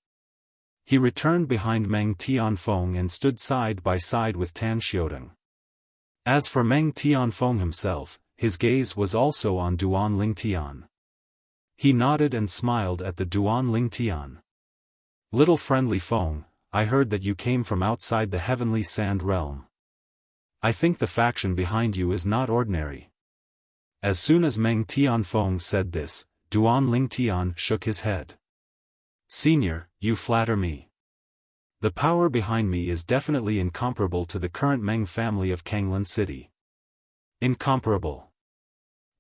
He returned behind Meng Tianfeng and stood side by side with Tan Xiaodong. As for Meng Tianfeng himself, his gaze was also on Duan Lingtian. He nodded and smiled at the Duan Lingtian. "Little friend Li Feng, I heard that you came from outside the heavenly sand realm. I think the faction behind you is not ordinary." As soon as Meng Tianfeng said this, Duan Lingtian shook his head. "Senior, you flatter me. The power behind me is definitely incomparable to the current Meng family of Kanglan City." Incomparable.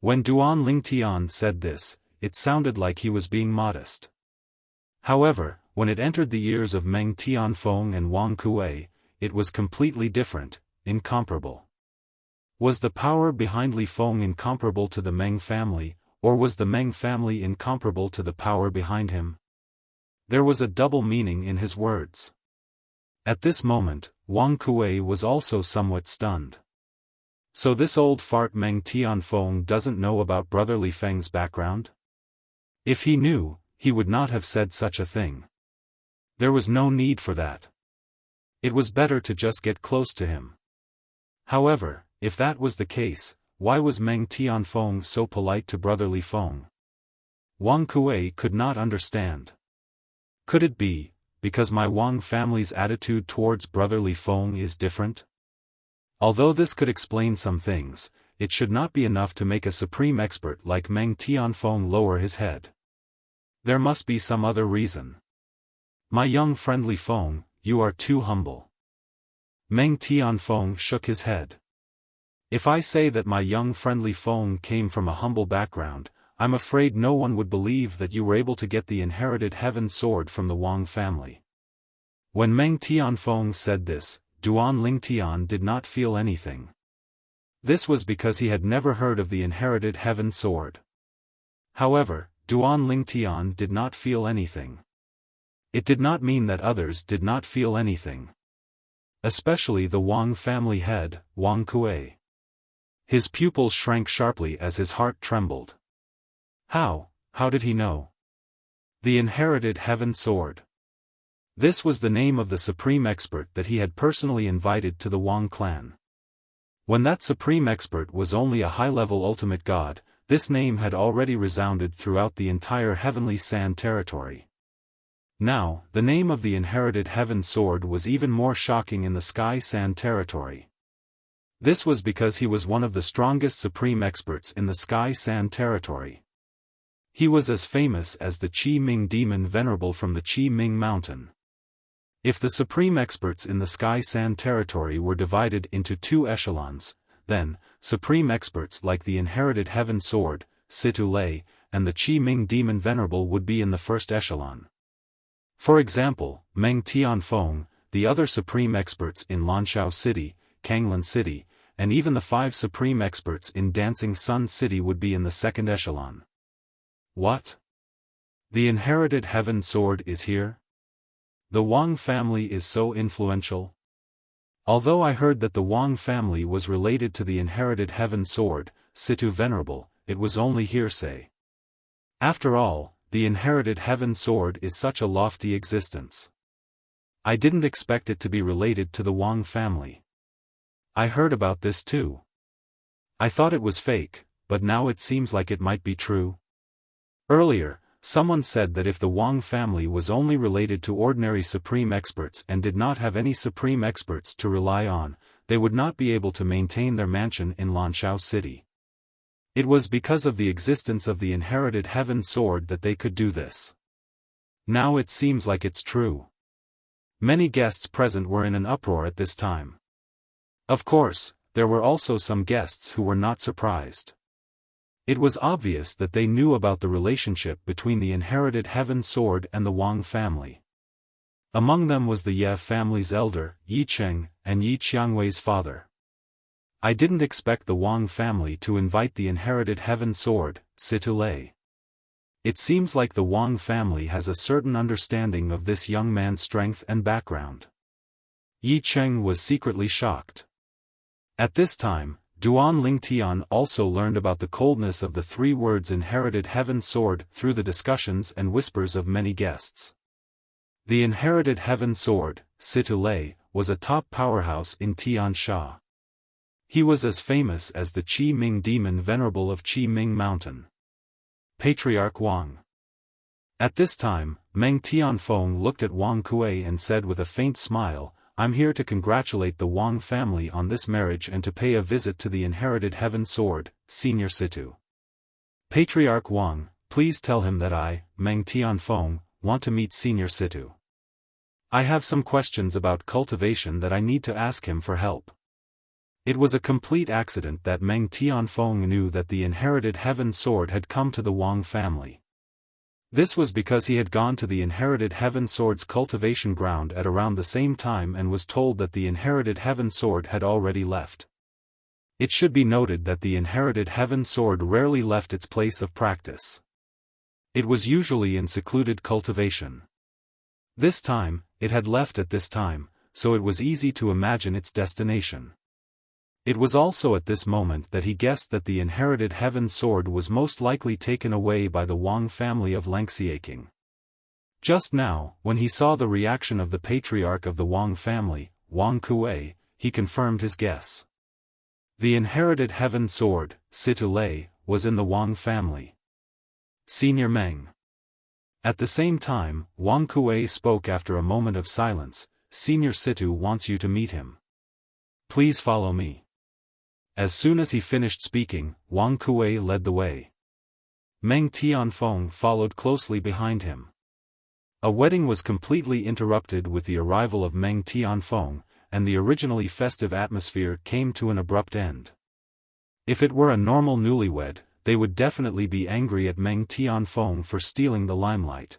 When Duan Lingtian said this, it sounded like he was being modest. However, when it entered the ears of Meng Tianfeng and Wang Kuei, it was completely different, incomparable. Was the power behind Li Feng incomparable to the Meng family, or was the Meng family incomparable to the power behind him? There was a double meaning in his words. At this moment, Wang Kuei was also somewhat stunned. So this old fart Meng Tianfeng doesn't know about brother Li Feng's background? If he knew, he would not have said such a thing. There was no need for that. It was better to just get close to him. However, if that was the case, why was Meng Tianfeng so polite to brother Li Feng? Wang Kuei could not understand. Could it be, because my Wang family's attitude towards brother Li Feng is different? Although this could explain some things, it should not be enough to make a supreme expert like Meng Tianfeng lower his head. There must be some other reason. "My young friend Li Feng, you are too humble." Meng Tianfeng shook his head. "If I say that my young friend Li Feng came from a humble background, I'm afraid no one would believe that you were able to get the inherited heaven sword from the Wang family." When Meng Tianfeng said this, Duan Lingtian did not feel anything. This was because he had never heard of the inherited heaven sword. However, Duan Lingtian did not feel anything. It did not mean that others did not feel anything. Especially the Wang family head, Wang Kuei. His pupils shrank sharply as his heart trembled. How did he know? The inherited heaven sword. This was the name of the supreme expert that he had personally invited to the Wang clan. When that supreme expert was only a high-level ultimate god, this name had already resounded throughout the entire heavenly sand territory. Now, the name of the inherited heaven sword was even more shocking in the sky sand territory. This was because he was one of the strongest supreme experts in the sky sand territory. He was as famous as the Qi Ming demon venerable from the Qi Ming mountain. If the supreme experts in the sky sand territory were divided into two echelons, then, supreme experts like the inherited heaven sword, Situ Lei, and the Qi Ming demon venerable would be in the first echelon. For example, Meng Tianfeng, the other supreme experts in Lanshao City, Kanglan City, and even the 5 supreme experts in Dancing Sun City would be in the second echelon. What? The inherited heaven sword is here? The Wang family is so influential? Although I heard that the Wang family was related to the inherited heaven sword, Situ Venerable, it was only hearsay. After all, the inherited heaven sword is such a lofty existence. I didn't expect it to be related to the Wang family. I heard about this too. I thought it was fake, but now it seems like it might be true. Earlier, someone said that if the Wang family was only related to ordinary supreme experts and did not have any supreme experts to rely on, they would not be able to maintain their mansion in Lanshao City. It was because of the existence of the inherited heaven sword that they could do this. Now it seems like it's true. Many guests present were in an uproar at this time. Of course, there were also some guests who were not surprised. It was obvious that they knew about the relationship between the inherited heaven sword and the Wang family. Among them was the Ye family's elder, Yi Cheng, and Yi Qiangwei's father. I didn't expect the Wang family to invite the inherited heaven sword, Situ Lei. It seems like the Wang family has a certain understanding of this young man's strength and background. Yi Cheng was secretly shocked. At this time, Duan Lingtian also learned about the coldness of the 3 words inherited heaven sword through the discussions and whispers of many guests. The inherited heaven sword, Situ Lei, was a top powerhouse in Tiansha. He was as famous as the Qi Ming demon venerable of Qi Ming Mountain. Patriarch Wang. At this time, Meng Tianfeng looked at Wang Kuei and said with a faint smile, "I'm here to congratulate the Wang family on this marriage and to pay a visit to the inherited heaven sword, Senior Situ. Patriarch Wang, please tell him that I, Meng Tianfeng, want to meet Senior Situ. I have some questions about cultivation that I need to ask him for help." It was a complete accident that Meng Tianfeng knew that the inherited heaven sword had come to the Wang family. This was because he had gone to the inherited heaven sword's cultivation ground at around the same time and was told that the inherited heaven sword had already left. It should be noted that the inherited heaven sword rarely left its place of practice. It was usually in secluded cultivation. This time, it had left at this time, so it was easy to imagine its destination. It was also at this moment that he guessed that the inherited heaven sword was most likely taken away by the Wang family of Lengxiaking. Just now, when he saw the reaction of the patriarch of the Wang family, Wang Kuei, he confirmed his guess. The inherited heaven sword, Situ Lei, was in the Wang family. Senior Meng. At the same time, Wang Kuei spoke after a moment of silence, "Senior Situ wants you to meet him. Please follow me." As soon as he finished speaking, Wang Kuei led the way. Meng Tianfeng followed closely behind him. A wedding was completely interrupted with the arrival of Meng Tianfeng, and the originally festive atmosphere came to an abrupt end. If it were a normal newlywed, they would definitely be angry at Meng Tianfeng for stealing the limelight.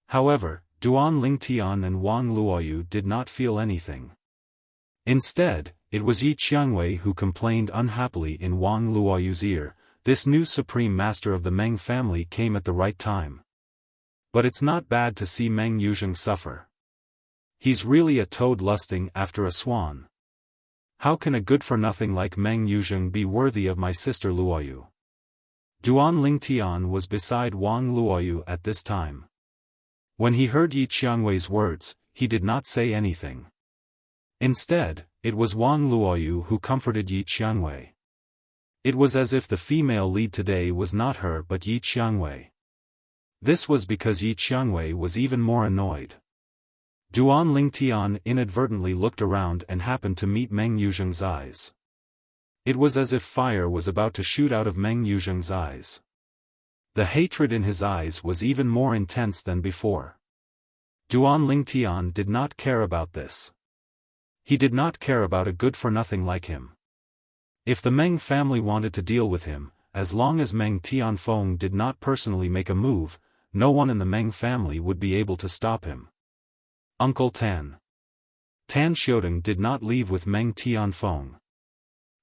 However, Duan Lingtian and Wang Luoyu did not feel anything. Instead, it was Yi Qiangwei who complained unhappily in Wang Luoyu's ear, "This new supreme master of the Meng family came at the right time. But it's not bad to see Meng Yuzheng suffer. He's really a toad lusting after a swan. How can a good-for-nothing like Meng Yuzheng be worthy of my sister Luoyu?" Duan Lingtian was beside Wang Luoyu at this time. When he heard Yi Qiangwei's words, he did not say anything. Instead, it was Wang Luoyu who comforted Yi Qiangwei. It was as if the female lead today was not her but Yi Qiangwei. This was because Yi Qiangwei was even more annoyed. Duan Lingtian inadvertently looked around and happened to meet Meng Yuzheng's eyes. It was as if fire was about to shoot out of Meng Yuzheng's eyes. The hatred in his eyes was even more intense than before. Duan Lingtian did not care about this. He did not care about a good-for-nothing like him. If the Meng family wanted to deal with him, as long as Meng Tianfeng did not personally make a move, no one in the Meng family would be able to stop him. Uncle Tan. Tan Xiaodong did not leave with Meng Tianfeng.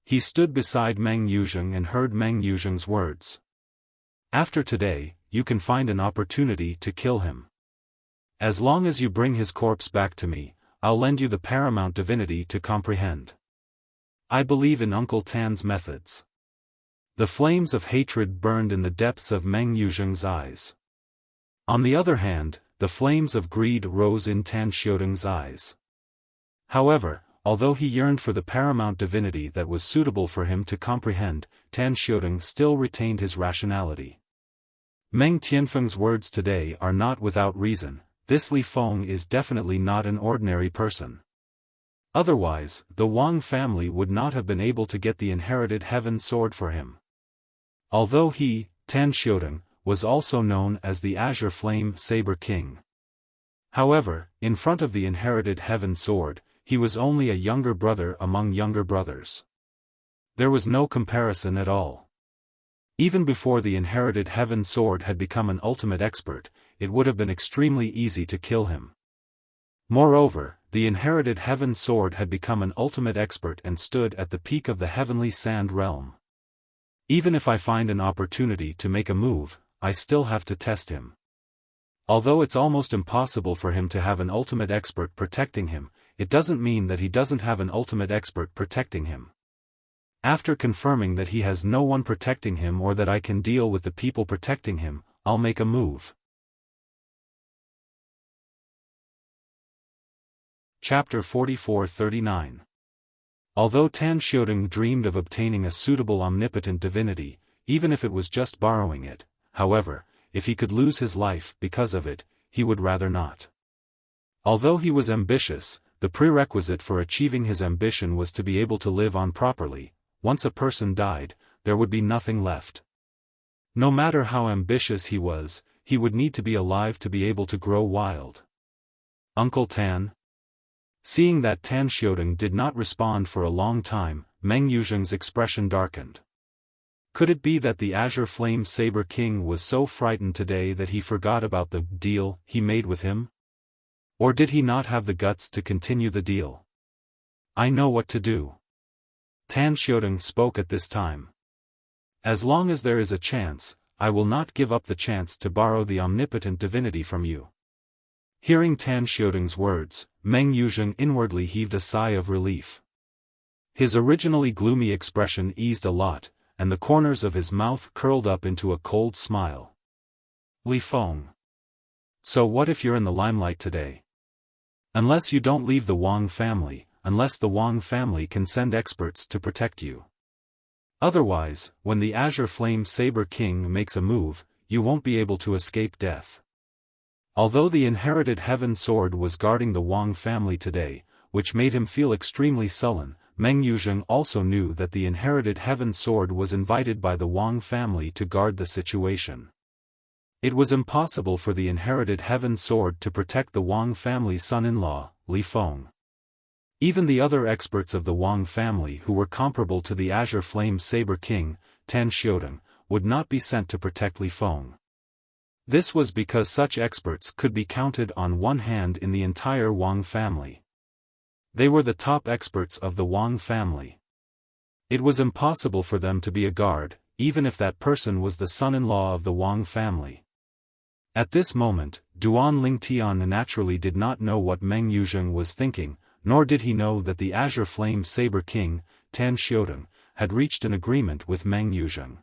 He stood beside Meng Yuzheng and heard Meng Yuzheng's words. "After today, you can find an opportunity to kill him. As long as you bring his corpse back to me, I'll lend you the paramount divinity to comprehend. I believe in Uncle Tan's methods. The flames of hatred burned in the depths of Meng Yuzheng's eyes. On the other hand, the flames of greed rose in Tan Xiaodong's eyes. However, although he yearned for the paramount divinity that was suitable for him to comprehend, Tan Xiaodong still retained his rationality. Meng Tianfeng's words today are not without reason. This Li Feng is definitely not an ordinary person. Otherwise, the Wang family would not have been able to get the inherited heaven sword for him. Although he, Tan Xiaodong, was also known as the Azure Flame Saber King. However, in front of the inherited heaven sword, he was only a younger brother among younger brothers. There was no comparison at all. Even before the inherited heaven sword had become an ultimate expert, it would have been extremely easy to kill him. Moreover, the inherited heaven sword had become an ultimate expert and stood at the peak of the heavenly sand realm. Even if I find an opportunity to make a move, I still have to test him. Although it's almost impossible for him to have an ultimate expert protecting him, it doesn't mean that he doesn't have an ultimate expert protecting him. After confirming that he has no one protecting him or that I can deal with the people protecting him, I'll make a move. Chapter 44-39. Although Tan Xiaodong dreamed of obtaining a suitable omnipotent divinity, even if it was just borrowing it, however, if he could lose his life because of it, he would rather not. Although he was ambitious, the prerequisite for achieving his ambition was to be able to live on properly. Once a person died, there would be nothing left. No matter how ambitious he would need to be alive to be able to grow wild. Uncle Tan? Seeing that Tan Xiaodong did not respond for a long time, Meng Yuzheng's expression darkened. Could it be that the Azure Flame Saber King was so frightened today that he forgot about the deal he made with him? Or did he not have the guts to continue the deal? I know what to do. Tan Xiaodong spoke at this time. As long as there is a chance, I will not give up the chance to borrow the omnipotent divinity from you. Hearing Tan Xiaodong's words, Meng Yuzheng inwardly heaved a sigh of relief. His originally gloomy expression eased a lot, and the corners of his mouth curled up into a cold smile. Li Feng. So what if you're in the limelight today? Unless you don't leave the Wang family, unless the Wang family can send experts to protect you. Otherwise, when the Azure Flame Saber King makes a move, you won't be able to escape death. Although the inherited heaven sword was guarding the Wang family today, which made him feel extremely sullen, Meng Yuzheng also knew that the inherited heaven sword was invited by the Wang family to guard the situation. It was impossible for the inherited heaven sword to protect the Wang family's son-in-law, Li Feng. Even the other experts of the Wang family who were comparable to the Azure Flame Saber King, Tan Xiaodong, would not be sent to protect Li Feng. This was because such experts could be counted on one hand in the entire Wang family. They were the top experts of the Wang family. It was impossible for them to be a guard, even if that person was the son-in-law of the Wang family. At this moment, Duan Lingtian naturally did not know what Meng Yuzheng was thinking, nor did he know that the Azure Flame Saber King, Tan Xiaodong, had reached an agreement with Meng Yuzheng.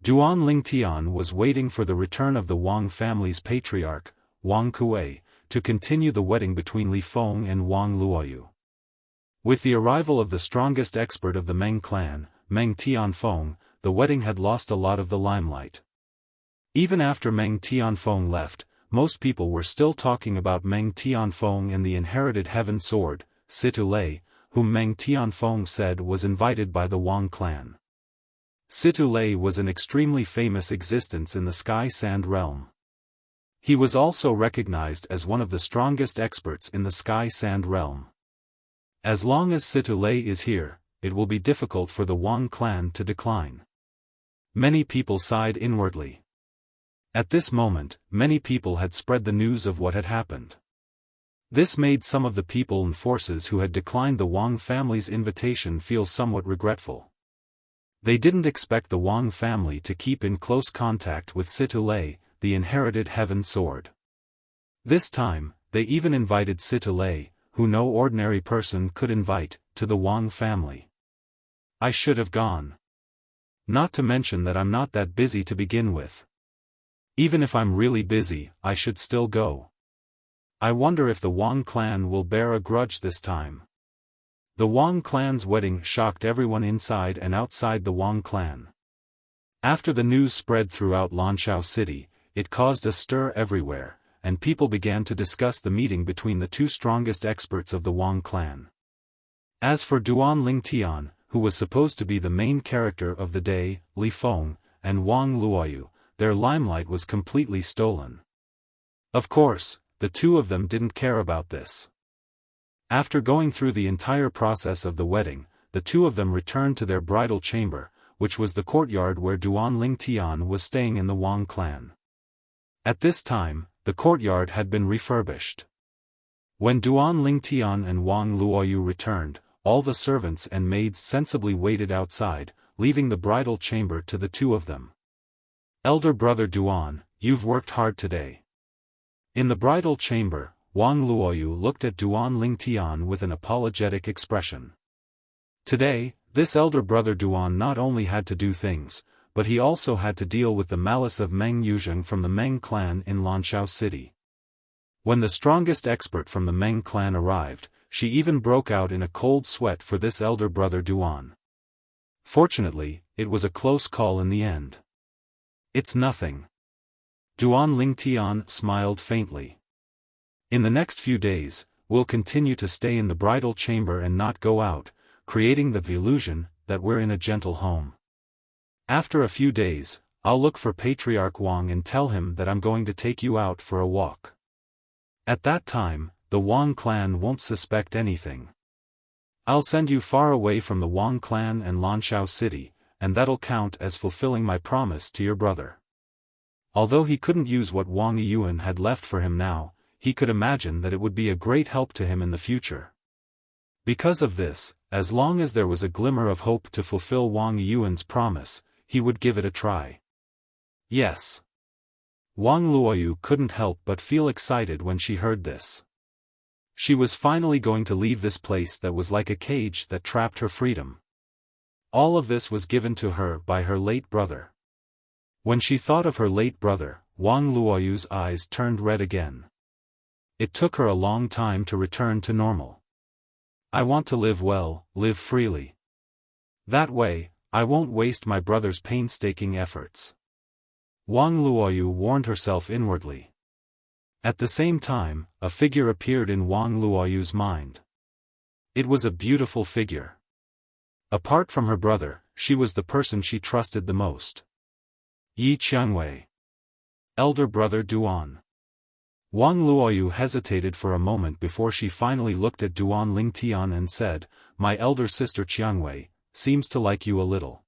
Duan Lingtian was waiting for the return of the Wang family's patriarch, Wang Kuei, to continue the wedding between Li Feng and Wang Luoyu. With the arrival of the strongest expert of the Meng clan, Meng Tianfeng, the wedding had lost a lot of the limelight. Even after Meng Tianfeng left, most people were still talking about Meng Tianfeng and the inherited heaven sword, Situlei, whom Meng Tianfeng said was invited by the Wang clan. Situlei was an extremely famous existence in the Sky Sand realm. He was also recognized as one of the strongest experts in the Sky Sand realm. As long as Situlei is here, it will be difficult for the Wang clan to decline. Many people sighed inwardly. At this moment, many people had spread the news of what had happened. This made some of the people and forces who had declined the Wang family's invitation feel somewhat regretful. They didn't expect the Wang family to keep in close contact with Situlei, the inherited heaven sword. This time, they even invited Situlei, who no ordinary person could invite, to the Wang family. I should have gone. Not to mention that I'm not that busy to begin with. Even if I'm really busy, I should still go. I wonder if the Wang clan will bear a grudge this time. The Wang clan's wedding shocked everyone inside and outside the Wang clan. After the news spread throughout Lanshao City, it caused a stir everywhere, and people began to discuss the meeting between the two strongest experts of the Wang clan. As for Duan Lingtian, who was supposed to be the main character of the day, Li Feng, and Wang Luoyu, their limelight was completely stolen. Of course, the two of them didn't care about this. After going through the entire process of the wedding, the two of them returned to their bridal chamber, which was the courtyard where Duan Lingtian was staying in the Wang clan. At this time, the courtyard had been refurbished. When Duan Lingtian and Wang Luoyu returned, all the servants and maids sensibly waited outside, leaving the bridal chamber to the two of them. Elder brother Duan, you've worked hard today. In the bridal chamber, Wang Luoyu looked at Duan Lingtian with an apologetic expression. Today, this elder brother Duan not only had to do things, but he also had to deal with the malice of Meng Yuzheng from the Meng clan in Lanshao City. When the strongest expert from the Meng clan arrived, she even broke out in a cold sweat for this elder brother Duan. Fortunately, it was a close call in the end. It's nothing. Duan Lingtian smiled faintly. In the next few days, we'll continue to stay in the bridal chamber and not go out, creating the illusion that we're in a gentle home. After a few days, I'll look for Patriarch Wang and tell him that I'm going to take you out for a walk. At that time, the Wang clan won't suspect anything. I'll send you far away from the Wang clan and Lanshao City, and that'll count as fulfilling my promise to your brother. Although he couldn't use what Wang Yuan had left for him now, he could imagine that it would be a great help to him in the future. Because of this, as long as there was a glimmer of hope to fulfill Wang Yuan's promise, he would give it a try. Yes. Wang Luoyu couldn't help but feel excited when she heard this. She was finally going to leave this place that was like a cage that trapped her freedom. All of this was given to her by her late brother. When she thought of her late brother, Wang Luoyu's eyes turned red again. It took her a long time to return to normal. I want to live well, live freely. That way, I won't waste my brother's painstaking efforts. Wang Luoyu warned herself inwardly. At the same time, a figure appeared in Wang Luoyu's mind. It was a beautiful figure. Apart from her brother, she was the person she trusted the most. Yi Qiangwei. Elder brother Duan. Wang Luoyu hesitated for a moment before she finally looked at Duan Lingtian and said, "My elder sister Qiangwei seems to like you a little.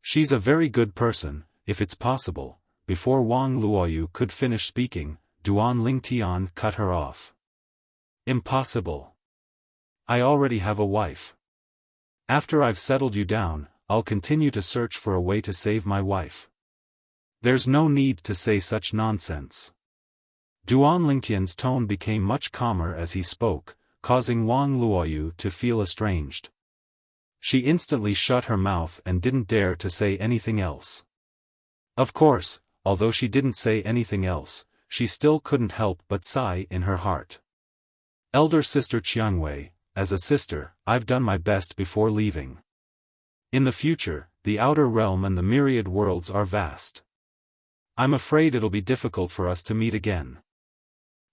She's a very good person, if it's possible." Before Wang Luoyu could finish speaking, Duan Lingtian cut her off. "Impossible. I already have a wife. After I've settled you down, I'll continue to search for a way to save my wife. There's no need to say such nonsense." Duan Lingtian's tone became much calmer as he spoke, causing Wang Luoyu to feel estranged. She instantly shut her mouth and didn't dare to say anything else. Of course, although she didn't say anything else, she still couldn't help but sigh in her heart. "Elder sister Qiangwei, as a sister, I've done my best before leaving. In the future, the outer realm and the myriad worlds are vast. I'm afraid it'll be difficult for us to meet again."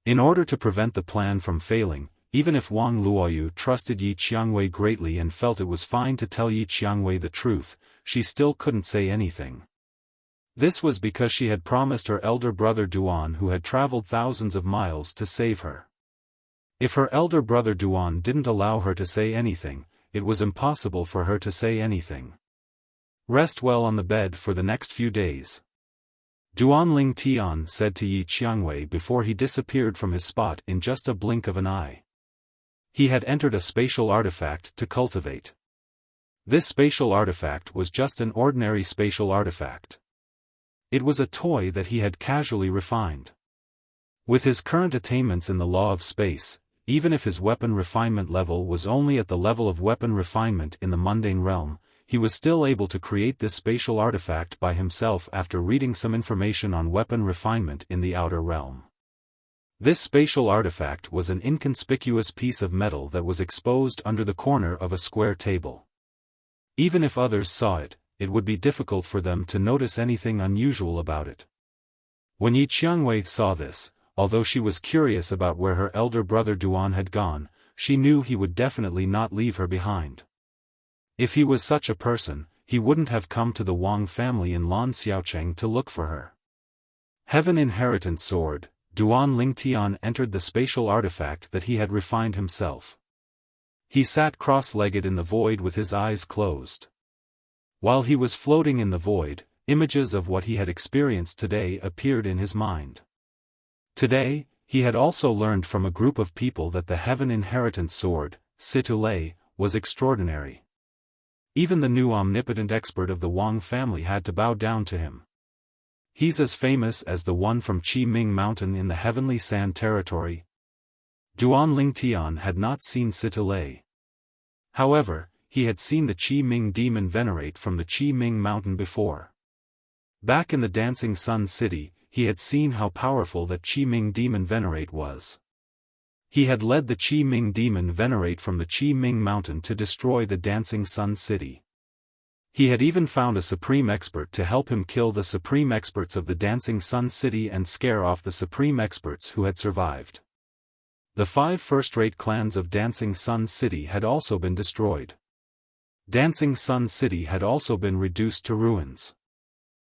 In order to prevent the plan from failing, even if Wang Luoyu trusted Yi Qiangwei greatly and felt it was fine to tell Yi Qiangwei the truth, she still couldn't say anything. This was because she had promised her elder brother Duan, who had traveled thousands of miles, to save her. If her elder brother Duan didn't allow her to say anything, it was impossible for her to say anything. "Rest well on the bed for the next few days," Duan Lingtian said to Yi Qiangwei before he disappeared from his spot in just a blink of an eye. He had entered a spatial artifact to cultivate. This spatial artifact was just an ordinary spatial artifact. It was a toy that he had casually refined. With his current attainments in the law of space, even if his weapon refinement level was only at the level of weapon refinement in the mundane realm, he was still able to create this spatial artifact by himself after reading some information on weapon refinement in the outer realm. This spatial artifact was an inconspicuous piece of metal that was exposed under the corner of a square table. Even if others saw it, it would be difficult for them to notice anything unusual about it. When Yi Qiangwei saw this, although she was curious about where her elder brother Duan had gone, she knew he would definitely not leave her behind. If he was such a person, he wouldn't have come to the Wang family in Lan Xiaocheng to look for her. Heaven Inheritance Sword, Duan Lingtian entered the spatial artifact that he had refined himself. He sat cross-legged in the void with his eyes closed. While he was floating in the void, images of what he had experienced today appeared in his mind. Today, he had also learned from a group of people that the Heaven Inheritance Sword, Situlei, was extraordinary. Even the new omnipotent expert of the Wang family had to bow down to him. He's as famous as the one from Qi Ming Mountain in the Heavenly Sand Territory. Duan Lingtian had not seen Situlei. However, he had seen the Qi Ming demon venerate from the Qi Ming Mountain before. Back in the Dancing Sun City, he had seen how powerful that Qi Ming demon venerate was. He had led the Qi Ming demon venerate from the Qi Ming Mountain to destroy the Dancing Sun City. He had even found a supreme expert to help him kill the supreme experts of the Dancing Sun City and scare off the supreme experts who had survived. The 5 first-rate clans of Dancing Sun City had also been destroyed. Dancing Sun City had also been reduced to ruins.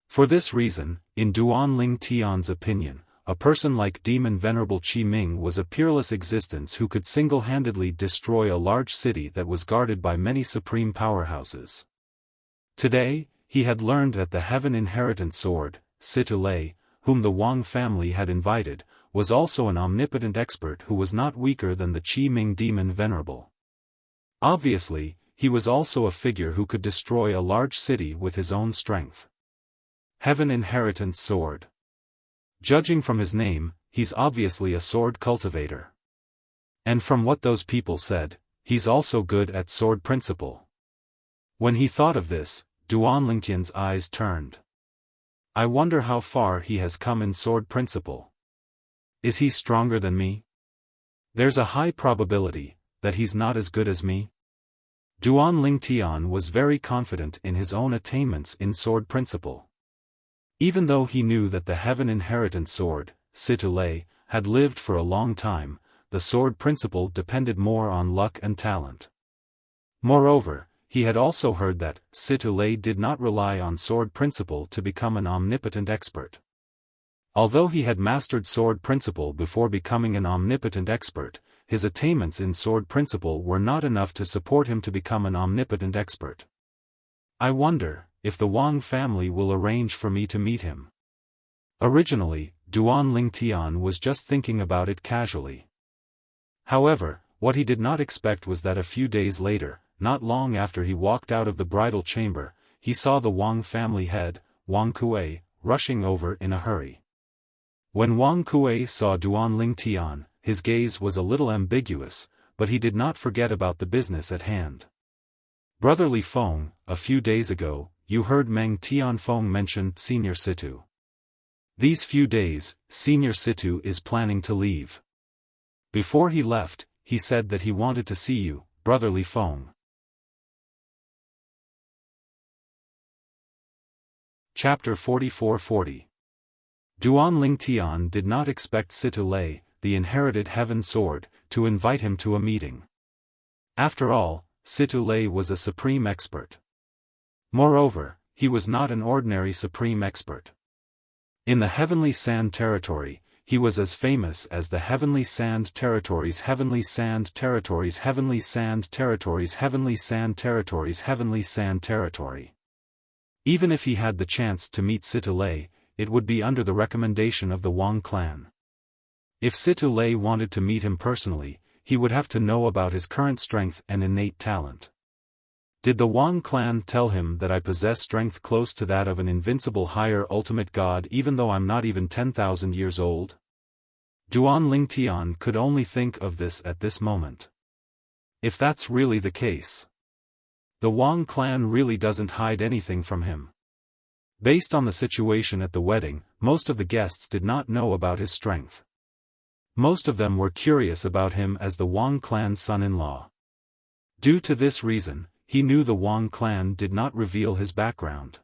For this reason, in Duan Lingtian's opinion, a person like Demon Venerable Qi Ming was a peerless existence who could single-handedly destroy a large city that was guarded by many supreme powerhouses. Today, he had learned that the Heaven Inheritance Sword, Situlei, whom the Wang family had invited, was also an omnipotent expert who was not weaker than the Qi Ming Demon Venerable. Obviously, he was also a figure who could destroy a large city with his own strength. Heaven Inheritance Sword. Judging from his name, he's obviously a sword cultivator. And from what those people said, he's also good at sword principle. When he thought of this, Duan Lingtian's eyes turned. I wonder how far he has come in sword principle. Is he stronger than me? There's a high probability that he's not as good as me. Duan Lingtian was very confident in his own attainments in sword principle. Even though he knew that the Heaven Inheritance Sword, Situlei, had lived for a long time, the sword principle depended more on luck and talent. Moreover, he had also heard that Situlei did not rely on sword principle to become an omnipotent expert. Although he had mastered sword principle before becoming an omnipotent expert, his attainments in sword principle were not enough to support him to become an omnipotent expert. I wonder if the Wang family will arrange for me to meet him. Originally, Duan Lingtian was just thinking about it casually. However, what he did not expect was that a few days later, not long after he walked out of the bridal chamber, he saw the Wang family head, Wang Kuei, rushing over in a hurry. When Wang Kuei saw Duan Lingtian, his gaze was a little ambiguous, but he did not forget about the business at hand. Brotherly Feng, a few days ago, you heard Meng Tianfeng mention Senior Situ. These few days, Senior Situ is planning to leave. Before he left, he said that he wanted to see you, Brotherly Feng. Chapter 44-40. Duan Lingtian did not expect Situlei, the inherited heaven sword, to invite him to a meeting. After all, Situlei was a supreme expert. Moreover, he was not an ordinary supreme expert. In the Heavenly Sand Territory, he was as famous as the Heavenly Sand Territories, Heavenly Sand Territories, Heavenly Sand Territories, Heavenly Sand Territories, Heavenly Sand Territory. Even if he had the chance to meet Situlei, it would be under the recommendation of the Wang clan. If Situlei wanted to meet him personally, he would have to know about his current strength and innate talent. Did the Wang clan tell him that I possess strength close to that of an invincible higher ultimate god even though I'm not even 10,000 years old? Duan Lingtian could only think of this at this moment. If that's really the case, the Wang clan really doesn't hide anything from him. Based on the situation at the wedding, most of the guests did not know about his strength. Most of them were curious about him as the Wang clan's son-in-law. Due to this reason, he knew the Wang clan did not reveal his background.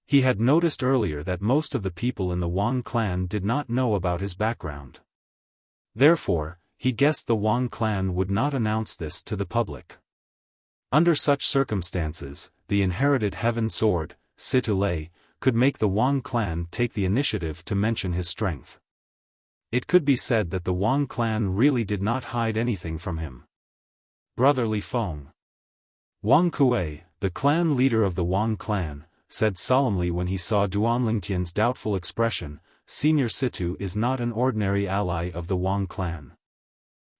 He had noticed earlier that most of the people in the Wang clan did not know about his background. Therefore, he guessed the Wang clan would not announce this to the public. Under such circumstances, the inherited heaven sword, Situlei, could make the Wang clan take the initiative to mention his strength. It could be said that the Wang clan really did not hide anything from him. Brotherly Feng. Wang Kuei, the clan leader of the Wang clan, said solemnly when he saw Duan Lingtian's doubtful expression, Senior Situ is not an ordinary ally of the Wang clan.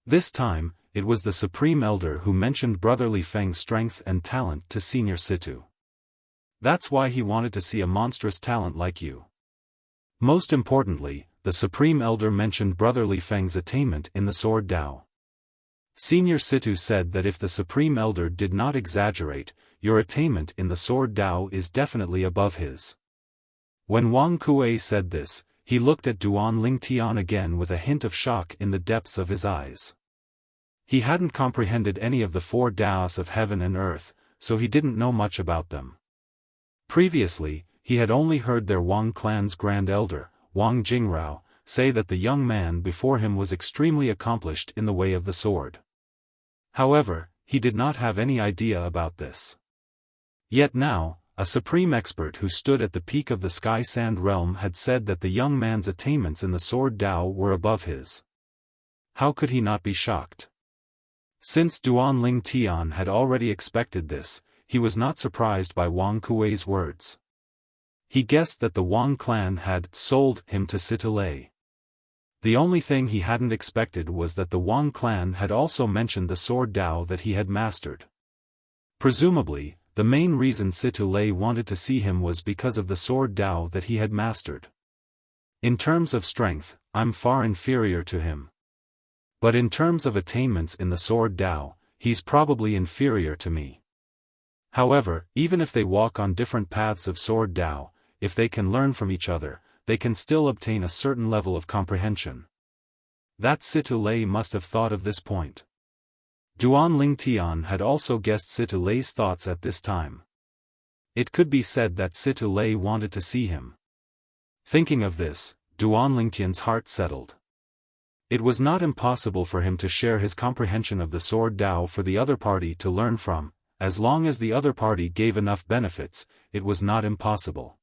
This time, it was the Supreme Elder who mentioned Brotherly Feng's strength and talent to Senior Situ. That's why he wanted to see a monstrous talent like you. Most importantly, the Supreme Elder mentioned Brotherly Feng's attainment in the Sword Dao. Senior Situ said that if the Supreme Elder did not exaggerate, your attainment in the Sword Dao is definitely above his. When Wang Kuei said this, he looked at Duan Lingtian again with a hint of shock in the depths of his eyes. He hadn't comprehended any of the 4 Daos of heaven and earth, so he didn't know much about them. Previously, he had only heard their Wang clan's grand elder, Wang Jingrao, say that the young man before him was extremely accomplished in the way of the sword. However, he did not have any idea about this. Yet now, a supreme expert who stood at the peak of the Sky Sand realm had said that the young man's attainments in the Sword Dao were above his. How could he not be shocked? Since Duan Lingtian had already expected this, he was not surprised by Wang Kuei's words. He guessed that the Wang clan had sold him to Situlei. The only thing he hadn't expected was that the Wang clan had also mentioned the Sword Dao that he had mastered. Presumably, the main reason Situlei wanted to see him was because of the Sword Dao that he had mastered. In terms of strength, I'm far inferior to him. But in terms of attainments in the Sword Dao, he's probably inferior to me. However, even if they walk on different paths of Sword Dao, if they can learn from each other, they can still obtain a certain level of comprehension. That Situlei must have thought of this point. Duan Lingtian had also guessed Situlei's thoughts at this time. It could be said that Situlei wanted to see him. Thinking of this, Duan Lingtian's heart settled. It was not impossible for him to share his comprehension of the Sword Dao for the other party to learn from. As long as the other party gave enough benefits, it was not impossible.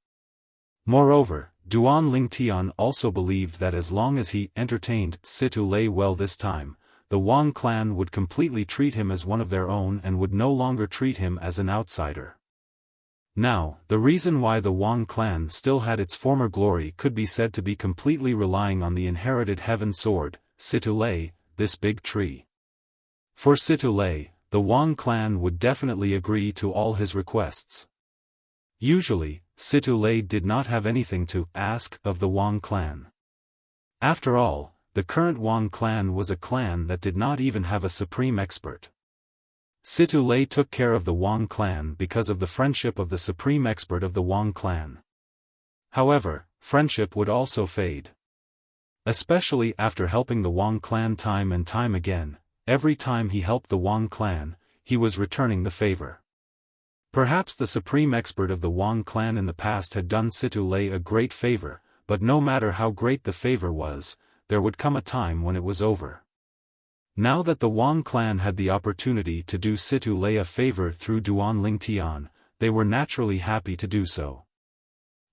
Moreover, Duan Lingtian also believed that as long as he entertained Situlei well this time, the Wang clan would completely treat him as one of their own and would no longer treat him as an outsider. Now, the reason why the Wang clan still had its former glory could be said to be completely relying on the inherited heaven sword, Situlei, this big tree. For Situlei, the Wang clan would definitely agree to all his requests. Usually, Situlei did not have anything to ask of the Wang clan. After all, the current Wang clan was a clan that did not even have a supreme expert. Situlei took care of the Wang clan because of the friendship of the supreme expert of the Wang clan. However, friendship would also fade. Especially after helping the Wang clan time and time again. Every time he helped the Wang clan, he was returning the favor. Perhaps the supreme expert of the Wang clan in the past had done Situlei a great favor, but no matter how great the favor was, there would come a time when it was over. Now that the Wang clan had the opportunity to do Situlei a favor through Duan Lingtian, they were naturally happy to do so.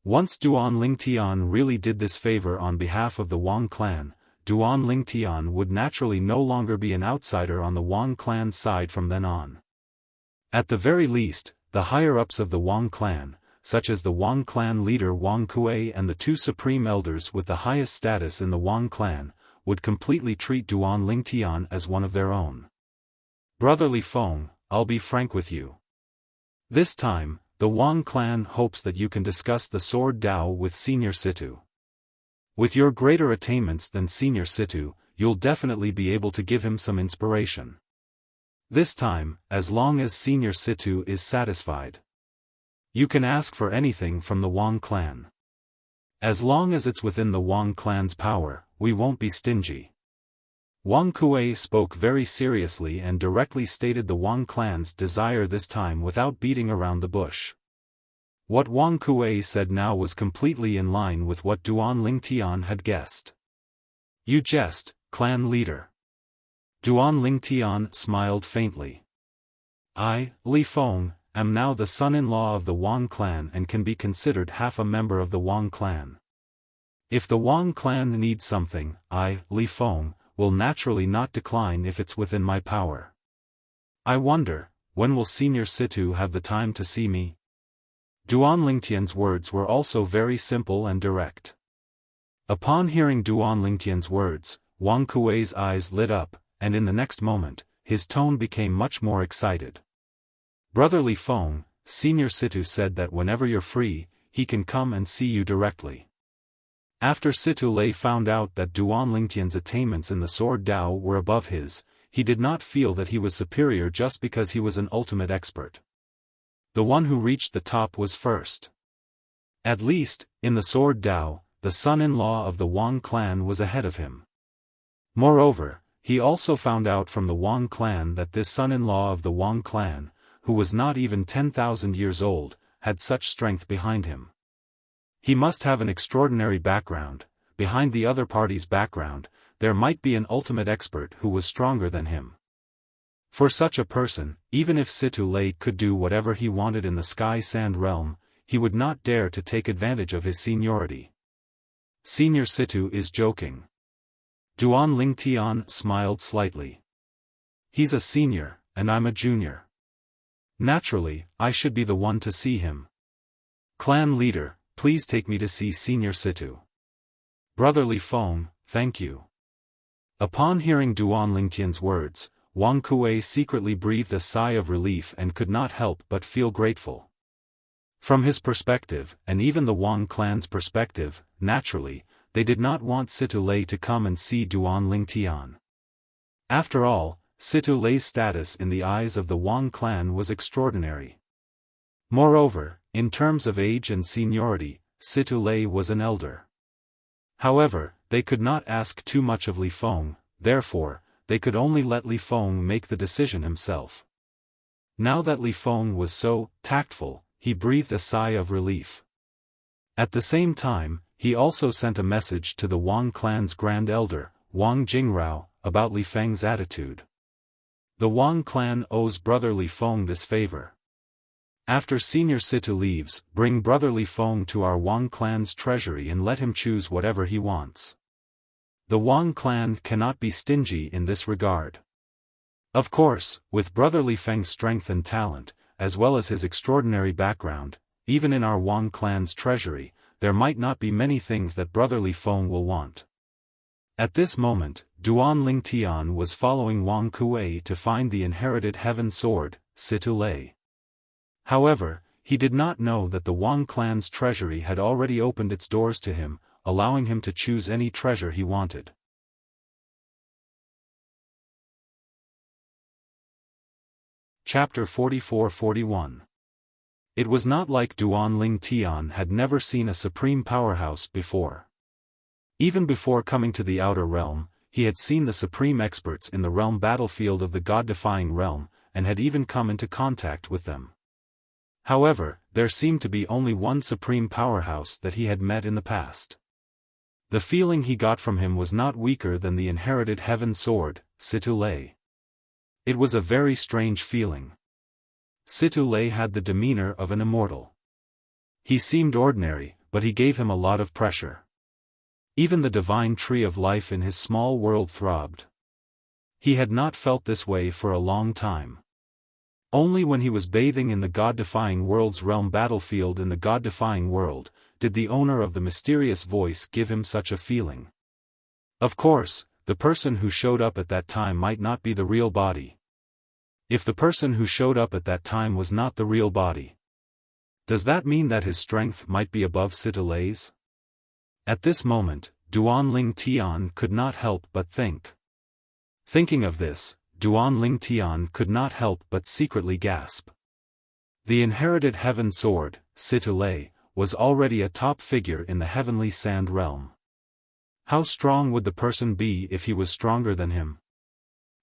Once Duan Lingtian really did this favor on behalf of the Wang clan, Duan Lingtian would naturally no longer be an outsider on the Wang clan's side from then on. At the very least, the higher-ups of the Wang clan, such as the Wang clan leader Wang Kuei and the 2 supreme elders with the highest status in the Wang clan, would completely treat Duan Lingtian as one of their own. Brotherly Feng, I'll be frank with you. This time, the Wang clan hopes that you can discuss the Sword Dao with Senior Situ. With your greater attainments than Senior Situ, you'll definitely be able to give him some inspiration. This time, as long as Senior Situ is satisfied. You can ask for anything from the Wang clan. As long as it's within the Wang clan's power, we won't be stingy. Wang Kuei spoke very seriously and directly stated the Wang clan's desire this time without beating around the bush. What Wang Kuei said now was completely in line with what Duan Lingtian had guessed. You jest, clan leader. Duan Lingtian smiled faintly. I, Li Feng, am now the son-in-law of the Wang clan and can be considered half a member of the Wang clan. If the Wang clan needs something, I, Li Feng, will naturally not decline if it's within my power. I wonder, when will Senior Situ have the time to see me? Duan Lingtian's words were also very simple and direct. Upon hearing Duan Lingtian's words, Wang Kuei's eyes lit up, and in the next moment, his tone became much more excited. Brother Li Feng, Senior Situ said that whenever you're free, he can come and see you directly. After Situ Lei found out that Duan Lingtian's attainments in the sword Dao were above his, he did not feel that he was superior just because he was an ultimate expert. The one who reached the top was first. At least, in the sword Dao, the son-in-law of the Wang clan was ahead of him. Moreover, he also found out from the Wang clan that this son-in-law of the Wang clan, who was not even 10,000 years old, had such strength behind him. He must have an extraordinary background. Behind the other party's background, there might be an ultimate expert who was stronger than him. For such a person, even if Situ Lei could do whatever he wanted in the Sky Sand realm, he would not dare to take advantage of his seniority. Senior Situ is joking. Duan Lingtian smiled slightly. He's a senior, and I'm a junior. Naturally, I should be the one to see him. Clan leader, please take me to see Senior Situ. Brother Li Feng, thank you. Upon hearing Duan Lingtian's words, Wang Kuei secretly breathed a sigh of relief and could not help but feel grateful. From his perspective, and even the Wang clan's perspective, naturally, they did not want Situ Lei to come and see Duan Lingtian. After all, Situ Lei's status in the eyes of the Wang clan was extraordinary. Moreover, in terms of age and seniority, Situ Lei was an elder. However, they could not ask too much of Li Feng, therefore, they could only let Li Feng make the decision himself. Now that Li Feng was so tactful, he breathed a sigh of relief. At the same time, he also sent a message to the Wang clan's grand elder, Wang Jingrao, about Li Feng's attitude. The Wang clan owes Brother Li Feng this favor. After Senior Situ leaves, bring Brother Li Feng to our Wang clan's treasury and let him choose whatever he wants. The Wang clan cannot be stingy in this regard. Of course, with Brother Li Feng's strength and talent, as well as his extraordinary background, even in our Wang clan's treasury, there might not be many things that Brother Li Feng will want. At this moment, Duan Lingtian was following Wang Kuei to find the inherited heaven sword, Situ Lei. However, he did not know that the Wang clan's treasury had already opened its doors to him, allowing him to choose any treasure he wanted. Chapter 44-41. It was not like Duan Lingtian had never seen a supreme powerhouse before. Even before coming to the outer realm, he had seen the supreme experts in the realm battlefield of the god-defying realm, and had even come into contact with them. However, there seemed to be only one supreme powerhouse that he had met in the past. The feeling he got from him was not weaker than the inherited heaven sword, Situ Lei. It was a very strange feeling. Situ Lei had the demeanor of an immortal. He seemed ordinary, but he gave him a lot of pressure. Even the divine tree of life in his small world throbbed. He had not felt this way for a long time. Only when he was bathing in the god-defying world's realm battlefield in the god-defying world, did the owner of the mysterious voice give him such a feeling. Of course, the person who showed up at that time might not be the real body. If the person who showed up at that time was not the real body, does that mean that his strength might be above Situ Lei's? At this moment, Duan Tian could not help but think. Thinking of this, Duan Tian could not help but secretly gasp. The inherited heaven sword, Situlei, was already a top figure in the heavenly sand realm. How strong would the person be if he was stronger than him?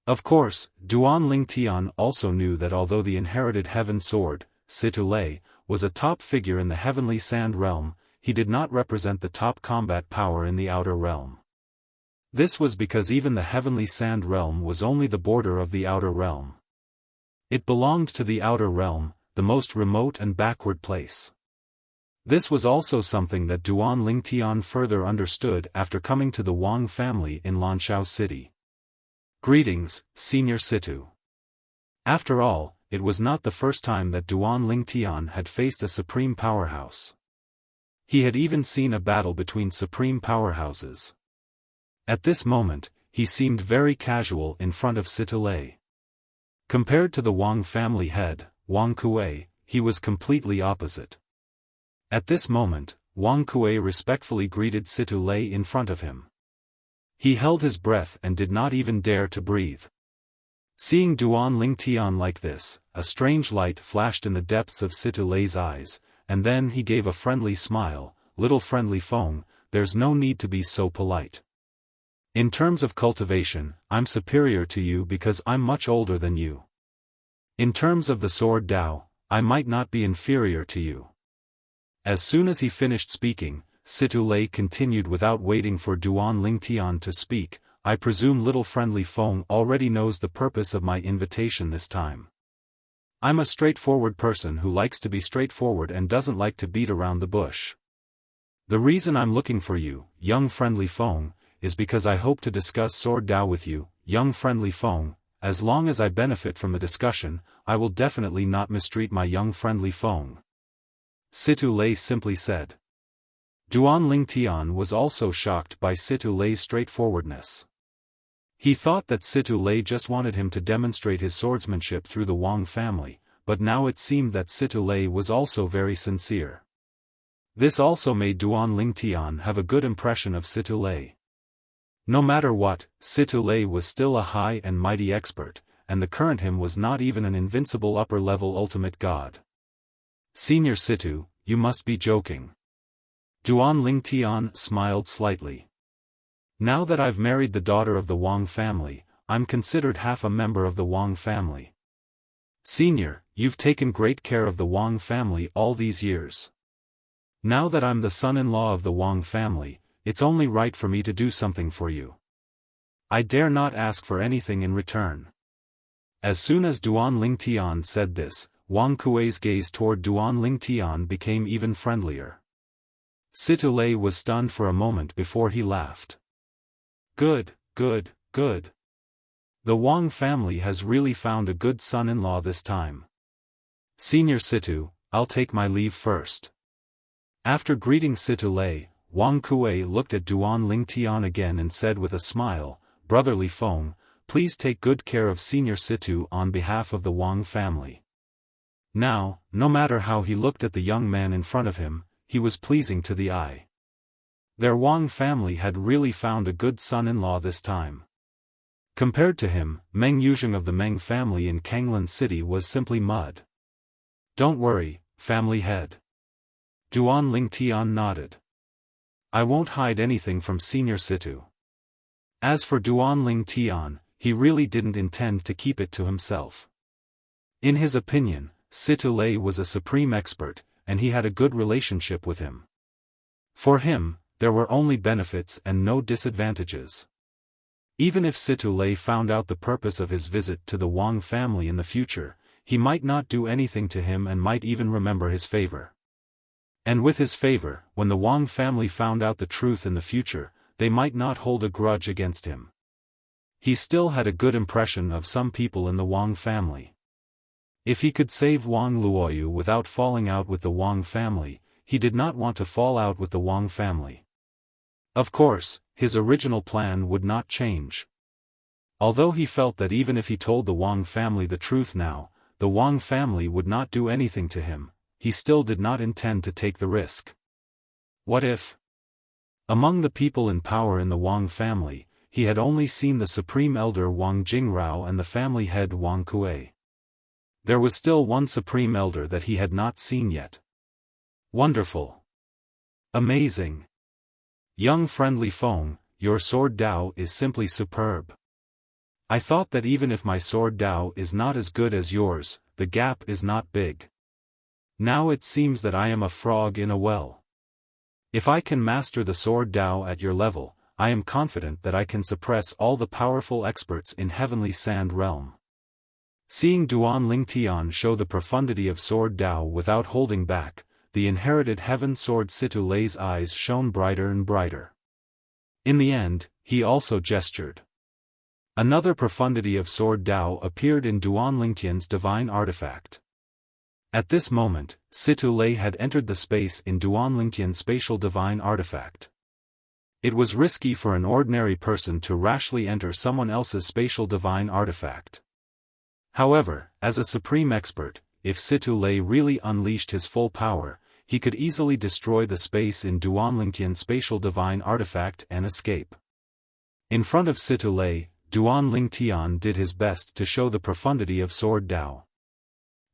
Of course, Duan Tian also knew that although the inherited heaven sword, Situlei, was a top figure in the heavenly sand realm, he did not represent the top combat power in the outer realm. This was because even the heavenly sand realm was only the border of the outer realm. It belonged to the outer realm, the most remote and backward place. This was also something that Duan Tian further understood after coming to the Wang family in Lanshao City. Greetings, Senior Situ. After all, it was not the first time that Duan Tian had faced a supreme powerhouse. He had even seen a battle between supreme powerhouses. At this moment, he seemed very casual in front of Situlei. Compared to the Wang family head, Wang Kuei, he was completely opposite. At this moment, Wang Kuei respectfully greeted Situlei in front of him. He held his breath and did not even dare to breathe. Seeing Duan Tian like this, a strange light flashed in the depths of Situlei's eyes, and then he gave a friendly smile. Little friendly Feng, there's no need to be so polite. In terms of cultivation, I'm superior to you because I'm much older than you. In terms of the sword Dao, I might not be inferior to you. As soon as he finished speaking, Situlei continued without waiting for Duan Tian to speak. I presume little friendly Feng already knows the purpose of my invitation this time. I'm a straightforward person who likes to be straightforward and doesn't like to beat around the bush. The reason I'm looking for you, young friendly Feng, is because I hope to discuss Sword Dao with you, young friendly Feng. As long as I benefit from the discussion, I will definitely not mistreat my young friendly Feng. Situlei simply said. Duan Tian was also shocked by Situlei's straightforwardness. He thought that Situlei just wanted him to demonstrate his swordsmanship through the Wang family, but now it seemed that Situlei was also very sincere. This also made Duan Tian have a good impression of Situlei. No matter what, Situlei was still a high and mighty expert, and the current him was not even an invincible upper-level ultimate god. Senior Situ, you must be joking. Duan Tian smiled slightly. Now that I've married the daughter of the Wang family, I'm considered half a member of the Wang family. Senior, you've taken great care of the Wang family all these years. Now that I'm the son-in-law of the Wang family, it's only right for me to do something for you. I dare not ask for anything in return. As soon as Duan Tian said this, Wang Kuei's gaze toward Duan Tian became even friendlier. Situlei was stunned for a moment before he laughed. Good, good, good. The Wang family has really found a good son-in-law this time. Senior Situ, I'll take my leave first. After greeting Situlei, Wang Kuei looked at Duan Tian again and said with a smile, Brotherly Feng, please take good care of Senior Situ on behalf of the Wang family. Now, no matter how he looked at the young man in front of him, he was pleasing to the eye. Their Wang family had really found a good son-in-law this time. Compared to him, Meng Yuzheng of the Meng family in Kanglan City was simply mud. Don't worry, family head. Duan Tian nodded. I won't hide anything from Senior Situ. As for Duan Tian, he really didn't intend to keep it to himself. In his opinion, Situlei was a supreme expert, and he had a good relationship with him. For him, there were only benefits and no disadvantages. Even if Situlei found out the purpose of his visit to the Wang family in the future, he might not do anything to him and might even remember his favor. And with his favor, when the Wang family found out the truth in the future, they might not hold a grudge against him. He still had a good impression of some people in the Wang family. If he could save Wang Luoyu without falling out with the Wang family, he did not want to fall out with the Wang family. Of course, his original plan would not change. Although he felt that even if he told the Wang family the truth now, the Wang family would not do anything to him, he still did not intend to take the risk. What if? Among the people in power in the Wang family, he had only seen the supreme elder Wang Jingrao and the family head Wang Kuei. There was still one supreme elder that he had not seen yet. Wonderful. Amazing. Young friendly Feng, your sword Dao is simply superb. I thought that even if my sword Dao is not as good as yours, the gap is not big. Now it seems that I am a frog in a well. If I can master the sword Dao at your level, I am confident that I can suppress all the powerful experts in Heavenly Sand Realm. Seeing Duan Lingtian show the profundity of sword Dao without holding back, the inherited heaven sword Situ Lei's eyes shone brighter and brighter. In the end, he also gestured. Another profundity of sword Dao appeared in Duan Lingtian's divine artifact. At this moment, Situ Lei had entered the space in Duan Lingtian's spatial divine artifact. It was risky for an ordinary person to rashly enter someone else's spatial divine artifact. However, as a supreme expert, if Situ Lei really unleashed his full power, he could easily destroy the space in Duan Lingtian's spatial divine artifact and escape. In front of Situ Lei, Duan Lingtian did his best to show the profundity of sword Dao.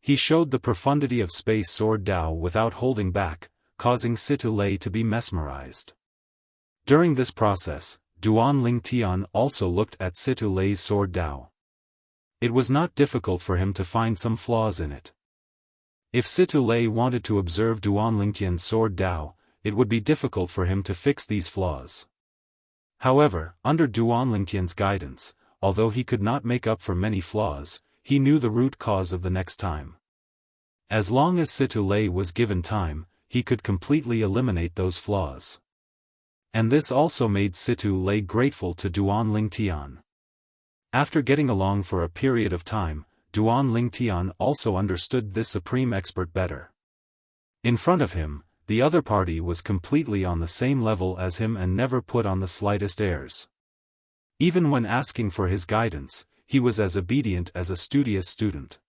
He showed the profundity of space sword Dao without holding back, causing Situ Lei to be mesmerized. During this process, Duan Lingtian also looked at Situ Lei's sword Dao. It was not difficult for him to find some flaws in it. If Situ Lei wanted to observe Duan Lingtian's sword Dao, it would be difficult for him to fix these flaws. However, under Duan Lingtian's guidance, although he could not make up for many flaws, he knew the root cause of the next time. As long as Situ Lei was given time, he could completely eliminate those flaws. And this also made Situ Lei grateful to Duan Lingtian. After getting along for a period of time, Duan Lingtian also understood this supreme expert better. In front of him, the other party was completely on the same level as him and never put on the slightest airs. Even when asking for his guidance, he was as obedient as a studious student.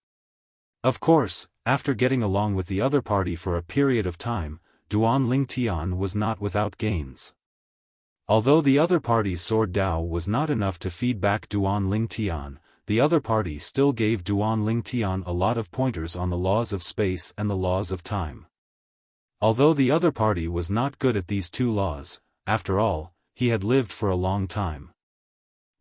Of course, after getting along with the other party for a period of time, Duan Lingtian was not without gains. Although the other party's sword Dao was not enough to feed back Duan Lingtian, the other party still gave Duan Lingtian a lot of pointers on the laws of space and the laws of time. Although the other party was not good at these two laws, after all, he had lived for a long time.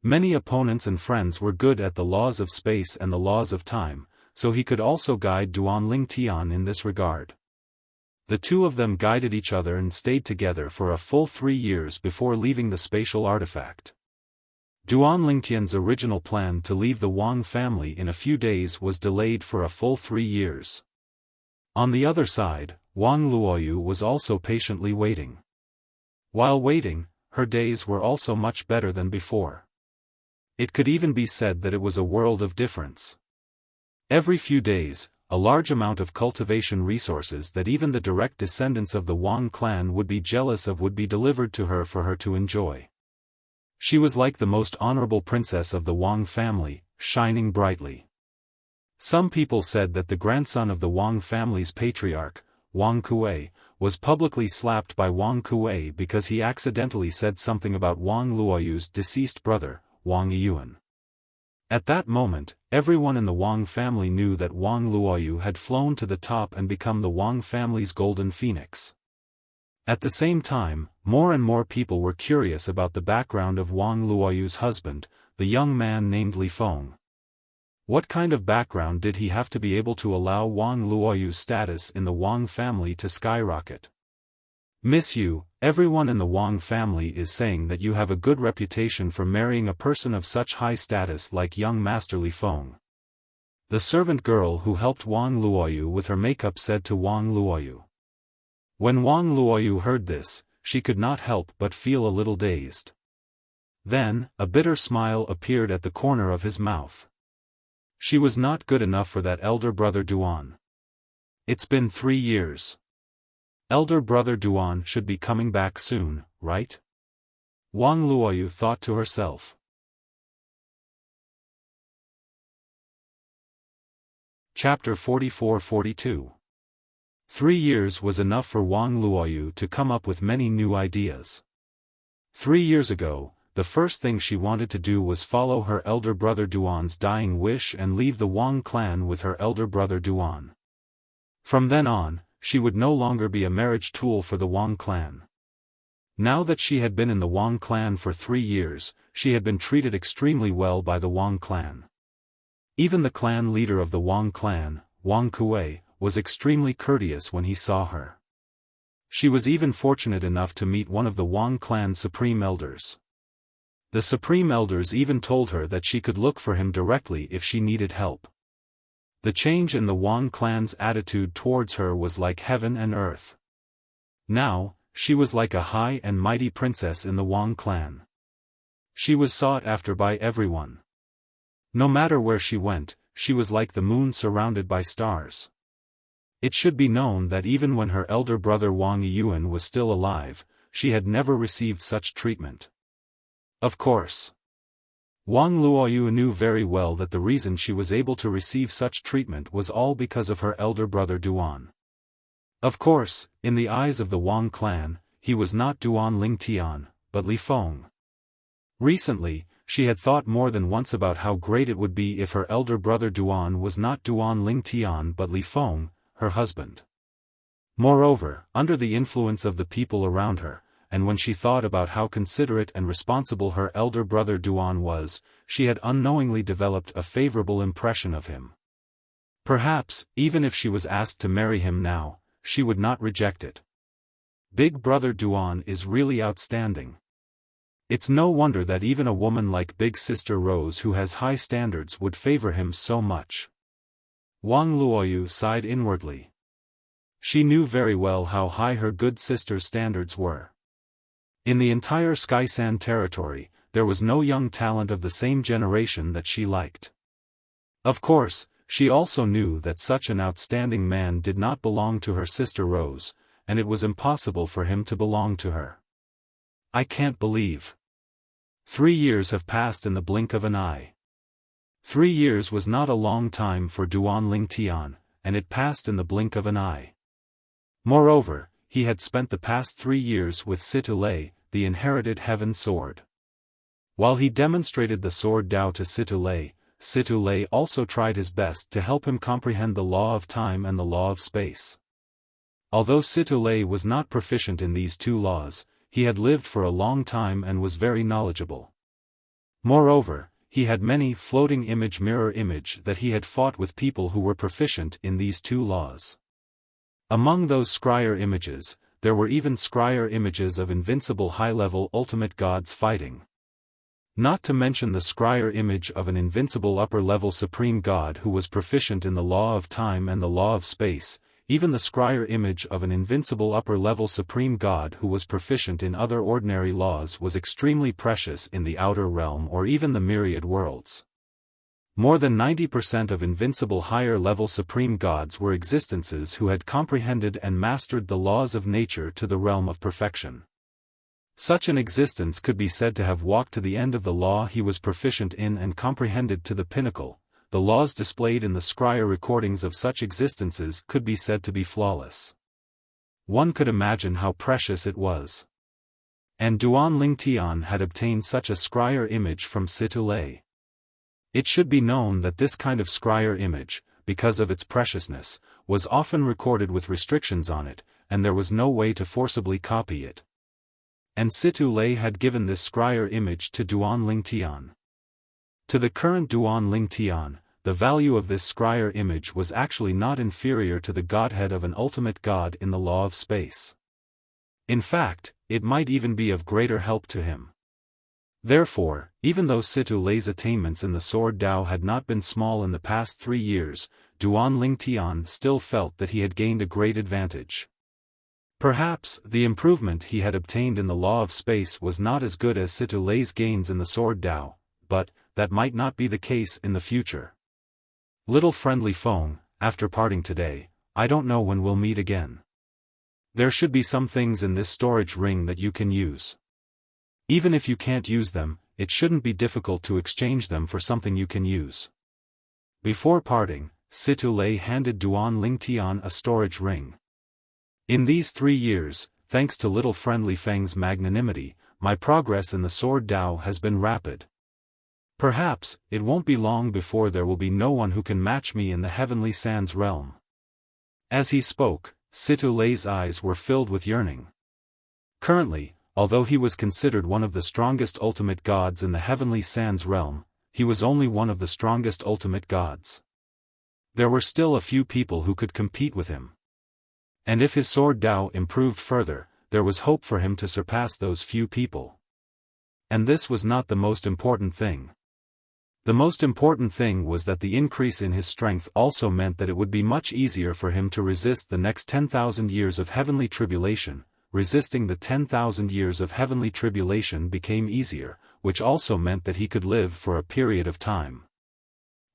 Many opponents and friends were good at the laws of space and the laws of time, so he could also guide Duan Lingtian in this regard. The two of them guided each other and stayed together for a full 3 years before leaving the spatial artifact. Duan Lingtian's original plan to leave the Wang family in a few days was delayed for a full 3 years. On the other side, Wang Luoyu was also patiently waiting. While waiting, her days were also much better than before. It could even be said that it was a world of difference. Every few days, a large amount of cultivation resources that even the direct descendants of the Wang clan would be jealous of would be delivered to her for her to enjoy. She was like the most honorable princess of the Wang family, shining brightly. Some people said that the grandson of the Wang family's patriarch, Wang Kuei, was publicly slapped by Wang Kuei because he accidentally said something about Wang Luoyu's deceased brother, Wang Yuan. At that moment, everyone in the Wang family knew that Wang Luoyu had flown to the top and become the Wang family's golden phoenix. At the same time, more and more people were curious about the background of Wang Luoyu's husband, the young man named Li Feng. What kind of background did he have to be able to allow Wang Luoyu's status in the Wang family to skyrocket? Miss Yu, everyone in the Wang family is saying that you have a good reputation for marrying a person of such high status like young Master Li Feng. The servant girl who helped Wang Luoyu with her makeup said to Wang Luoyu. When Wang Luoyu heard this, she could not help but feel a little dazed. Then, a bitter smile appeared at the corner of his mouth. She was not good enough for that elder brother Duan. It's been 3 years. Elder brother Duan should be coming back soon, right? Wang Luoyu thought to herself. Chapter 44-42. 3 years was enough for Wang Luoyu to come up with many new ideas. 3 years ago, the first thing she wanted to do was follow her elder brother Duan's dying wish and leave the Wang clan with her elder brother Duan. From then on, she would no longer be a marriage tool for the Wang clan. Now that she had been in the Wang clan for 3 years, she had been treated extremely well by the Wang clan. Even the clan leader of the Wang clan, Wang Kuei, was extremely courteous when he saw her. She was even fortunate enough to meet one of the Wang clan's supreme elders. The supreme elders even told her that she could look for him directly if she needed help. The change in the Wang clan's attitude towards her was like heaven and earth. Now, she was like a high and mighty princess in the Wang clan. She was sought after by everyone. No matter where she went, she was like the moon surrounded by stars. It should be known that even when her elder brother Wang Yuan was still alive, she had never received such treatment. Of course, Wang Luoyu knew very well that the reason she was able to receive such treatment was all because of her elder brother Duan. Of course, in the eyes of the Wang clan, he was not Duan Lingtian, but Li Feng. Recently, she had thought more than once about how great it would be if her elder brother Duan was not Duan Lingtian but Li Feng, her husband. Moreover, under the influence of the people around her, and when she thought about how considerate and responsible her elder brother Duan was, she had unknowingly developed a favorable impression of him. Perhaps, even if she was asked to marry him now, she would not reject it. Big brother Duan is really outstanding. It's no wonder that even a woman like Big Sister Rose who has high standards would favor him so much. Wang Luoyu sighed inwardly. She knew very well how high her good sister's standards were. In the entire Skysan territory, there was no young talent of the same generation that she liked. Of course, she also knew that such an outstanding man did not belong to her sister Rose, and it was impossible for him to belong to her. I can't believe. 3 years have passed in the blink of an eye. 3 years was not a long time for Duan Lingtian, and it passed in the blink of an eye. Moreover, he had spent the past 3 years with Situlei, the inherited heaven sword. While he demonstrated the sword Dao to Situlei also tried his best to help him comprehend the law of time and the law of space. Although Situlei was not proficient in these two laws, he had lived for a long time and was very knowledgeable. Moreover, he had many floating mirror image that he had fought with people who were proficient in these two laws. Among those scryer images, there were even scryer images of invincible high-level ultimate gods fighting. Not to mention the scryer image of an invincible upper-level supreme god who was proficient in the law of time and the law of space, even the scryer image of an invincible upper-level supreme god who was proficient in other ordinary laws was extremely precious in the outer realm or even the myriad worlds. More than 90% of invincible higher-level supreme gods were existences who had comprehended and mastered the laws of nature to the realm of perfection. Such an existence could be said to have walked to the end of the law he was proficient in and comprehended to the pinnacle. The laws displayed in the scryer recordings of such existences could be said to be flawless. One could imagine how precious it was. And Duan Lingtian had obtained such a scryer image from Situlei. It should be known that this kind of scryer image, because of its preciousness, was often recorded with restrictions on it, and there was no way to forcibly copy it. And Situlei had given this scryer image to Duan Lingtian. To the current Duan Lingtian, the value of this scryer image was actually not inferior to the godhead of an ultimate god in the law of space. In fact, it might even be of greater help to him. Therefore, even though Situlei's attainments in the sword Dao had not been small in the past 3 years, Duan Lingtian still felt that he had gained a great advantage. Perhaps, the improvement he had obtained in the law of space was not as good as Situlei's gains in the sword Dao, but, that might not be the case in the future. Little friendly Feng, after parting today, I don't know when we'll meet again. There should be some things in this storage ring that you can use. Even if you can't use them, it shouldn't be difficult to exchange them for something you can use. Before parting, Situlei handed Duan Lingtian a storage ring. In these 3 years, thanks to little friendly Feng's magnanimity, my progress in the sword Dao has been rapid. Perhaps, it won't be long before there will be no one who can match me in the heavenly sands realm." As he spoke, Situ Lei's eyes were filled with yearning. Currently, although he was considered one of the strongest ultimate gods in the heavenly sands realm, he was only one of the strongest ultimate gods. There were still a few people who could compete with him. And if his sword Dao improved further, there was hope for him to surpass those few people. And this was not the most important thing. The most important thing was that the increase in his strength also meant that it would be much easier for him to resist the next 10,000 years of heavenly tribulation. Resisting the 10,000 years of heavenly tribulation became easier, which also meant that he could live for a period of time.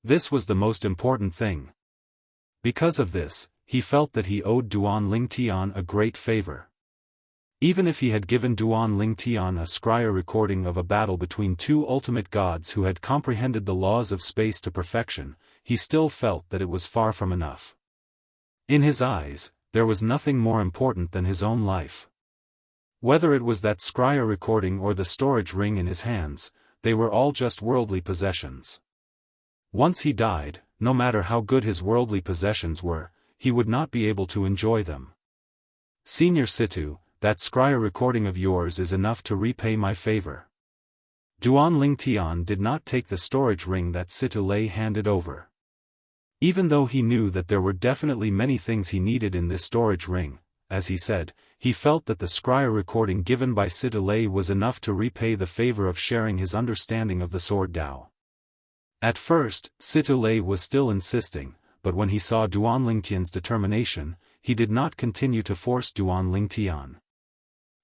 This was the most important thing. Because of this, he felt that he owed Duan Lingtian a great favor. Even if he had given Duan Lingtian a scryer recording of a battle between two ultimate gods who had comprehended the laws of space to perfection, he still felt that it was far from enough. In his eyes, there was nothing more important than his own life. Whether it was that scryer recording or the storage ring in his hands, they were all just worldly possessions. Once he died, no matter how good his worldly possessions were, he would not be able to enjoy them. "Senior Situ, that scryer recording of yours is enough to repay my favor." Duan Lingtian did not take the storage ring that Situ Lei handed over. Even though he knew that there were definitely many things he needed in this storage ring, as he said, he felt that the scryer recording given by Situ Lei was enough to repay the favor of sharing his understanding of the sword Dao. At first, Situ Lei was still insisting, but when he saw Duan Lingtian's determination, he did not continue to force Duan Lingtian.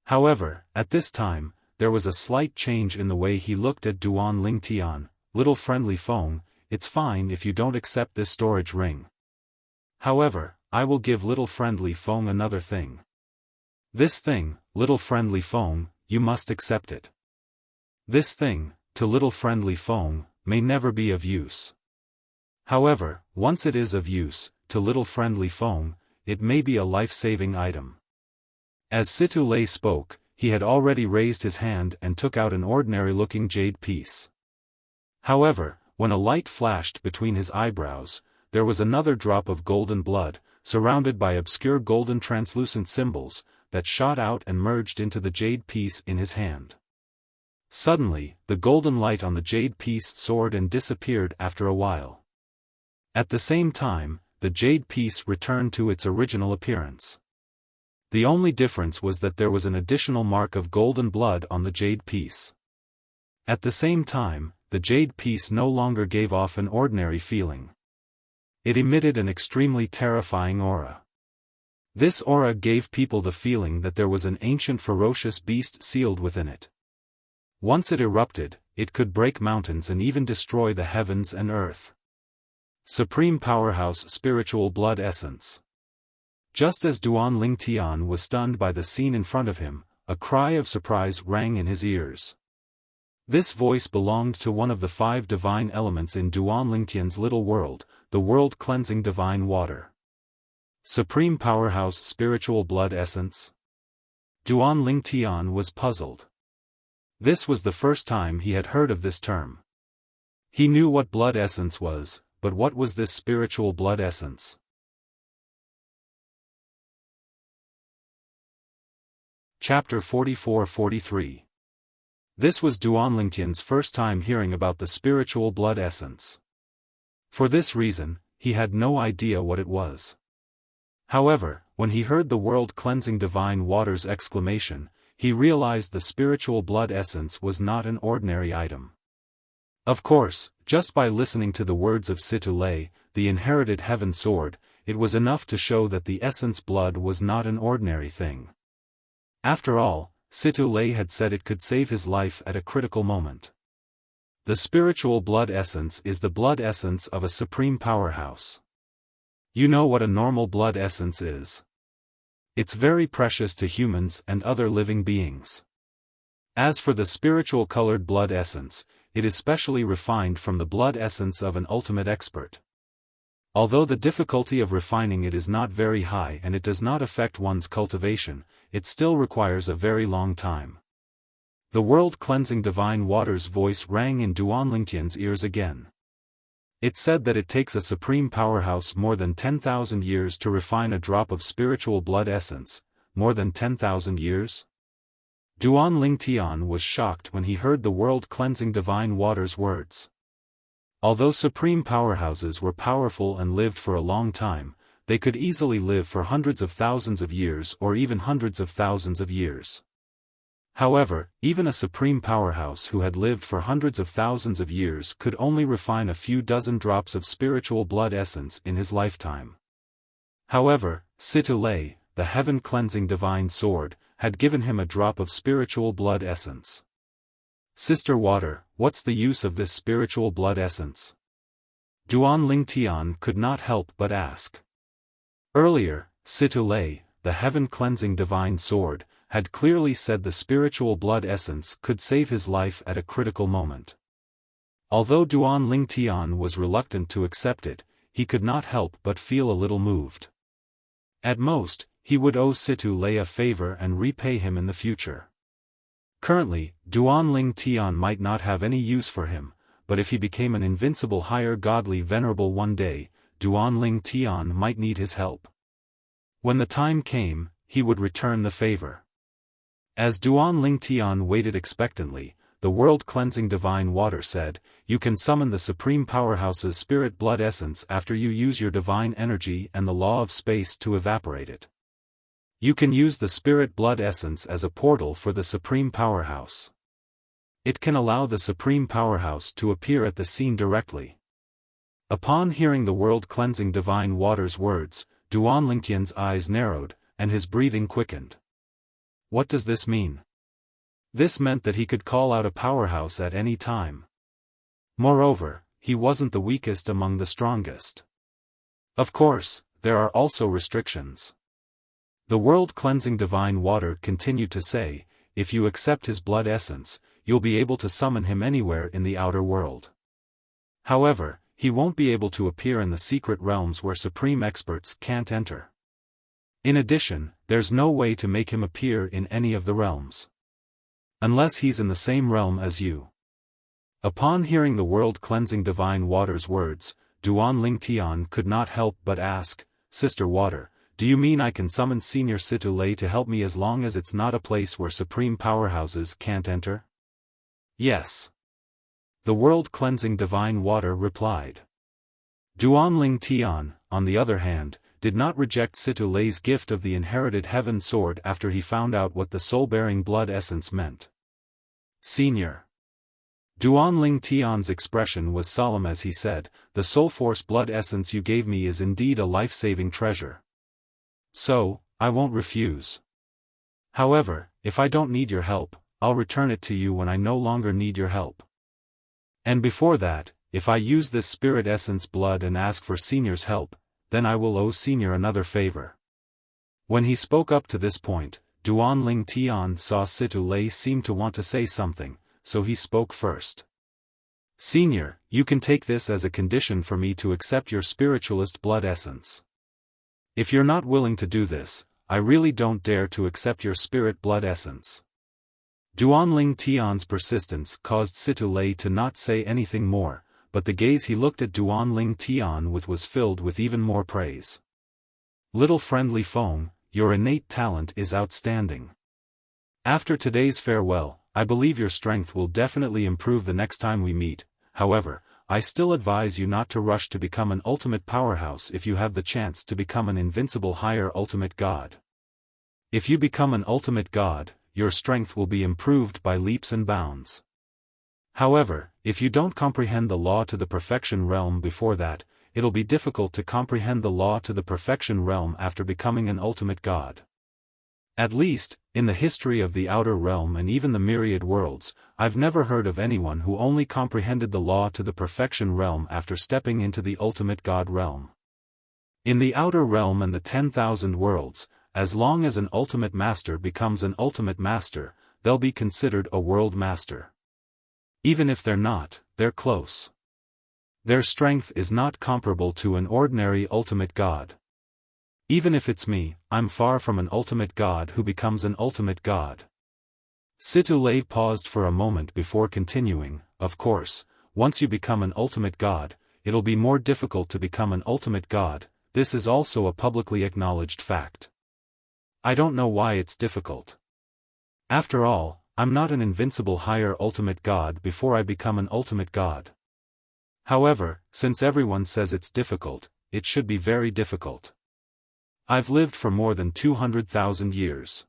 However, at this time, there was a slight change in the way he looked at Duan Lingtian. "Little friendly Feng, it's fine if you don't accept this storage ring. However, I will give little friendly Feng another thing. This thing, little friendly Feng, you must accept it. This thing, to little friendly Feng, may never be of use. However, once it is of use, to little friendly Feng, it may be a life-saving item." As Situ Lei spoke, he had already raised his hand and took out an ordinary-looking jade piece. However, when a light flashed between his eyebrows, there was another drop of golden blood, surrounded by obscure golden translucent symbols, that shot out and merged into the jade piece in his hand. Suddenly, the golden light on the jade piece soared and disappeared after a while. At the same time, the jade piece returned to its original appearance. The only difference was that there was an additional mark of golden blood on the jade piece. At the same time, the jade piece no longer gave off an ordinary feeling. It emitted an extremely terrifying aura. This aura gave people the feeling that there was an ancient ferocious beast sealed within it. Once it erupted, it could break mountains and even destroy the heavens and earth. Supreme Powerhouse Spiritual Blood Essence. Just as Duan Lingtian was stunned by the scene in front of him, a cry of surprise rang in his ears. This voice belonged to one of the 5 divine elements in Duan Lingtian's little world, the world-cleansing divine water. Supreme Powerhouse Spiritual Blood Essence? Duan Lingtian was puzzled. This was the first time he had heard of this term. He knew what blood essence was, but what was this spiritual blood essence? Chapter 44-43. This was Duan Lingtian's first time hearing about the spiritual blood essence. For this reason, he had no idea what it was. However, when he heard the world-cleansing divine water's exclamation, he realized the spiritual blood essence was not an ordinary item. Of course, just by listening to the words of Situ Lei, the inherited heaven sword, it was enough to show that the essence blood was not an ordinary thing. After all, Situ Lei had said it could save his life at a critical moment. The spiritual blood essence is the blood essence of a supreme powerhouse. You know what a normal blood essence is. It's very precious to humans and other living beings. As for the spiritual colored blood essence, it is specially refined from the blood essence of an ultimate expert. Although the difficulty of refining it is not very high and it does not affect one's cultivation, it still requires a very long time. The world-cleansing divine water's voice rang in Duan Lingtian's ears again. It said that it takes a supreme powerhouse more than 10,000 years to refine a drop of spiritual blood essence. More than 10,000 years? Duan Lingtian was shocked when he heard the world-cleansing divine water's words. Although supreme powerhouses were powerful and lived for a long time, they could easily live for hundreds of thousands of years or even hundreds of thousands of years. However, even a supreme powerhouse who had lived for hundreds of thousands of years could only refine a few dozen drops of spiritual blood essence in his lifetime. However, Situ Lei, the heaven-cleansing divine sword, had given him a drop of spiritual blood essence. Sister Water, what's the use of this spiritual blood essence? Duan Lingtian could not help but ask. Earlier, Situ Lei, the heaven-cleansing divine sword, had clearly said the spiritual blood essence could save his life at a critical moment. Although Duan Lingtian was reluctant to accept it, he could not help but feel a little moved. At most, he would owe Situ Lei a favor and repay him in the future. Currently, Duan Lingtian might not have any use for him, but if he became an invincible higher godly venerable one day, Duan Lingtian might need his help. When the time came, he would return the favor. As Duan Lingtian waited expectantly, the world-cleansing divine water said, "You can summon the supreme powerhouse's spirit blood essence after you use your divine energy and the law of space to evaporate it. You can use the spirit blood essence as a portal for the supreme powerhouse. It can allow the supreme powerhouse to appear at the scene directly." Upon hearing the world-cleansing divine water's words, Duan Lingtian's eyes narrowed, and his breathing quickened. What does this mean? This meant that he could call out a powerhouse at any time. Moreover, he wasn't the weakest among the strongest. Of course, there are also restrictions. The world-cleansing divine water continued to say, if you accept his blood essence, you'll be able to summon him anywhere in the outer world. However, he won't be able to appear in the secret realms where supreme experts can't enter. In addition, there's no way to make him appear in any of the realms. Unless he's in the same realm as you. Upon hearing the world-cleansing divine water's words, Duan Lingtian could not help but ask, "Sister Water, do you mean I can summon Senior Situ Lei to help me as long as it's not a place where supreme powerhouses can't enter?" "Yes." The world-cleansing divine water replied. Duan Lingtian, on the other hand, did not reject Situ Lei's gift of the inherited heaven sword after he found out what the soul-bearing blood essence meant. "Senior." Duan Lingtian's expression was solemn as he said, "The soul force blood essence you gave me is indeed a life-saving treasure. So, I won't refuse. However, if I don't need your help, I'll return it to you when I no longer need your help. And before that, if I use this spirit essence blood and ask for Senior's help, then I will owe Senior another favor." When he spoke up to this point, Duan Lingtian saw Situ Lei seem to want to say something, so he spoke first. "Senior, you can take this as a condition for me to accept your spiritualist blood essence. If you're not willing to do this, I really don't dare to accept your spirit blood essence." Duan Lingtian's persistence caused Situ Lei to not say anything more, but the gaze he looked at Duan Lingtian with was filled with even more praise. "Little friendly Feng, your innate talent is outstanding. After today's farewell, I believe your strength will definitely improve the next time we meet. However, I still advise you not to rush to become an ultimate powerhouse if you have the chance to become an invincible higher ultimate god. If you become an ultimate god, your strength will be improved by leaps and bounds. However, if you don't comprehend the law to the perfection realm before that, it'll be difficult to comprehend the law to the perfection realm after becoming an ultimate god. At least, in the history of the outer realm and even the myriad worlds, I've never heard of anyone who only comprehended the law to the perfection realm after stepping into the ultimate god realm. In the outer realm and the 10,000 worlds, as long as an ultimate master becomes an ultimate master, they'll be considered a world master. Even if they're not, they're close. Their strength is not comparable to an ordinary ultimate god. Even if it's me, I'm far from an ultimate god who becomes an ultimate god. Situ-Lei paused for a moment before continuing. Of course, once you become an ultimate god, it'll be more difficult to become an ultimate god. This is also a publicly acknowledged fact. I don't know why it's difficult. After all, I'm not an invincible higher ultimate god before I become an ultimate god. However, since everyone says it's difficult, it should be very difficult. I've lived for more than 200,000 years.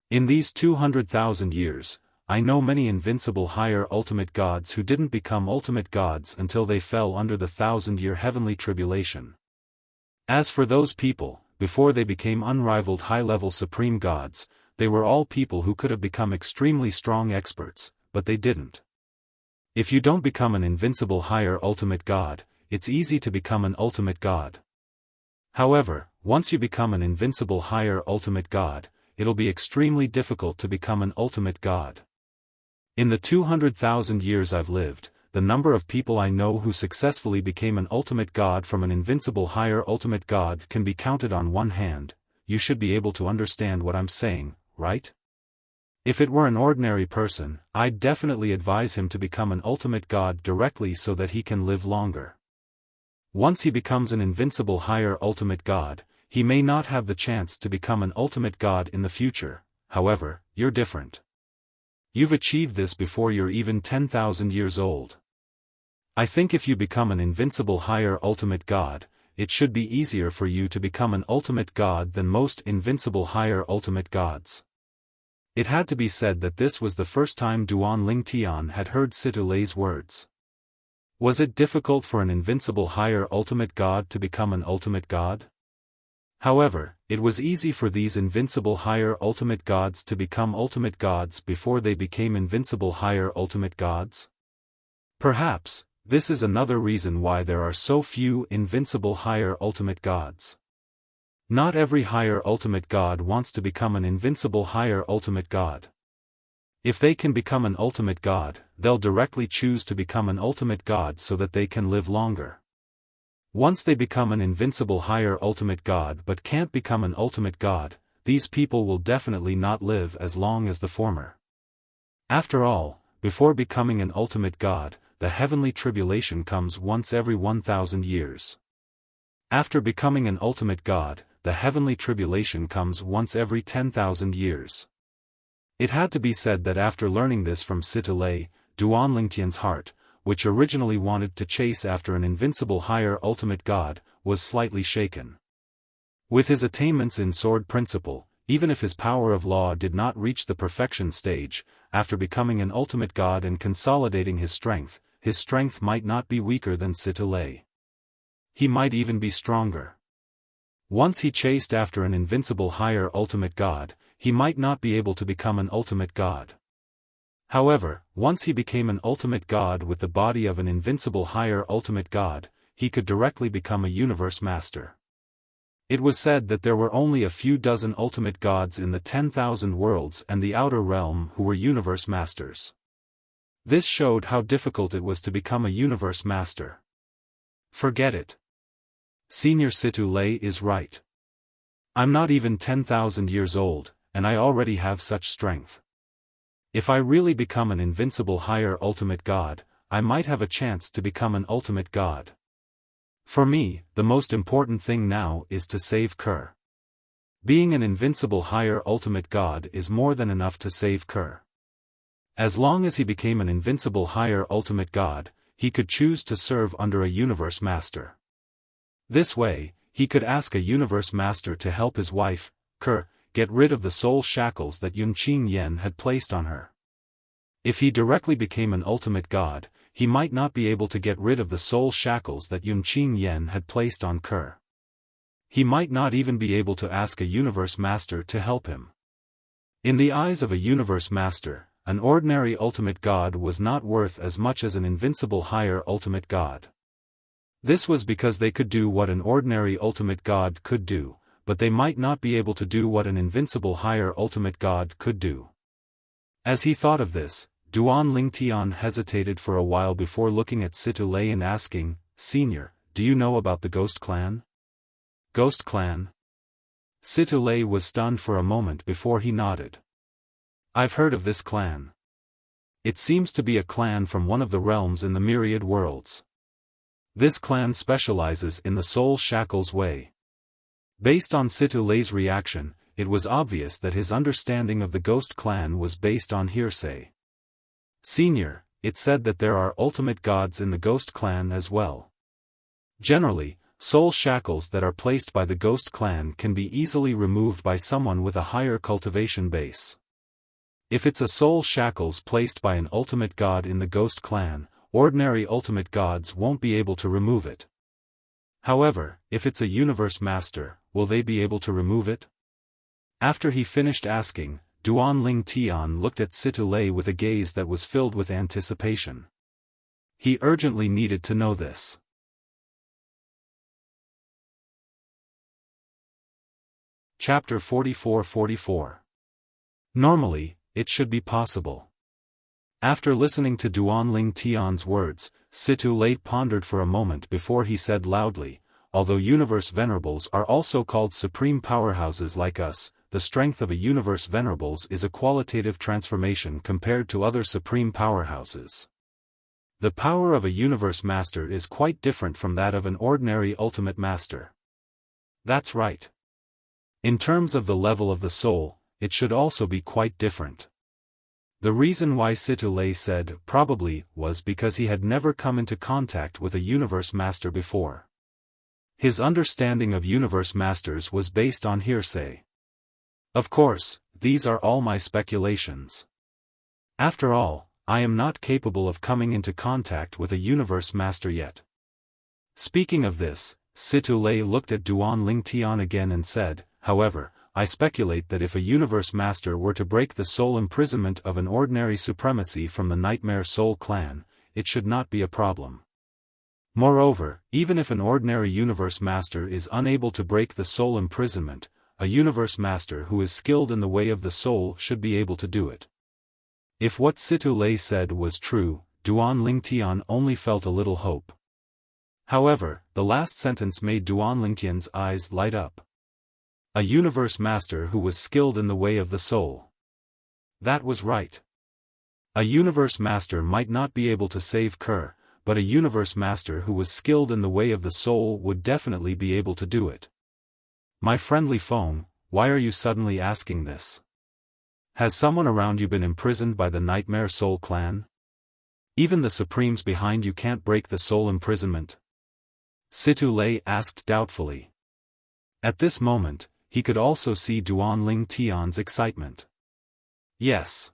In these 200,000 years, I know many invincible higher ultimate gods who didn't become ultimate gods until they fell under the 1,000-year heavenly tribulation. As for those people, before they became unrivaled high-level supreme gods, they were all people who could have become extremely strong experts, but they didn't. If you don't become an invincible higher ultimate god, it's easy to become an ultimate god. However, once you become an invincible higher ultimate god, it'll be extremely difficult to become an ultimate god. In the 200,000 years I've lived, the number of people I know who successfully became an ultimate god from an invincible higher ultimate god can be counted on one hand. You should be able to understand what I'm saying, right? If it were an ordinary person, I'd definitely advise him to become an ultimate god directly so that he can live longer. Once he becomes an invincible higher ultimate god, he may not have the chance to become an ultimate god in the future. However, you're different. You've achieved this before you're even 10,000 years old. I think if you become an invincible higher ultimate god, it should be easier for you to become an ultimate god than most invincible higher ultimate gods. It had to be said that this was the first time Duan Lingtian had heard Situ-Lei's words. Was it difficult for an invincible higher ultimate god to become an ultimate god? However, it was easy for these invincible higher ultimate gods to become ultimate gods before they became invincible higher ultimate gods. Perhaps, this is another reason why there are so few invincible higher ultimate gods. Not every higher ultimate god wants to become an invincible higher ultimate god. If they can become an ultimate god, they'll directly choose to become an ultimate god so that they can live longer. Once they become an invincible higher ultimate god but can't become an ultimate god, these people will definitely not live as long as the former. After all, before becoming an ultimate god, the heavenly tribulation comes once every 1,000 years. After becoming an ultimate god, the heavenly tribulation comes once every 10,000 years. It had to be said that after learning this from Situ-Lei, Duan Lingtian's heart, which originally wanted to chase after an invincible higher ultimate god, was slightly shaken. With his attainments in sword principle, even if his power of law did not reach the perfection stage, after becoming an ultimate god and consolidating his strength might not be weaker than Situ-Lei. He might even be stronger. Once he chased after an invincible higher ultimate god, he might not be able to become an ultimate god. However, once he became an ultimate god with the body of an invincible higher ultimate god, he could directly become a universe master. It was said that there were only a few dozen ultimate gods in the 10,000 worlds and the outer realm who were universe masters. This showed how difficult it was to become a universe master. Forget it. Senior Situ-Lei is right. I'm not even 10,000 years old, and I already have such strength. If I really become an invincible higher ultimate god, I might have a chance to become an ultimate god. For me, the most important thing now is to save Kerr. Being an invincible higher ultimate god is more than enough to save Kerr. As long as he became an invincible higher ultimate god, he could choose to serve under a universe master. This way, he could ask a universe master to help his wife, Kerr, get rid of the soul shackles that Yunqing Yen had placed on her. If he directly became an ultimate god, he might not be able to get rid of the soul shackles that Yunqing Yen had placed on Kerr. He might not even be able to ask a universe master to help him. In the eyes of a universe master, an ordinary ultimate god was not worth as much as an invincible higher ultimate god. This was because they could do what an ordinary ultimate god could do, but they might not be able to do what an invincible higher ultimate god could do. As he thought of this, Duan Lingtian hesitated for a while before looking at Situ-Lei and asking, "Senior, do you know about the Ghost Clan?" Ghost Clan? Situ-Lei was stunned for a moment before he nodded. I've heard of this clan. It seems to be a clan from one of the realms in the myriad worlds. This clan specializes in the soul shackles way. Based on Situ Lei's reaction, it was obvious that his understanding of the ghost clan was based on hearsay. Senior, it said that there are ultimate gods in the ghost clan as well. Generally, soul shackles that are placed by the ghost clan can be easily removed by someone with a higher cultivation base. If it's a soul shackles placed by an ultimate god in the ghost clan, ordinary ultimate gods won't be able to remove it. However, if it's a universe master, will they be able to remove it? After he finished asking, Duan Ling Tian looked at Situ Lei with a gaze that was filled with anticipation. He urgently needed to know this. Chapter 44-44. Normally, it should be possible. After listening to Duan Ling Tian's words, Situ Lei pondered for a moment before he said loudly, although universe venerables are also called supreme powerhouses like us, the strength of a universe venerables is a qualitative transformation compared to other supreme powerhouses. The power of a universe master is quite different from that of an ordinary ultimate master. That's right. In terms of the level of the soul, it should also be quite different. The reason why Situ Lei said probably was because he had never come into contact with a universe master before. His understanding of universe masters was based on hearsay. Of course, these are all my speculations. After all, I am not capable of coming into contact with a universe master yet. Speaking of this, Situ Lei looked at Duan Ling Tian again and said, however, I speculate that if a universe master were to break the soul imprisonment of an ordinary supremacy from the Nightmare Soul clan, it should not be a problem. Moreover, even if an ordinary universe master is unable to break the soul imprisonment, a universe master who is skilled in the way of the soul should be able to do it. If what Situ Lei said was true, Duan Ling Tian only felt a little hope. However, the last sentence made Duan Ling Tian's eyes light up. A universe master who was skilled in the way of the soul. That was right. A universe master might not be able to save Kerr, but a universe master who was skilled in the way of the soul would definitely be able to do it. My friendly Feng, why are you suddenly asking this? Has someone around you been imprisoned by the Nightmare Soul clan? Even the supremes behind you can't break the soul imprisonment? Situ Lei asked doubtfully. At this moment, he could also see Duan Ling Tian's excitement. Yes.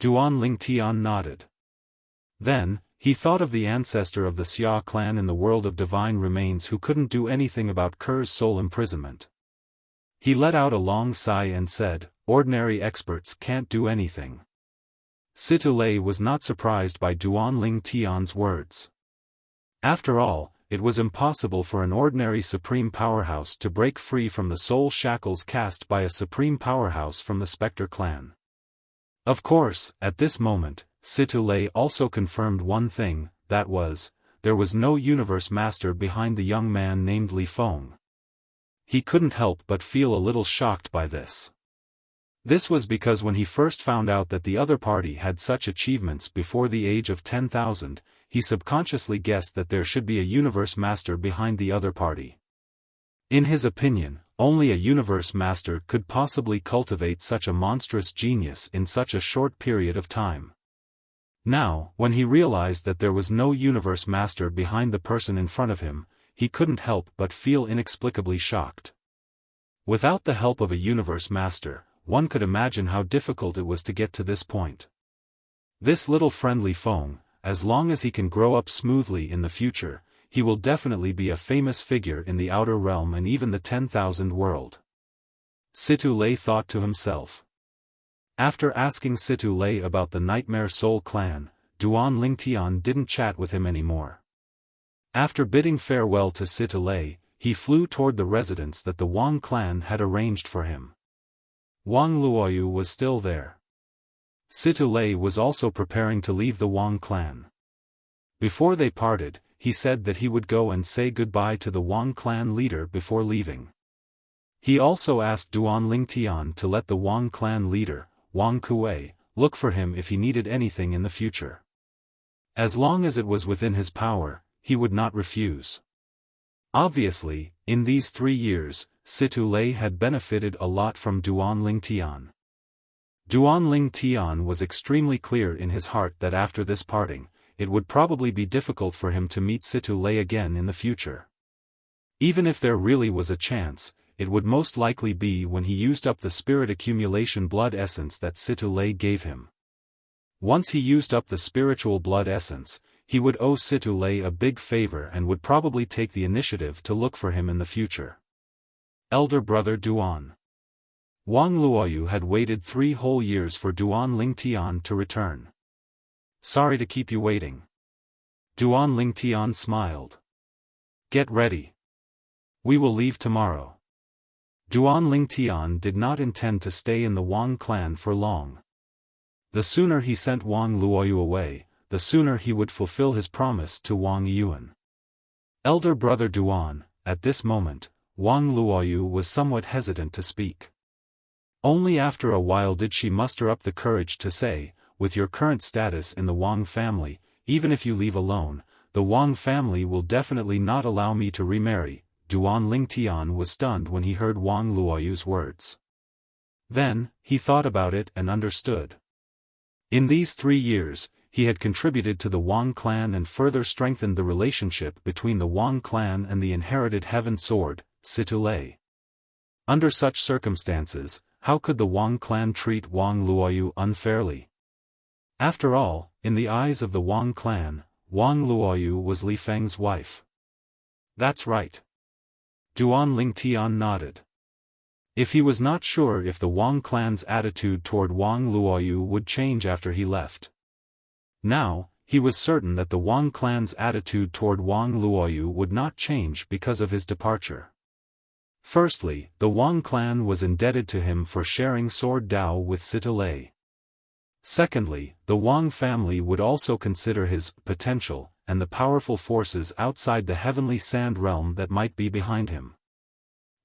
Duan Ling Tian nodded. Then, he thought of the ancestor of the Xia clan in the world of divine remains who couldn't do anything about Kerr's soul imprisonment. He let out a long sigh and said, ordinary experts can't do anything. Situ Lei was not surprised by Duan Ling Tian's words. After all, it was impossible for an ordinary supreme powerhouse to break free from the soul shackles cast by a supreme powerhouse from the Spectre clan. Of course, at this moment, Situ Lei also confirmed one thing, that was, there was no universe master behind the young man named Li Feng. He couldn't help but feel a little shocked by this. This was because when he first found out that the other party had such achievements before the age of 10,000, he subconsciously guessed that there should be a universe master behind the other party. In his opinion, only a universe master could possibly cultivate such a monstrous genius in such a short period of time. Now, when he realized that there was no universe master behind the person in front of him, he couldn't help but feel inexplicably shocked. Without the help of a universe master, one could imagine how difficult it was to get to this point. This little friendly Feng, as long as he can grow up smoothly in the future, he will definitely be a famous figure in the outer realm and even the 10,000 world. Situ Lei thought to himself. After asking Situ Lei about the Nightmare Soul clan, Duan Ling Tian didn't chat with him anymore. After bidding farewell to Situ Lei, he flew toward the residence that the Wang clan had arranged for him. Wang Luoyu was still there. Situ Lei was also preparing to leave the Wang clan. Before they parted, he said that he would go and say goodbye to the Wang clan leader before leaving. He also asked Duan Ling Tian to let the Wang clan leader, Wang Kuei, look for him if he needed anything in the future. As long as it was within his power, he would not refuse. Obviously, in these 3 years, Situ Lei had benefited a lot from Duan Ling Tian. Duan Ling Tian was extremely clear in his heart that after this parting, it would probably be difficult for him to meet Situ Lei again in the future. Even if there really was a chance, it would most likely be when he used up the spirit accumulation blood essence that Situ Lei gave him. Once he used up the spiritual blood essence, he would owe Situ Lei a big favor and would probably take the initiative to look for him in the future. Elder brother Duan. Wang Luoyu had waited 3 whole years for Duan Ling Tian to return. Sorry to keep you waiting. Duan Ling Tian smiled. Get ready. We will leave tomorrow. Duan Ling Tian did not intend to stay in the Wang clan for long. The sooner he sent Wang Luoyu away, the sooner he would fulfill his promise to Wang Yuan. Elder brother Duan, at this moment, Wang Luoyu was somewhat hesitant to speak. Only after a while did she muster up the courage to say, with your current status in the Wang family, even if you leave alone, the Wang family will definitely not allow me to remarry. Duan Ling Tian was stunned when he heard Wang Luoyu's words. Then, he thought about it and understood. In these 3 years, he had contributed to the Wang clan and further strengthened the relationship between the Wang clan and the inherited heaven sword, Situ Lei. Under such circumstances, how could the Wang clan treat Wang Luoyu unfairly? After all, in the eyes of the Wang clan, Wang Luoyu was Li Feng's wife. That's right. Duan Ling Tian nodded. If he was not sure if the Wang clan's attitude toward Wang Luoyu would change after he left. Now, he was certain that the Wang clan's attitude toward Wang Luoyu would not change because of his departure. Firstly, the Wang clan was indebted to him for sharing Sword Dao with Situ Lei. Secondly, the Wang family would also consider his potential and the powerful forces outside the heavenly sand realm that might be behind him.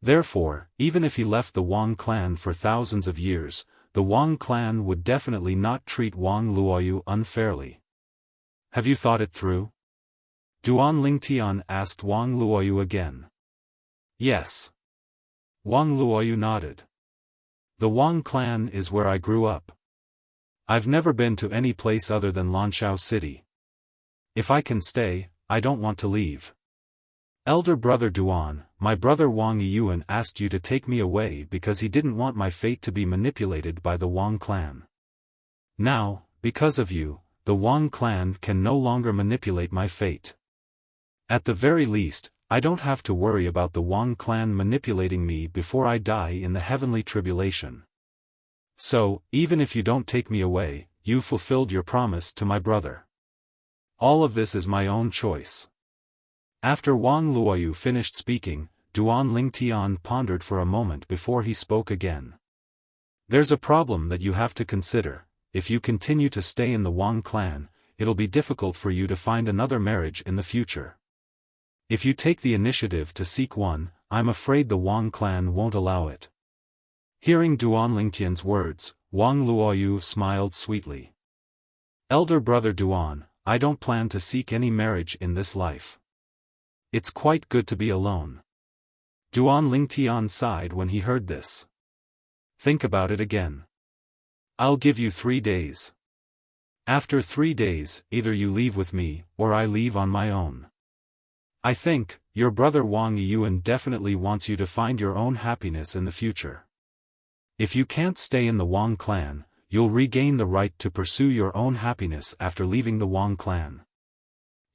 Therefore, even if he left the Wang clan for thousands of years, the Wang clan would definitely not treat Wang Luoyu unfairly. Have you thought it through? Duan Ling Tian asked Wang Luoyu again. Yes. Wang Luoyu nodded. The Wang clan is where I grew up. I've never been to any place other than Lanshao City. If I can stay, I don't want to leave. Elder brother Duan, my brother Wang Yuan asked you to take me away because he didn't want my fate to be manipulated by the Wang clan. Now, because of you, the Wang clan can no longer manipulate my fate. At the very least, I don't have to worry about the Wang clan manipulating me before I die in the heavenly tribulation. So, even if you don't take me away, you fulfilled your promise to my brother. All of this is my own choice. After Wang Luoyu finished speaking, Duan Ling Tian pondered for a moment before he spoke again. There's a problem that you have to consider. If you continue to stay in the Wang clan, it'll be difficult for you to find another marriage in the future. If you take the initiative to seek one, I'm afraid the Wang clan won't allow it. Hearing Duan Ling Tian's words, Wang Luoyu smiled sweetly. Elder brother Duan, I don't plan to seek any marriage in this life. It's quite good to be alone. Duan Ling Tian sighed when he heard this. Think about it again. I'll give you 3 days. After 3 days, either you leave with me, or I leave on my own. I think, your brother Wang Yuan definitely wants you to find your own happiness in the future. If you can't stay in the Wang clan, you'll regain the right to pursue your own happiness after leaving the Wang clan.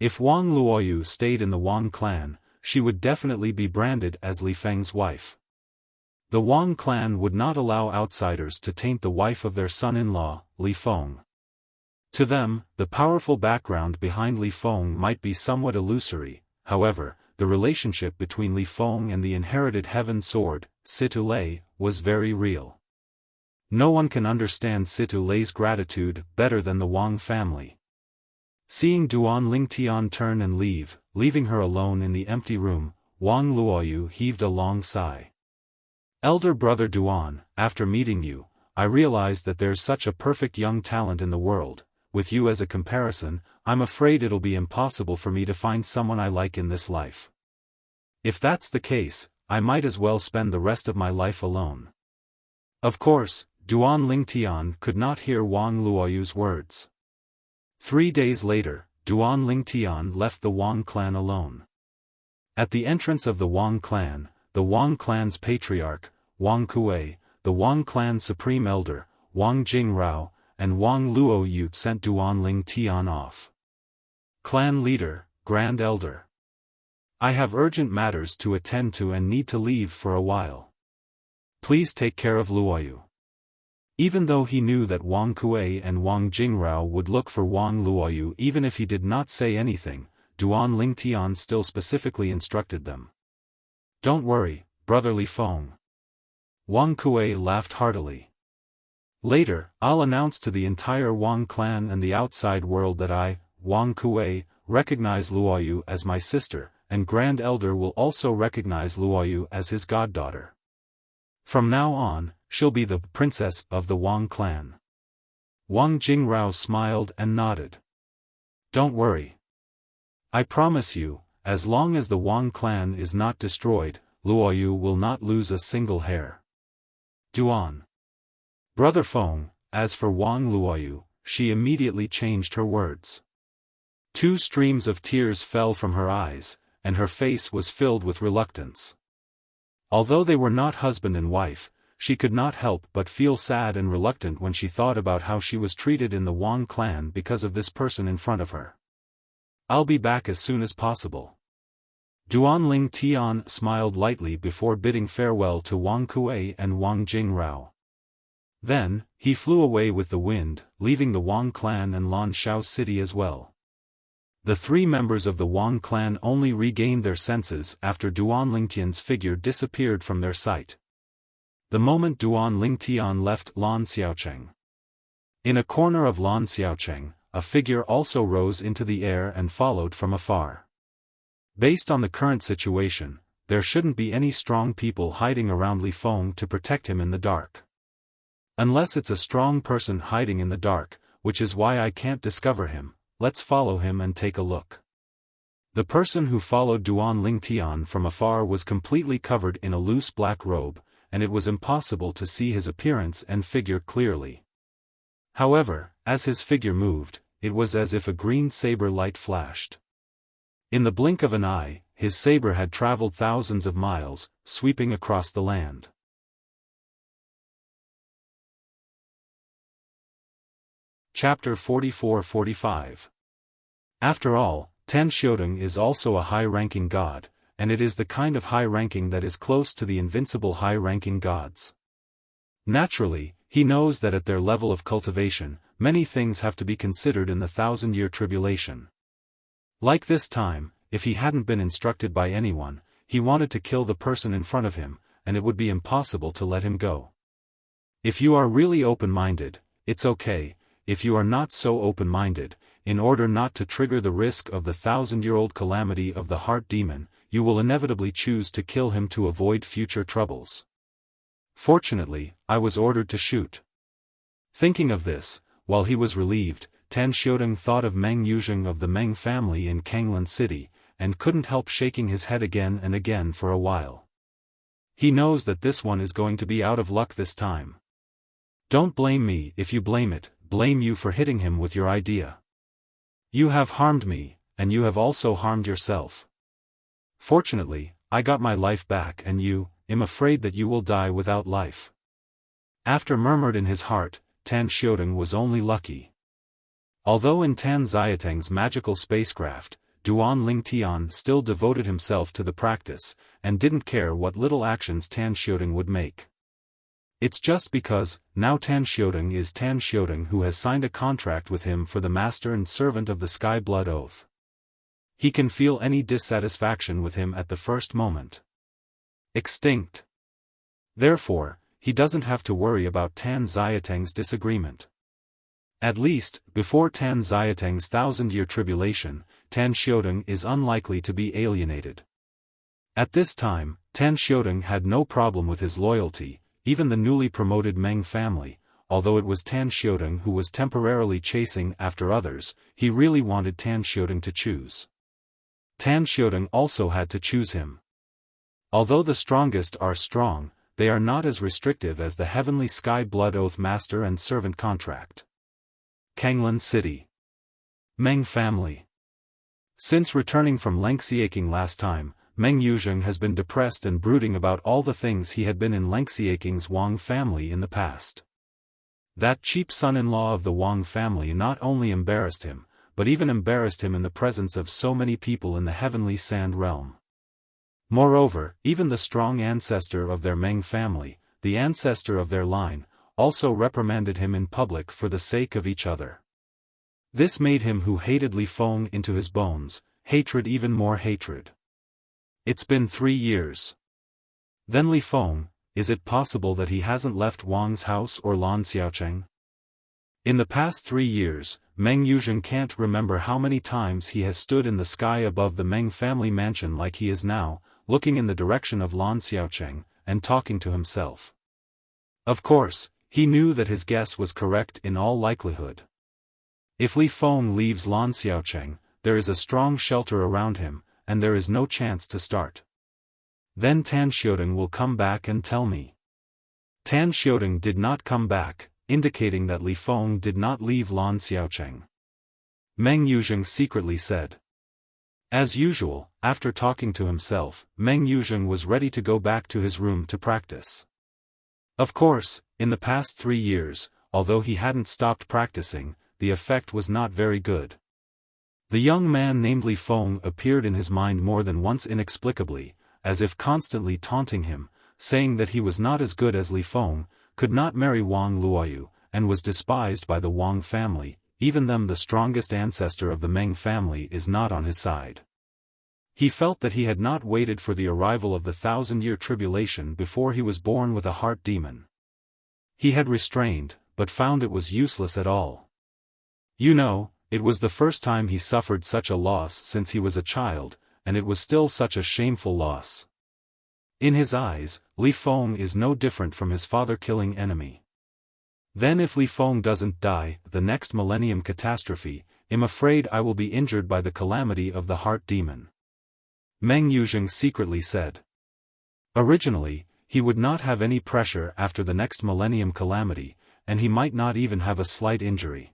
If Wang Luoyu stayed in the Wang clan, she would definitely be branded as Li Feng's wife. The Wang clan would not allow outsiders to taint the wife of their son-in-law, Li Feng. To them, the powerful background behind Li Feng might be somewhat illusory. However, the relationship between Li Feng and the inherited heaven sword, Situ Lei, was very real. No one can understand Situ Lei's gratitude better than the Wang family. Seeing Duan Ling Tian turn and leave, leaving her alone in the empty room, Wang Luoyu heaved a long sigh. Elder brother Duan, after meeting you, I realized that there's such a perfect young talent in the world. With you as a comparison, I'm afraid it'll be impossible for me to find someone I like in this life. If that's the case, I might as well spend the rest of my life alone. Of course, Duan Lingtian could not hear Wang Luoyu's words. 3 days later, Duan Lingtian left the Wang clan alone. At the entrance of the Wang clan's patriarch, Wang Kuei, the Wang clan supreme elder, Wang Jingrao, and Wang Luoyu sent Duan Lingtian off. Clan leader, Grand Elder. I have urgent matters to attend to and need to leave for a while. Please take care of Luoyu. Even though he knew that Wang Kuei and Wang Jingrao would look for Wang Luoyu even if he did not say anything, Duan Lingtian still specifically instructed them. Don't worry, brotherly Feng. Wang Kuei laughed heartily. Later, I'll announce to the entire Wang clan and the outside world that I, Wang Kuei, recognize Luoyu as my sister, and Grand Elder will also recognize Luoyu as his goddaughter. From now on, she'll be the princess of the Wang clan. Wang Jingrao smiled and nodded. Don't worry. I promise you, as long as the Wang clan is not destroyed, Luoyu will not lose a single hair. Duan. Brother Feng, as for Wang Luoyu, she immediately changed her words. 2 streams of tears fell from her eyes, and her face was filled with reluctance. Although they were not husband and wife, she could not help but feel sad and reluctant when she thought about how she was treated in the Wang clan because of this person in front of her. I'll be back as soon as possible. Duan Lingtian smiled lightly before bidding farewell to Wang Kuei and Wang Jingrao. Then, he flew away with the wind, leaving the Wang clan and Lanshao city as well. The 3 members of the Wang clan only regained their senses after Duan Lingtian's figure disappeared from their sight. The moment Duan Lingtian left Lan Xiaocheng. In a corner of Lan Xiaocheng, a figure also rose into the air and followed from afar. Based on the current situation, there shouldn't be any strong people hiding around Li Feng to protect him in the dark. Unless it's a strong person hiding in the dark, which is why I can't discover him. Let's follow him and take a look. The person who followed Duan Lingtian from afar was completely covered in a loose black robe, and it was impossible to see his appearance and figure clearly. However, as his figure moved, it was as if a green saber light flashed. In the blink of an eye, his saber had traveled thousands of miles, sweeping across the land. Chapter 44-45. After all, Tan Xiaodong is also a high-ranking god, and it is the kind of high ranking that is close to the invincible high-ranking gods. Naturally, he knows that at their level of cultivation, many things have to be considered in the 1,000-year tribulation. Like this time, if he hadn't been instructed by anyone, he wanted to kill the person in front of him, and it would be impossible to let him go. If you are really open-minded, it's okay. If you are not so open-minded, in order not to trigger the risk of the 1,000-year-old calamity of the heart demon, you will inevitably choose to kill him to avoid future troubles. Fortunately, I was ordered to shoot. Thinking of this, while he was relieved, Tan Xiaodong thought of Meng Yuzheng of the Meng family in Kanglan City, and couldn't help shaking his head again and again for a while. He knows that this one is going to be out of luck this time. Don't blame me. If you blame it, blame you for hitting him with your idea. You have harmed me, and you have also harmed yourself. Fortunately, I got my life back and I'm afraid that you will die without life. After murmured in his heart, Tan Xiaodong was only lucky. Although in Tan Xiateng's magical spacecraft, Duan Lingtian still devoted himself to the practice, and didn't care what little actions Tan Xiaodong would make. It's just because, now Tan Xiaodong is Tan Xiaodong who has signed a contract with him for the master and servant of the Sky Blood Oath. He can feel any dissatisfaction with him at the first moment. Extinct. Therefore, he doesn't have to worry about Tan Xiateng's disagreement. At least, before Tan Xiateng's 1,000-year tribulation, Tan Xiaodong is unlikely to be alienated. At this time, Tan Xiaodong had no problem with his loyalty. Even the newly promoted Meng family, although it was Tan Xiaodong who was temporarily chasing after others, he really wanted Tan Xiaodong to choose. Tan Xiaodong also had to choose him. Although the strongest are strong, they are not as restrictive as the Heavenly Sky Blood Oath Master and Servant Contract. Kanglan City. Meng family. Since returning from Lengxiaking last time, Meng Yuzheng has been depressed and brooding about all the things he had been in Lengxiaking's Wang family in the past. That cheap son-in-law of the Wang family not only embarrassed him, but even embarrassed him in the presence of so many people in the Heavenly Sand Realm. Moreover, even the strong ancestor of their Meng family, the ancestor of their line, also reprimanded him in public for the sake of each other. This made him who hated Li Feng into his bones, hatred even more hatred. It's been 3 years. Then Li Feng, is it possible that he hasn't left Wang's house or Lan Xiaocheng? In the past 3 years, Meng Yuzheng can't remember how many times he has stood in the sky above the Meng family mansion like he is now, looking in the direction of Lan Xiaocheng, and talking to himself. Of course, he knew that his guess was correct in all likelihood. If Li Feng leaves Lan Xiaocheng, there is a strong shelter around him, and there is no chance to start. Then Tan Xiaodong will come back and tell me. Tan Xiaodong did not come back, indicating that Li Feng did not leave Lan Xiaocheng. Meng Yuzheng secretly said. As usual, after talking to himself, Meng Yuzheng was ready to go back to his room to practice. Of course, in the past 3 years, although he hadn't stopped practicing, the effect was not very good. The young man named Li Feng appeared in his mind more than once inexplicably, as if constantly taunting him, saying that he was not as good as Li Feng, could not marry Wang Luoyu, and was despised by the Wang family, even them the strongest ancestor of the Meng family is not on his side. He felt that he had not waited for the arrival of the 1,000-year tribulation before he was born with a heart demon. He had restrained, but found it was useless at all. You know, it was the first time he suffered such a loss since he was a child, and it was still such a shameful loss. In his eyes, Li Feng is no different from his father-killing enemy. Then if Li Feng doesn't die, the next millennium catastrophe, I'm afraid I will be injured by the calamity of the heart demon. Meng Yuzheng secretly said. Originally, he would not have any pressure after the next millennium calamity, and he might not even have a slight injury.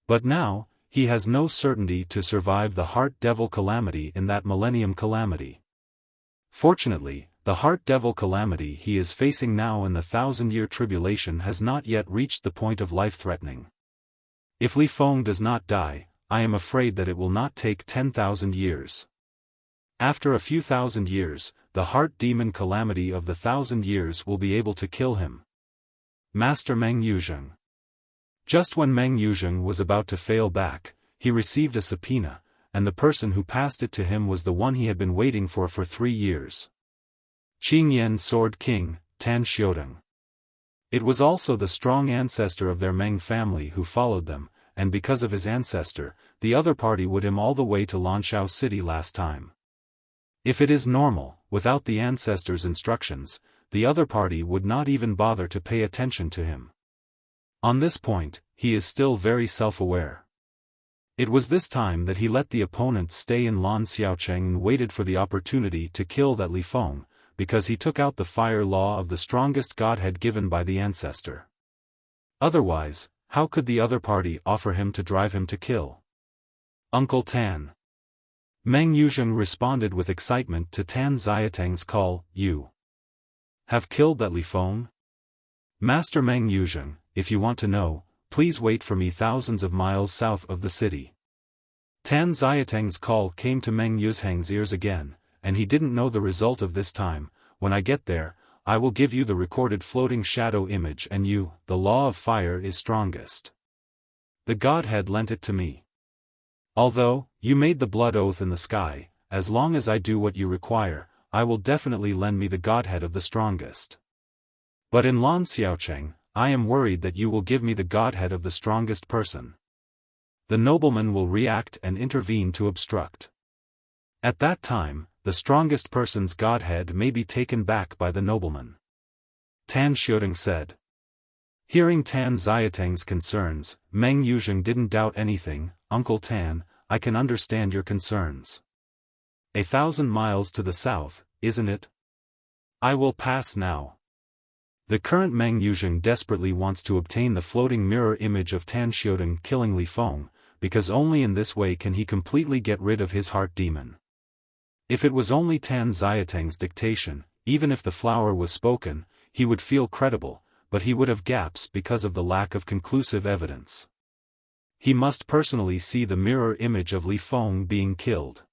But now, he has no certainty to survive the heart devil calamity in that millennium calamity. Fortunately, the heart devil calamity he is facing now in the 1,000-year tribulation has not yet reached the point of life-threatening. If Li Feng does not die, I am afraid that it will not take 10,000 years. After a few thousand years, the heart demon calamity of the 1,000 years will be able to kill him. Master Meng Yuzheng. Just when Meng Yuzheng was about to fail back, he received a subpoena, and the person who passed it to him was the one he had been waiting for 3 years. Qingyan Sword King, Tan Xiaodong. It was also the strong ancestor of their Meng family who followed them, and because of his ancestor, the other party would him all the way to Lanshao City last time. If it is normal, without the ancestor's instructions, the other party would not even bother to pay attention to him. On this point, he is still very self-aware. It was this time that he let the opponent stay in Lan Xiaocheng and waited for the opportunity to kill that Li Feng, because he took out the fire law of the strongest godhead given by the ancestor. Otherwise, how could the other party offer him to drive him to kill? Uncle Tan. Meng Yuzheng responded with excitement to Tan Xiateng's call, You have killed that Li Feng? Master Meng Yuzheng, if you want to know, please wait for me thousands of miles south of the city. Tan Xiateng's call came to Meng Yuzheng's ears again, and he didn't know the result of this time. When I get there, I will give you the recorded floating shadow image and you, the law of fire is strongest. The godhead lent it to me. Although, you made the blood oath in the sky, as long as I do what you require, I will definitely lend me the godhead of the strongest. But in Lan Xiaocheng, I am worried that you will give me the godhead of the strongest person. The nobleman will react and intervene to obstruct. At that time, the strongest person's godhead may be taken back by the nobleman. Tan Xiaodong said. Hearing Tan Xiatang's concerns, Meng Yuzheng didn't doubt anything. Uncle Tan, I can understand your concerns. 1,000 miles to the south, isn't it? I will pass now. The current Meng Yuzheng desperately wants to obtain the floating mirror image of Tan Xiaotong killing Li Feng, because only in this way can he completely get rid of his heart demon. If it was only Tan Xiatang's dictation, even if the flower was spoken, he would feel credible, but he would have gaps because of the lack of conclusive evidence. He must personally see the mirror image of Li Feng being killed.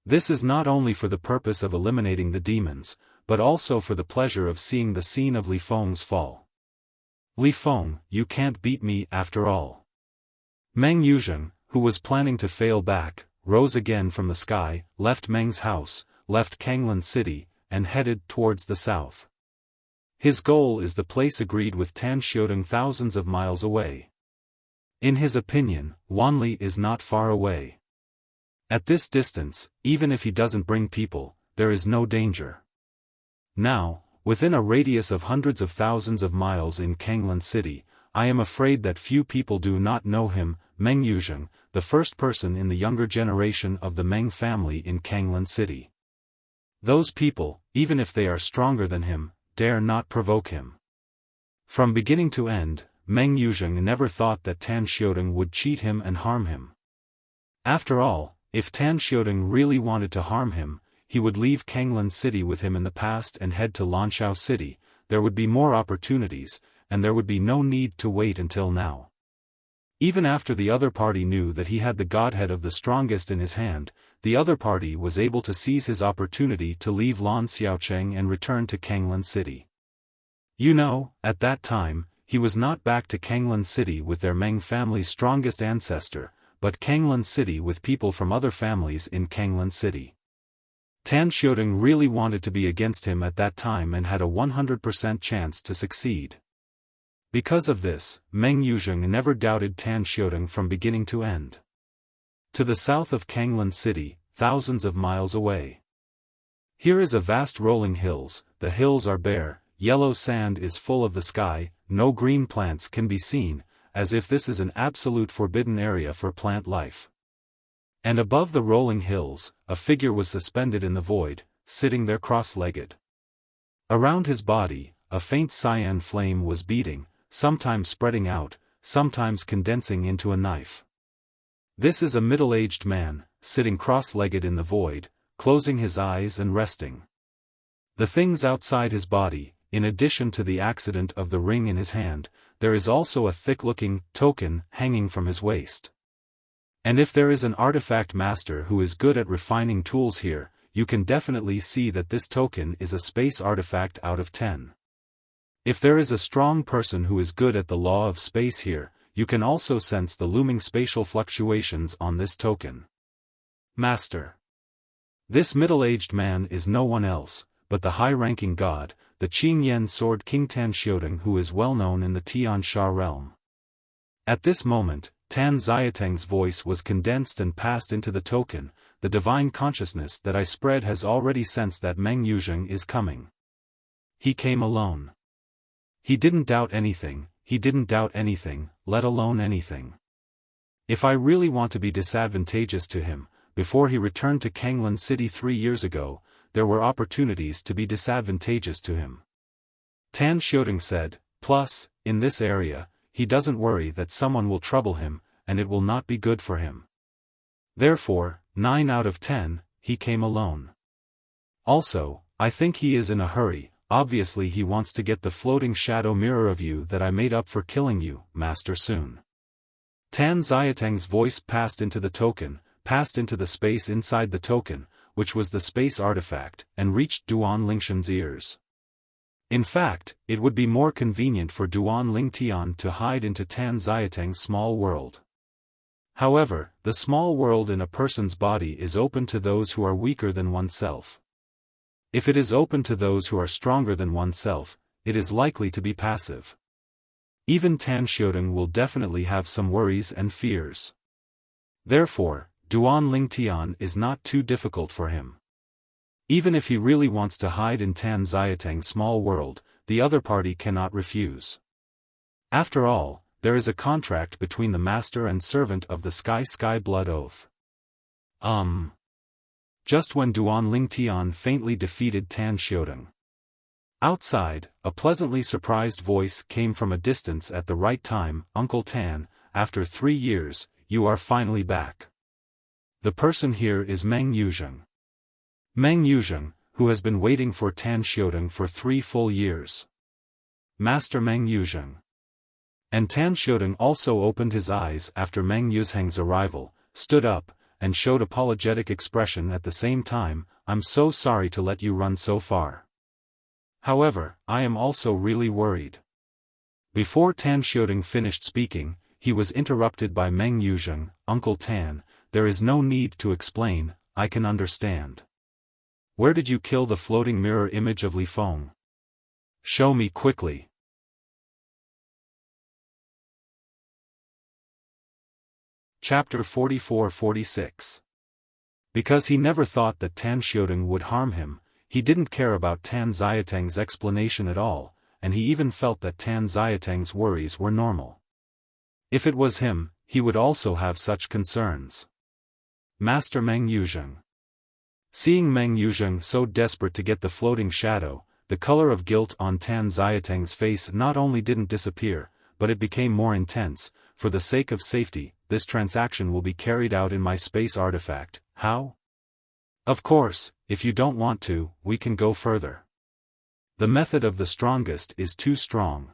This is not only for the purpose of eliminating the demons, but also for the pleasure of seeing the scene of Li Feng's fall. Li Feng, you can't beat me after all. Meng Yuzheng, who was planning to fail back, rose again from the sky, left Meng's house, left Kanglan City, and headed towards the south. His goal is the place agreed with Tan Xiaotong thousands of miles away. In his opinion, Wanli is not far away. At this distance, even if he doesn't bring people, there is no danger. Now, within a radius of hundreds of thousands of miles in Kanglan City, I am afraid that few people do not know him, Meng Yuzheng, the first person in the younger generation of the Meng family in Kanglan City. Those people, even if they are stronger than him, dare not provoke him. From beginning to end, Meng Yuzheng never thought that Tan Xiaotong would cheat him and harm him. After all, if Tan Xiaotong really wanted to harm him, he would leave Kanglan City with him in the past and head to Lanshao City. There would be more opportunities, and there would be no need to wait until now. Even after the other party knew that he had the godhead of the strongest in his hand, the other party was able to seize his opportunity to leave Lan Xiaocheng and return to Kanglan City. You know, at that time, he was not back to Kanglan City with their Meng family's strongest ancestor, but Kanglan City with people from other families in Kanglan City. Tan Xiaotong really wanted to be against him at that time and had a 100% chance to succeed. Because of this, Meng Yuzheng never doubted Tan Xiaotong from beginning to end. To the south of Kanglan City, thousands of miles away. Here is a vast rolling hills. The hills are bare, yellow sand is full of the sky, no green plants can be seen, as if this is an absolute forbidden area for plant life. And above the rolling hills, a figure was suspended in the void, sitting there cross-legged. Around his body, a faint cyan flame was beating, sometimes spreading out, sometimes condensing into a knife. This is a middle-aged man, sitting cross-legged in the void, closing his eyes and resting. The things outside his body, in addition to the accident of the ring in his hand, there is also a thick-looking token hanging from his waist. And if there is an artifact master who is good at refining tools here, you can definitely see that this token is a space artifact out of 10. If there is a strong person who is good at the law of space here, you can also sense the looming spatial fluctuations on this token. Master. This middle-aged man is no one else, but the high-ranking god, the Qingyan Sword King Tan Xiaotong, who is well known in the Tian Sha realm. At this moment, Tan Xiatang's voice was condensed and passed into the token. The divine consciousness that I spread has already sensed that Meng Yuzheng is coming. He came alone. He didn't doubt anything, let alone anything. If I really want to be disadvantageous to him, before he returned to Kanglan City 3 years ago, there were opportunities to be disadvantageous to him. Tan Xiaotong said, plus, in this area, he doesn't worry that someone will trouble him, and it will not be good for him. Therefore, 9 out of 10, he came alone. Also, I think he is in a hurry. Obviously he wants to get the floating shadow mirror of you that I made up for killing you, Master, soon. Tan Xiatang's voice passed into the token, passed into the space inside the token, which was the space artifact, and reached Duan Lingshan's ears. In fact, it would be more convenient for Duan Lingtian to hide into Tan Xiatang's small world. However, the small world in a person's body is open to those who are weaker than oneself. If it is open to those who are stronger than oneself, it is likely to be passive. Even Tan Xiaotong will definitely have some worries and fears. Therefore, Duan Lingtian is not too difficult for him. Even if he really wants to hide in Tan Xiatang's small world, the other party cannot refuse. After all, there is a contract between the master and servant of the Sky Blood Oath. Just when Duan Lingtian faintly defeated Tan Xiaodong. Outside, a pleasantly surprised voice came from a distance at the right time. Uncle Tan, after 3 years, you are finally back. The person here is Meng Yuzheng. Meng Yuzheng, who has been waiting for Tan Xiaodong for 3 full years. Master Meng Yuzheng. And Tan Xiaodong also opened his eyes after Meng Yuzheng's arrival, stood up, and showed apologetic expression at the same time. I'm so sorry to let you run so far. However, I am also really worried. Before Tan Xiaodong finished speaking, he was interrupted by Meng Yuzheng. Uncle Tan, there is no need to explain, I can understand. Where did you kill the floating mirror image of Li Feng? Show me quickly. Chapter 44-46. Because he never thought that Tan Xiaodong would harm him, he didn't care about Tan Xiateng's explanation at all, and he even felt that Tan Xiateng's worries were normal. If it was him, he would also have such concerns. Master Meng Yuzheng. Seeing Meng Yuzheng so desperate to get the floating shadow, the color of guilt on Tan Xiateng's face not only didn't disappear, but it became more intense. For the sake of safety, this transaction will be carried out in my space artifact. How? Of course, if you don't want to, we can go further. The method of the strongest is too strong.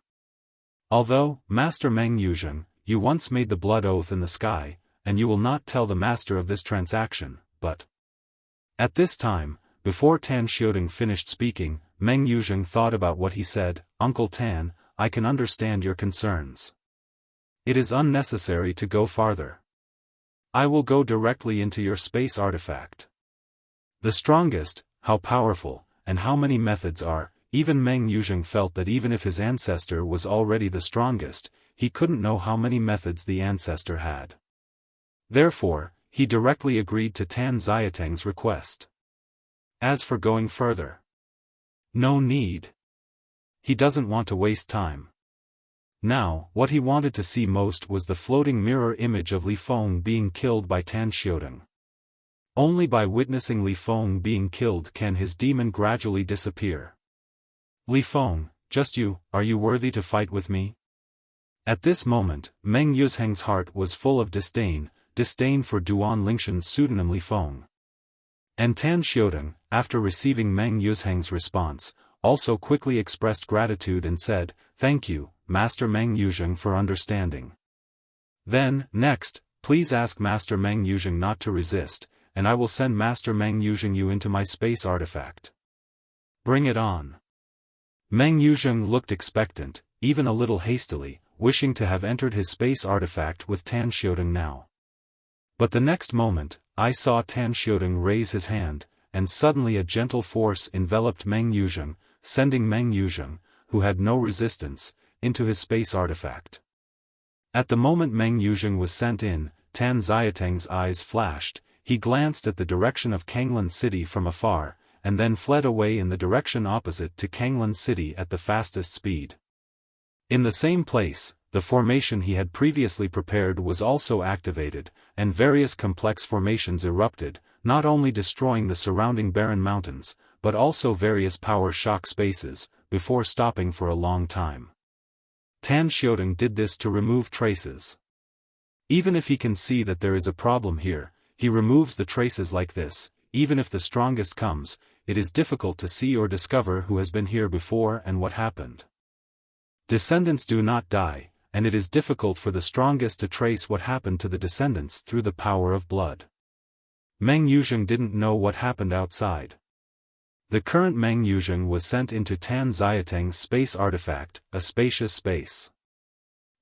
Although, Master Meng Yuzheng, you once made the blood oath in the sky, and you will not tell the master of this transaction, but... At this time, before Tan Xiaodong finished speaking, Meng Yuzheng thought about what he said. Uncle Tan, I can understand your concerns. It is unnecessary to go farther. I will go directly into your space artifact. The strongest, how powerful, and how many methods are. Even Meng Yuzheng felt that even if his ancestor was already the strongest, he couldn't know how many methods the ancestor had. Therefore, he directly agreed to Tan Xiateng's request. As for going further, no need. He doesn't want to waste time. Now, what he wanted to see most was the floating mirror image of Li Feng being killed by Tan Xiaodong. Only by witnessing Li Feng being killed can his demon gradually disappear. Li Feng, just you, are you worthy to fight with me? At this moment, Meng Yuzheng's heart was full of disdain for Duan Lingshan's pseudonym Li Feng. And Tan Xiaodong, after receiving Meng Yuzheng's response, also quickly expressed gratitude and said, "Thank you, Master Meng Yuzheng, for understanding." Then, next, please ask Master Meng Yuzheng not to resist, and I will send Master Meng Yuzheng you into my space artifact. Bring it on. Meng Yuzheng looked expectant, even a little hastily, wishing to have entered his space artifact with Tan Xiaodong now. But the next moment, I saw Tan Xiaodong raise his hand, and suddenly a gentle force enveloped Meng Yuzheng, sending Meng Yuzheng, who had no resistance, into his space artifact. At the moment Meng Yuzheng was sent in, Tan Xiateng's eyes flashed. He glanced at the direction of Kanglan City from afar, and then fled away in the direction opposite to Kanglan City at the fastest speed. In the same place, the formation he had previously prepared was also activated, and various complex formations erupted, not only destroying the surrounding barren mountains, but also various power shock spaces, before stopping for a long time. Tan Xiaodong did this to remove traces. Even if he can see that there is a problem here, he removes the traces like this. Even if the strongest comes, it is difficult to see or discover who has been here before and what happened. Descendants do not die, and it is difficult for the strongest to trace what happened to the descendants through the power of blood. Meng Yuzheng didn't know what happened outside. The current Meng Yuzheng was sent into Tan Xiateng's space artifact, a spacious space.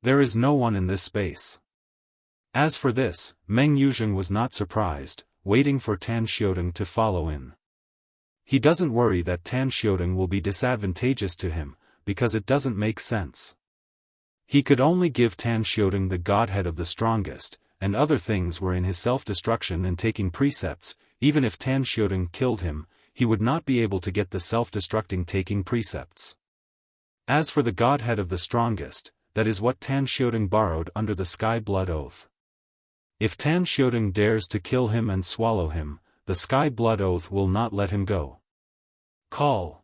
There is no one in this space. As for this, Meng Yuzheng was not surprised, waiting for Tan Xiaodong to follow in. He doesn't worry that Tan Xiaodong will be disadvantageous to him, because it doesn't make sense. He could only give Tan Xiaodong the godhead of the strongest, and other things were in his self-destruction and taking precepts. Even if Tan Xiaodong killed him, he would not be able to get the self-destructing taking precepts. As for the godhead of the strongest, that is what Tan Xiaodong borrowed under the Sky Blood Oath. If Tan Xiaodong dares to kill him and swallow him, the Sky Blood Oath will not let him go. Call.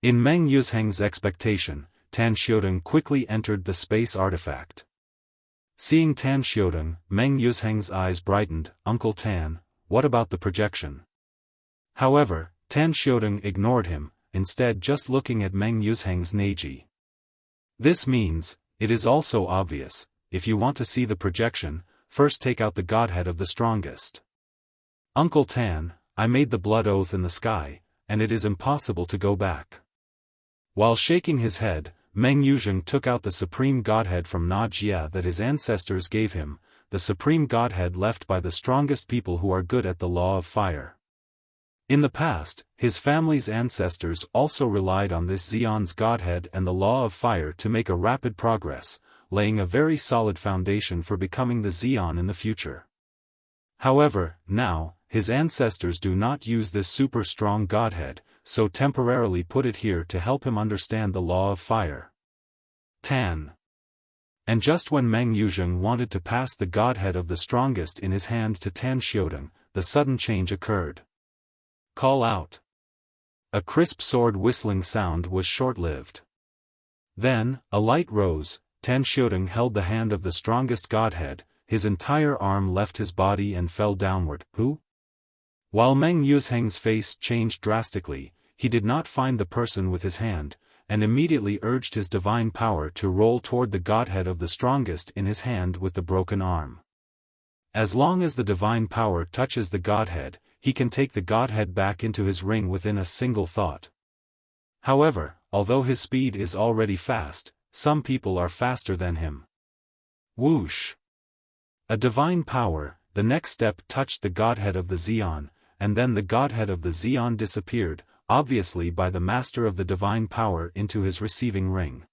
In Meng Yuzheng's expectation, Tan Xiaodong quickly entered the space artifact. Seeing Tan Xiaodong, Meng Yuzheng's eyes brightened. Uncle Tan, what about the projection? However, Tan Xiaodong ignored him, instead just looking at Meng Yuzheng's Neji. This means, it is also obvious, if you want to see the projection, first take out the Godhead of the strongest. Uncle Tan, I made the blood oath in the sky, and it is impossible to go back. While shaking his head, Meng Yuzheng took out the supreme Godhead from Na Jia that his ancestors gave him, the supreme Godhead left by the strongest people who are good at the law of fire. In the past, his family's ancestors also relied on this Xion's Godhead and the law of fire to make a rapid progress, laying a very solid foundation for becoming the Xion in the future. However, now, his ancestors do not use this super strong Godhead, so temporarily put it here to help him understand the law of fire. Tan. And just when Meng Yuzheng wanted to pass the Godhead of the strongest in his hand to Tan Xiaodong, the sudden change occurred. Call out. A crisp sword whistling sound was short-lived. Then, a light rose. Tan Xiaodong held the hand of the strongest Godhead, his entire arm left his body and fell downward. Who? While Meng Yuzheng's face changed drastically, he did not find the person with his hand, and immediately urged his divine power to roll toward the Godhead of the strongest in his hand with the broken arm. As long as the divine power touches the Godhead, he can take the Godhead back into his ring within a single thought. However, although his speed is already fast, some people are faster than him. Whoosh! A divine power, the next step touched the Godhead of the Xion, and then the Godhead of the Xion disappeared, obviously by the master of the divine power into his receiving ring.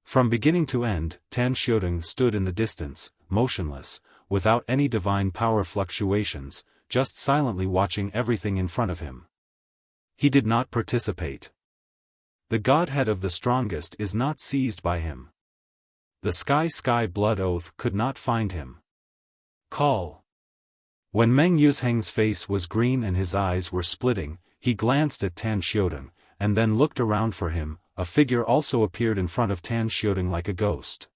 From beginning to end, Tan Xiaodong stood in the distance, motionless, without any divine power fluctuations, just silently watching everything in front of him. He did not participate. The Godhead of the strongest is not seized by him. The Sky Blood Oath could not find him. Call. When Meng Yuzheng's face was green and his eyes were splitting, he glanced at Tan Xiaodong, and then looked around for him. A figure also appeared in front of Tan Xiaodong like a ghost.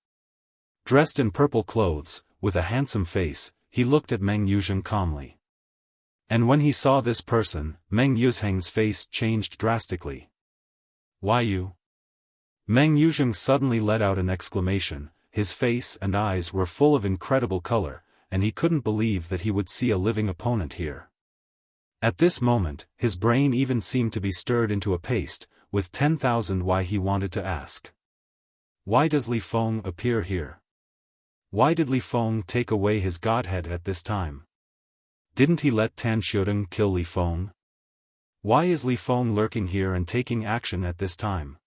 Dressed in purple clothes, with a handsome face, he looked at Meng Yuzheng calmly. And when he saw this person, Meng Yuzheng's face changed drastically. Why you? Meng Yuzheng suddenly let out an exclamation. His face and eyes were full of incredible color, and he couldn't believe that he would see a living opponent here. At this moment, his brain even seemed to be stirred into a paste, with 10,000 why he wanted to ask. Why does Li Feng appear here? Why did Li Feng take away his Godhead at this time? Didn't he let Tan Xiaodong kill Li Feng? Why is Li Feng lurking here and taking action at this time?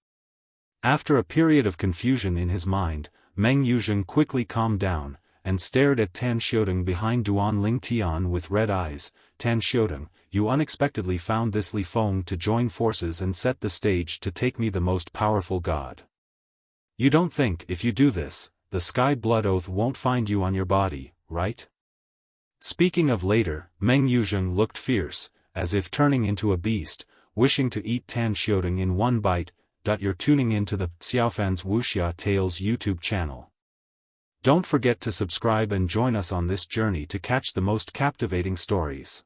After a period of confusion in his mind, Meng Yuzheng quickly calmed down, and stared at Tan Xiaodong behind Duan Ling Tian with red eyes. Tan Xiaodong, you unexpectedly found this Li Feng to join forces and set the stage to take me the most powerful god. You don't think if you do this, the Sky Blood Oath won't find you on your body, right? Speaking of later, Meng Yuzheng looked fierce, as if turning into a beast, wishing to eat Tan Xiaodong in one bite. You're tuning into the Xiaofan's Wuxia Tales YouTube channel. Don't forget to subscribe and join us on this journey to catch the most captivating stories.